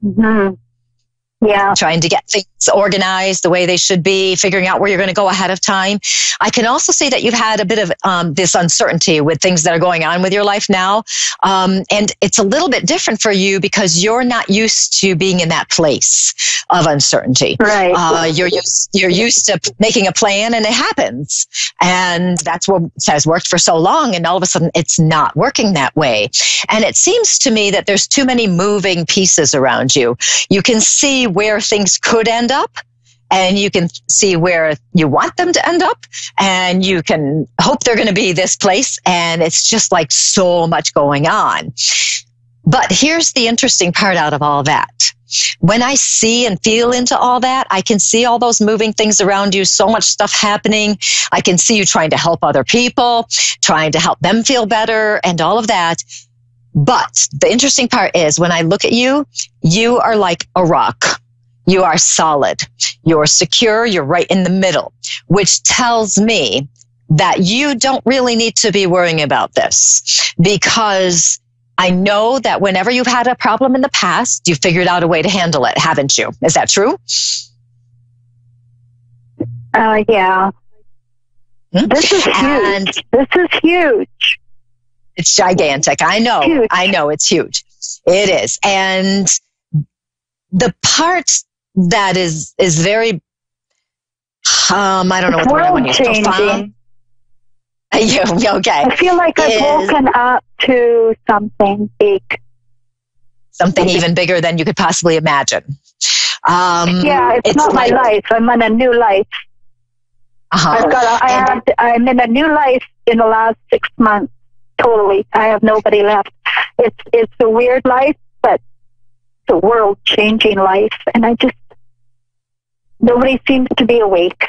Mm-hmm. Yeah. Trying to get things organized the way they should be, figuring out where you're going to go ahead of time. I can also see that you've had a bit of this uncertainty with things that are going on with your life now. And it's a little bit different for you because you're not used to being in that place of uncertainty. Right. You're used to making a plan and it happens. And that's what has worked for so long. And all of a sudden it's not working that way. And it seems to me that there's too many moving pieces around you. You can see where things could end up, and you can see where you want them to end up, and you can hope they're going to be this place, and it's just like so much going on. But here's the interesting part out of all that. When I see and feel into all that, I can see all those moving things around you, so much stuff happening. I can see you trying to help other people, trying to help them feel better, and all of that. But the interesting part is when I look at you, you are like a rock. You are solid. You're secure. You're right in the middle, which tells me that you don't really need to be worrying about this, because I know that whenever you've had a problem in the past, you figured out a way to handle it, haven't you? Is that true? Yeah. This is huge. This is huge. It's gigantic. I know. Huge. I know it's huge. It is. And the part that is very, I don't know what the word I want to use. Profound. Okay. I feel like I've woken up to something big. Something even bigger than you could possibly imagine. Yeah, it's not like, my life. I'm in a new life. I'm in a new life in the last 6 months. Totally. I have nobody left. It's a weird life, but it's a world-changing life. And nobody seems to be awake.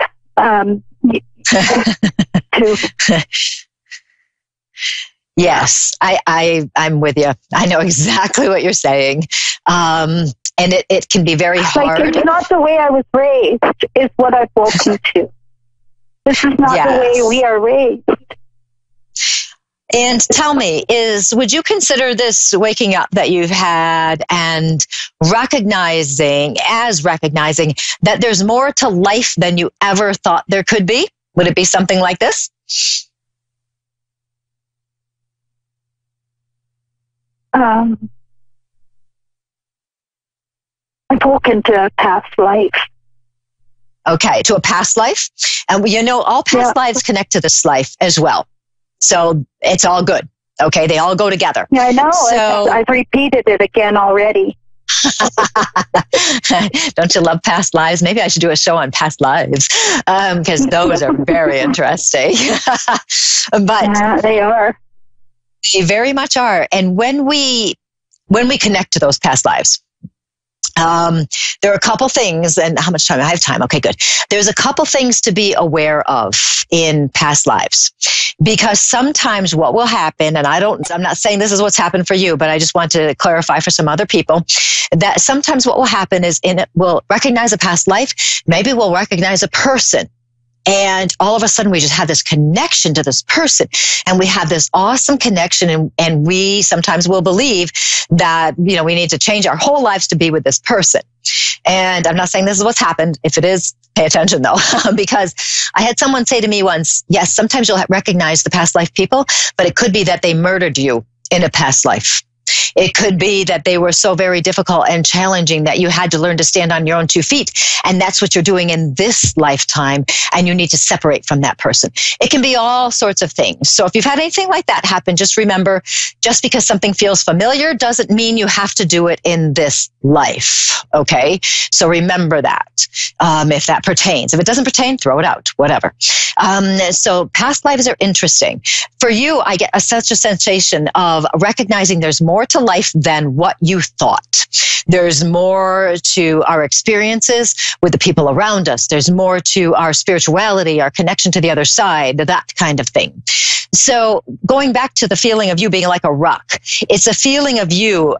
Yes, I'm with you. I know exactly what you're saying. And it can be very hard. Like, it's not the way I was raised, is what I've woken to. This is not the way we are raised. And tell me, would you consider this waking up that you've had and recognizing that there's more to life than you ever thought there could be? Would it be something like this? I've woken to a past life. Okay, to a past life? And all past lives connect to this life as well. So it's all good. Okay, they all go together. Yeah, I know. So, I've repeated it again already. Don't you love past lives? Maybe I should do a show on past lives, because those are very interesting. But they are. They very much are. And when we connect to those past lives, there are a couple things, and how much time? I have time. Okay, good. There's a couple things to be aware of in past lives, because sometimes what will happen, and I'm not saying this is what's happened for you, but I just want to clarify for some other people that sometimes what will happen is we'll recognize a past life. Maybe we'll recognize a person. And all of a sudden we just have this connection to this person, and we have this awesome connection, and we sometimes will believe that, we need to change our whole lives to be with this person. And I'm not saying this is what's happened. If it is, pay attention though, because I had someone say to me once, yes, sometimes you'll recognize the past life people, but it could be that they murdered you in a past life. It could be that they were so very difficult and challenging that you had to learn to stand on your own 2 feet. And that's what you're doing in this lifetime. And you need to separate from that person. It can be all sorts of things. So if you've had anything like that happen, just remember, just because something feels familiar doesn't mean you have to do it in this life. Okay. So remember that, if that pertains. If it doesn't pertain, throw it out, whatever. So past lives are interesting. For you, I get such a sensation of recognizing there's more more to life than what you thought. There's more to our experiences with the people around us. There's more to our spirituality, our connection to the other side, that kind of thing. So going back to the feeling of you being like a rock, it's a feeling of you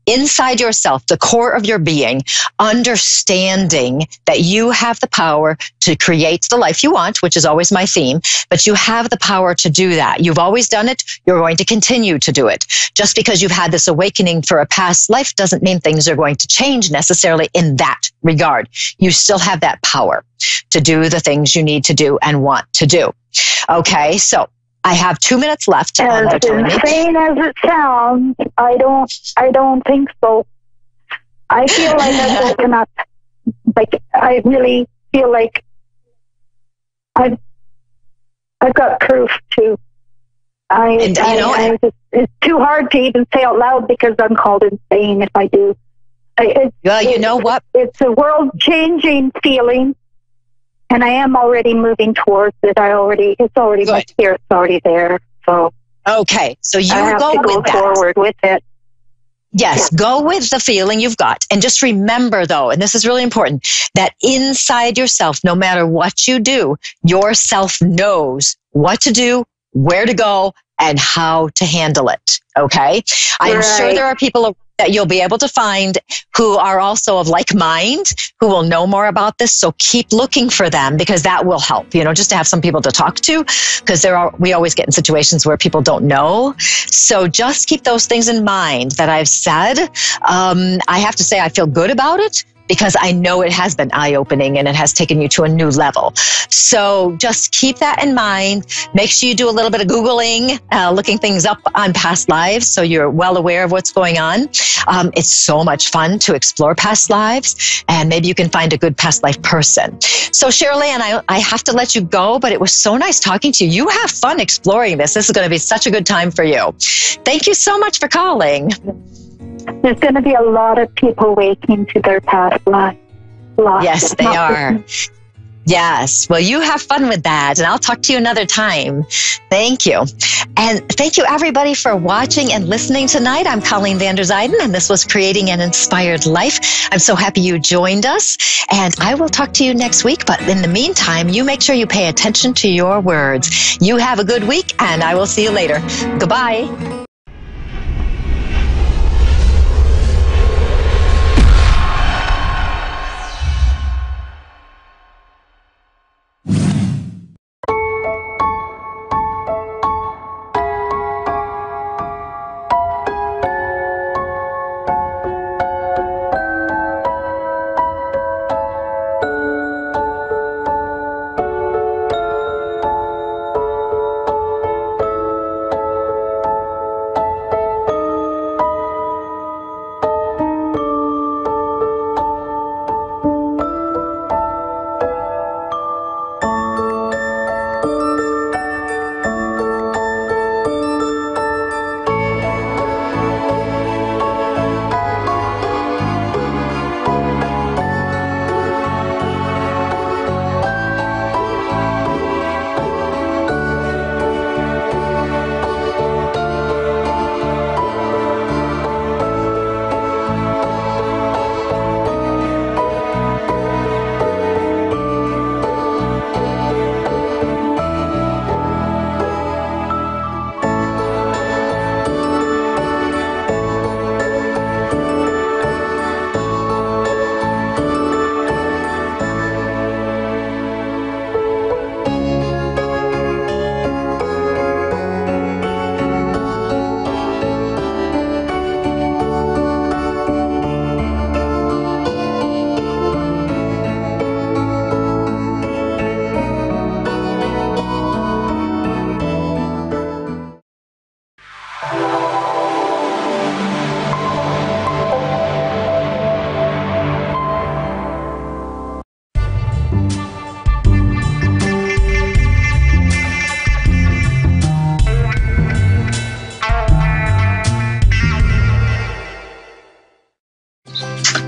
inside yourself, the core of your being, understanding that you have the power to create the life you want, which is always my theme, but you have the power to do that. You've always done it. You're going to continue to do it. Just because you've had this awakening for a past life doesn't mean things are going to change necessarily in that regard. You still have that power to do the things you need to do and want to do. Okay, so I have 2 minutes left. As insane as it sounds, I don't think so. I feel like I've woken up. Like, I really feel like I've got proof too. It's too hard to even say out loud because I'm called insane if I do. You know what? It's a world-changing feeling. And I am already moving towards it. It's already, my spirit's already there. So okay, so you I have go to go with that. forward with it. Yes, go with the feeling you've got. And just remember, though, and this is really important, that inside yourself, no matter what you do, yourself knows what to do, where to go, and how to handle it. Okay? I'm sure there are people that you'll be able to find who are also of like mind, who will know more about this. So keep looking for them because that will help, just to have some people to talk to, because we always get in situations where people don't know. So just keep those things in mind that I've said. I have to say I feel good about it, because I know it has been eye-opening and it has taken you to a new level. So just keep that in mind. Make sure you do a little bit of Googling, looking things up on past lives so you're well aware of what's going on. It's so much fun to explore past lives, and maybe you can find a good past life person. So Shirley, and I have to let you go, but it was so nice talking to you. You have fun exploring this. This is going to be such a good time for you. Thank you so much for calling. There's going to be a lot of people waking to their past lives. Yes, they are. Yes. Well, you have fun with that, and I'll talk to you another time. Thank you. And thank you, everybody, for watching and listening tonight. I'm Colleen Vander Zijden, and this was Creating an Inspired Life. I'm so happy you joined us, and I will talk to you next week. But in the meantime, you make sure you pay attention to your words. You have a good week, and I will see you later. Goodbye.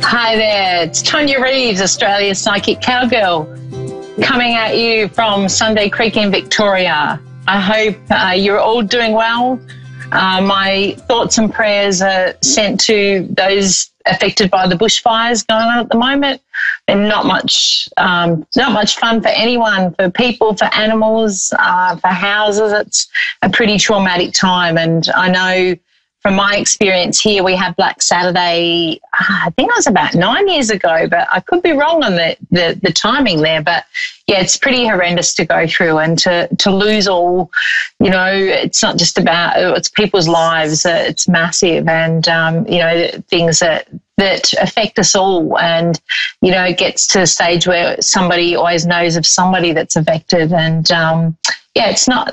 Hi there, it's Tonya Reeves, Australia's Psychic Cowgirl, coming at you from Sunday Creek in Victoria. I hope you're all doing well. My thoughts and prayers are sent to those affected by the bushfires going on at the moment, and not much fun for anyone, for people, for animals, for houses. It's a pretty traumatic time, and I know from my experience here, we had Black Saturday, I think it was about 9 years ago, but I could be wrong on the timing there. But yeah, it's pretty horrendous to go through, and to lose all, you know, it's not just about, it's people's lives, it's massive, and, you know, things that affect us all. And, you know, it gets to a stage where somebody always knows of somebody that's affected, and, yeah, it's not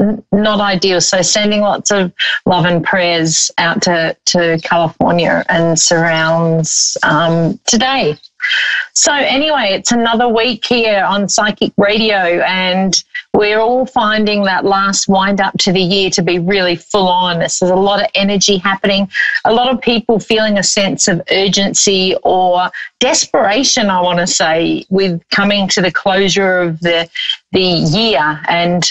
ideal. So sending lots of love and prayers out to California and surrounds today. So anyway, it's another week here on Psychic Radio, and we're all finding that last wind up to the year to be really full on. There's a lot of energy happening, a lot of people feeling a sense of urgency or desperation, I want to say, with coming to the closure of the year. And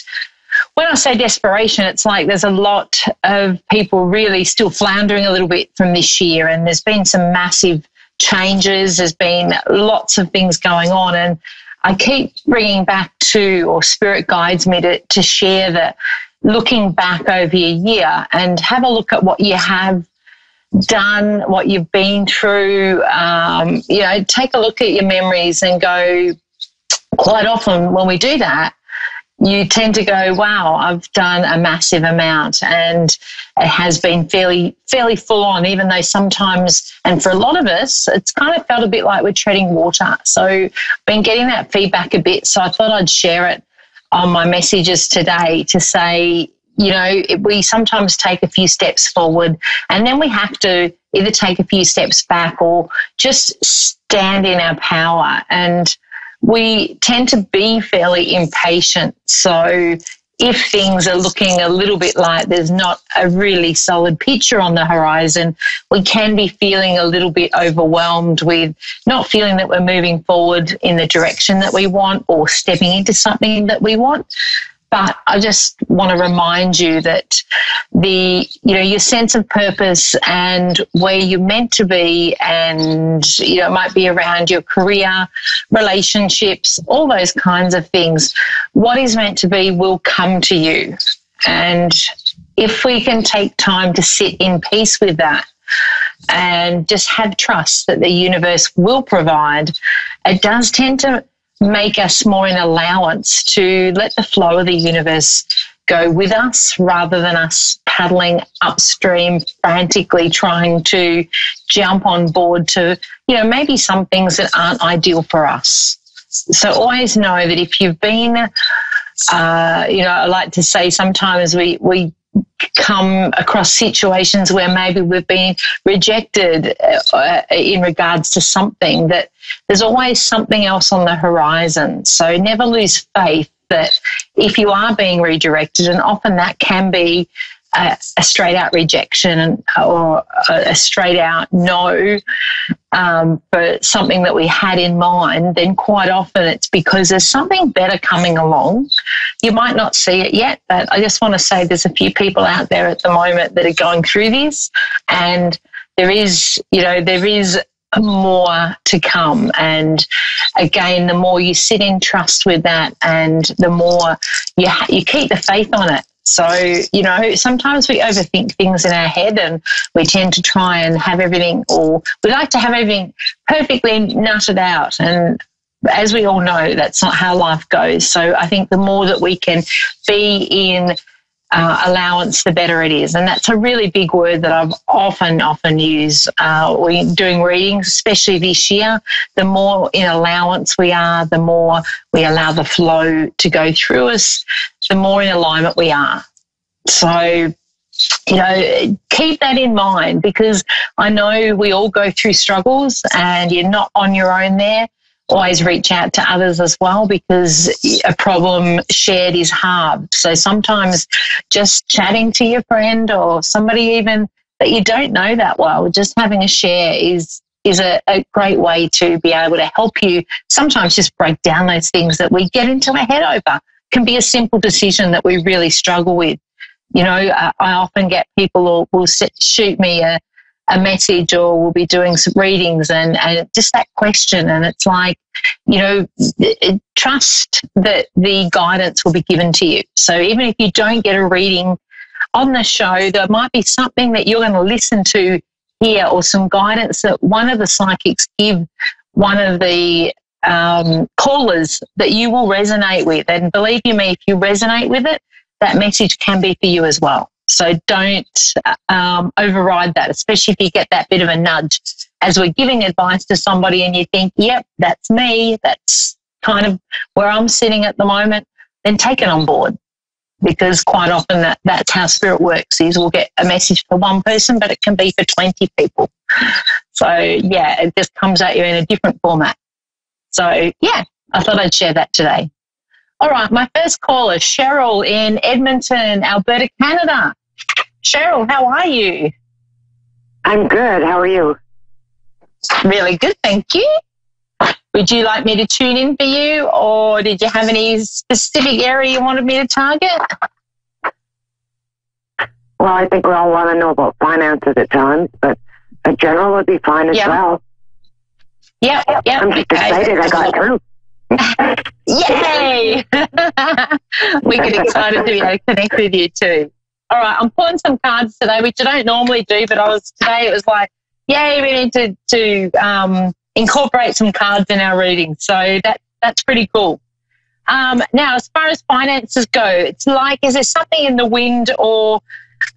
when I say desperation, it's like there's a lot of people really still floundering a little bit from this year, and there's been some massive changes. There's been lots of things going on, and I keep bringing back to, or Spirit guides me to share that, looking back over your year and have a look at what you have done, what you've been through. You know, take a look at your memories and go, quite often when we do that, you tend to go, wow, I've done a massive amount, and it has been fairly full on, even though sometimes, and for a lot of us, it's kind of felt a bit like we're treading water. So I've been getting that feedback a bit, so I thought I'd share it on my messages today to say, you know, we sometimes take a few steps forward, and then we have to either take a few steps back or just stand in our power. And we tend to be fairly impatient. So if things are looking a little bit like there's not a really solid picture on the horizon, we can be feeling a little bit overwhelmed with not feeling that we're moving forward in the direction that we want or stepping into something that we want. But I just want to remind you that your sense of purpose and where you're meant to be, and, you know, it might be around your career, relationships, all those kinds of things. What is meant to be will come to you. And if we can take time to sit in peace with that and just have trust that the universe will provide, it does tend to make us more in allowance to let the flow of the universe go with us, rather than us paddling upstream, frantically trying to jump on board to, you know, maybe some things that aren't ideal for us. So always know that if you've been, you know, I like to say sometimes we come across situations where maybe we've been rejected in regards to something, that there's always something else on the horizon. So never lose faith that if you are being redirected, and often that can be a straight out rejection or a straight out no for something that we had in mind, then quite often it's because there's something better coming along. You might not see it yet, but I just want to say there's a few people out there at the moment that are going through this, and there is more to come. And again, the more you sit in trust with that, and the more you keep the faith on it. So, you know, sometimes we overthink things in our head, and we tend to try and have everything, or we like to have everything perfectly nutted out. And as we all know, that's not how life goes. So I think the more that we can be in allowance, the better it is. And that's a really big word that I've often used when doing readings, especially this year. The more in allowance we are, the more we allow the flow to go through us, the more in alignment we are. So, you know, keep that in mind, because I know we all go through struggles, and you're not on your own there. Always reach out to others as well, because a problem shared is halved. So sometimes just chatting to your friend or somebody even that you don't know that well, just having a share is a great way to be able to help you sometimes just break down those things that we get into our head over. It can be a simple decision that we really struggle with. You know, I often get people will shoot me a message, or we'll be doing some readings and just that question. And it's like, you know, trust that the guidance will be given to you. So even if you don't get a reading on the show, there might be something that you're going to listen to here, or some guidance that one of the psychics give one of the callers that you will resonate with. And believe you me, if you resonate with it, that message can be for you as well. So don't override that, especially if you get that bit of a nudge as we're giving advice to somebody and you think, yep, that's me, that's kind of where I'm sitting at the moment, then take it on board. Because quite often that's how spirit works, is we'll get a message for one person, but it can be for 20 people. So, yeah, it just comes at you in a different format. So, yeah, I thought I'd share that today. All right, my first caller, Cheryl in Edmonton, Alberta, Canada. Cheryl, how are you? I'm good. How are you? Really good, thank you. Would you like me to tune in for you, or did you have any specific area you wanted me to target? Well, I think we all want to know about finances at times, but a general would be fine as well. Yeah. I'm just excited I got through. Yay! We get excited to be able to connect with you too. All right, I'm pulling some cards today, which I don't normally do, but today it was like, yay, we need to incorporate some cards in our reading. So that's pretty cool. Now, as far as finances go, it's like, is there something in the wind, or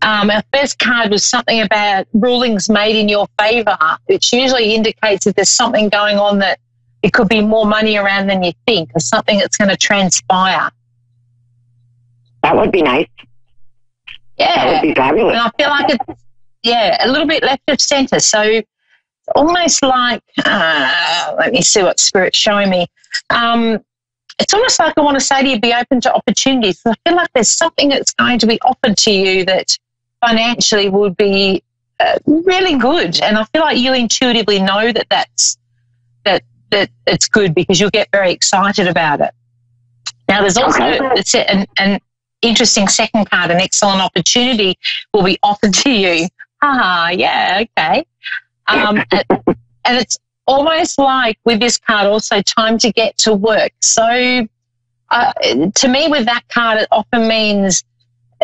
our first card was something about rulings made in your favour, which usually indicates that there's something going on, that it could be more money around than you think, or something that's going to transpire. That would be nice. Yeah. That would be fabulous. And I feel like it's, a little bit left of centre. So it's almost like, let me see what Spirit's showing me. It's almost like I want to say to you, be open to opportunities. I feel like there's something that's going to be offered to you that financially would be really good. And I feel like you intuitively know that it's good, because you'll get very excited about it. Now, there's also an interesting second card. An excellent opportunity will be offered to you. Yeah, okay. And it's almost like with this card also time to get to work. So to me, with that card, it often means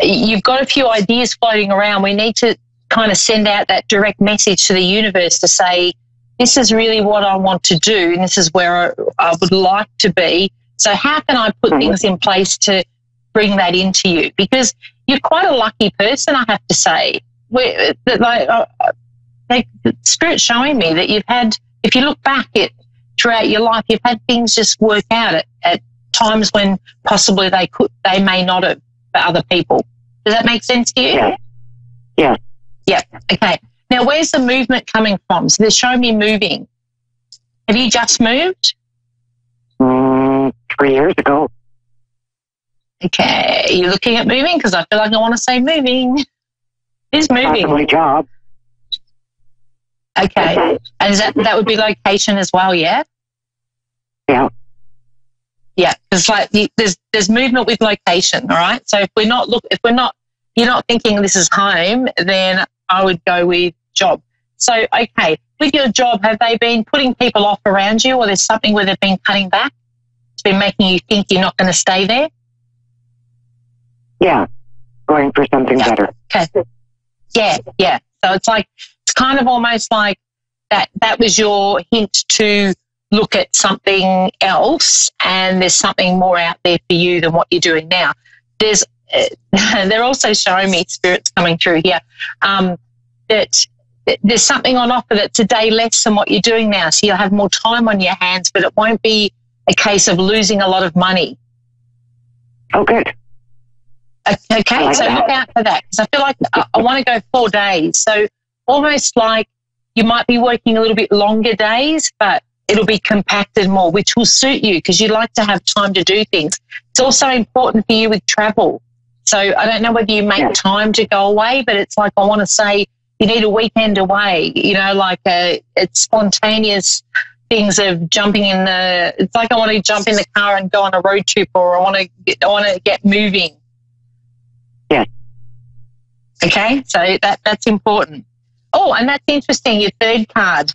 you've got a few ideas floating around. We need to kind of send out that direct message to the universe to say, this is really what I want to do, and this is where I would like to be. So how can I put things in place to bring that into you? Because you're quite a lucky person, I have to say. Spirit's showing me that you've had, if you look back throughout your life, you've had things just work out at times when possibly they may not have for other people. Does that make sense to you? Yeah. Yeah. Okay. Now, where's the movement coming from? So they're showing me moving. Have you just moved? 3 years ago. Okay. Are you looking at moving? Because I feel like I want to say moving. Who's moving? My job. Okay. And that would be location as well, yeah? Yeah. Yeah, because like there's movement with location, all right? So if you're not thinking this is home, then I would go with job. So, okay, with your job, have they been putting people off around you, or there's something where they've been cutting back? It's been making you think you're not going to stay there? Yeah, going for something better. Okay. Yeah. So it's kind of almost like that was your hint to look at something else, and there's something more out there for you than what you're doing now. They're also showing me, Spirit's coming through here, that there's something on offer that's a day less than what you're doing now. So you'll have more time on your hands, but it won't be a case of losing a lot of money. Oh, good. Okay, so look out for that, because I feel like I want to go 4 days. So almost like you might be working a little bit longer days, but it'll be compacted more, which will suit you because you like to have time to do things. It's also important for you with travel. So I don't know whether you make time to go away, but it's like I want to say you need a weekend away, it's spontaneous things of jumping in it's like I want to jump in the car and go on a road trip, or I want to get moving. Yes. Okay, so that's important. Oh, and that's interesting, your third card.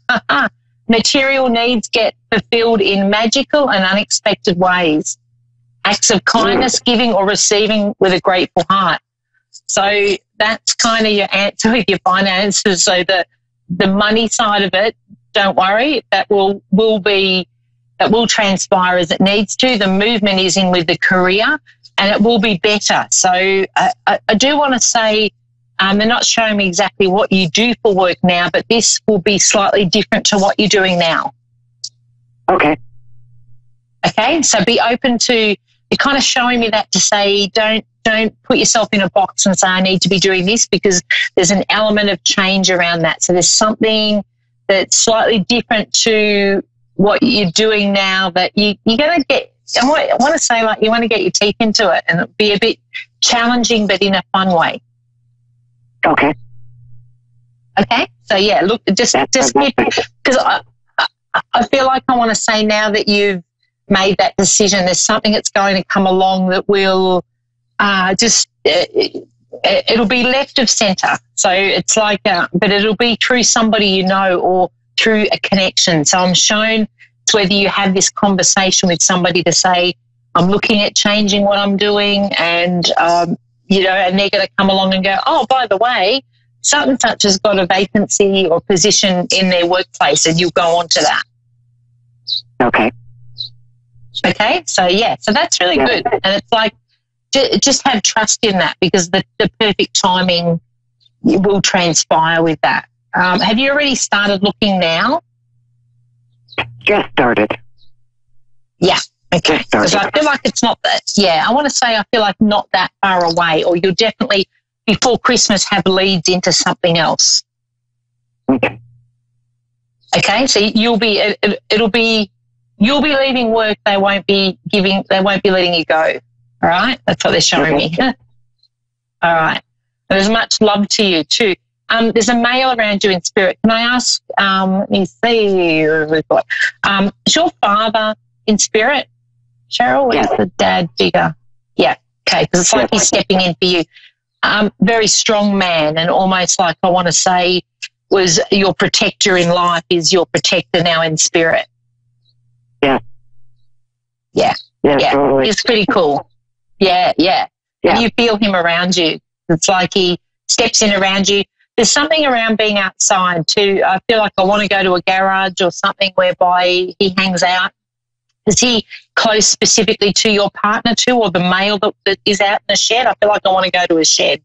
Material needs get fulfilled in magical and unexpected ways. Acts of kindness, giving or receiving with a grateful heart. So that's kind of your answer with your finances. So the money side of it, don't worry, that will transpire as it needs to. The movement is in with the career, and it will be better. So I do want to say, they're not showing me exactly what you do for work now, but this will be slightly different to what you're doing now. Okay. Okay, so be open to, you're kind of showing me that to say don't put yourself in a box and say I need to be doing this, because there's an element of change around that. So there's something that's slightly different to what you're doing now that you're going to get, I want to say, like, you want to get your teeth into it, and it'll be a bit challenging but in a fun way. Okay. Okay, so yeah, look, just because I feel like I want to say now that you've made that decision, there's something that's going to come along that will it'll be left of centre. So it's like, but it'll be through somebody you know or through a connection. So I'm shown it's whether you have this conversation with somebody to say, I'm looking at changing what I'm doing, and and they're going to come along and go, oh, by the way, such and such has got a vacancy or position in their workplace, and you'll go on to that. Okay. Okay, so yeah, so that's really good. And it's like, just have trust in that, because the perfect timing will transpire with that. Have you already started looking now? Just started. Yeah. Okay. Because I feel like it's not that. Yeah, I want to say I feel like not that far away, or you'll definitely before Christmas have leads into something else. Okay. Okay. So you'll be leaving work. They won't be letting you go. All right. That's what they're showing me. All right. There's much love to you too. There's a male around you in spirit. Can I ask? Let me see. Is your father in spirit, Cheryl? Where's the dad figure? Yeah. Okay. Because it's like he's stepping in for you. Very strong man, and almost like I want to say was your protector in life is your protector now in spirit. Yeah. Yeah. Yeah. Totally. It's pretty cool. Yeah. And you feel him around you. It's like he steps in around you. There's something around being outside too. I feel like I want to go to a garage or something whereby he hangs out. Is he close specifically to your partner too, or the male that is out in the shed? I feel like I want to go to a shed.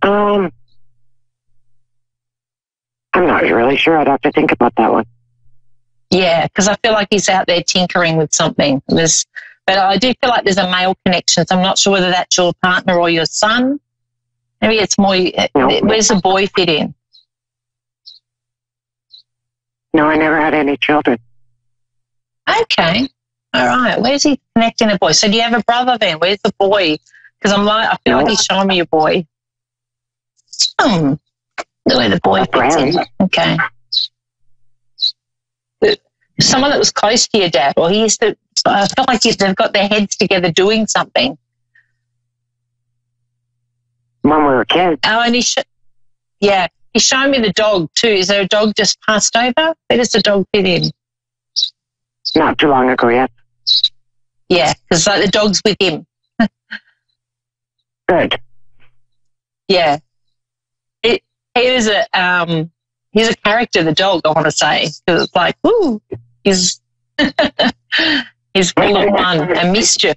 I'm not really sure. I'd have to think about that one. Yeah, because I feel like he's out there tinkering with something. But I do feel like there's a male connection, so I'm not sure whether that's your partner or your son. Maybe it's more, where's the boy fit in? No, I never had any children. Okay. All right. Where's he connecting a boy? So do you have a brother then? Where's the boy? Because I feel like he's showing me a boy. The way the boy fits in. Okay. Someone that was close to your dad, or he used to, I feel like they've got their heads together doing something. When we were kids. Oh, and he's showing me the dog too. Is there a dog just passed over? Where does the dog fit in? Not too long ago, yes. Yeah, because like the dog's with him. Good. Yeah. He's a character, the dog, I want to say. Because it's like, woo, he's full of fun and mischief.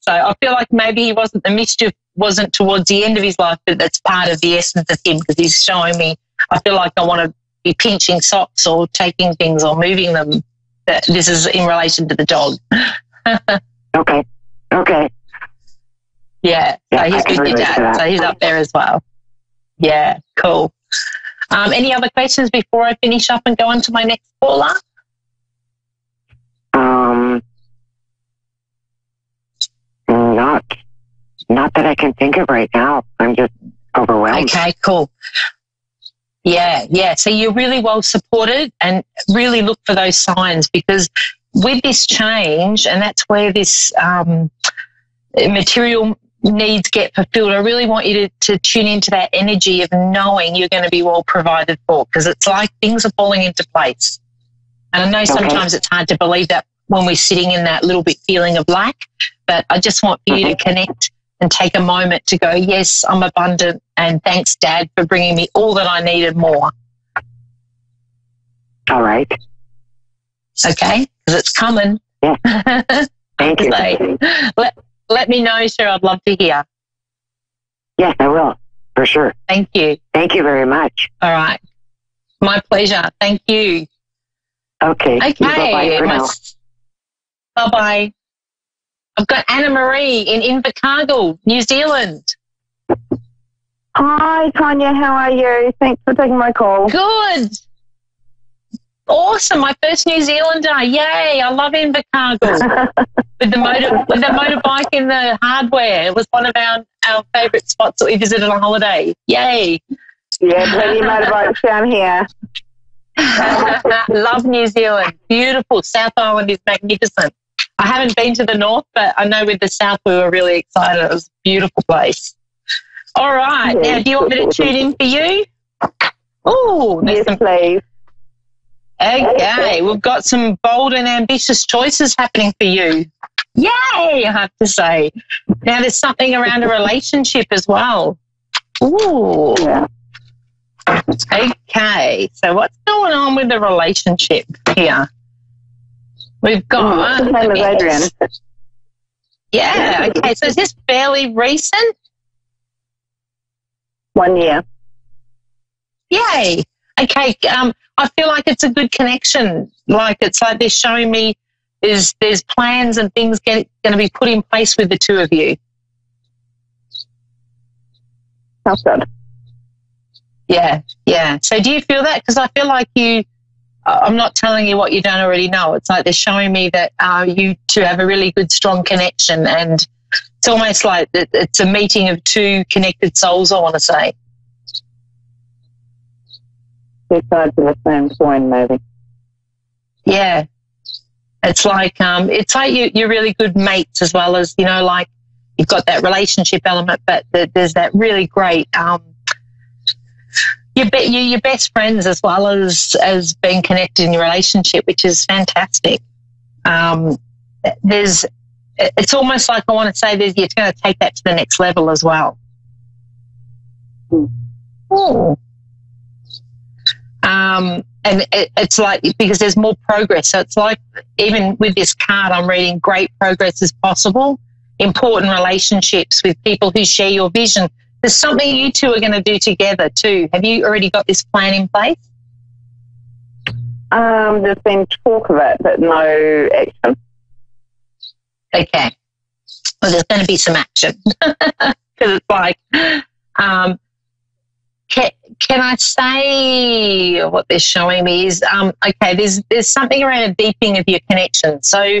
So I feel like maybe the mischief wasn't towards the end of his life, but that's part of the essence of him, because he's showing me, I feel like I want to be pinching socks or taking things or moving them. This is in relation to the dog. Okay. Yeah, so he's with your dad, so he's up there as well. Yeah, cool. Any other questions before I finish up and go on to my next caller? Not that I can think of right now. I'm just overwhelmed. Okay, cool. Yeah. So you're really well supported, and really look for those signs, because with this change, and that's where this material needs get fulfilled, I really want you to tune into that energy of knowing you're going to be well provided for, because it's like things are falling into place. And I know sometimes it's hard to believe that when we're sitting in that little bit feeling of lack, but I just want you to connect and take a moment to go, yes, I'm abundant, and thanks, Dad, for bringing me all that I need and more. All right. Okay, because it's coming. Yeah. Thank you. Let me know, sure. I'd love to hear. Yes, I will, for sure. Thank you. Thank you very much. All right. My pleasure. Thank you. Okay. Okay. Bye-bye for now. Bye-bye. I've got Anna Marie in Invercargill, New Zealand. Hi, Tanya. How are you? Thanks for taking my call. Good. Awesome. My first New Zealander. Yay. I love Invercargill. with the motorbike and the hardware. It was one of our favourite spots that we visited on holiday. Yay. Yeah, plenty of motorbikes down here. Love New Zealand. Beautiful. South Island is magnificent. I haven't been to the north, but I know with the south we were really excited. It was a beautiful place. All right. Yeah, now, do you want me to tune in for you? Oh, yes, please. Okay. We've got some bold and ambitious choices happening for you. Yay, I have to say. Now, there's something around a relationship as well. Ooh. Yeah. Okay. So what's going on with the relationship here? We've got... His name is Adrian. Yeah, okay. So is this fairly recent? 1 year. Yay. Okay. I feel like it's a good connection. Like it's like they're showing me there's plans and things going to be put in place with the two of you. Sounds good. Yeah, yeah. So do you feel that? Because I feel like I'm not telling you what you don't already know. It's like they're showing me that you two have a really good, strong connection, and it's almost like it's a meeting of two connected souls, I want to say. Two sides of the same coin, maybe. Yeah. It's like you're really good mates, as well as, like you've got that relationship element, but there's that really great, you're best friends as well as being connected in your relationship, which is fantastic. It's almost like I want to say you're going to take that to the next level as well. Ooh. And it's like, because there's more progress. So it's like, even with this card, I'm reading great progress is possible, important relationships with people who share your vision. There's something you two are going to do together too. Have you already got this plan in place? There's been talk of it, but no action. Okay. Well, there's going to be some action. Because it's like, can I say what they're showing me is, okay, there's something around a deepening of your connection. So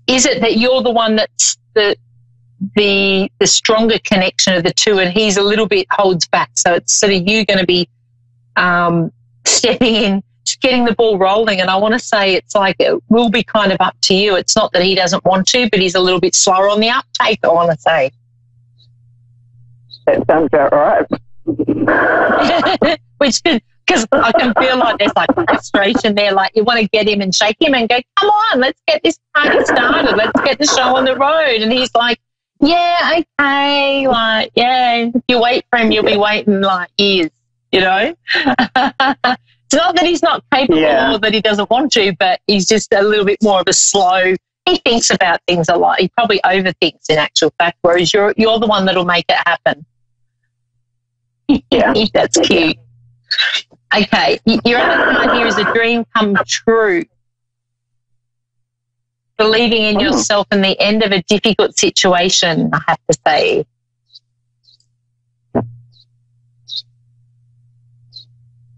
is it that you're the one that's the stronger connection of the two, and he's a little bit holds back? So it's sort of you going to be stepping in, getting the ball rolling. And I want to say it's like it will be kind of up to you. It's not that he doesn't want to, but he's a little bit slower on the uptake, I want to say. That sounds about right. Which is because I can feel like there's like frustration there, like you want to get him and shake him and go, come on, let's get this party started, let's get the show on the road. And he's like, yeah, okay, like, yeah, if you wait for him, you'll be waiting like years, It's not that he's not capable or that he doesn't want to, but he's just a little bit more of a slow, he thinks about things a lot. He probably overthinks in actual fact, whereas you're the one that'll make it happen. Yeah, that's cute. Okay, your other card here is a dream come true. Believing in yourself and the end of a difficult situation, I have to say.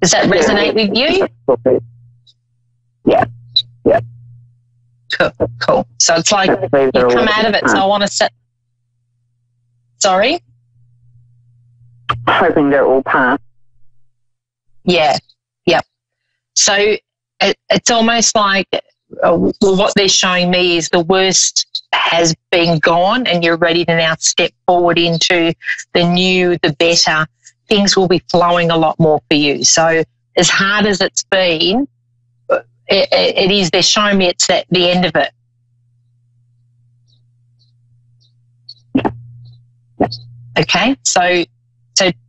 Does that resonate with you? Yeah. Yeah. Cool. So it's like you come out of it, so I want to set... Sorry? Hoping they're all past. Yeah. Yep. So it's almost like what they're showing me is the worst has been gone and you're ready to now step forward into the new, the better. Things will be flowing a lot more for you. So as hard as it's been, it is, they're showing me it's at the end of it. Okay, so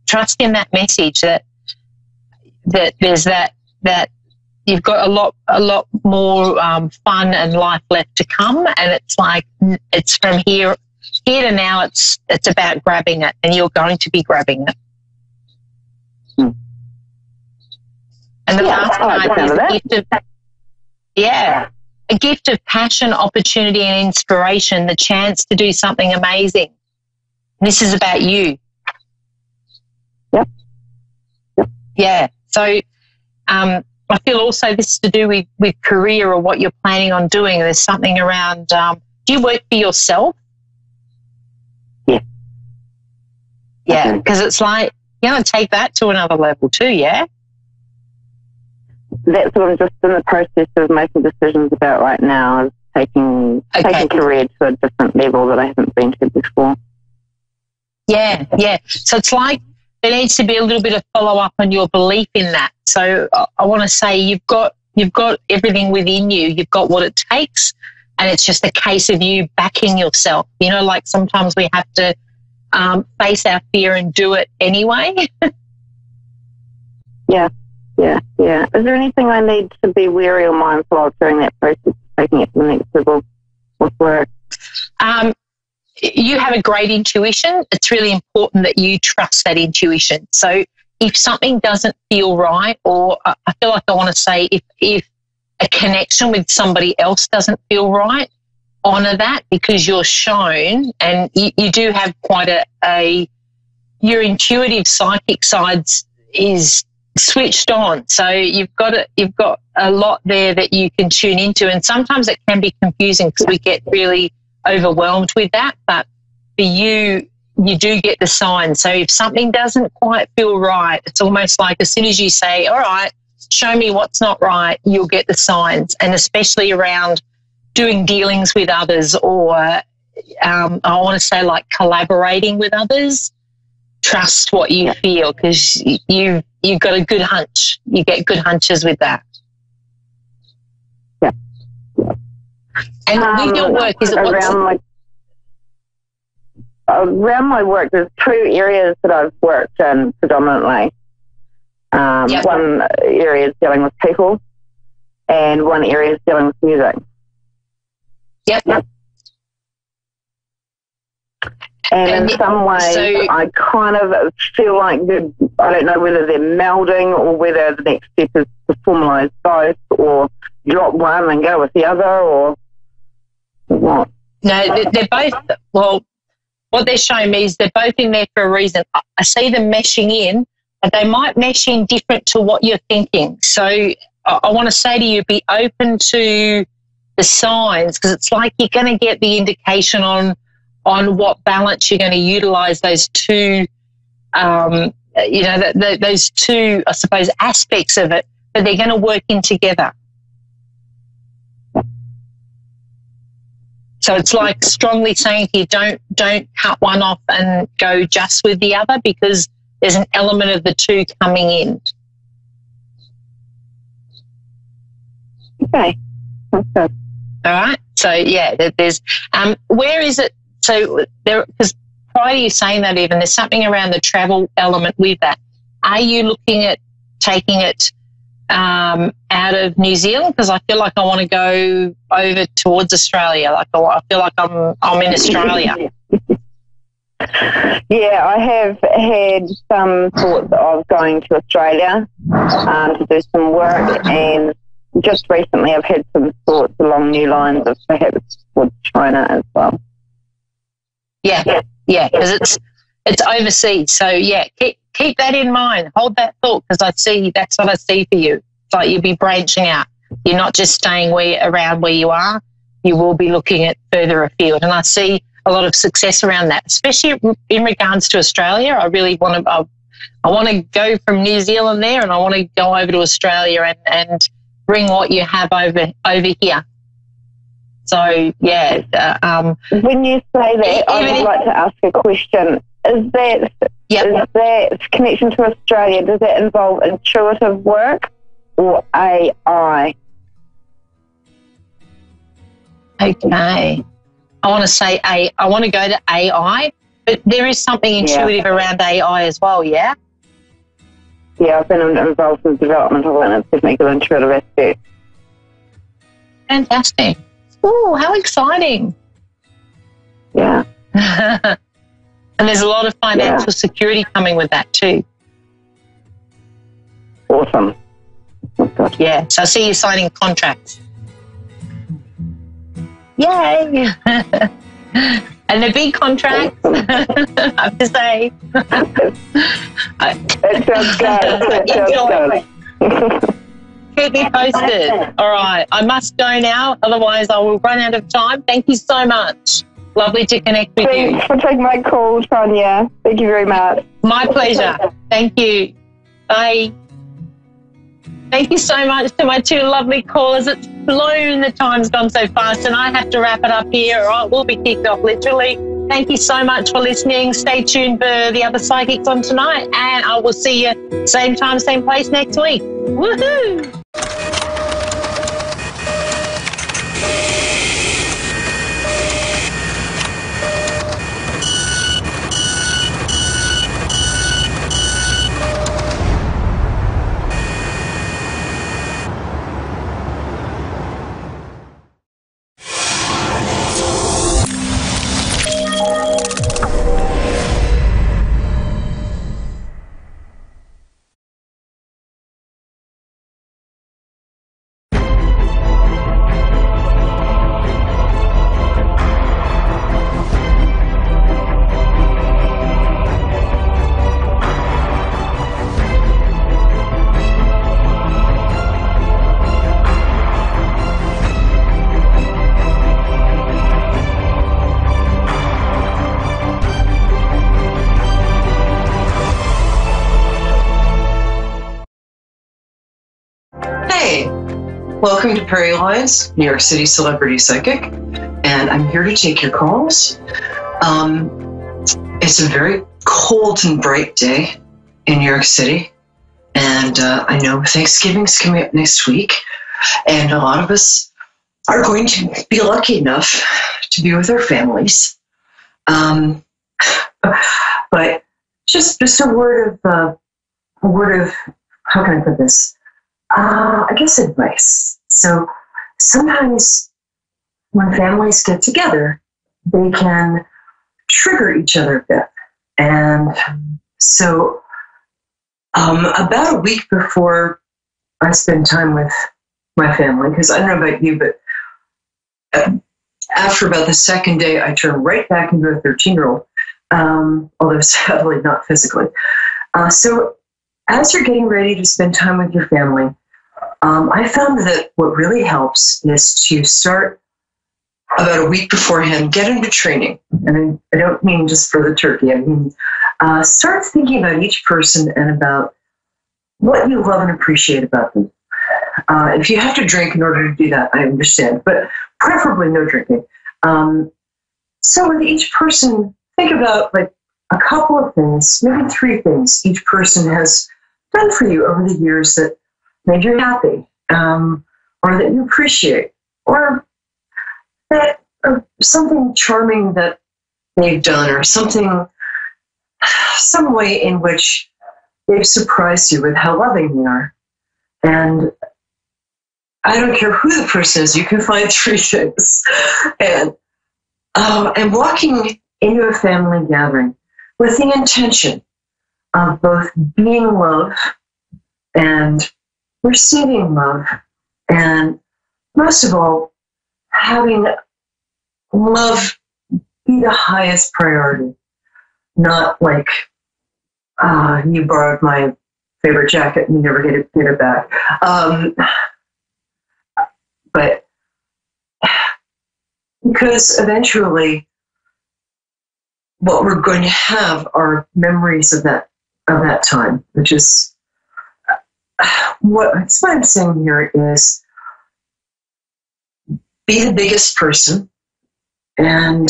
trust in that message that there's that you've got a lot more fun and life left to come, and it's like it's from here to now. It's about grabbing it, and you're going to be grabbing it. And the last card is a gift of passion, opportunity, and inspiration. The chance to do something amazing. This is about you. Yep. Yeah. So I feel also this is to do with career or what you're planning on doing. There's something around, do you work for yourself? Yeah. Yeah, because it's like, you're going to take that to another level too, yeah? That's what I'm just in the process of making decisions about right now, is taking career to a different level that I haven't been to before. Yeah, yeah. So it's like there needs to be a little bit of follow-up on your belief in that. So I want to say you've got everything within you. You've got what it takes, and it's just a case of you backing yourself. You know, like sometimes we have to face our fear and do it anyway. Yeah. Is there anything I need to be wary or mindful of during that process, taking it to the next level with work? You have a great intuition. It's really important that you trust that intuition. So if something doesn't feel right, or I feel like I want to say if a connection with somebody else doesn't feel right, honour that, because you're shown, and you do have quite your intuitive psychic side is switched on. So you've got a lot there that you can tune into, and sometimes it can be confusing because we get really overwhelmed with that, but for you do get the signs. So if something doesn't quite feel right, it's almost like as soon as you say, all right, show me what's not right, you'll get the signs. And especially around doing dealings with others, or I want to say like collaborating with others, trust what you feel, because you've got a good hunch. You get good hunches with that. And with your work, is it around my work? There's two areas that I've worked in predominantly. One area is dealing with people, and one area is dealing with music. Yep. And in some ways, I kind of feel like I don't know whether they're melding or whether the next step is to formalise both, or drop one and go with the other, or what? No, they're both, well, what they're showing me is they're both in there for a reason. I see them meshing in, but they might mesh in different to what you're thinking. So I want to say to you, be open to the signs, because it's like you're going to get the indication on what balance you're going to utilise those two, those two, I suppose, aspects of it, but they're going to work in together. So it's like strongly saying to you, don't cut one off and go just with the other, because there's an element of the two coming in. Okay. That's good. All right. So yeah, there's where is it? So there, because prior to you saying that, even there's something around the travel element with that. Are you looking at taking it out of New Zealand? Because I feel like I want to go over towards Australia. Like I feel like I'm in Australia. Yeah, I have had some thoughts of going to Australia to do some work, and just recently I've had some thoughts along new lines of perhaps with China as well. Yeah, because it's overseas. So yeah, keep that in mind. Hold that thought, because that's what I see for you. It's like you'll be branching out. You're not just staying around where you are. You will be looking at further afield, and I see a lot of success around that, especially in regards to Australia. I really want to. I want to go from New Zealand there, and I want to go over to Australia and bring what you have over here. So, yeah. When you say that, I would like to ask a question. Is that connection to Australia, does that involve intuitive work or AI? Okay. I want to say I want to go to AI, but there is something intuitive around AI as well, yeah? Yeah, I've been involved in the development of it, and it's definitely an intuitive aspect. Fantastic. Oh, how exciting. Yeah. And there's a lot of financial security coming with that too. Awesome. Oh, God. Yeah, so I see you signing contracts. Yay! And the big contracts, I have to say. It sounds good. Keep me posted. All right, I must go now, otherwise I will run out of time. Thank you so much. Lovely to connect with you. Thanks for taking my call, Tanya. Thank you very much. My pleasure. Thank you. Bye. Thank you so much to my two lovely callers. It's flown. The time's gone so fast, and I have to wrap it up here, or I will be kicked off literally. Thank you so much for listening. Stay tuned for the other psychics on tonight, and I will see you same time, same place next week. Woohoo! Welcome to Prairie Lions, New York City Celebrity Psychic, and I'm here to take your calls. It's a very cold and bright day in New York City, and I know Thanksgiving's coming up next week, and a lot of us are going to be lucky enough to be with our families. But just a word of how can I put this? I guess advice. So sometimes when families get together, they can trigger each other a bit. And so about a week before I spend time with my family, because I don't know about you, but after about the second day, I turn right back into a 13-year-old, although sadly not physically. So as you're getting ready to spend time with your family, I found that what really helps is to start about a week beforehand, get into training. And I don't mean just for the turkey. I mean, start thinking about each person and about what you love and appreciate about them. If you have to drink in order to do that, I understand, but preferably no drinking. So with each person, think about like a couple of things, maybe 3 things each person has done for you over the years that made you happy, or that you appreciate, or that or something charming that they've done, or some way in which they've surprised you with how loving they are. And I don't care who the person is, you can find 3 things. And walking into a family gathering with the intention of both being love and receiving love, and most of all, having love be the highest priority. Not like, you borrowed my favorite jacket and you never get it back. But because eventually what we're going to have are memories of that time, which is what I'm saying here is be the biggest person and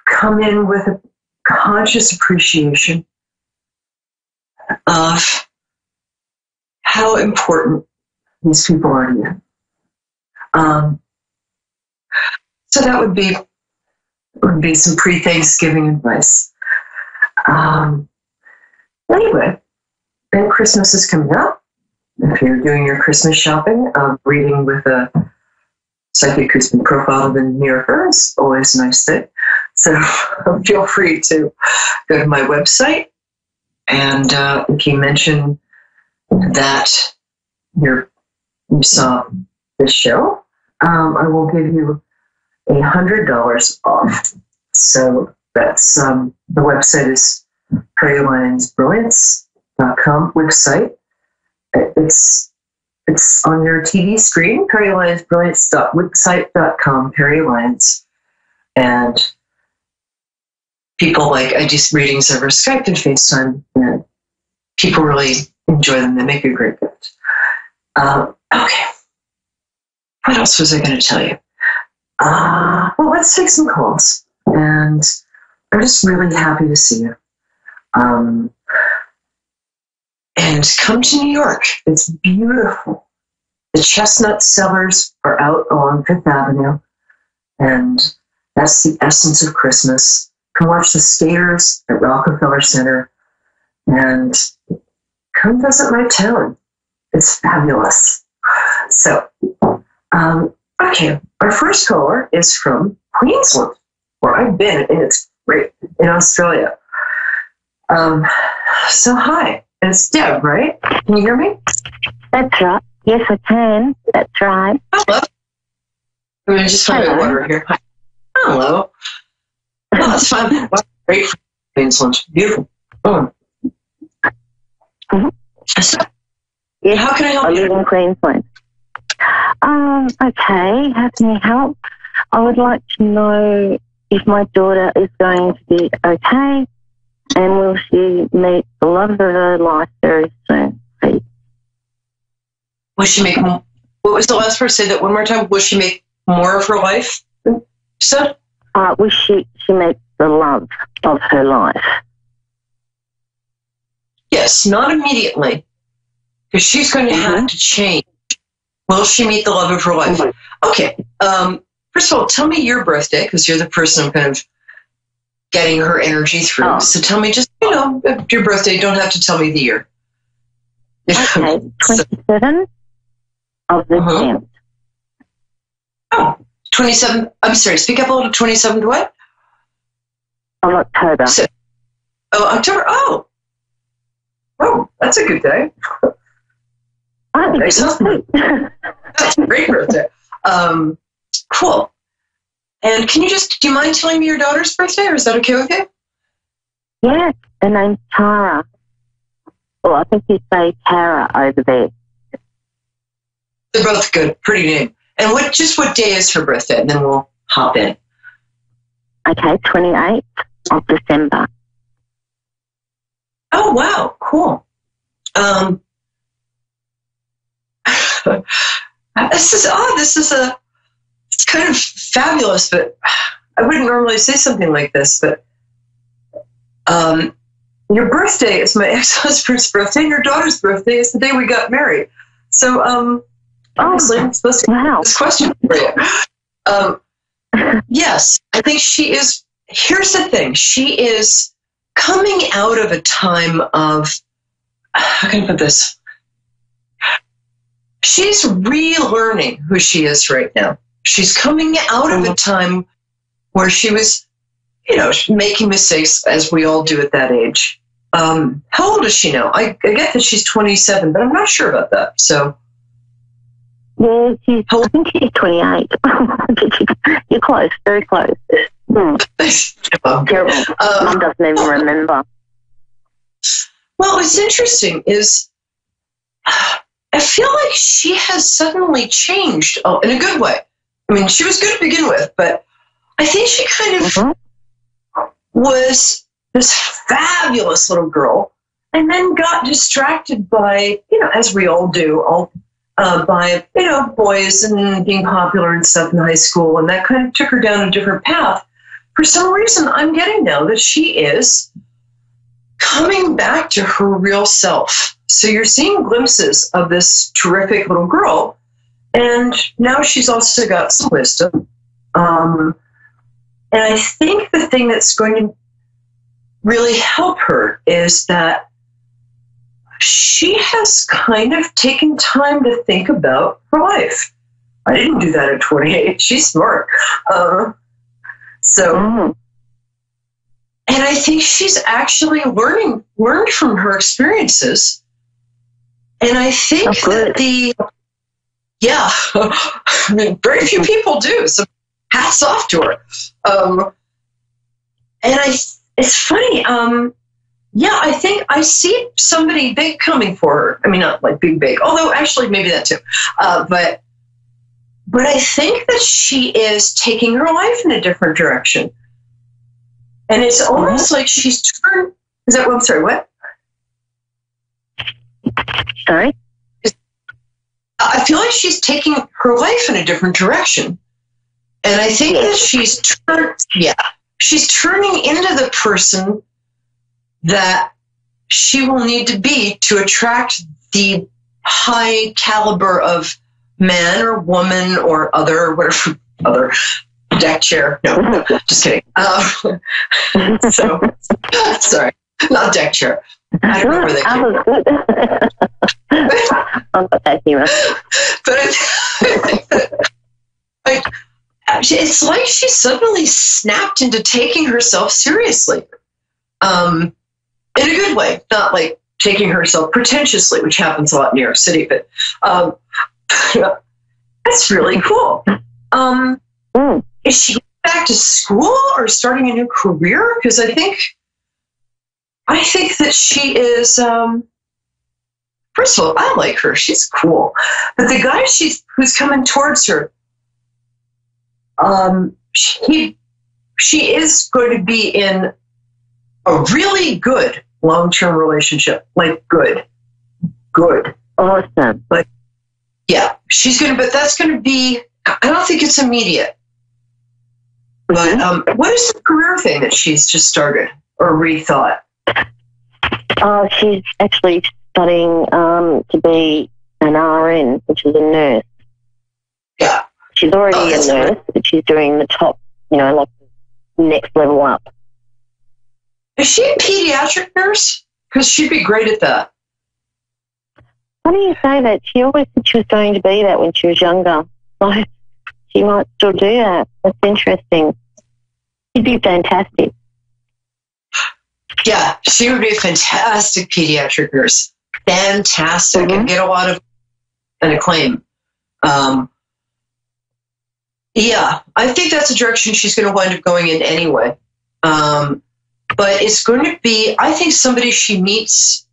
come in with a conscious appreciation of how important these people are to you. So that would be some pre-Thanksgiving advice. Anyway, and Christmas is coming up. If you're doing your Christmas shopping, reading with a psychic who's been profiled in the New Yorker is always a nice thing. So feel free to go to my website, and if you mention that you saw this show, I will give you $100 off. So that's the website is PerryLionsBrilliance.com website. It's on your TV screen, PerryLionsBrilliance.website.com, Perry Lyons. And people I do readings over Skype and FaceTime, and people really enjoy them. They make a great gift. Okay. What else was I going to tell you? Well, let's take some calls. And I'm just really happy to see you. And come to New York. It's beautiful. The Chestnut Cellars are out along Fifth Avenue, and that's the essence of Christmas. Come watch the skaters at Rockefeller Center, and come visit my town. It's fabulous. So, okay, our first caller is from Queensland, where I've been, and it's great, in Australia. So hi, it's Deb, right? Can you hear me? That's right. Yes, I can. That's right. Hello. I'm going to just find my water here. Hi. Hello. Oh, that's fine. Great for Queensland. Beautiful. Oh. So, yes, how can I help you? I you? live in Queensland. Okay, how can I help? I would like to know if my daughter is going to be okay, and will she meet the love of her life very soon, please? Will she make more? What was the last part? Say that one more time. Will she make more of her life? So? Will she meet the love of her life? Yes, not immediately, because she's going to have to change. Will she meet the love of her life? Okay. First of all, tell me your birthday, because you're the person I'm kind of getting her energy through. Oh. So tell me just, your birthday. You don't have to tell me the year. Okay, 27 of the 10th. Oh, 27. I'm sorry, speak up a little. 27th what? Of October. October. Oh, that's a good day. I think it's sweet. That's a great birthday. Cool. And do you mind telling me your daughter's birthday, or is that okay with you? Yes, her name's Tara. Well, I think you say Tara over there. They're both good. Pretty name. And what day is her birthday? And then we'll hop in. Okay, 28th of December. Oh, wow. Cool. It's kind of fabulous, but I wouldn't normally say something like this, but your birthday is my ex-husband's birthday, and your daughter's birthday is the day we got married. So, obviously, I'm supposed to ask this question for you. Yes, I think she is. Here's the thing. She is coming out of a time of, how can I put this? She's relearning who she is right now. She's coming out of a time where she was, making mistakes, as we all do at that age. How old is she now? I get that she's 27, but I'm not sure about that. So, yeah, I think she's 28. You're close, very close. Terrible. Mum doesn't even remember. Well, what's interesting is I feel like she has suddenly changed in a good way. I mean, she was good to begin with, but I think she kind of was this fabulous little girl and then got distracted by, as we all do, by, boys and being popular and stuff in high school. And that kind of took her down a different path. For some reason, I'm getting now that she is coming back to her real self. So you're seeing glimpses of this terrific little girl. And now she's also got some wisdom. And I think the thing that's going to really help her is that she has kind of taken time to think about her life. I didn't do that at 28. She's smart. And I think she's actually learned from her experiences. And I think that I mean, very few people do. So hats off to her. It's funny. I think I see somebody big coming for her. I mean, not like big, although actually maybe that too. But I think that she is taking her life in a different direction. And it's almost like she's turned. Is that what? I'm sorry, what? Sorry? I feel like she's taking her life in a different direction. And I think that she's turning into the person that she will need to be to attract the high caliber of man or woman or other deck chair. No, just kidding. Sorry, not deck chair. I don't know where they came But it's like she suddenly snapped into taking herself seriously. In a good way, not like taking herself pretentiously, which happens a lot in New York City, but that's really cool. Is she going back to school or starting a new career? Because I think that she is, first of all, I like her. She's cool. But the guy who's coming towards her, she is going to be in a really good long-term relationship. Like good. Awesome. But yeah, but that's going to be, I don't think it's immediate. But what is the career thing that she's just started or rethought? She's actually studying to be an RN, which is a nurse. Yeah. She's already a nurse, but she's doing the top, like next level up. Is she a pediatric nurse? Because she'd be great at that. Funny you say that. She always said she was going to be that when she was younger. So she might still do that. That's interesting. She'd be fantastic. Yeah, she would be a fantastic pediatric nurse. Fantastic. And get a lot of an acclaim. Yeah, I think that's a direction she's going to wind up going in anyway. But it's going to be, I think, somebody she meets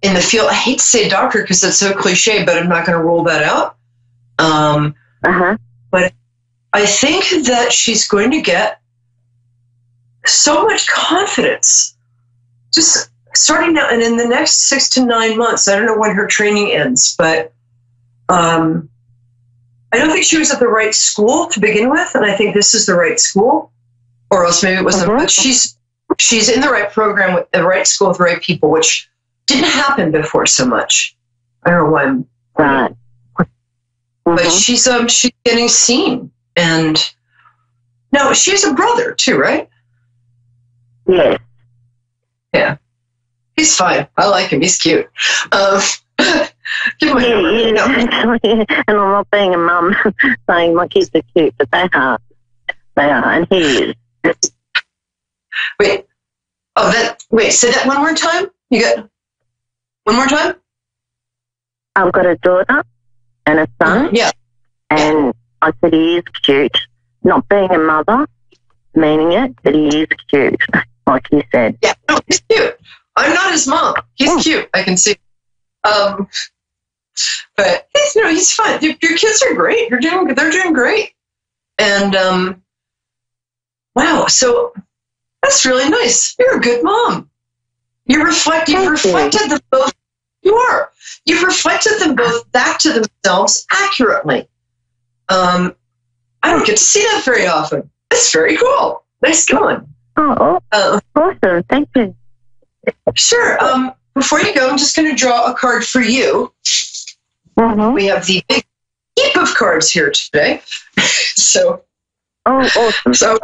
in the field. I hate to say doctor because that's so cliche, but I'm not going to rule that out. But I think that she's going to get so much confidence just starting now and in the next 6 to 9 months. I don't know when her training ends, but I don't think she was at the right school to begin with, and I think this is the right school, or else maybe it wasn't. But she's in the right program with the right school with the right people, which didn't happen before so much. I don't know why I'm right. But she's getting seen, and no, she has a brother too, right? Yes. Yeah, he's fine. I like him. He's cute. Give my number. No. And I'm not being a mum saying my kids are cute, but they are. And he is. Wait. Say that one more time. You got one more time? I've got a daughter and a son. Yeah. And I said he is cute. Not being a mother, meaning it, but he is cute, like you said. Yeah, no, he's cute. I'm not his mom. He's cute. I can see. But he's fine. Your kids are great. They're doing great. And wow, so that's really nice. You're a good mom. You've reflected the both you are. you've reflected them both back to themselves accurately. I don't get to see that very often. It's very cool. Nice going. Oh, awesome. Thank you. Sure. Before you go, I'm just going to draw a card for you. Mm-hmm. We have the big heap of cards here today. So, awesome. So,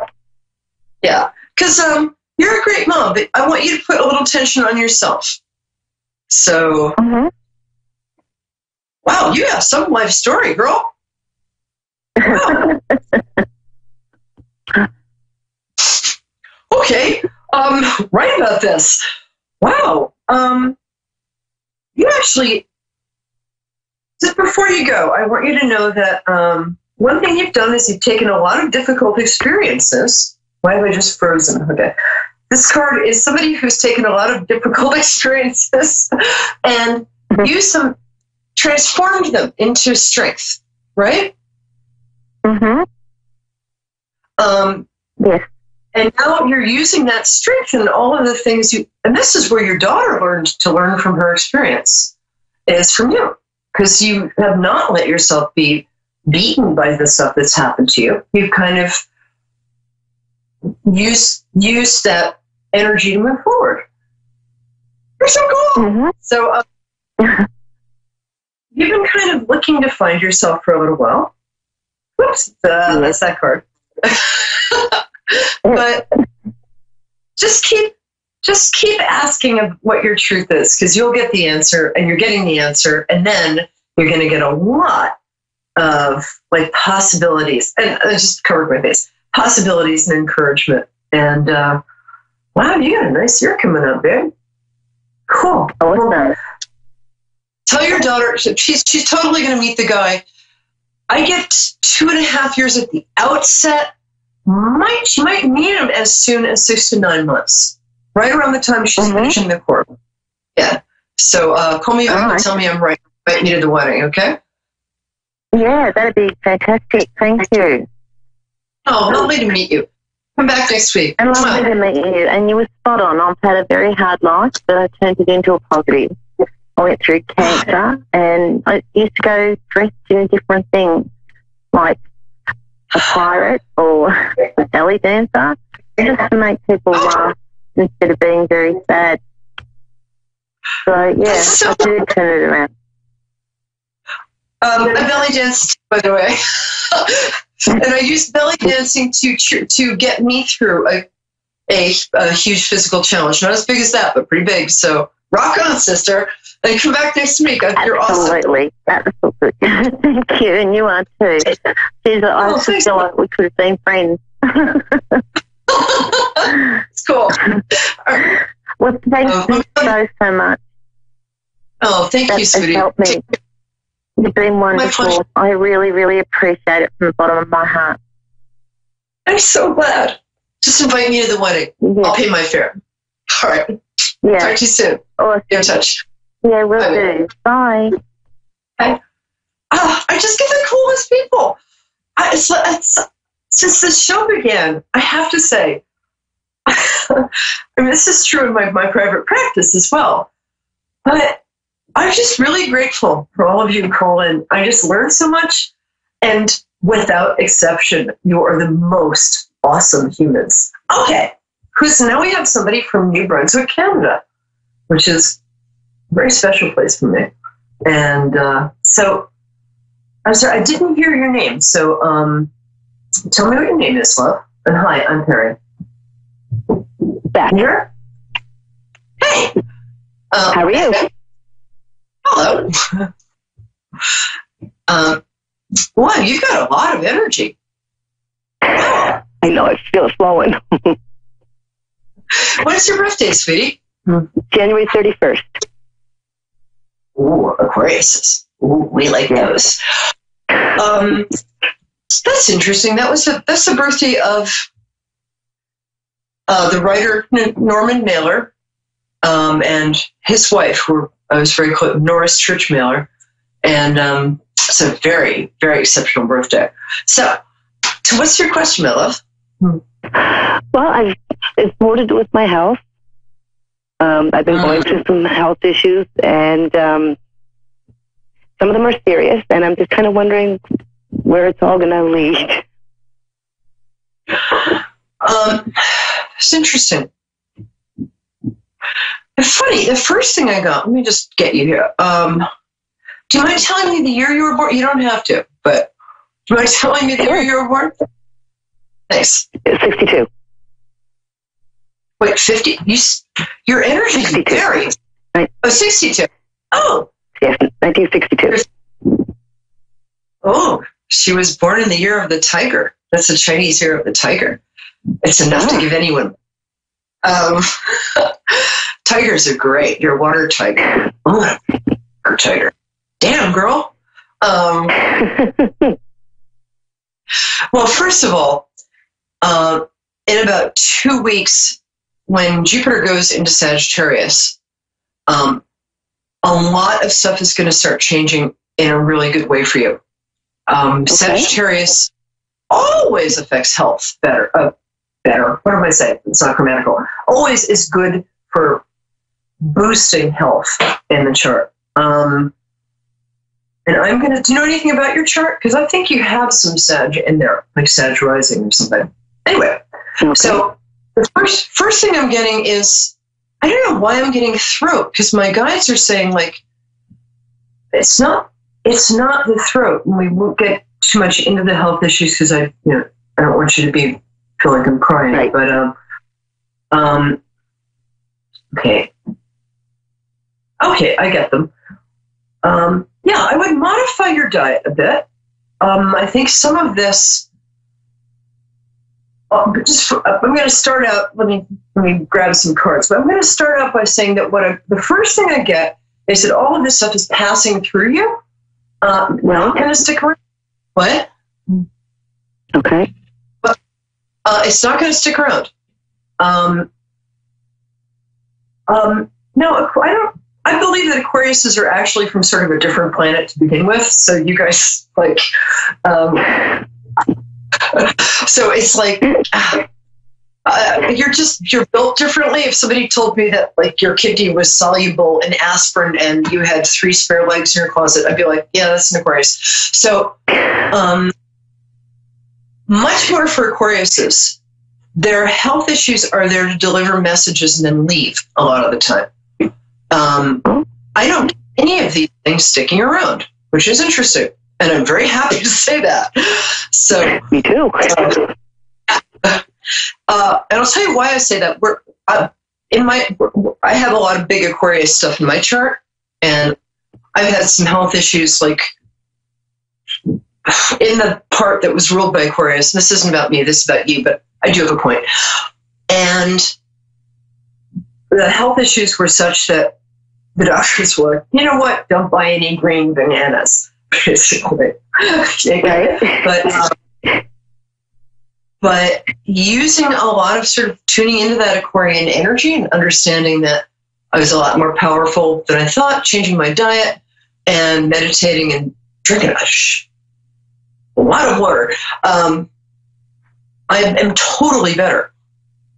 yeah, because you're a great mom, but I want you to put a little tension on yourself. So, wow, you have some life story, girl. Wow. Okay, right about this. Wow, you actually, just before you go, I want you to know that one thing you've done is you've taken a lot of difficult experiences. Why have I just frozen? Okay. This card is somebody who's taken a lot of difficult experiences and used them, transformed them into strength, right? Mm-hmm. Yes. And now you're using that strength in all of the things and this is where your daughter learned to learn from her experience, is from you. Because you have not let yourself be beaten by the stuff that's happened to you. You've kind of used that energy to move forward. You're so cool. Mm-hmm. So you've been kind of looking to find yourself for a little while. Whoops, that's that card. But just keep asking of what your truth is, because you'll get the answer, and you're getting the answer, and then you're going to get a lot of like possibilities, and I just covered my face, possibilities and encouragement. And wow, you got a nice year coming up, babe. Cool. Awesome. Tell your daughter she's totally going to meet the guy. I get 2.5 years at the outset. She might meet him as soon as 6 to 9 months, right around the time she's finishing the court. Yeah. So call me back and tell me I'm right. Invite me to the wedding, okay? Yeah, that'd be fantastic. Thank you. Oh, lovely to meet you. Come back next week. And lovely to meet you. And you were spot on. I've had a very hard life, but I turned it into a positive. I went through cancer, and I used to go dressed in different things, like a pirate or a belly dancer, just to make people laugh instead of being very sad. So, yeah, I did turn it around. I belly danced, by the way. And I used belly dancing to get me through a huge physical challenge. Not as big as that, but pretty big. So rock on, sister. And come back next week. You're awesome. Absolutely. Thank you. And you are too. Jeez, I just feel like we could have been friends. It's cool. Well, thank you so much. Oh, thank you, sweetie. Helped me. You've been wonderful. I really, really appreciate it from the bottom of my heart. I'm so glad. Just invite me to the wedding. Yeah. I'll pay my fare. All right. Yeah. Talk to you soon. Awesome. Be in touch. Yeah, we'll do. Bye. I just get the coolest people. Since this show began, I have to say, I mean, this is true in my private practice as well, but I'm just really grateful for all of you who call in. I just learned so much, and without exception, you are the most awesome humans. Okay, now we have somebody from New Brunswick, Canada, which is a very special place for me. And so, I'm sorry, I didn't hear your name, so tell me what your name is, love. And hi, I'm Perry. Back here. Hey. How are you? Hello. Wow, you got a lot of energy. I know, I feel flowing. When's your birthday, sweetie? January 31st. Ooh, Aquarius. Ooh, we like those. That's interesting. That's the birthday of the writer Norman Mailer and his wife, who I was very close, Norris Church Mailer, and it's a very, very exceptional birthday. So what's your question, my love? Well, it's more to do with my health. I've been going through some health issues, and some of them are serious, and I'm just kind of wondering where it's all going to lead. It's interesting. It's funny. The first thing I got, let me just get you here. Do you mind telling me the year you were born? You don't have to, but do you mind telling me the year you were born? Nice. 62. Wait, 50? Your energy is very... Oh, 62. Oh. Yes, 1962. Oh, she was born in the year of the tiger. That's the Chinese year of the tiger. It's enough to give anyone... tigers are great. You're a water tiger. Oh, water tiger. Damn, girl. Well, first of all, in about 2 weeks, when Jupiter goes into Sagittarius, a lot of stuff is going to start changing in a really good way for you. Sagittarius always affects health better. What am I saying? It's not grammatical. Always is good for boosting health in the chart. And I'm going to, do you know anything about your chart? Because I think you have some Sag in there, like Sag rising or something. Anyway, so the first thing I'm getting is, I don't know why I'm getting throat, because my guides are saying, like, it's not the throat. And we won't get too much into the health issues because I don't want you to feel like I'm crying. Right. But okay, I get them. Yeah, I would modify your diet a bit. I think some of this. I'm going to start out. Let me grab some cards. But I'm going to start out by saying that the first thing I get is that all of this stuff is passing through you. Not going to stick around. What? Okay. But it's not going to stick around. No, I don't. I believe that Aquariuses are actually from sort of a different planet to begin with. So you guys so it's like you're built differently. If somebody told me that like your kidney was soluble in aspirin and you had 3 spare legs in your closet, I'd be like, yeah, that's an Aquarius. So much more for Aquariuses. Their health issues are there to deliver messages and then leave a lot of the time. I don't get any of these things sticking around, which is interesting. And I'm very happy to say that. So me too. And I'll tell you why I say that. I have a lot of big Aquarius stuff in my chart, and I've had some health issues like in the part that was ruled by Aquarius. And this isn't about me, this is about you, but I do have a point. And the health issues were such that the doctors were, you know what, don't buy any green bananas, basically. But using a lot of sort of tuning into that Aquarian energy and understanding that I was a lot more powerful than I thought, changing my diet and meditating and drinking a lot of water, I am totally better.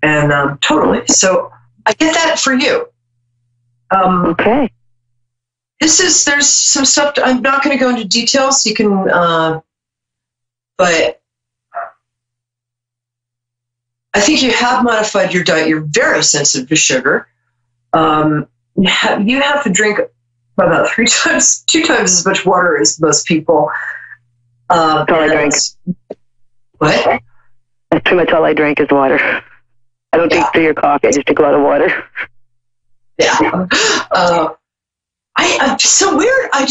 And totally. So I get that for you. Okay. There's some stuff, I'm not going to go into details. You can, but I think you have modified your diet. You're very sensitive to sugar. You have to drink about 2 times as much water as most people. That's all I drink. What? That's pretty much all I drink is water. I don't drink tea or coffee. I just drink a lot of water. Yeah. I'm so weird. I'm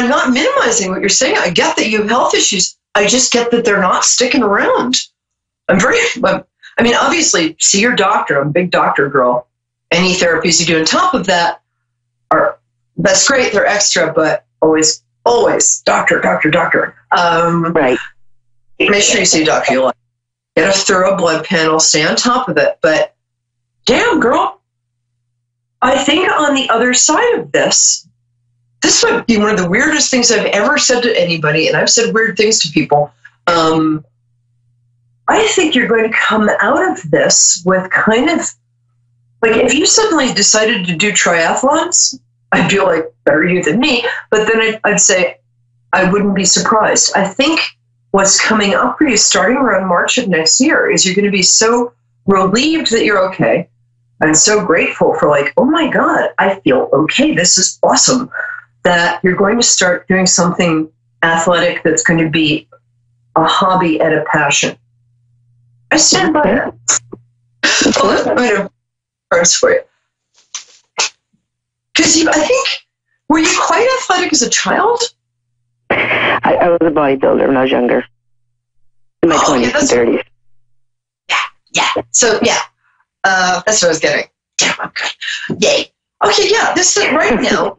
not minimizing what you're saying. I get that you have health issues. I just get that they're not sticking around. Obviously, see your doctor. I'm a big doctor girl. Any therapies you do on top of that that's great. They're extra, but always, doctor. Right. Make sure you see a doctor you like. Get a thorough blood panel. Stay on top of it. But damn, girl, I think on the other side of this might be one of the weirdest things I've ever said to anybody, and I've said weird things to people. I think you're going to come out of this with kind of, like, if you suddenly decided to do triathlons, I'd be like, better you than me. But then I'd say, I wouldn't be surprised. I think what's coming up for you starting around March of next year is you're going to be so relieved that you're okay and so grateful for like, oh my God, I feel okay. This is awesome. That you're going to start doing something athletic that's going to be a hobby and a passion. I stand by that. Well, I'm going to cards for you. Because I think, were you quite athletic as a child? I was a bodybuilder when I was younger. In my 20s and 30s. Yeah. So, yeah. That's what I was getting. Yeah, I'm good. Yay. Okay, yeah, this is right now.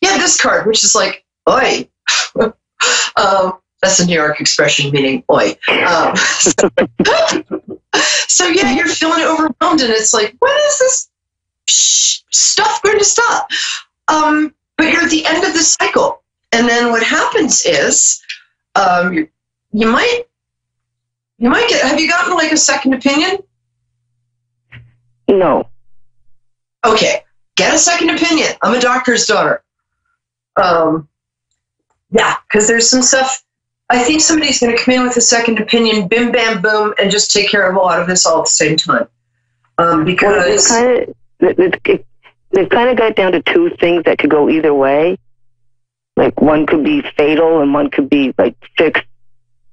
This card, which is like, oi. That's a New York expression meaning oi. So yeah, you're feeling overwhelmed, and it's like, when is this stuff going to stop? But you're at the end of the cycle, and then what happens is, you might get. Have you gotten like a second opinion? No. Okay, get a second opinion. I'm a doctor's daughter. Yeah, because there's some stuff. I think somebody's going to come in with a second opinion, bim, bam, boom, and just take care of a lot of this all at the same time. Because they've kind of got down to two things that could go either way. Like one could be fatal and one could be like fixed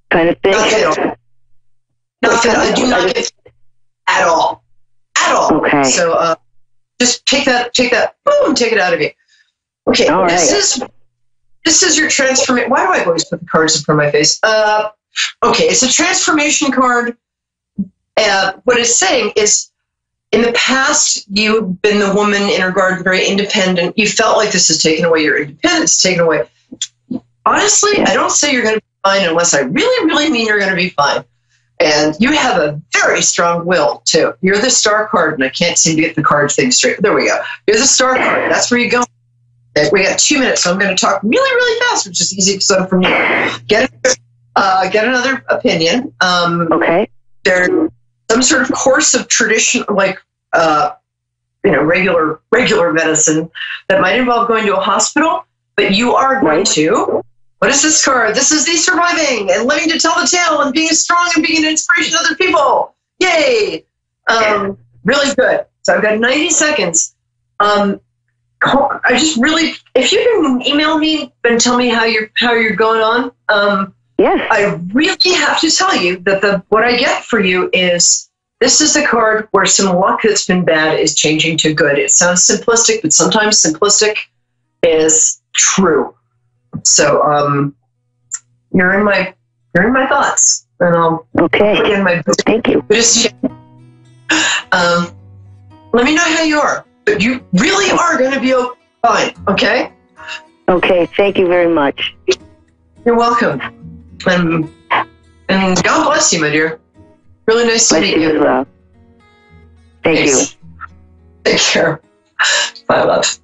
kind of thing. Not fatal. Not fatal. I do not get at all. At all. Okay. So just take that, boom, take it out of you. Okay, all This is your transformation. Why do I always put the cards in front of my face? Okay, it's a transformation card. What it's saying is, in the past, you've been the woman in her garden, very independent. You felt like this is taking away your independence, taken away. Honestly, I don't say you're going to be fine unless I really, really mean you're going to be fine. And you have a very strong will, too. You're the star card, and I can't seem to get the card thing straight. There we go. You're the star card. That's where you go. We got 2 minutes, so I'm going to talk really, really fast, which is easy because I'm from New York. Get another opinion. Okay. There's some sort of course of tradition, like regular medicine that might involve going to a hospital, but you are going to. What is this card? This is the surviving and living to tell the tale and being strong and being an inspiration to other people. Yay! Really good. So I've got 90 seconds. I just really, if you can email me and tell me how you're going on. Yes. I really have to tell you that what I get for you is, this is the card where some luck that's been bad is changing to good. It sounds simplistic, but sometimes simplistic is true. So you're in my thoughts, and I'll put you in my book. Thank you. Let me know how you are. But you really are going to be fine, okay? Okay, thank you very much. You're welcome. And God bless you, my dear. Really nice to meet you. As well. Thank you. Take care. Bye, love.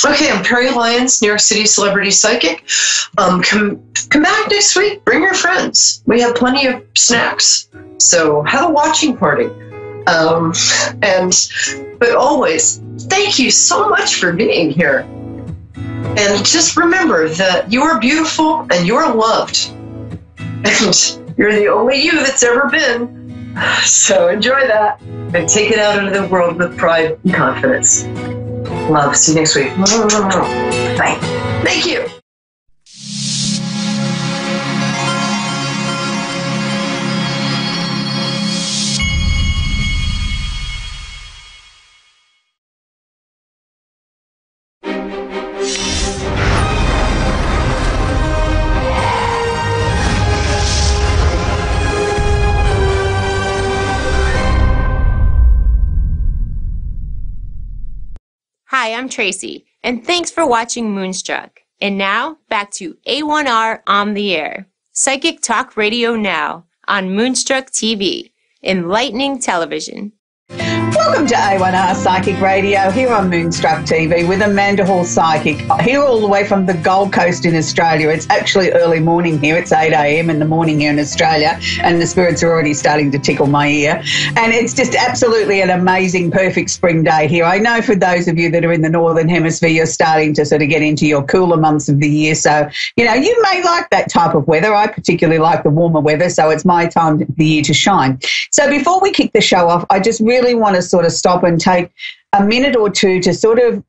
Okay, I'm Perry Lyons, New York City celebrity psychic. Come back next week. Bring your friends. We have plenty of snacks. So have a watching party. But always, thank you so much for being here. And just remember that you are beautiful and you're loved. And you're the only you that's ever been. So enjoy that and take it out into the world with pride and confidence. Love. See you next week. Bye. Thank you. Hi, I'm Tracy, and thanks for watching Moonstruck. And now, back to A1R on the Air, Psychic Talk Radio Now on Moonstruck TV, enlightening television. Welcome to A1R Psychic Radio here on Moonstruck TV with Amanda Hall Psychic, here all the way from the Gold Coast in Australia. It's actually early morning here. It's 8 a.m. in the morning here in Australia, and the spirits are already starting to tickle my ear. And it's just absolutely an amazing, perfect spring day here. I know for those of you that are in the Northern Hemisphere, you're starting to sort of get into your cooler months of the year. So, you know, you may like that type of weather. I particularly like the warmer weather, so it's my time of the year to shine. So before we kick the show off, I just really want to sort of stop and take a minute or two to sort of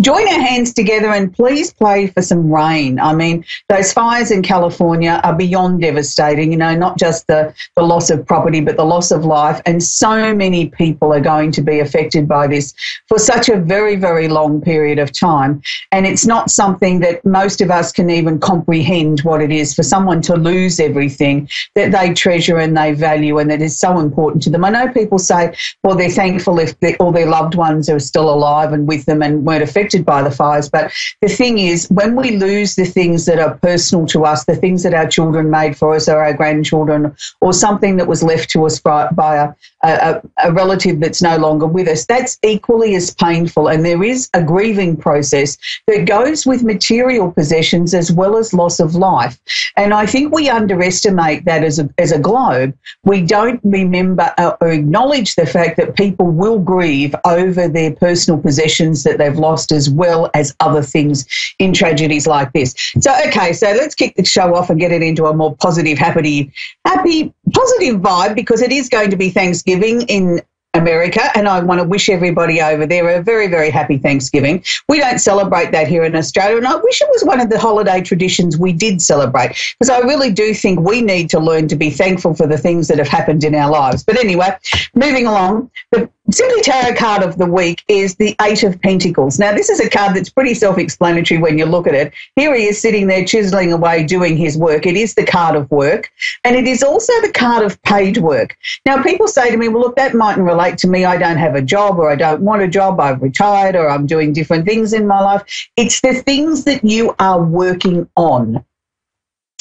join our hands together and please pray for some rain. I mean, those fires in California are beyond devastating, you know, not just the loss of property, but the loss of life. And so many people are going to be affected by this for such a very, very long period of time. And it's not something that most of us can even comprehend what it is for someone to lose everything that they treasure and they value and that is so important to them. I know people say, well, they're thankful if all their loved ones are still alive and with them and weren't affected by the fires. But the thing is, when we lose the things that are personal to us, the things that our children made for us or our grandchildren, or something that was left to us by a relative that's no longer with us, that's equally as painful. And there is a grieving process that goes with material possessions as well as loss of life. And I think we underestimate that as a globe. We don't remember or acknowledge the fact that people will grieve over their personal possessions that they've lost, as well as other things in tragedies like this. So, okay, so let's kick the show off and get it into a more positive, happy, positive vibe, because it is going to be Thanksgiving in America, and I want to wish everybody over there a very, very happy Thanksgiving. We don't celebrate that here in Australia, and I wish it was one of the holiday traditions we did celebrate, because I really do think we need to learn to be thankful for the things that have happened in our lives. But anyway, moving along, the Simply Tarot card of the week is the Eight of Pentacles. Now, this is a card that's pretty self-explanatory when you look at it. Here he is sitting there chiseling away, doing his work. It is the card of work, and it is also the card of paid work. Now, people say to me, well, look, that mightn't relate to me. I don't have a job, or I don't want a job. I've retired, or I'm doing different things in my life. It's the things that you are working on.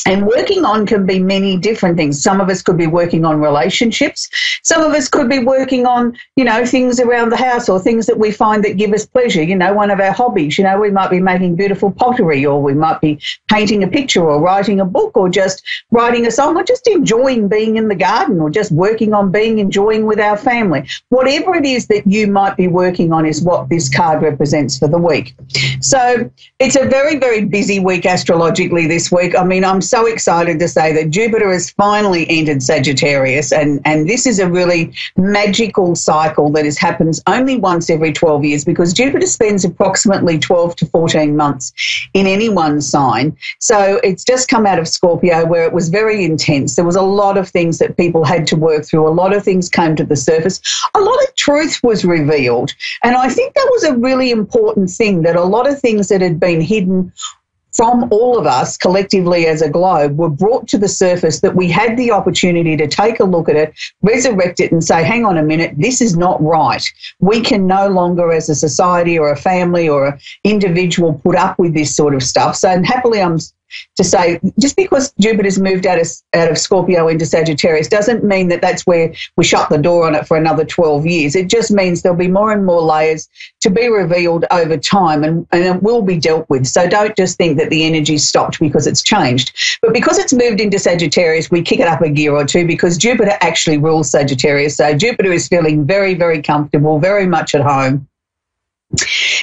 And working on can be many different things. Some of us could be working on relationships. Some of us could be working on, you know, things around the house or things that we find that give us pleasure. You know, one of our hobbies, you know, we might be making beautiful pottery, or we might be painting a picture, or writing a book, or just writing a song, or just enjoying being in the garden, or just working on enjoying with our family. Whatever it is that you might be working on is what this card represents for the week. So it's a very, very busy week astrologically this week. I mean, I'm so excited to say that Jupiter has finally entered Sagittarius, and this is a really magical cycle that happens only once every 12 years, because Jupiter spends approximately 12 to 14 months in any one sign. So it's just come out of Scorpio, where it was very intense. There was a lot of things that people had to work through. A lot of things came to the surface. A lot of truth was revealed. And I think that was a really important thing, that a lot of things that had been hidden from all of us collectively as a globe were brought to the surface, that we had the opportunity to take a look at it, resurrect it, and say, hang on a minute, this is not right. We can no longer, as a society or a family or an individual, put up with this sort of stuff. So, and happily I'm to say, just because Jupiter's moved out of Scorpio into Sagittarius doesn't mean that that's where we shut the door on it for another 12 years. It just means there'll be more and more layers to be revealed over time, and it will be dealt with. So don't just think that the energy stopped because it's changed. But because it's moved into Sagittarius, we kick it up a gear or two, because Jupiter actually rules Sagittarius. So Jupiter is feeling very, very comfortable, very much at home.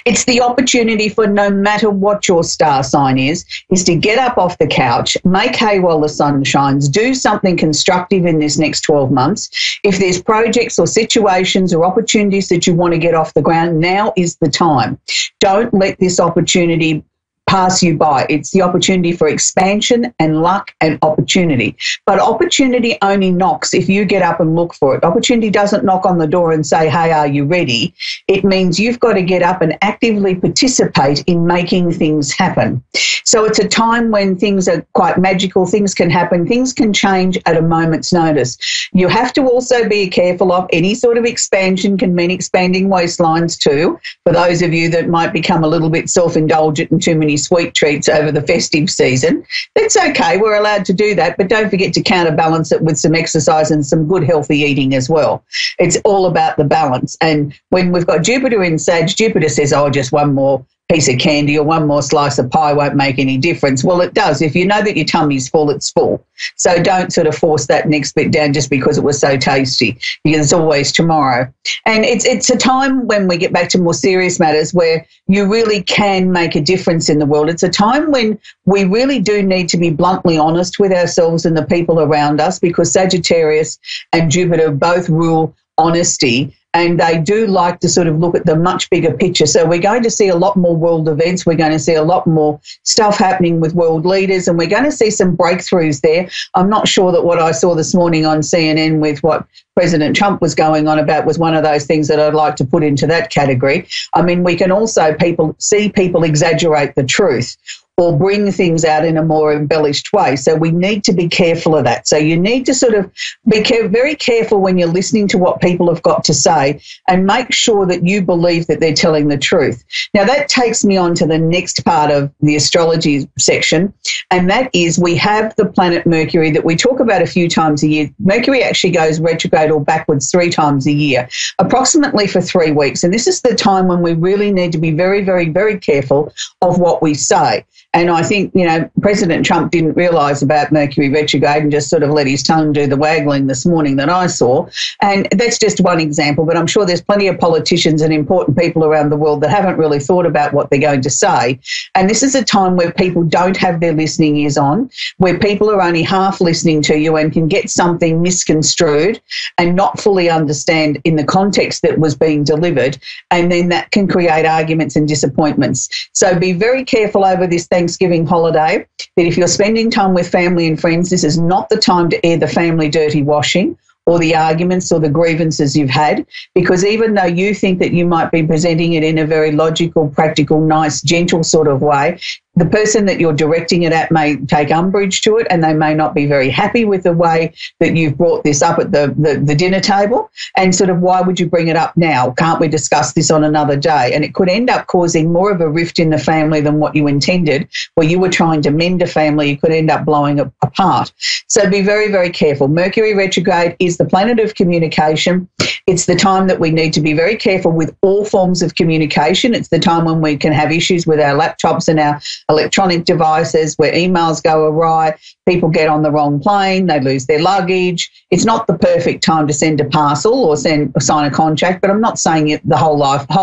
It's the opportunity for, no matter what your star sign is to get up off the couch, make hay while the sun shines, do something constructive in this next 12 months. If there's projects or situations or opportunities that you want to get off the ground, now is the time. Don't let this opportunity pass you by. It's the opportunity for expansion and luck and opportunity. But opportunity only knocks if you get up and look for it. Opportunity doesn't knock on the door and say, hey, are you ready? It means you've got to get up and actively participate in making things happen. So it's a time when things are quite magical. Things can happen. Things can change at a moment's notice. You have to also be careful of any sort of expansion can mean expanding waistlines too. For those of you that might become a little bit self-indulgent and too many sweet treats over the festive season. That's okay. We're allowed to do that, but don't forget to counterbalance it with some exercise and some good healthy eating as well. It's all about the balance. And when we've got Jupiter in Sag, Jupiter says, oh, just one more piece of candy or one more slice of pie won't make any difference. Well, it does. If you know that your tummy's full, it's full. So don't sort of force that next bit down just because it was so tasty, because it's always tomorrow. And it's a time when we get back to more serious matters where you really can make a difference in the world. It's a time when we really do need to be bluntly honest with ourselves and the people around us, because Sagittarius and Jupiter both rule honesty, and they do like to sort of look at the much bigger picture. So we're going to see a lot more world events. We're going to see a lot more stuff happening with world leaders, and we're going to see some breakthroughs there. I'm not sure that what I saw this morning on CNN with what President Trump was going on about was one of those things that I'd like to put into that category. I mean, we can also see people exaggerate the truth or bring things out in a more embellished way. So we need to be careful of that. So you need to sort of be very careful when you're listening to what people have got to say, and make sure that you believe that they're telling the truth. Now, that takes me on to the next part of the astrology section, and that is we have the planet Mercury that we talk about a few times a year. Mercury actually goes retrograde or backwards 3 times a year, approximately for 3 weeks. And this is the time when we really need to be very, very, very careful of what we say. And I think, President Trump didn't realise about Mercury retrograde and just sort of let his tongue do the waggling this morning that I saw. And that's just one example, but I'm sure there's plenty of politicians and important people around the world that haven't really thought about what they're going to say. And this is a time where people don't have their listening ears on, where people are only half listening to you and can get something misconstrued and not fully understand in the context that was being delivered. And then that can create arguments and disappointments. So be very careful over this Thanksgiving holiday that if you're spending time with family and friends, this is not the time to air the family dirty washing or the arguments or the grievances you've had, because even though you think that you might be presenting it in a very logical, practical, nice, gentle sort of way, the person that you're directing it at may take umbrage to it, and they may not be very happy with the way that you've brought this up at the dinner table. And sort of, why would you bring it up now? Can't we discuss this on another day? And it could end up causing more of a rift in the family than what you intended. Where you were trying to mend a family, you could end up blowing it apart. So be very, very careful. Mercury retrograde is the planet of communication. It's the time that we need to be very careful with all forms of communication. It's the time when we can have issues with our laptops and our electronic devices, where emails go awry, people get on the wrong plane, they lose their luggage. It's not the perfect time to send a parcel or sign a contract, but I'm not saying the whole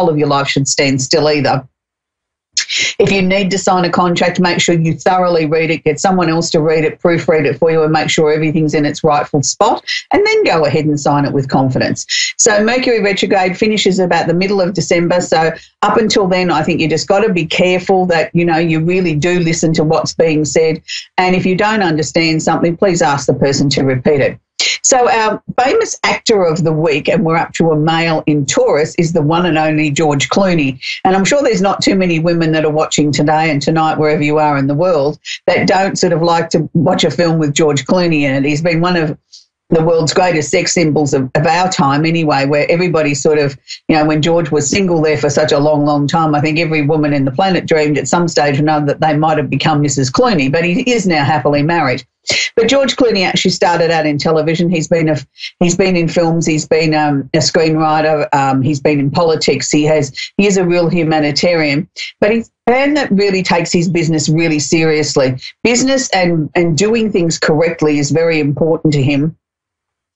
of your life should stand still either. If you need to sign a contract, make sure you thoroughly read it, get someone else to read it, proofread it for you, and make sure everything's in its rightful spot, and then go ahead and sign it with confidence. So Mercury retrograde finishes about the middle of December. So up until then, I think you just got to be careful that, you really do listen to what's being said. And if you don't understand something, please ask the person to repeat it. So our famous actor of the week, and we're up to a male in Taurus, is the one and only George Clooney. And I'm sure there's not too many women that are watching today and tonight, wherever you are in the world, that don't sort of like to watch a film with George Clooney in it. He's been one of the world's greatest sex symbols of our time anyway, where everybody sort of, when George was single there for such a long, long time, I think every woman in the planet dreamed at some stage or another that they might have become Mrs. Clooney, but he is now happily married. But George Clooney actually started out in television. He's been in films. He's been a screenwriter. He's been in politics. He is a real humanitarian. But he's a man that really takes his business really seriously. Business and doing things correctly is very important to him.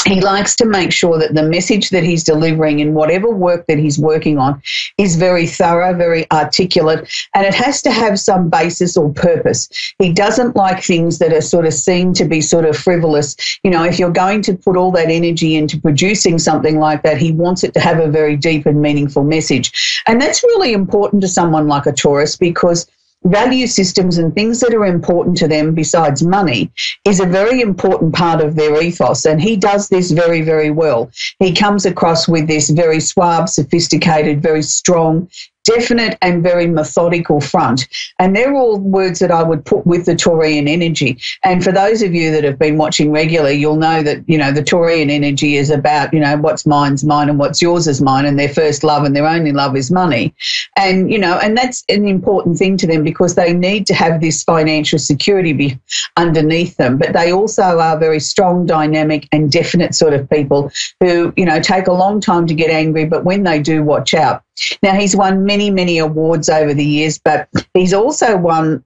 He likes to make sure that the message that he's delivering in whatever work that he's working on is very thorough, very articulate, and it has to have some basis or purpose. He doesn't like things that are sort of seen to be sort of frivolous. If you're going to put all that energy into producing something like that, he wants it to have a very deep and meaningful message. And that's really important to someone like a Taurus, because value systems and things that are important to them besides money is a very important part of their ethos, and he does this very, very well. He comes across with this very suave, sophisticated, very strong, definite and very methodical front. And they're all words that I would put with the Taurian energy. And for those of you that have been watching regularly, you'll know that, you know, the Taurian energy is about, you know, what's mine's mine and what's yours is mine, and their first love and their only love is money. And, you know, and that's an important thing to them because they need to have this financial security underneath them. But they also are very strong, dynamic and definite sort of people who, you know, take a long time to get angry, but when they do, watch out. Now, he's won many, many awards over the years, but he's also won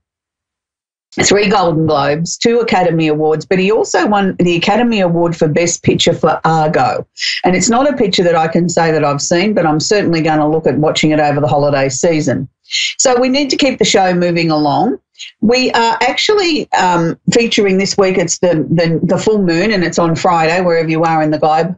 3 Golden Globes, 2 Academy Awards, but he also won the Academy Award for Best Picture for Argo. And it's not a picture that I can say that I've seen, but I'm certainly going to look at watching it over the holiday season. So we need to keep the show moving along. We are actually featuring this week, it's the full moon, and it's on Friday, wherever you are in the globe.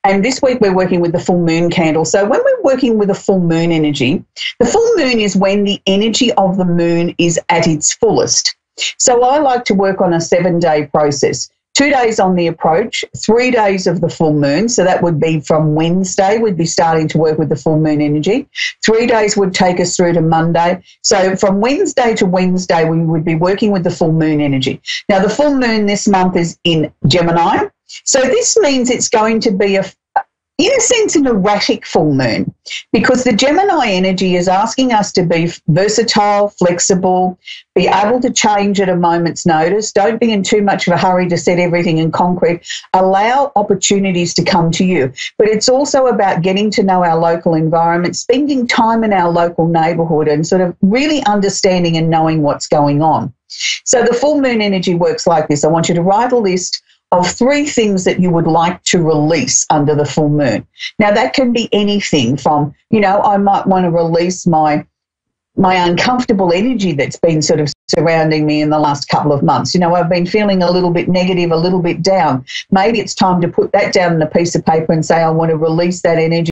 And this week we're working with the full moon candle. So when we're working with a full moon energy, the full moon is when the energy of the moon is at its fullest. So I like to work on a 7-day process. 2 days on the approach, 3 days of the full moon. So that would be from Wednesday, we'd be starting to work with the full moon energy. 3 days would take us through to Monday. So from Wednesday to Wednesday, we would be working with the full moon energy. Now, the full moon this month is in Gemini. So this means it's going to be, in a sense, an erratic full moon because the Gemini energy is asking us to be versatile, flexible, be able to change at a moment's notice. Don't be in too much of a hurry to set everything in concrete. Allow opportunities to come to you. But it's also about getting to know our local environment, spending time in our local neighbourhood and sort of really understanding and knowing what's going on. So the full moon energy works like this. I want you to write a list of 3 things that you would like to release under the full moon. Now, that can be anything from, you know, I might want to release my uncomfortable energy that's been sort of surrounding me in the last couple of months. You know, I've been feeling a little bit negative, a little bit down. Maybe it's time to put that down on a piece of paper and say, I want to release that energy